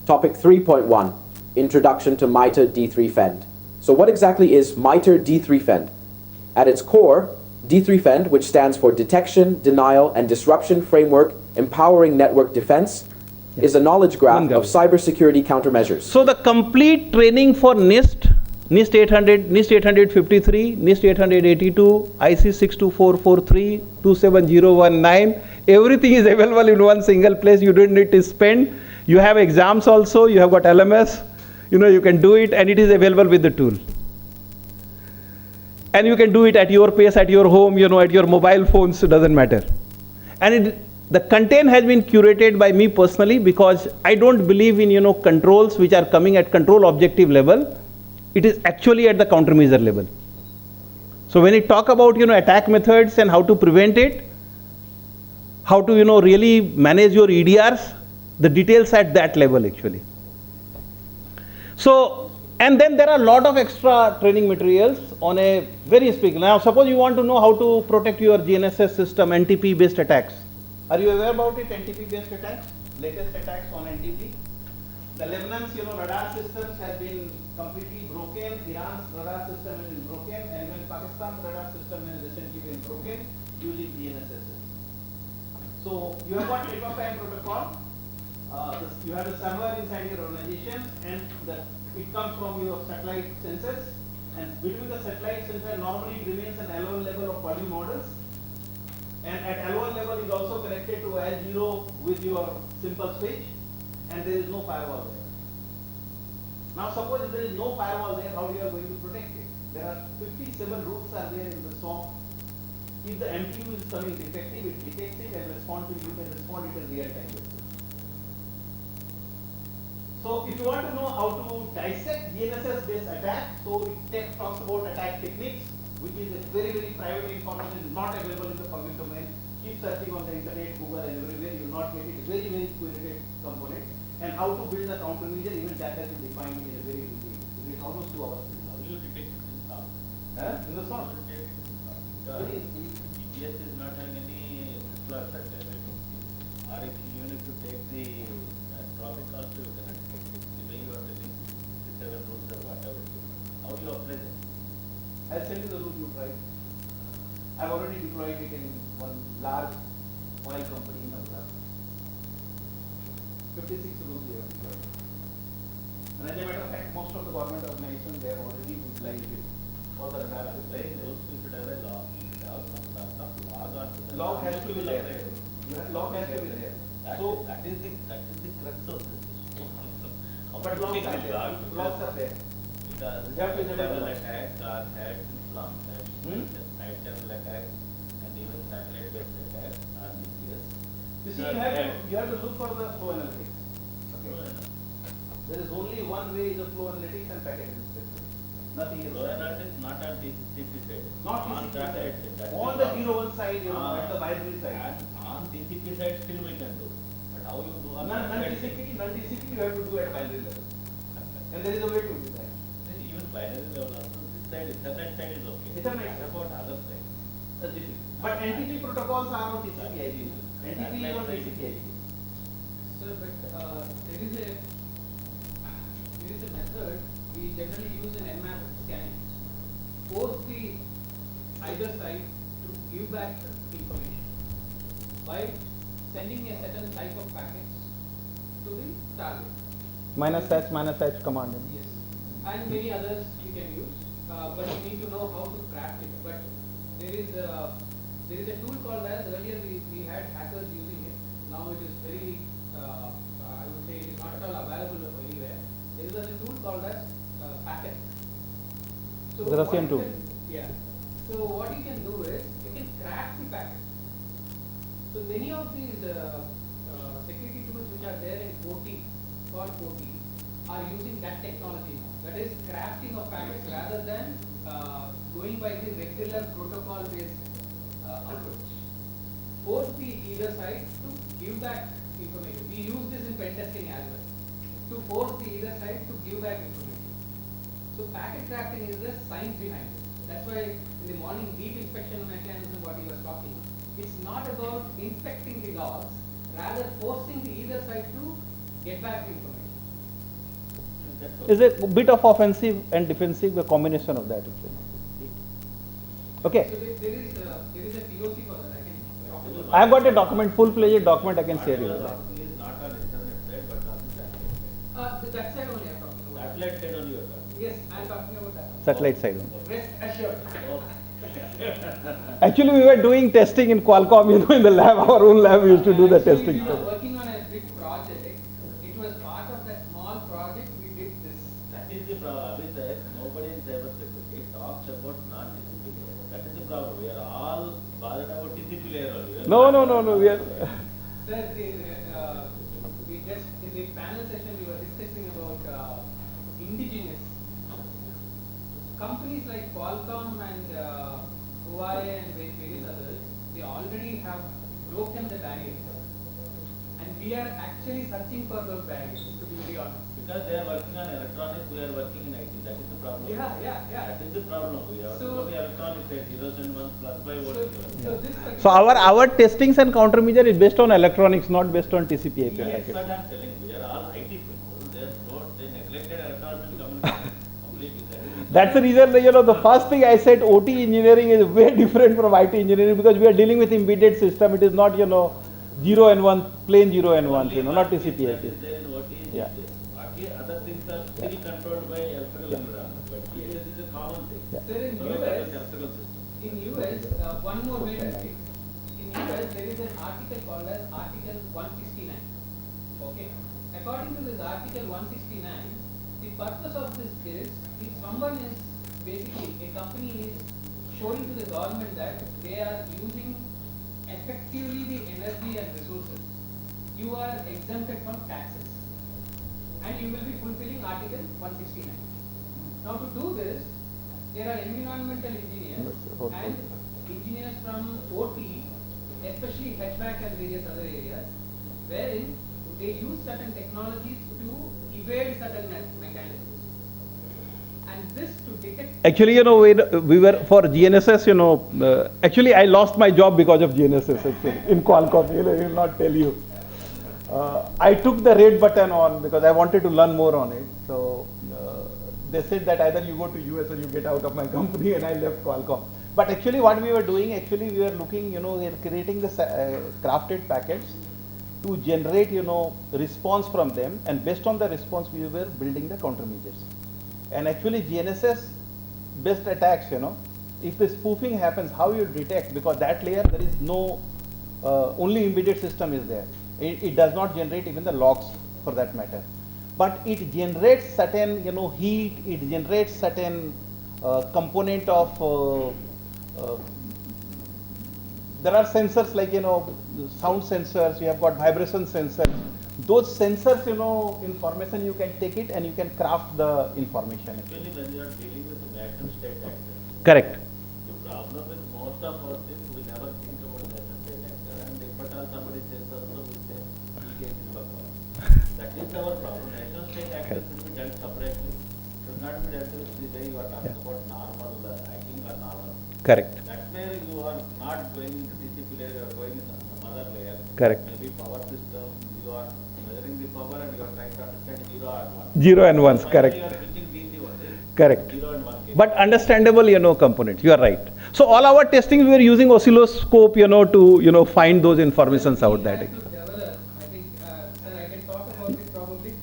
Topic 3.1, Introduction to MITRE D3 Fend. So what exactly is MITRE D3 Fend? At its core, D3 Fend, which stands for Detection, Denial, and Disruption Framework Empowering Network Defense, is a knowledge graph of cybersecurity countermeasures. So the complete training for NIST 800, NIST 853, NIST 882, IC 62443, 27019, everything is available in one single place. You don't need to spend. You have exams also, you have got LMS, you can do it, and it is available with the tool. And you can do it at your pace, at your home, at your mobile phones, it doesn't matter. And the content has been curated by me personally because I don't believe in, controls which are coming at control objective level. It is actually at the countermeasure level. So when you talk about, attack methods and how to prevent it, how to, really manage your EDRs, the details at that level actually. So, and then there are a lot of extra training materials on a very specific. Now, suppose you want to know how to protect your GNSS system, NTP based attacks. Are you aware about it, NTP based attacks? Latest attacks on NTP? The Lebanon's, radar systems have been completely broken. Iran's radar system has been broken, and even Pakistan's radar system has recently been broken using GNSS. So you have got triple-time protocol. You have a server inside your organization, and it comes from your satellite sensors, and between the satellite sensor normally it remains an L1 level of body models, and at L1 level is also connected to L0 with your simple switch, and there is no firewall there. Now suppose if there is no firewall there, how you are going to protect it? There are 57 routes are there in the SOC. If the MTU is coming defective, it detects it and you can respond it in real time. So if you want to know how to dissect DNSS based attack, so it talks about attack techniques, which is a very private information, is not available in the public domain. Keep searching on the internet, Google and everywhere, you will not get it. Very curated component. And how to build a countermeasure, even that has been defined in a very detail. It will take almost 2 hours. How will you detect it in SOC? In the SOC. GPS is not having any flash factor, I don't think. Or if even if you take the traffic also, you cannot detect it. The way you are telling 57 routes or whatever. How you apply that? I'll send you the route you try. I've already deployed it in one large oil company in Abu Dhabi. 56 routes we have deployed. And as a matter of fact, most of the government organizations, they have already utilized it for the radar. Those you should have a log. You should have some sort of log or Log has to be there. Log has to be there. So that is the crux of this issue. How but to logs take are the there. log? Logs are there. Because You have to side enable channel logs. attack are had since long time. Side channel attack and even satellite based attack on GPS. You see, you have to look for the flow analytics. Okay. There is only one way is the flow analytics and packet inspection. Nothing else. Flow analytics not on TCP side. Not on TCP that side. That On is the wrong. 01 side, at the binary side. And on TCP side still we can do. But how you do on satellite side? Non-TCP you have to do at binary level. And there is a way to do that. Even binary level also, this side, Ethernet side is okay. Ethernet. What about other side? But NTP protocols are on TCP IP. NTP is on TCP IP. Sir, but there is a method we generally use in Nmap scanning. Force the either side to give back information by sending a certain type of packets to the target. -h command. Yes, and many others you can use, but you need to know how to craft it. But there is a tool called as, earlier we had hackers using it. Now it is very, I would say it is not at all available anywhere. There is a tool called as packet. So The Russian what you tool. Yeah. So what you can do is you can craft the packet. So many of these security tools which are there in 40 are using that technology now. That is crafting of packets rather than going by the regular protocol based approach. Force the either side to give back information. We use this in pen testing as well. To force the either side to give back information. So packet crafting is the science behind it. That's why in the morning deep inspection mechanism what he was talking, it's not about inspecting the logs, rather forcing the either side to get back the information. Is a bit of offensive and defensive, a combination of that actually. Okay. So there is a POC for that. I can talk about. I have got a document, full-fledged document I can share you. Is not on internet side, but on the satellite side. That side only I am talking about. Satellite side only you are talking. Yes, I am talking about that. Satellite side. Rest assured. Actually, we were doing testing in Qualcomm, in the lab, our own lab, we used to do the testing. We were working on a big project. It was part of that small project. We did this. That is the problem. Abhi said, nobody in cybersecurity talks about non-TCP layer. That is the problem. We are all bothered about TCP layer only. No, we are. Sir, we just in the panel session we were discussing about indigenous companies like Qualcomm and Huawei and various others. They already have broken the barriers, and we are actually searching for those barriers. To be very honest. Because they are working on electronics, we are working in IT. That is the problem. Yeah. That is the problem. We have to go to electronics side, zeros and ones, plus by what. So our testings and countermeasure is based on electronics, not based on TCP API. Yes, but I am telling you, we are all IT people. They neglected electronics communication completely. That's the reason, the first thing I said, OT engineering is way different from IT engineering because we are dealing with embedded system. It is not, 0 and 1, plain 0 and 1, not TCP API. Yeah. Okay, other things are still controlled by electrical environment, but here is a common thing. Sir, in So US, electrical system. one more way to see. In US, there is an article called as Article 169. Okay, according to this article 169, the purpose of this is if someone is basically, a company is showing to the government that they are using effectively the energy and resources, you are exempted from taxes and you will be fulfilling article 169. Now to do this, there are environmental engineers and engineers from OT, especially HVAC and various other areas, wherein they use certain technologies to evade certain mechanisms. And this to detect... Actually, we were for GNSS, actually I lost my job because of GNSS actually, in Qualcomm, he will not tell you. I took the red button on because I wanted to learn more on it. So they said that either you go to US or you get out of my company, and I left Qualcomm. But actually what we were doing, actually we were looking, we were creating the crafted packets to generate, response from them, and based on the response we were building the countermeasures. And actually GNSS based attacks, if the spoofing happens, how you detect, because that layer there is no, only embedded system is there. It does not generate even the logs for that matter. But it generates certain, heat, it generates certain component of, there are sensors like, sound sensors, you have got vibration sensors. Those sensors, information you can take it and you can craft the information. Actually, when you are dealing with the national state actor, correct. the problem with most of us is we never think about national state actor, and if at all somebody says also, we say, EK is Bhagwan. That is our problem. National state actor should be dealt separately. Should not be dealt with the way you are talking about normal hacking or normal. Correct. That's where you are not going into TCP layer, you are going into some other layer. Correct. Maybe power system, you are measuring the power and you are trying to understand 0 and 1. 0 and 1s, correct. You are switching DC only. Correct. 0 and 1 case. But understandable, component. You are right. So all our testing we are using oscilloscope, to find those informations out that. I think, sir, I can talk about it probably.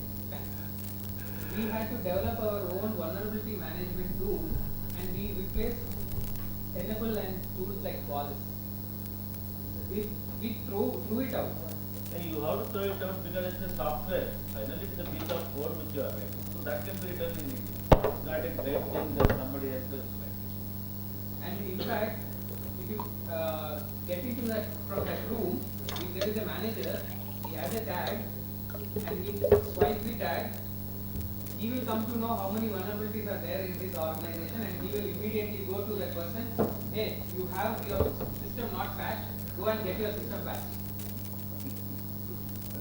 We had to develop our own vulnerability management tool, and we replaced Tenable and tools like Qualys. We threw it out. You have to throw it out because it's a software. Finally, it's a piece of code which you are writing. So that can be written in English. It's not a great thing that somebody has to write. And in fact, if you get into that from that room, if there is a manager, he has a tag, and he swipes the tag, he will come to know how many vulnerabilities are there in his organization, and he will immediately go to that person, hey, you have your system not patched, go and get your system patched.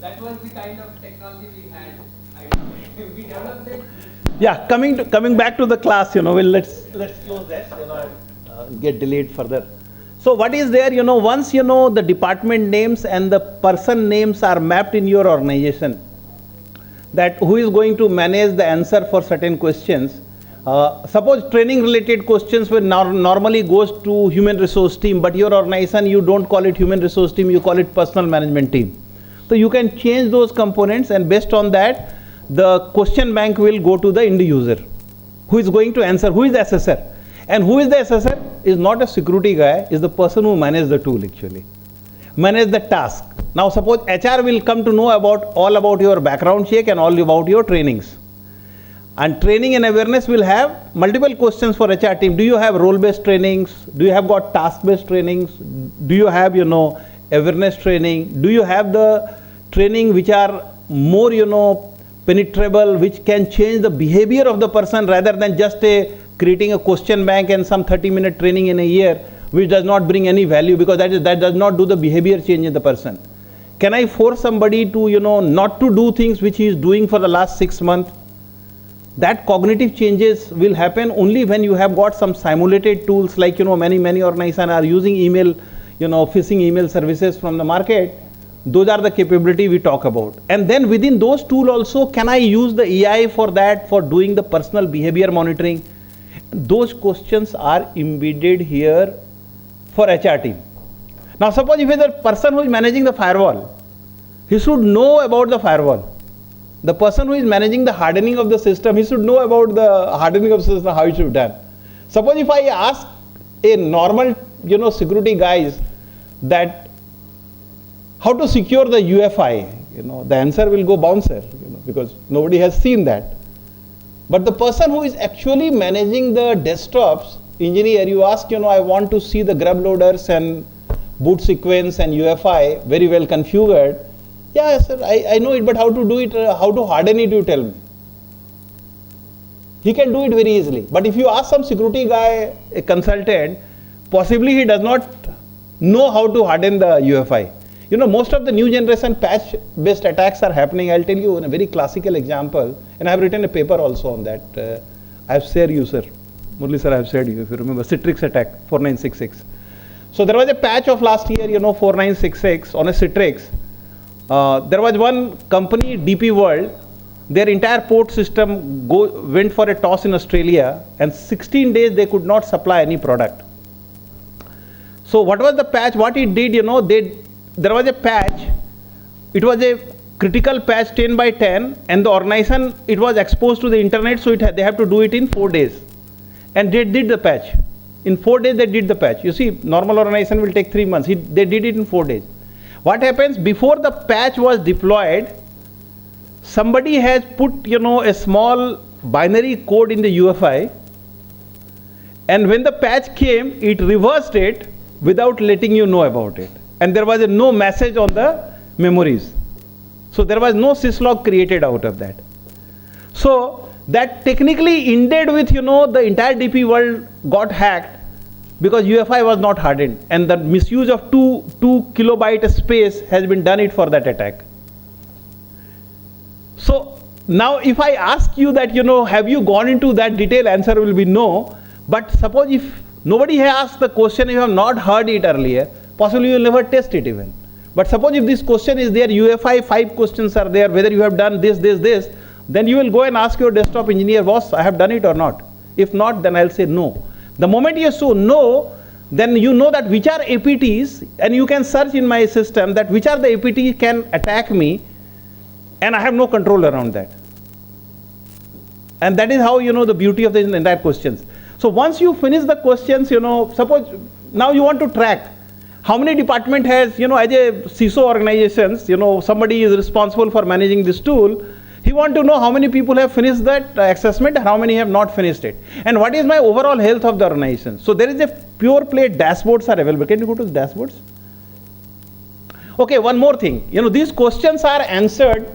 That was the kind of technology we had. We developed it. Yeah, coming back to the class, let's close that, get delayed further. So what is there, once the department names and the person names are mapped in your organization, that who is going to manage the answer for certain questions. Suppose training related questions will normally goes to human resource team, but your organization, you don't call it human resource team, you call it personal management team. So you can change those components, and based on that, the question bank will go to the end user, who is going to answer, who is the assessor. And who is the assessor? Is not a security guy, is the person who manages the tool actually. Manage the task. Now suppose HR will come to know all about your background check and all about your trainings. And training and awareness will have multiple questions for HR team. Do you have role-based trainings? Do you have got task-based trainings? Do you have, awareness training? Do you have the training which are more, penetrable, which can change the behavior of the person rather than just creating a question bank and some 30-minute training in a year, which does not bring any value, because that does not do the behavior change in the person. Can I force somebody to, not to do things which he is doing for the last 6 months? That cognitive changes will happen only when you have got some simulated tools, like, many organizations are using email, phishing email services from the market. Those are the capability we talk about. And then within those tools also, can I use the AI for that, for doing the personal behavior monitoring? Those questions are embedded here for HR team. Now suppose if it is a person who is managing the firewall, he should know about the firewall. The person who is managing the hardening of the system, he should know about the hardening of the system, how it should be done. Suppose if I ask a normal, security guys that how to secure the UFI, the answer will go bouncer, because nobody has seen that. But the person who is actually managing the desktops, engineer, you ask, I want to see the grub loaders and boot sequence and UFI very well configured. Yeah, sir, I know it, but how to do it, how to harden it, you tell me. He can do it very easily. But if you ask some security guy, a consultant, possibly he does not know how to harden the UFI. Most of the new generation patch-based attacks are happening. I'll tell you in a very classical example, and I've written a paper also on that. I've shared you, sir. Murli sir, I've shared you, if you remember, Citrix attack, 4966. So there was a patch of last year, 4966 on a Citrix. There was one company, DP World, their entire port system went for a toss in Australia, and 16 days they could not supply any product. So what was the patch? What it did, there was a patch, it was a critical patch 10 by 10, and the organization, it was exposed to the internet, so they have to do it in 4 days. And they did the patch. In 4 days they did the patch. You see, normal organization will take 3 months. They did it in 4 days. What happens, before the patch was deployed, somebody has put, a small binary code in the UFI, and when the patch came, it reversed it without letting you know about it. And there was no message on the memories. So there was no syslog created out of that. So that technically ended with, the entire DP world got hacked because UFI was not hardened, and the misuse of 2 kilobyte space has been done it for that attack. So now if I ask you that, have you gone into that detail, answer will be no. But suppose if nobody has asked the question, you have not heard it earlier, possibly you will never test it even. But suppose if this question is there, UFI 5 questions are there, whether you have done this, then you will go and ask your desktop engineer, boss, I have done it or not. If not, then I'll say no. The moment you say no, then you know that which are APTs, and you can search in my system that which are the APTs can attack me, and I have no control around that. And that is how, the beauty of the entire questions. So once you finish the questions, suppose now you want to track how many department has, as a CISO organizations, somebody is responsible for managing this tool. He want to know how many people have finished that assessment and how many have not finished it. And what is my overall health of the organization. So there is a pure play dashboards are available. Can you go to the dashboards? Okay, one more thing. These questions are answered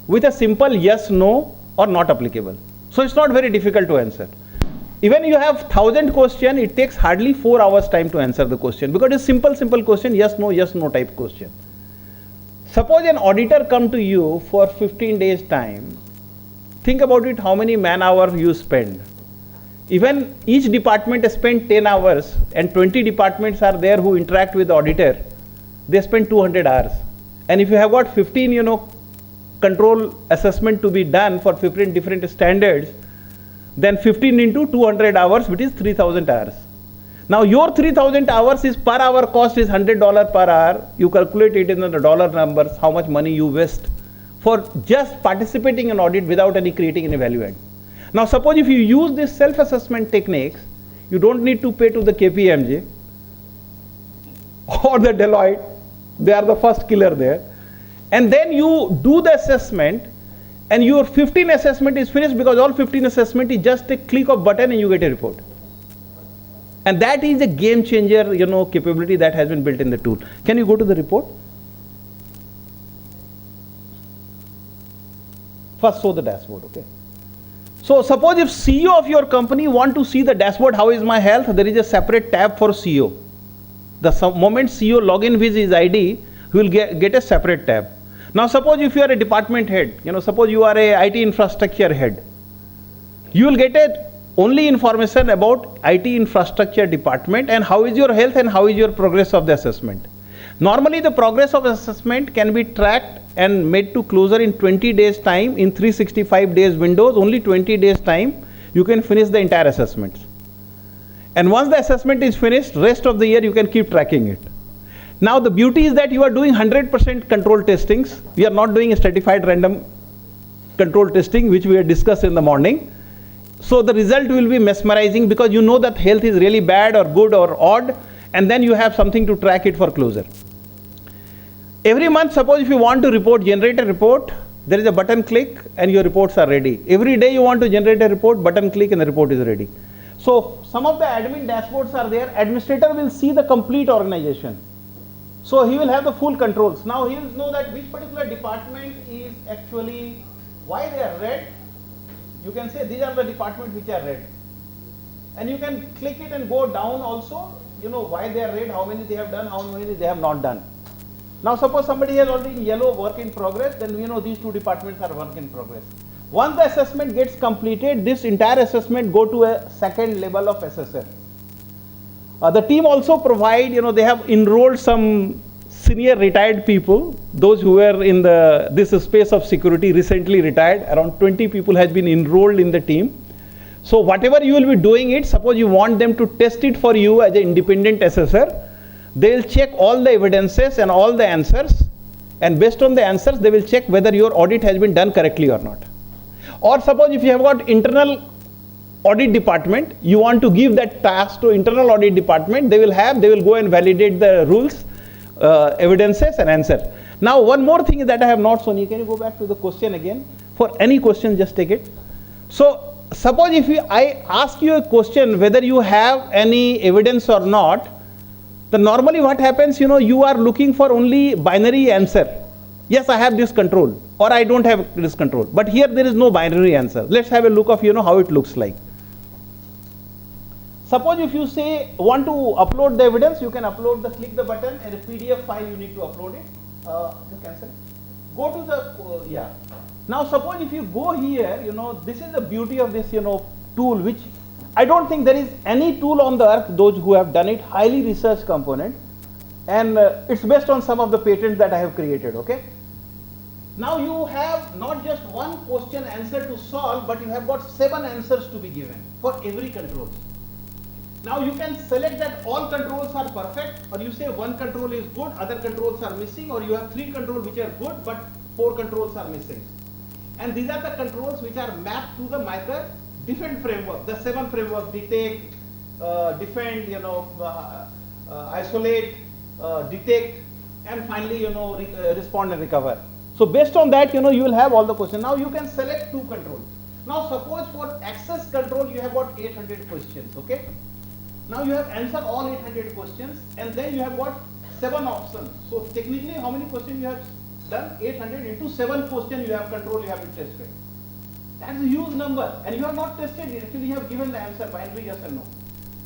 with a simple yes, no, or not applicable. So it's not very difficult to answer. Even you have 1,000 question, it takes hardly 4 hours time to answer the question, because it's simple question, yes, no type question. Suppose an auditor come to you for 15 days time. Think about it, how many man hours you spend. Even each department spend 10 hours, and 20 departments are there who interact with the auditor. They spend 200 hours. And if you have got 15, control assessment to be done for 15 different standards, then 15 into 200 hours, which is 3,000 hours. Now your 3,000 hours is per hour cost is $100 per hour. You calculate it in the dollar numbers, how much money you waste for just participating in audit without any creating any value add. Now suppose if you use this self-assessment techniques, you don't need to pay to the KPMG or the Deloitte. They are the first killer there. And then you do the assessment, and your 15 assessment is finished, because all 15 assessment is just a click of button and you get a report. And that is a game changer, capability that has been built in the tool. Can you go to the report? First show the dashboard, okay? So suppose if CEO of your company want to see the dashboard, how is my health, there is a separate tab for CEO. The moment CEO log in with his ID, he will get a separate tab. Now suppose if you are a department head, suppose you are a IT infrastructure head, you will get only information about IT infrastructure department and how is your health and how is your progress of the assessment. Normally the progress of assessment can be tracked and made to closure in 20 days time, in 365 days windows, only 20 days time you can finish the entire assessment. And once the assessment is finished, rest of the year you can keep tracking it. Now the beauty is that you are doing 100% control testings. We are not doing a stratified random control testing, which we had discussed in the morning. So the result will be mesmerizing, because you know that health is really bad or good or odd, and then you have something to track it for closure. Every month, suppose if you want to generate a report, there is a button click and your reports are ready. Every day you want to generate a report, button click and the report is ready. So some of the admin dashboards are there. Administrator will see the complete organization. So he will have the full controls. Now he will know that which particular department is actually, why they are red. You can say these are the departments which are red. And you can click it and go down also, you know, why they are red, how many they have done, how many they have not done. Now suppose somebody has already in yellow work in progress, then you know these two departments are work in progress. Once the assessment gets completed, this entire assessment go to a second level of assessor. The team also provide, you know, they have enrolled some senior retired people, those who were in this space of security recently retired. Around 20 people has been enrolled in the team. So whatever you will be doing it, suppose you want them to test it for you as an independent assessor, they will check all the evidences and all the answers, and based on the answers they will check whether your audit has been done correctly or not. Or suppose if you have got internal audit department, you want to give that task to internal audit department, they will go and validate the rules, evidences and answer. Now one more thing that I have not shown you, can you go back to the question again? For any question just take it. So suppose if I ask you a question whether you have any evidence or not, then normally what happens, you know, you are looking for only binary answer. Yes, I have this control or I don't have this control. But here there is no binary answer. Let's have a look of, you know, how it looks like. Suppose if you say want to upload the evidence, you can upload click the button and a PDF file you need to upload it. You cancel. Go to the, Now suppose if you go here, you know, this is the beauty of this, you know, tool, which I don't think there is any tool on the earth, those who have done it, highly researched component, and it's based on some of the patents that I have created, okay. Now you have not just one question answer to solve, but you have got 7 answers to be given for every control. Now you can select that all controls are perfect, or you say one control is good, other controls are missing, or you have 3 controls which are good, but 4 controls are missing. And these are the controls which are mapped to the MITRE different framework, the 7 framework: detect, defend, you know, isolate, detect, and finally, you know, respond and recover. So based on that, you know, you will have all the questions. Now you can select 2 controls. Now suppose for access control you have got 800 questions, okay. Now you have answered all 800 questions, and then you have got 7 options. So technically how many questions you have done? 800 into 7 questions you have control, you have to test it. That's a huge number, and you have not tested it. Actually, you have given the answer binary yes or no.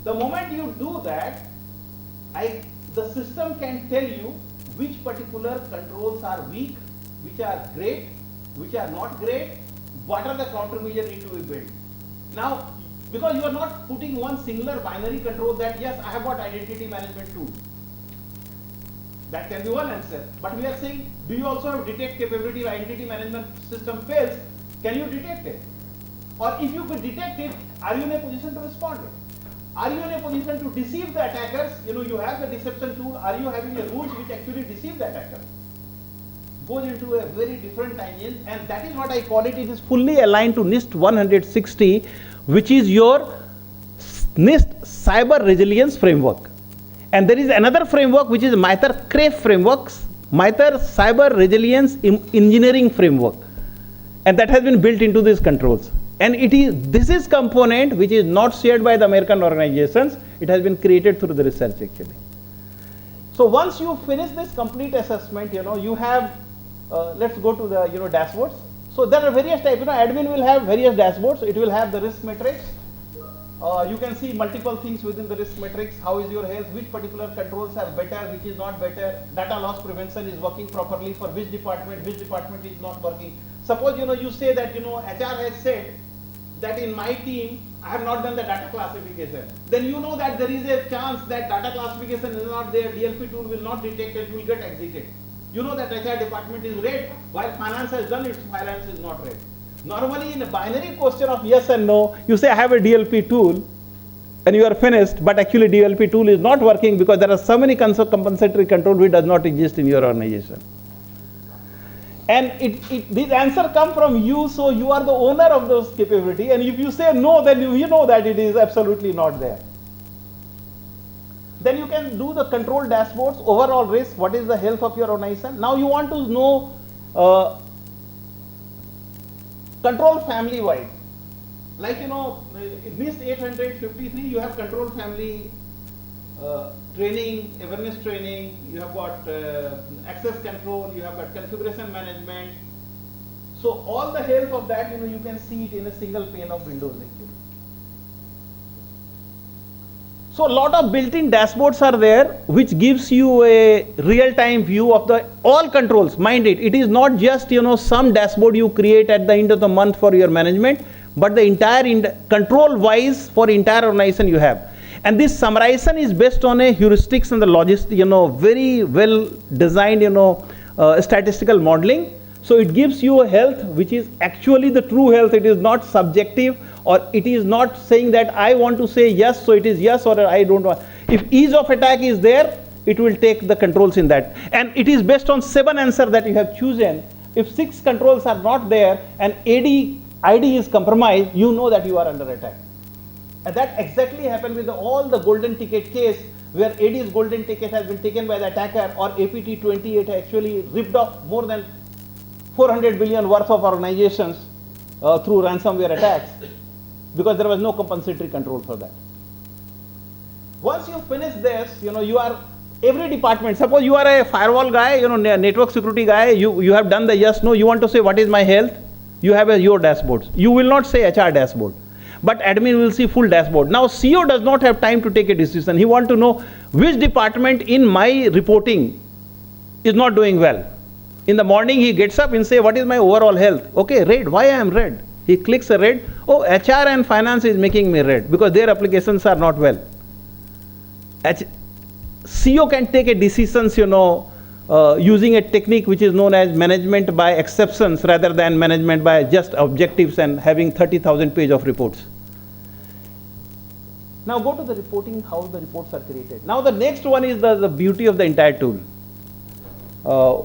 The moment you do that, the system can tell you which particular controls are weak, which are great, which are not great, what are the countermeasures need to be built. Now, because you are not putting one singular binary control that yes, I have got identity management tool. That can be one answer. But we are saying, do you also have detect capability? If identity management system fails, can you detect it? Or if you could detect it, are you in a position to respond it? Are you in a position to deceive the attackers? You know, you have the deception tool. Are you having a rules which actually deceive the attacker? Goes into a very different tangent, and that is what I call it. It is fully aligned to NIST 160, which is your NIST Cyber Resilience Framework. And there is another framework which is MITRE CRAFE frameworks, MITRE Cyber Resilience Engineering Framework. And that has been built into these controls. And this is component which is not shared by the American organizations. It has been created through the research actually. So once you finish this complete assessment, you know, you have, let's go to the, you know, dashboards. So there are various types, you know, admin will have various dashboards. It will have the risk matrix. You can see multiple things within the risk matrix. How is your health? Which particular controls are better? Which is not better? Data loss prevention is working properly for which department is not working. Suppose, you know, you say that, you know, HR has said that in my team, I have not done the data classification. Then you know that there is a chance that data classification is not there, DLP tool will not detect it, will get exited. You know that HR department is red, while finance has done it, finance is not red. Normally in a binary question of yes and no, you say I have a DLP tool and you are finished, but actually DLP tool is not working because there are so many compensatory control which does not exist in your organization. And these answers come from you, so you are the owner of those capability. And if you say no, then you know that it is absolutely not there. Then you can do the control dashboards, overall risk, what is the health of your organization. Now you want to know control family wide. Like NIST 853, you have control family training, awareness training, you have got access control, you have got configuration management. So all the health of that, you can see it in a single pane of windows actually. So a lot of built-in dashboards are there which gives you a real-time view of the all controls. Mind it is not just some dashboard you create at the end of the month for your management, but the entire control-wise for entire organization you have. And this summarization is based on a heuristics and the logistics, very well designed, statistical modeling. So it gives you a health which is actually the true health. It is not subjective, or it is not saying that I want to say yes, so it is yes, or I don't want. If ease of attack is there, it will take the controls in that. And it is based on 7 answers that you have chosen. If 6 controls are not there and ID is compromised, you know that you are under attack. And that exactly happened with all the golden ticket case, where AD's golden ticket has been taken by the attacker, or APT 28 actually ripped off more than 400 billion worth of organizations through ransomware attacks, because there was no compensatory control for that. Once you finish this, you are every department. Suppose you are a firewall guy, network security guy, you have done the yes, no, you want to say what is my health, you have your dashboards. You will not say HR dashboard, but admin will see full dashboard. Now CEO does not have time to take a decision. He want to know which department in my reporting is not doing well. In the morning he gets up and say, what is my overall health? Okay, red, why I am red? He clicks a red. Oh, HR and finance is making me red because their applications are not well. CEO can take a decisions, using a technique which is known as management by exceptions rather than management by just objectives and having 30,000 pages of reports. Now go to the reporting, how the reports are created. Now the next one is the beauty of the entire tool,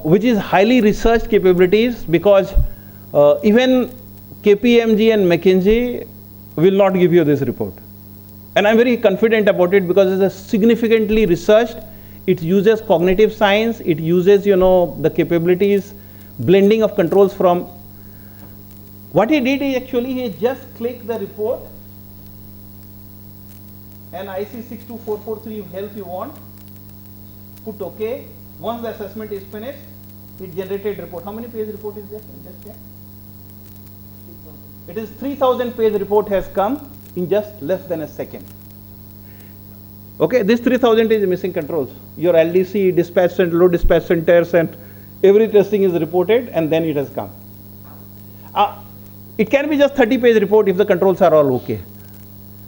which is highly researched capabilities, because even KPMG and McKinsey will not give you this report. And I'm very confident about it because it's significantly researched. It uses cognitive science, it uses, the capabilities, blending of controls from. What he did is actually he just clicked the report and IC 62443 health you want, put OK. Once the assessment is finished, it generated report. How many page report is there? Just check. It is 3,000 page report has come in just less than a second. Okay, this 3,000 is missing controls. Your LDC, dispatch center, load dispatch centers, and every testing is reported, and then it has come. It can be just 30 page report if the controls are all okay.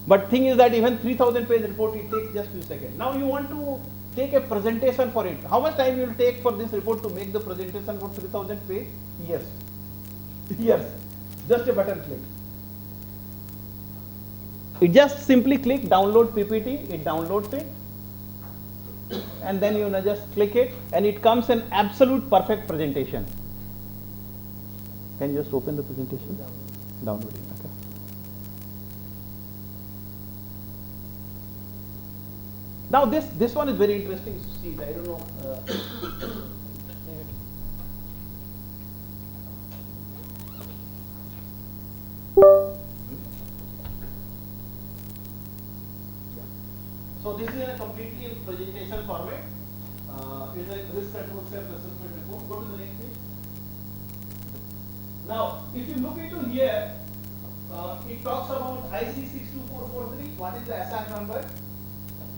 But thing is that even 3,000 page report, it takes just few seconds. Now you want to take a presentation for it. How much time you will take for this report to make the presentation for 3,000 page? Yes. Yes. Just a button click. You just simply click download PPT, it downloads it, and then you just click it, and it comes an absolute perfect presentation. Can you just open the presentation? Download it. Okay. Now this one is very interesting to see. I don't know. So this is a completely in presentation format. It's a risk control self-assessment report. Go to the next page. Now, if you look into here, it talks about IC 62443. What is the SR number?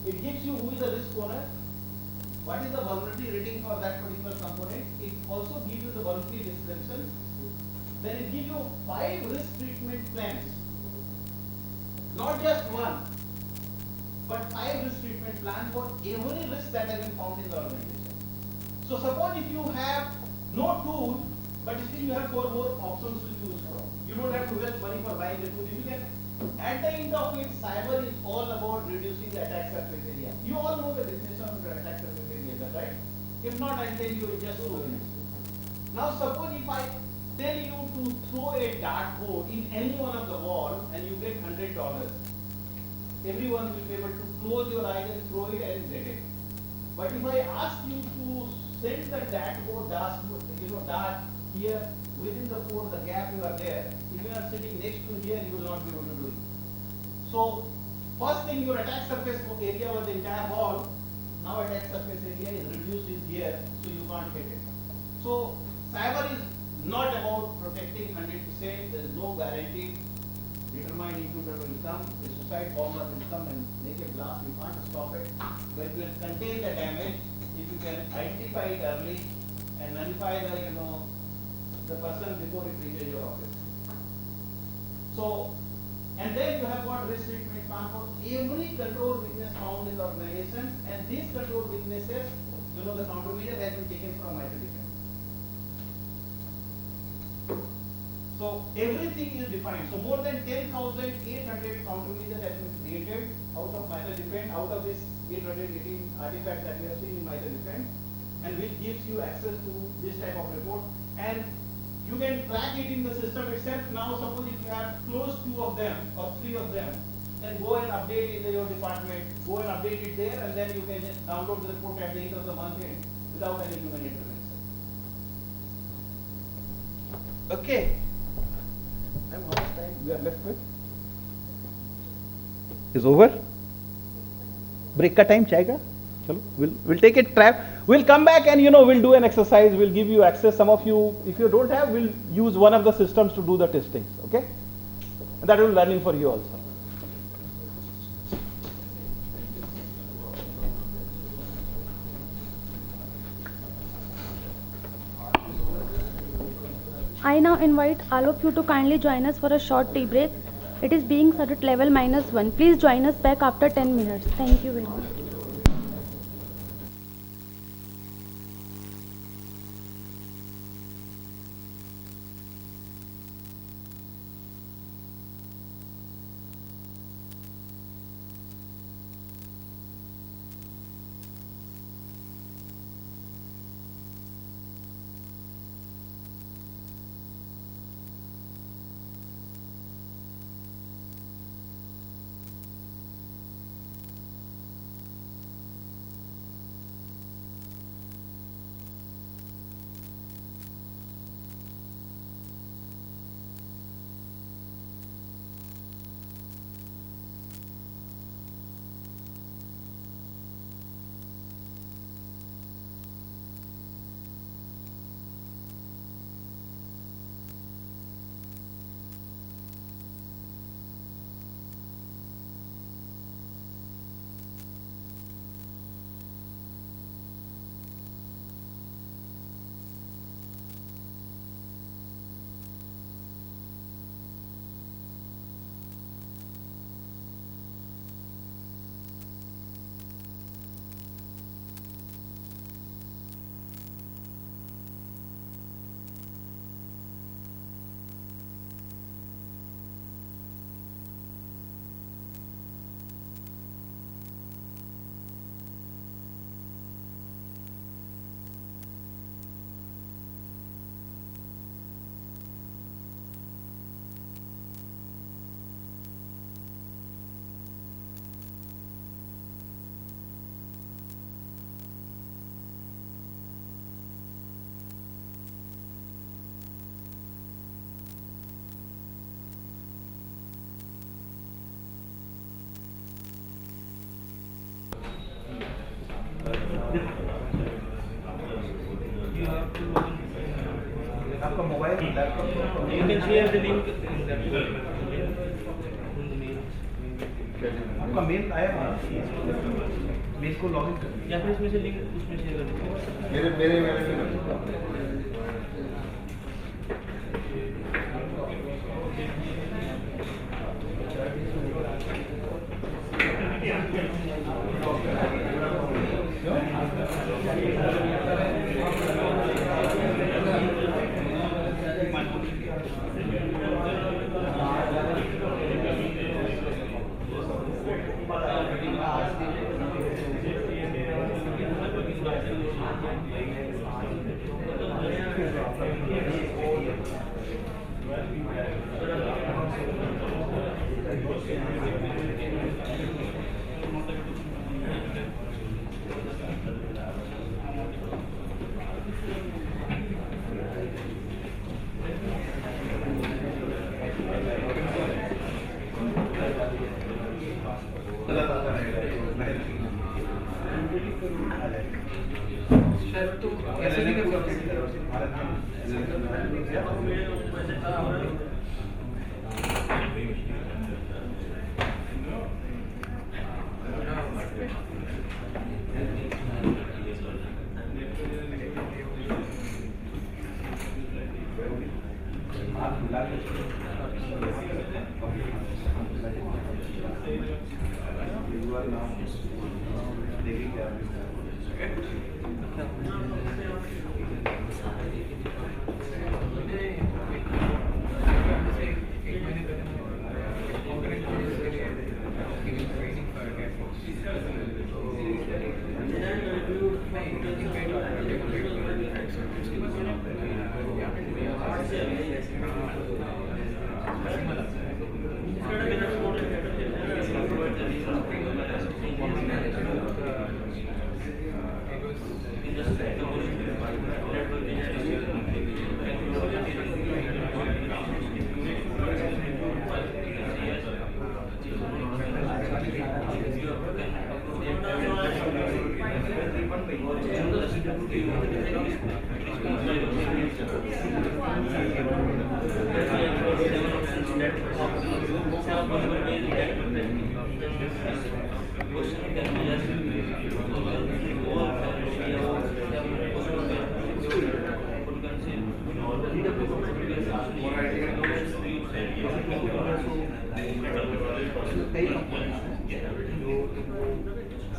It gives you who is the risk owner. What is the vulnerability rating for that particular component? It also gives you the vulnerability description. Then it gives you 5 risk treatment plans. Not just one, but 5 risk treatment plan for every risk that has been found in the organization. So suppose if you have no tool, but still you have 4 more options to choose from. You don't have to waste money for buying the tool. If you can, at the end of it, cyber is all about reducing the attack surface area. You all know the definition of the attack surface area, right? If not, I'll tell you in just 2 minutes. Now suppose if I tell you to throw a dartboard in any one of the wall and you get $100. everyone will be able to close your eyes and throw it and get it. But if I ask you to send the dart here within the port, the gap you are there, if you are sitting next to here, you will not be able to do it. So first thing, your attack surface area was the entire wall. Now attack surface area is reduced is here, so you can't hit it. So cyber is not about protecting 100%. There is no guarantee. Determined intruder will come, the suicide bomber will come and make a blast. You can't stop it. But you can contain the damage if you can identify it early and nullify the person before it reaches your office. So, and then you have got risk treatment plan for every control weakness found in the organizations, and these control weaknesses, the countermeasure has been taken from my defense. So everything is defined. So more than 10,800 countermeasures have been created out of MITRE Defend, out of this 818 artifacts that we have seen in MITRE Defend, and which gives you access to this type of report. And you can track it in the system itself. Now suppose if you have closed 2 of them or 3 of them, then go and update in your department, go and update it there, and then you can just download the report at the end of the month end without any human intervention. Okay. How much time we are left with? Is over. Break ka time chayega. Chalo, we'll take it trap. We'll come back and we'll do an exercise. We'll give you access. Some of you, if you don't have, we'll use one of the systems to do the testings. Okay, and that will be learning for you also. I now invite all of you to kindly join us for a short tea break. It is being served at level -1. Please join us back after 10 minutes. Thank you very much. आपका mobile laptop you can share the link आपका mail आया mail को login कर या फिर इसमें से link उसमें शेयर कर मेरे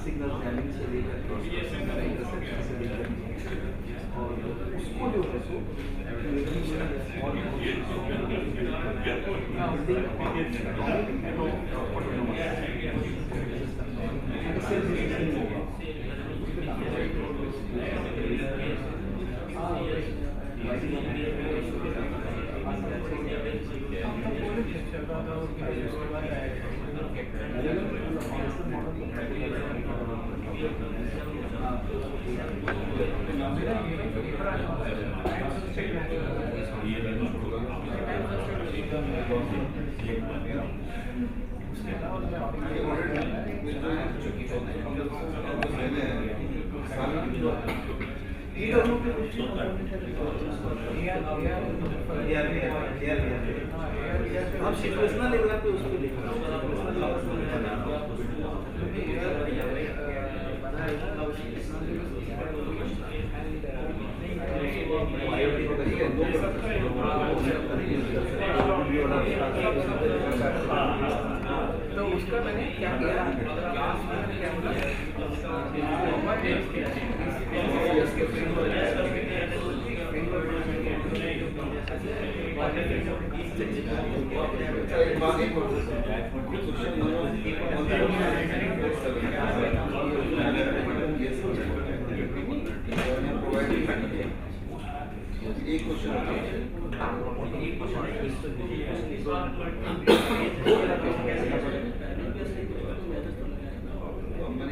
सिग्नल हैंडलिंग से लेकर से लेकर और उसको जो है सो आप सिचुएशनल लेवल पे उसको तो उसका मैंने क्या किया एक क्वेश्चन मैंने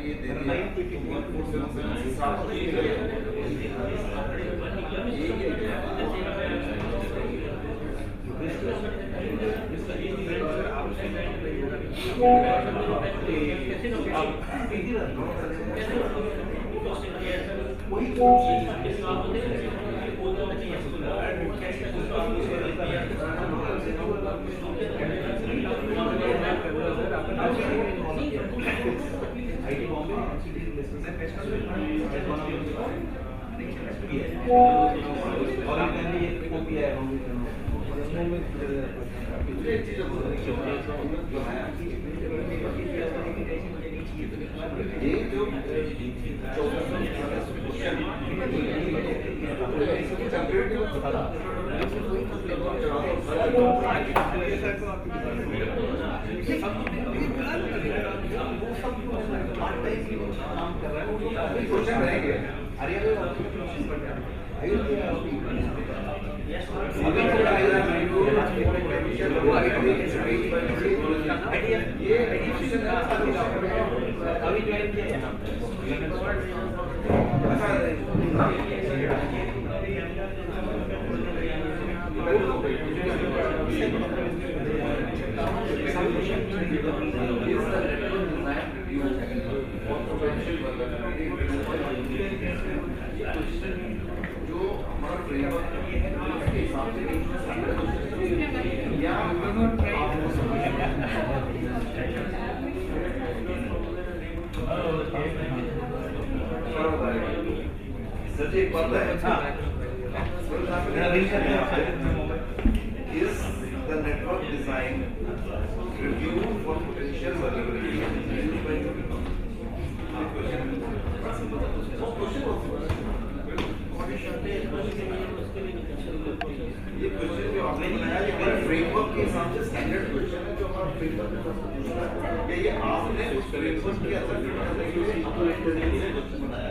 ये दे दिया सर जी एक बात है is the network design review for potential vulnerability used by ये क्वेश्चन जो आपने बनाया ये हमारे फ्रेमवर्क के हिसाब से स्टैंडर्ड क्वेश्चन है जो हमारा फ्रेमवर्क के हिसाब से पूछा है ये आपने उस फ्रेमवर्क के असर करने के लिए क्वेश्चन बनाया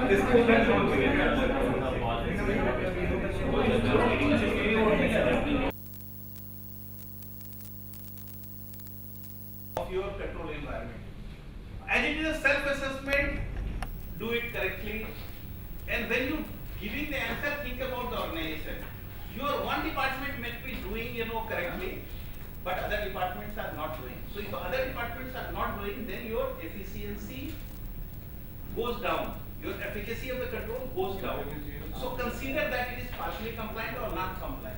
Of your control environment. And it is a self-assessment, do it correctly. And when you giving the answer, think about the organization. Your one department may be doing, correctly, but other departments are not doing. So if other departments are not doing, then your efficiency goes down. Your efficacy of the control goes down. So consider that it is partially compliant or not compliant.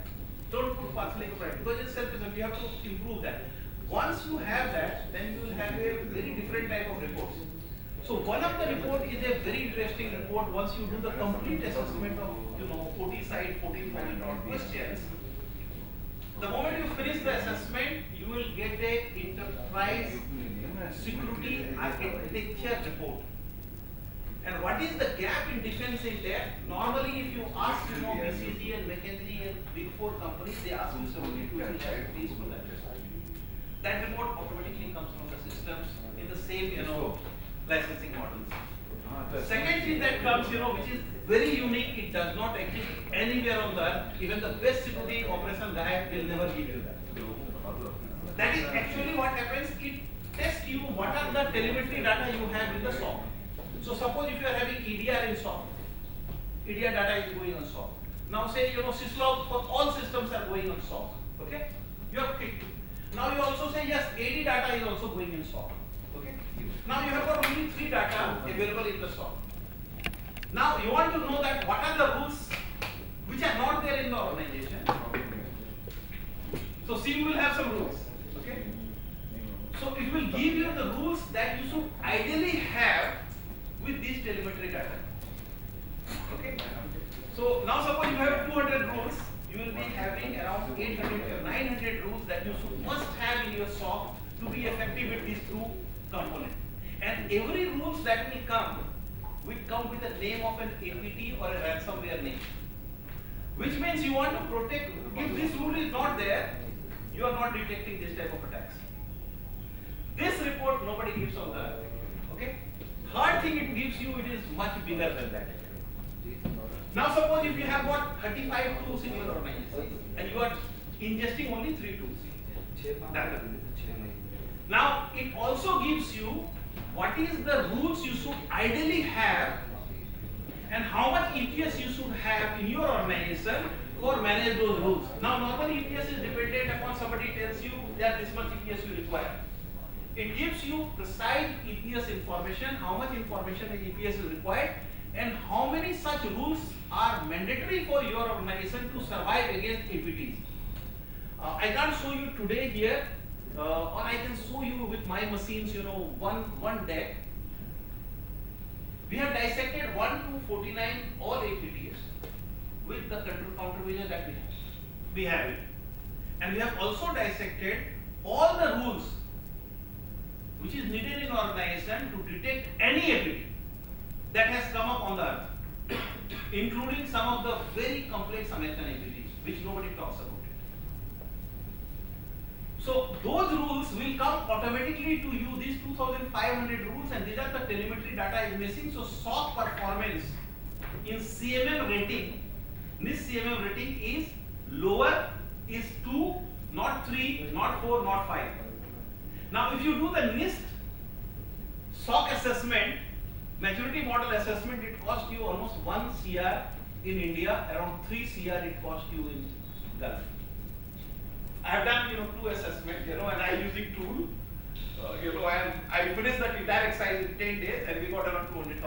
Don't put partially compliant because it's self-assessment. You have to improve that. Once you have that, then you will have a very different type of reports. So one of the report is a very interesting report. Once you do the complete assessment of 40 side, 14,000 odd questions, the moment you finish the assessment, you will get a enterprise security architecture report. And what is the gap in defense in there? Normally, if you ask, BCG and McKinsey and Big Four companies, they ask you 72 fees for that. That report automatically comes from the systems in the same, licensing models. Second thing that comes, which is very unique, it does not exist anywhere on the earth. Even the best security operation guy will never give you that. That is actually what happens. It tests you what are the telemetry data you have in the SOC. So suppose if you are having EDR in SOC, EDR data is going on SOC. Now say, syslog for all systems are going on SOC. Okay? You have clicked. Now you also say yes, AD data is also going in SOC. Okay? Now you have got only 3 data available in the SOC. Now you want to know that what are the rules which are not there in the organization. So SIEM will have some rules. Okay? So it will give you the rules that you should ideally have with these telemetry data. Okay? So now suppose you have 200 rules, you will be having around 800 or 900 rules that you must have in your SOC to be effective with these 2 components. And every rules that will come with the name of an APT or a ransomware name. Which means you want to protect, if this rule is not there, you are not detecting this type of attacks. This report nobody gives on the earth. Okay? Third thing it gives you, it is much bigger than that. Now suppose if you have got 35 tools in your organization and you are ingesting only 3 tools. Now it also gives you what is the rules you should ideally have and how much EPS you should have in your organization for manage those rules. Now normally EPS is dependent upon somebody tells you that this much EPS you require. It gives you precise EPS information, how much information EPS is required and how many such rules are mandatory for your organization to survive against APTs. I can't show you today here or I can show you with my machines, one deck. We have dissected 1 to 49 all APTs with the countermeasure that we have it. And we have also dissected all the rules which is needed in organization to detect any APT that has come up on the earth, including some of the very complex American APTs, which nobody talks about it. So those rules will come automatically to you, these 2,500 rules, and these are the telemetry data is missing. So SOC performance in CMM rating, this CMM rating is lower, is 2, not 3, not 4, not 5. Now if you do the NIST SOC assessment, maturity model assessment, it costs you almost 1 CR in India, around 3 CR it costs you in Gulf. I have done 2 assessments, and I using tool, and I finished that entire exercise in 10 days and we got around $200,000.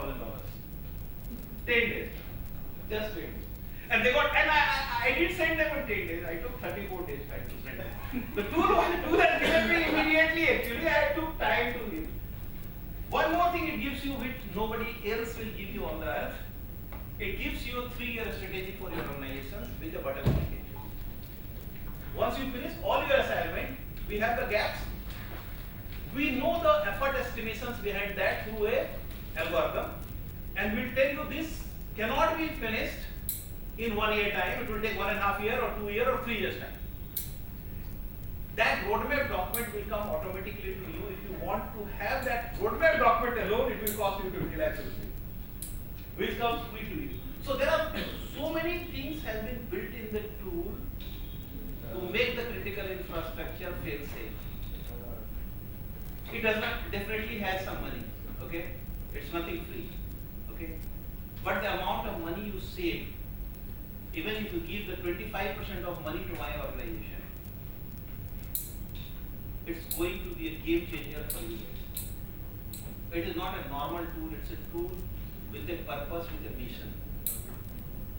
10 days, just 10 days. And they got, and I did send them in 10 days. I took 34 days time to send them. The tool has given me immediately. Actually, I took time to give. One more thing it gives you which nobody else will give you on the earth. It gives you a 3-year strategy for your organizations with a button application. Once you finish all your assignment, we have the gaps. We know the effort estimations behind that through a algorithm, and we'll tell you this cannot be finished in 1 year time. It will take 1.5 years or 2 years or 3 years time. That roadmap document will come automatically to you. If you want to have that roadmap document alone, it will cost you 50 lakhs rupees. which comes free to you. So there are so many things have been built in the tool to make the critical infrastructure fail safe. It does not definitely has some money, okay? It's nothing free, okay? But the amount of money you save, even if you give the 25% of money to my organization, it's going to be a game changer for you. It is not a normal tool, it's a tool with a purpose, with a mission.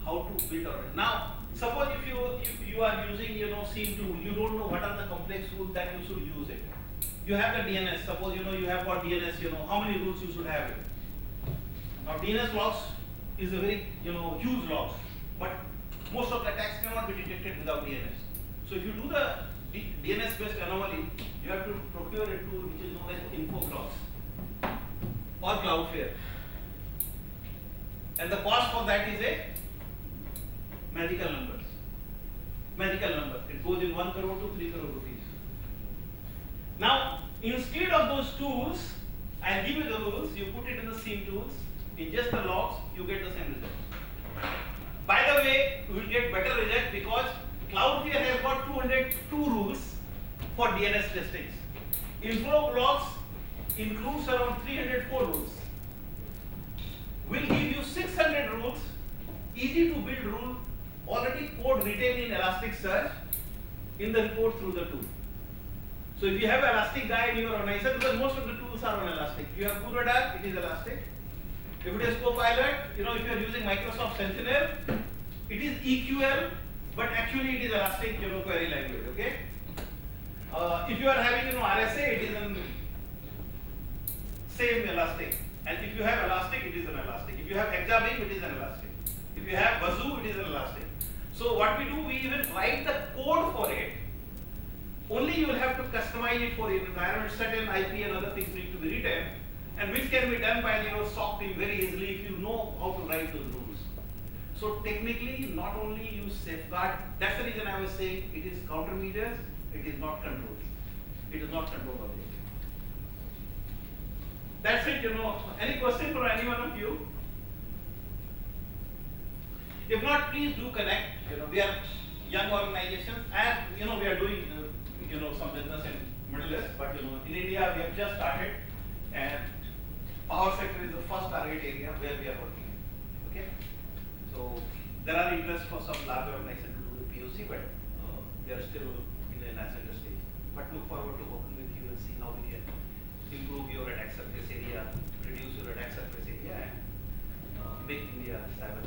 How to build on it. Now, suppose if you are using, SIEM tool, you don't know what are the complex rules that you should use it. You have the DNS, suppose you have got DNS, how many rules you should have it. Now DNS logs is a very huge logs, but most of the attacks cannot be detected without DNS. So if you do the DNS based anomaly, you have to procure a tool which is known as InfoBlox or Cloudflare. And the cost for that is a magical numbers. Magical numbers. It goes in 1 crore to 3 crore rupees. Now, instead of those tools, I'll give you the rules, you put it in the SIEM tools, in just the logs, you get the same result. By the way, you will get better result because Cloudflare has got 202 rules for DNS testings. InfoBlox includes around 304 rules. We'll give you 600 rules, easy to build rule, already code written in Elasticsearch in the report through the tool. So if you have Elastic guy in your organization, because most of the tools are on Elastic. If you have GuruRadar, it is Elastic. If it is Copilot, if you are using Microsoft Sentinel, it is EQL, but actually it is Elastic query language, okay? If you are having RSA, it is in same Elastic. And if you have Elastic, it is an Elastic. If you have Hexabeam, it is an Elastic. If you have Bazoo, it is an Elastic. So what we do, we even write the code for it. Only you will have to customize it for your environment. Certain IP and other things need to be written, and which can be done by SOC team very easily if you know how to write those rules. So technically, not only you safeguard. That's the reason I was saying it is countermeasures. It is not control. It is not control of it. That's it. Any question for any one of you? If not, please do connect. We are young organizations, and we are doing some business in Middle East, but in India we have just started, and power sector is the first target area where we are working. Okay, so there are interests for some large organizations to do the POC, but we are still in the nascent stage. But look forward to working with you and see how we can improve your attack surface area, reduce your attack surface area, and make India cyber